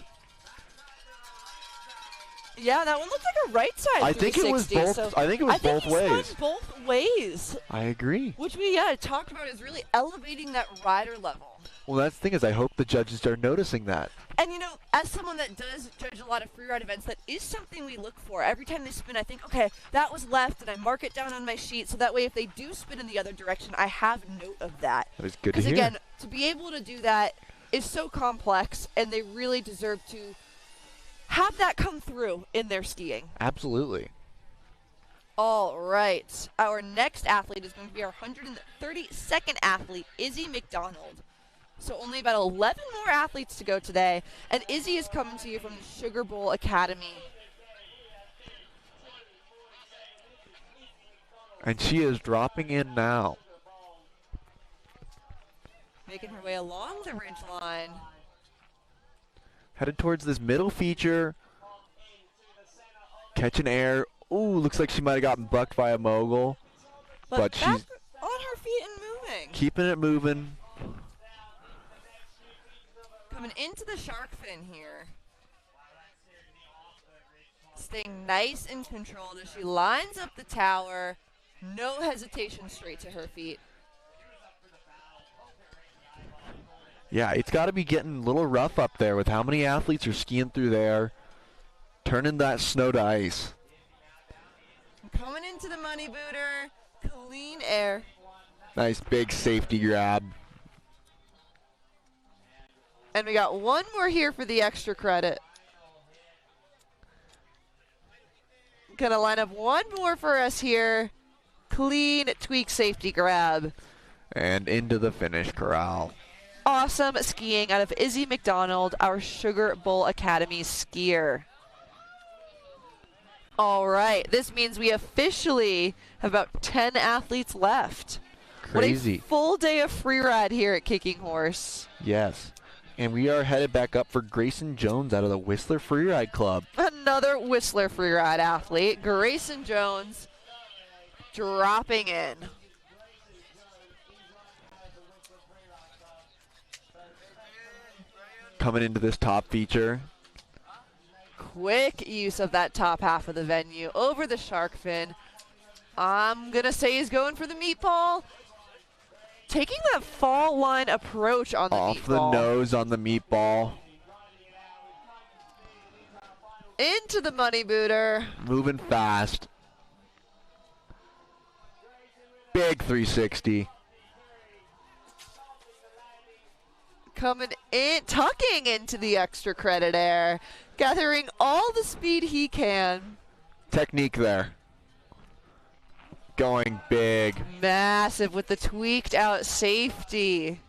Yeah, that one looked like a right side. I think it was 360, both. so I think it was both he's ways. gone both ways, I agree. Which we talked about is really elevating that rider level. Well, that's the thing is, I hope the judges are noticing that. And you know, as someone that does judge a lot of freeride events, that is something we look for. Every time they spin, I think, okay, that was left, and I mark it down on my sheet, so that way if they do spin in the other direction, I have note of that. That was good to Because hear. again, to be able to do that is so complex, and they really deserve to have that come through in their skiing. Absolutely. All right. Our next athlete is going to be our 132nd athlete, Izzy McDonald. So only about 11 more athletes to go today. And Izzy is coming to you from the Sugar Bowl Academy. And she is dropping in now. Making her way along the ridge line. Headed towards this middle feature. Catching air. Ooh, looks like she might have gotten bucked by a mogul. But back she's on her feet and moving. keeping it moving. Coming into the shark fin here. Staying nice and controlled as she lines up the tower. No hesitation, straight to her feet. Yeah, it's got to be getting a little rough up there with how many athletes are skiing through there, turning that snow to ice. Coming into the money booter, clean air. Nice big safety grab. And we got one more here for the extra credit. Gonna line up one more for us here. Clean tweak safety grab. And into the finish corral. Awesome skiing out of Izzy McDonald, our Sugar Bowl Academy skier. All right, this means we officially have about 10 athletes left. Crazy. What a full day of free ride here at Kicking Horse. Yes. And we are headed back up for Grayson Jones out of the Whistler Freeride Club. Another Whistler free ride athlete, Grayson Jones, dropping in. Coming into this top feature. Quick use of that top half of the venue over the shark fin. I'm going to say he's going for the meatball. Taking that fall line approach on the Off meatball. the nose on the meatball. Into the money booter. Moving fast. Big 360. Coming in, tucking into the extra credit air. Gathering all the speed he can. Technique there. Going big. Massive with the tweaked out safety.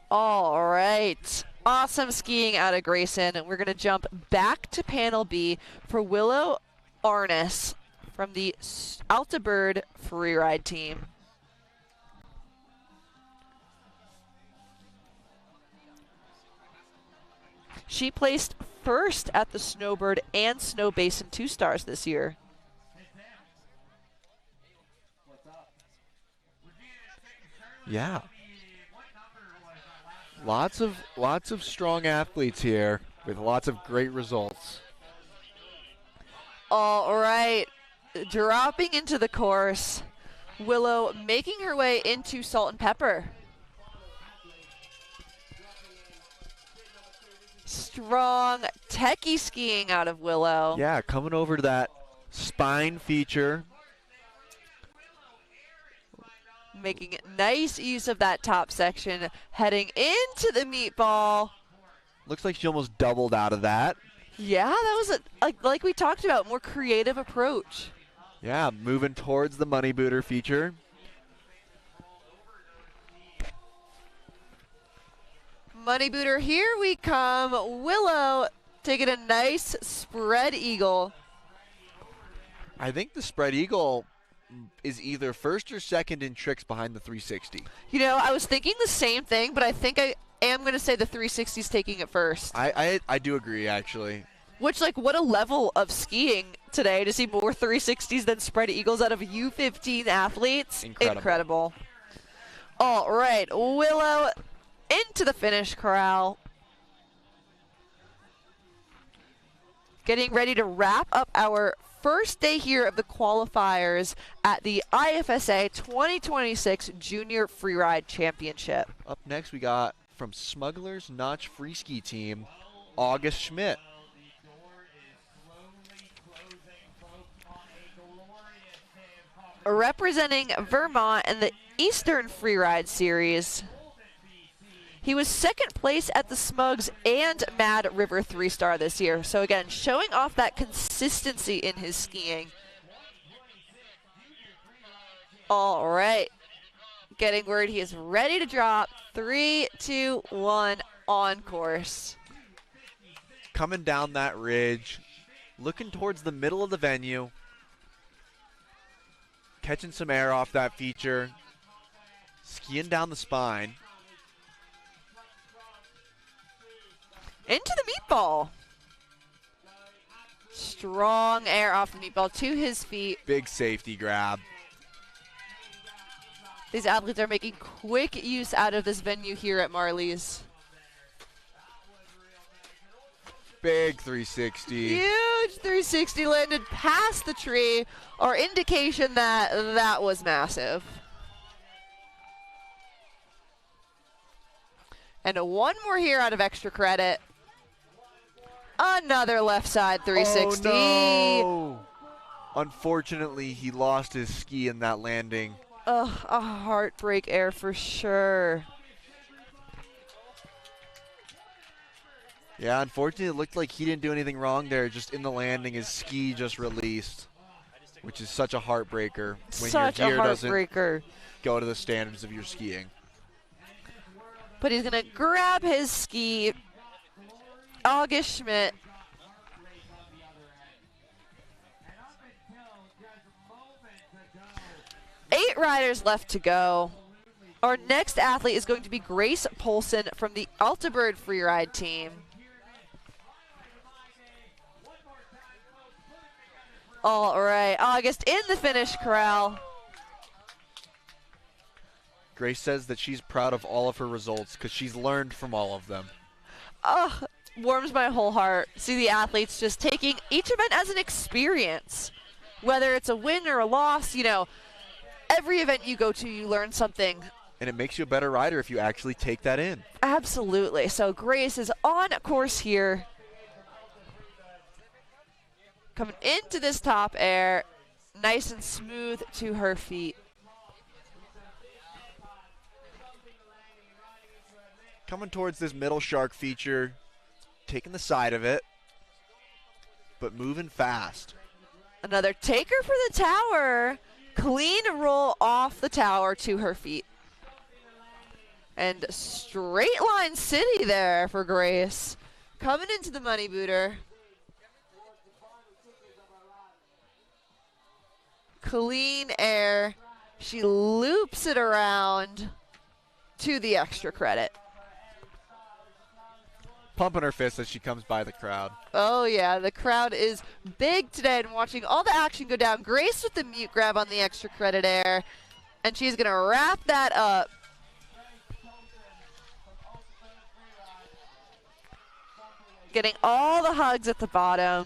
All right. Awesome skiing out of Grayson. We're going to jump back to panel B for Willow Arnis from the Alta Bird Freeride team. She placed first at the Snowbird and Snow Basin 2 stars this year. Yeah. Lots of strong athletes here with lots of great results. All right, dropping into the course, Willow making her way into Salt and Pepper. Strong techie skiing out of Willow. Yeah, coming over to that spine feature. Making nice use of that top section, heading into the meatball. Looks like she almost doubled out of that. Yeah, that was, like we talked about, more creative approach. Yeah, moving towards the money booter feature. Money booter, here we come. Willow taking a nice spread eagle. I think the spread eagle is either first or second in tricks behind the 360. You know, I was thinking the same thing, but I think I am going to say the 360 is taking it first. I do agree, actually. Which, like, what a level of skiing today to see more 360s than spread eagles out of U15 athletes. Incredible. All right, Willow into the finish corral. Getting ready to wrap up our first day here of the qualifiers at the IFSA 2026 Junior Freeride Championship. Up next, we got from Smuggler's Notch Free Ski Team, August Schmidt. Representing Vermont in the Eastern Freeride Series. He was second place at the Smugs and Mad River 3-star this year. So again, showing off that consistency in his skiing. All right. Getting word he is ready to drop. 3, 2, 1 on course. Coming down that ridge, looking towards the middle of the venue. Catching some air off that feature. Skiing down the spine. Into the meatball. Strong air off the meatball to his feet. Big safety grab. These athletes are making quick use out of this venue here at Marley's. Big 360. Huge 360 landed past the tree, or indication that that was massive. And one more here out of extra credit. Another left side 360. Oh, no. Unfortunately, he lost his ski in that landing. Ugh, a heartbreak air for sure. Yeah, unfortunately, it looked like he didn't do anything wrong there. Just in the landing, his ski just released, which is such a heartbreaker when Such your a gear doesn't heartbreaker. go to the standards of your skiing. But he's going to grab his ski. August Schmidt. Eight riders left to go. Our next athlete is going to be Grace Polson from the Altabird Freeride team. All right, August in the finish corral. Grace says that she's proud of all of her results because she's learned from all of them. Oh, warms my whole heart. See the athletes just taking each event as an experience. Whether it's a win or a loss, you know, every event you go to, you learn something. And it makes you a better rider if you actually take that in. Absolutely. So Grace is on course here. Coming into this top air, nice and smooth to her feet. Coming towards this middle shark feature, taking the side of it, but moving fast. Another taker for the tower. Clean roll off the tower to her feet. And straight line city there for Grace. Coming into the money booter. Clean air. She loops it around to the extra credit. Pumping her fist as she comes by the crowd. Oh yeah, the crowd is big today and watching all the action go down. Grace with the mute grab on the extra credit air. And she's going to wrap that up. Getting all the hugs at the bottom.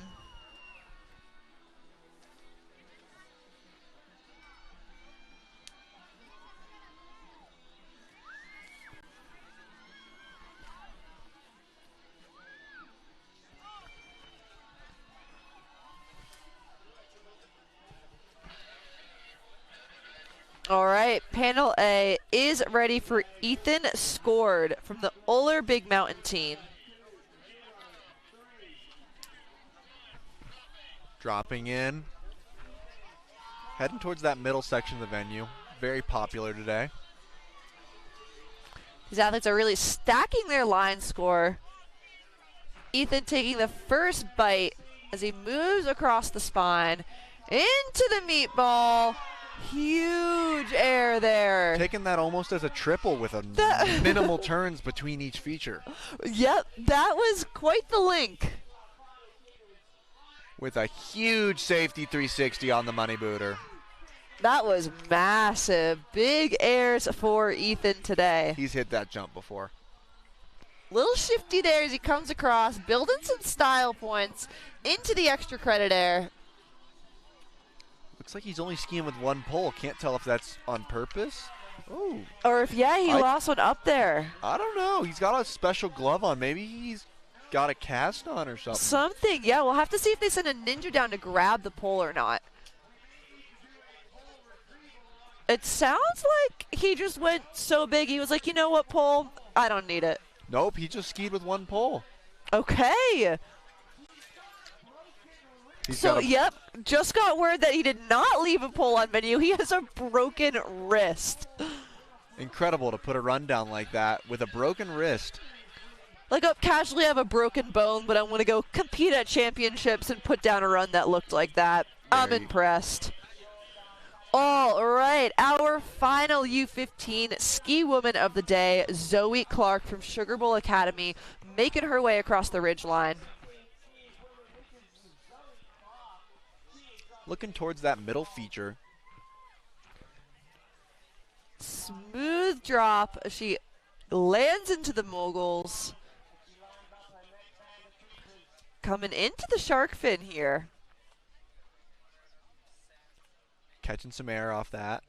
All right, panel A is ready for Ethan Scored from the Uller Big Mountain team. Dropping in. Heading towards that middle section of the venue. Very popular today. These athletes are really stacking their line score. Ethan taking the first bite as he moves across the spine into the meatball. Huge air there. Taking that almost as a triple with a minimal turns between each feature. Yep, that was quite the link. With a huge safety 360 on the money booter. That was massive. Big airs for Ethan today. He's hit that jump before. Little shifty there as he comes across, building some style points into the extra credit air. Looks like he's only skiing with one pole. Can't tell if that's on purpose. Oh. Or if, yeah, he lost one up there. I don't know. He's got a special glove on. Maybe he's got a cast on or something. Something, yeah. We'll have to see if they send a ninja down to grab the pole or not. It sounds like he just went so big. He was like, you know what, pole? I don't need it. Nope, he just skied with one pole. Okay. So, yep, just got word that he did not leave a pole on venue. He has a broken wrist. Incredible to put a run down like that with a broken wrist. Like, I casually have a broken bone, but I want to go compete at championships and put down a run that looked like that. I'm impressed. All right, our final U15 ski woman of the day, Zoe Clark from Sugar Bowl Academy, making her way across the ridgeline. Looking towards that middle feature. Smooth drop. She lands into the moguls. Coming into the shark fin here. Catching some air off that.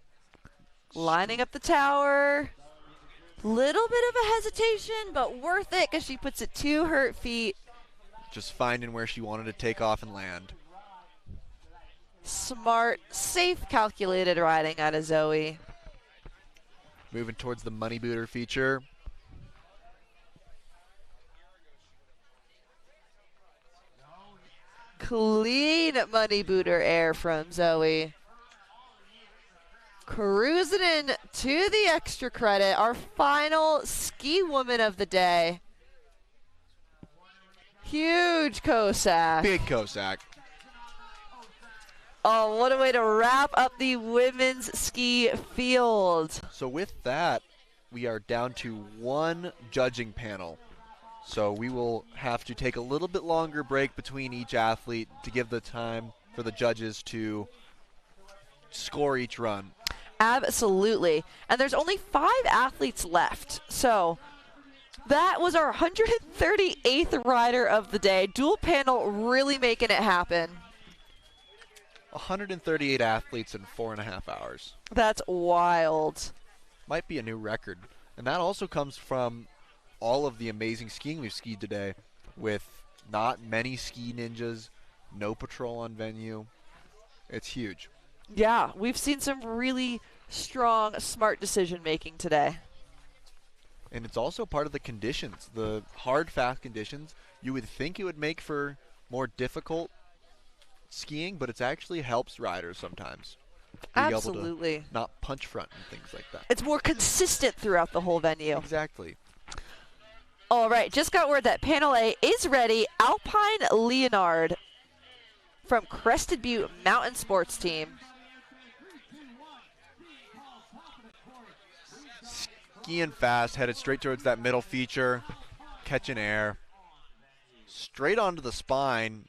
Lining up the tower. Little bit of a hesitation, but worth it because she puts it to her feet. Just finding where she wanted to take off and land. Smart, safe, calculated riding out of Zoe. Moving towards the money booter feature. Clean money booter air from Zoe. Cruising in to the extra credit, our final ski woman of the day. Huge Cossack. Big Cossack. Oh, what a way to wrap up the women's ski field. So with that, we are down to one judging panel. So we will have to take a little bit longer break between each athlete to give the time for the judges to score each run. Absolutely. And there's only 5 athletes left. So that was our 138th rider of the day. Dual panel really making it happen. 138 athletes in 4.5 hours. That's wild. Might be a new record. And that also comes from all of the amazing skiing we've skied today with not many ski ninjas, no patrol on venue. It's huge. Yeah, we've seen some really strong, smart decision making today. And it's also part of the conditions, the hard, fast conditions. You would think it would make for more difficult skiing, but it actually helps riders sometimes. Absolutely. Able to not punch front and things like that. It's more consistent throughout the whole venue. Exactly. All right, just got word that panel A is ready. Alpine Leonard from Crested Butte Mountain Sports Team. Skiing fast, headed straight towards that middle feature, catching air. Straight onto the spine.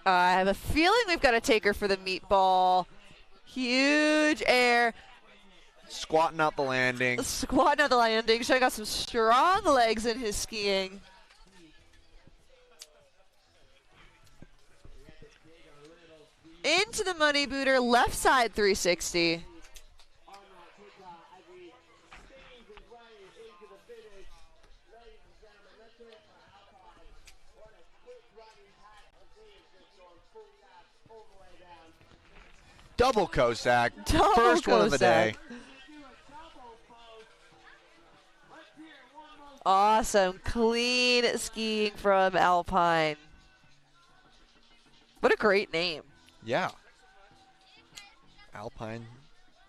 I have a feeling we've got to take her for the meatball. Huge air. Squatting out the landing. Squatting out the landing. Showing got some strong legs in his skiing. Into the money booter, left side 360. Double Cossack. Double First one of the day. Awesome. Clean skiing from Alpine. What a great name. Yeah. Alpine.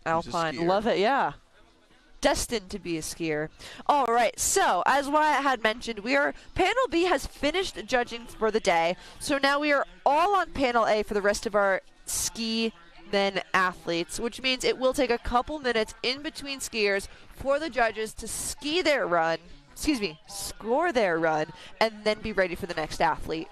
Alpine. Love it, yeah. Destined to be a skier. All right, so as Wyatt had mentioned, Panel B has finished judging for the day. So now we are all on Panel A for the rest of our ski then athletes, which means it will take a couple minutes in between skiers for the judges to score their run, and then be ready for the next athlete.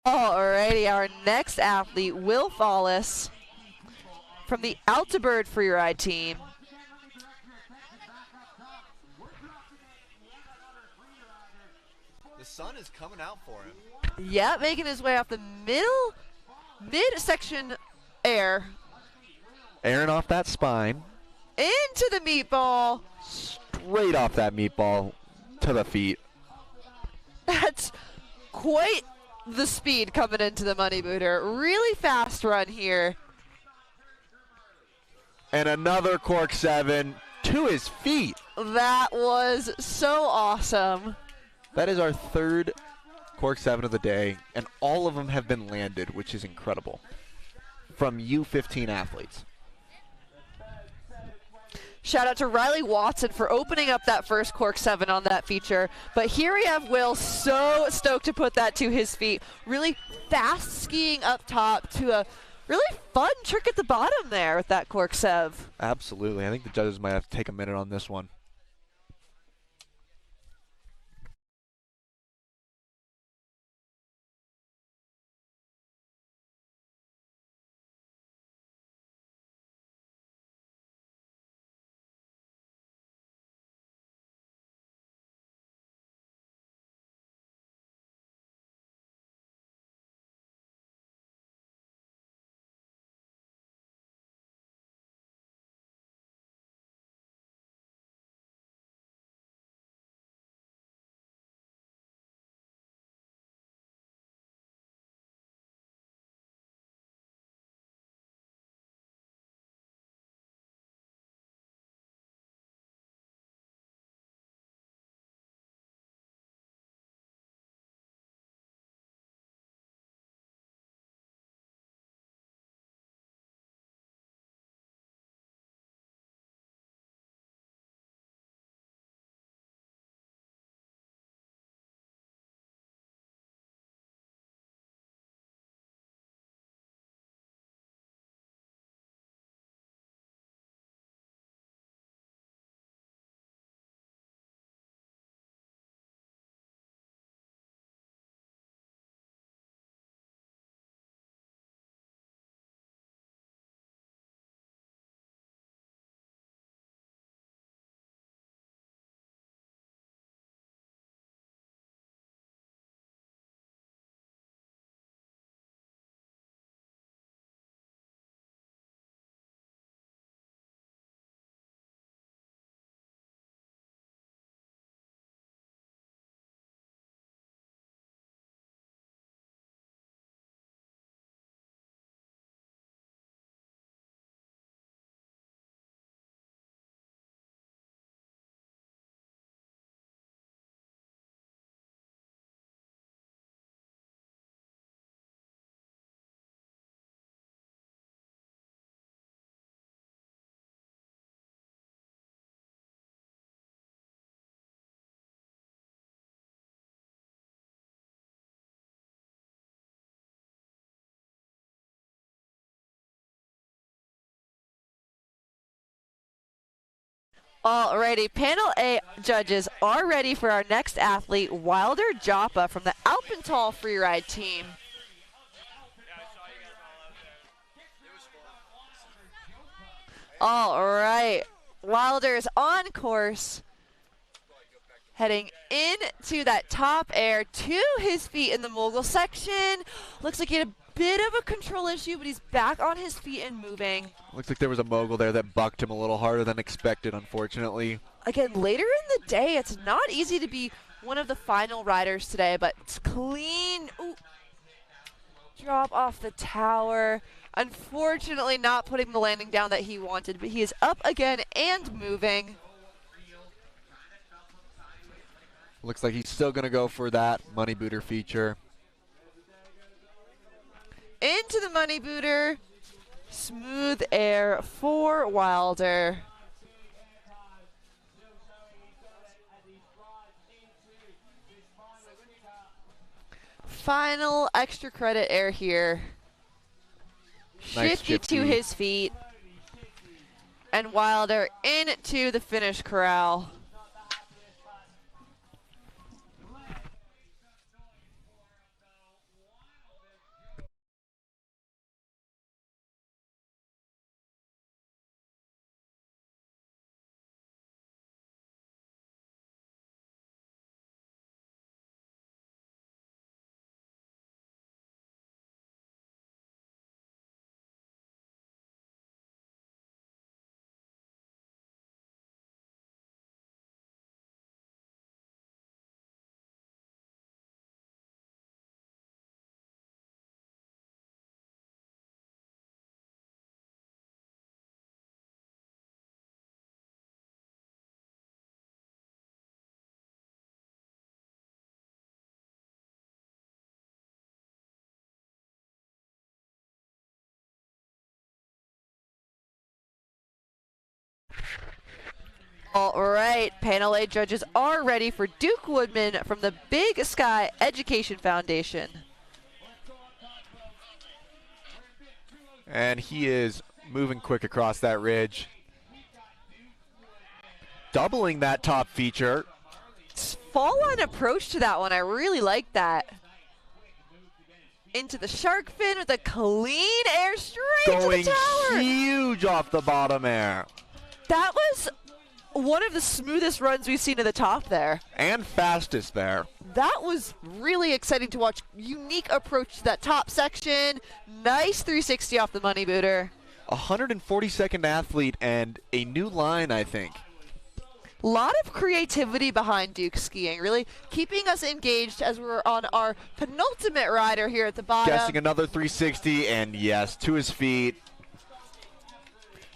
Alrighty, our next athlete, Will Follis, from the Altabird Freeride team. The sun is coming out for him. Yeah, making his way off the mid-section air. Airing off that spine. Into the meatball. Straight off that meatball to the feet. That's quite the speed coming into the money booter. Really fast run here. And another cork 7 to his feet. That was so awesome. That is our third cork 7 of the day, and all of them have been landed, which is incredible, from U15 athletes. Shout out to Riley Watson for opening up that first cork 7 on that feature. But here we have Will, so stoked to put that to his feet. Really fast skiing up top to a really fun trick at the bottom there with that cork 7. Absolutely. I think the judges might have to take a minute on this one. Alrighty, panel A judges are ready for our next athlete, Wilder Joppa from the Alpental Freeride team. All right, Wilder is on course, heading into that top air to his feet in the mogul section. Looks like he had a bit of a control issue, but he's back on his feet and moving. Looks like there was a mogul there that bucked him a little harder than expected, unfortunately. Again, later in the day, it's not easy to be one of the final riders today, but it's clean. Ooh. Drop off the tower. Unfortunately, not putting the landing down that he wanted, but he is up again and moving. Looks like he's still going to go for that money booter feature. Into the money booter. Smooth air for Wilder. Final extra credit air here. Nice Shifty to his feet. And Wilder into the finish corral. All right, panel A judges are ready for Duke Woodman from the Big Sky Education Foundation. And he is moving quick across that ridge. Doubling that top feature. Fall line approach to that one, I really like that. Into the shark fin with a clean air straight to the tower. Going huge off the bottom air. That was one of the smoothest runs we've seen to the top there. And fastest there. That was really exciting to watch. Unique approach to that top section. Nice 360 off the money booter. 142nd athlete and a new line, I think. A lot of creativity behind Duke skiing, really keeping us engaged as we're on our penultimate rider here at the bottom. Guessing another 360, and yes, to his feet.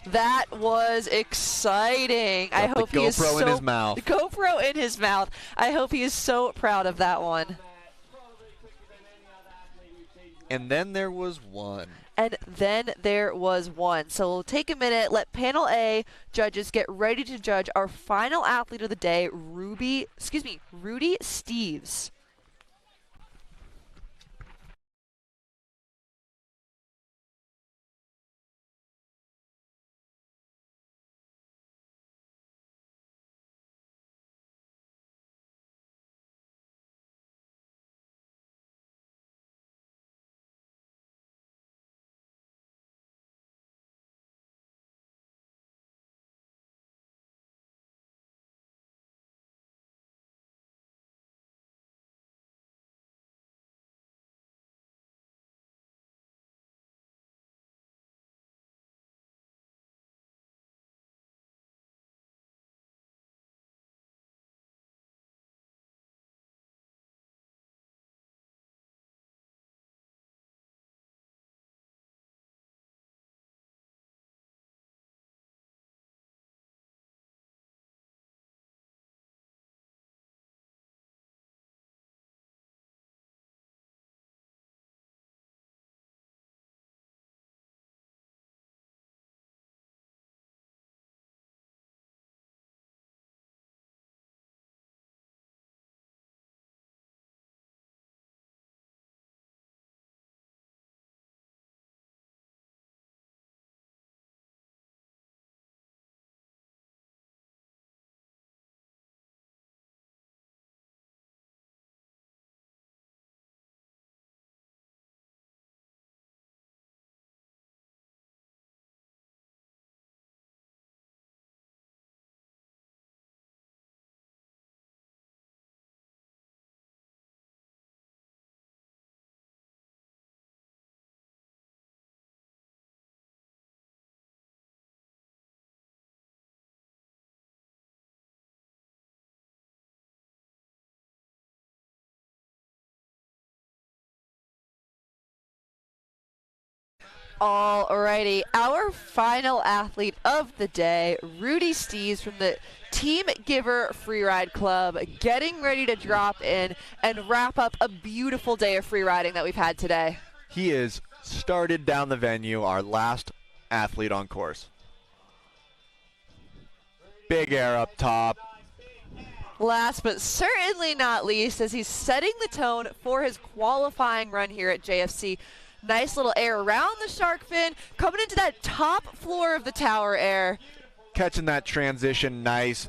That was exciting. I hope he is GoPro in his mouth. GoPro in his mouth. I hope he is so proud of that one. And then there was one. And then there was one. So we'll take a minute, let panel A judges get ready to judge our final athlete of the day, Rudy Steves. Alrighty, our final athlete of the day, Rudy Steves from the Team Giver Freeride Club, getting ready to drop in and wrap up a beautiful day of free riding that we've had today. He is started down the venue, our last athlete on course. Big air up top. Last but certainly not least, as he's setting the tone for his qualifying run here at JFC. Nice little air around the shark fin, coming into that top floor of the tower air. Catching that transition nice.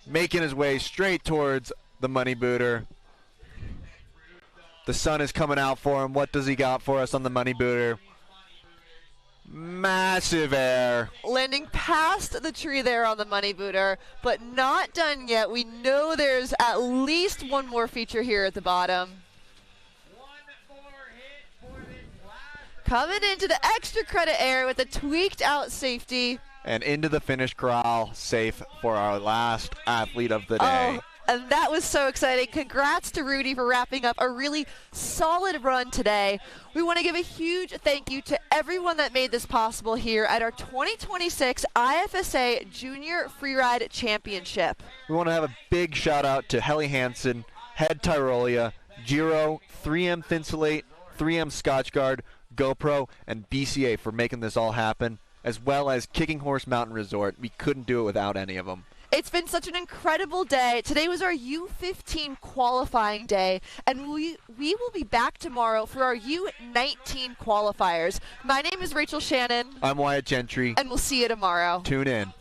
Making his way straight towards the money booter. The sun is coming out for him. What does he got for us on the money booter? Massive air. Landing past the tree there on the money booter, but not done yet. We know there's at least one more feature here at the bottom. Coming into the extra credit air with a tweaked out safety. And into the finish corral, safe for our last athlete of the day. And that was so exciting. Congrats to Rudy for wrapping up a really solid run today. We want to give a huge thank you to everyone that made this possible here at our 2026 IFSA Junior Freeride Championship. We want to have a big shout out to Helly Hansen, Head Tyrolia, Giro, 3M Thinsulate, 3M Scotchgard, GoPro, and BCA for making this all happen, as well as Kicking Horse Mountain Resort. We couldn't do it without any of them. It's been such an incredible day. Today was our U15 qualifying day, and we will be back tomorrow for our U19 qualifiers. My name is Rachel Shannon. I'm Wyatt Gentry. And we'll see you tomorrow. Tune in.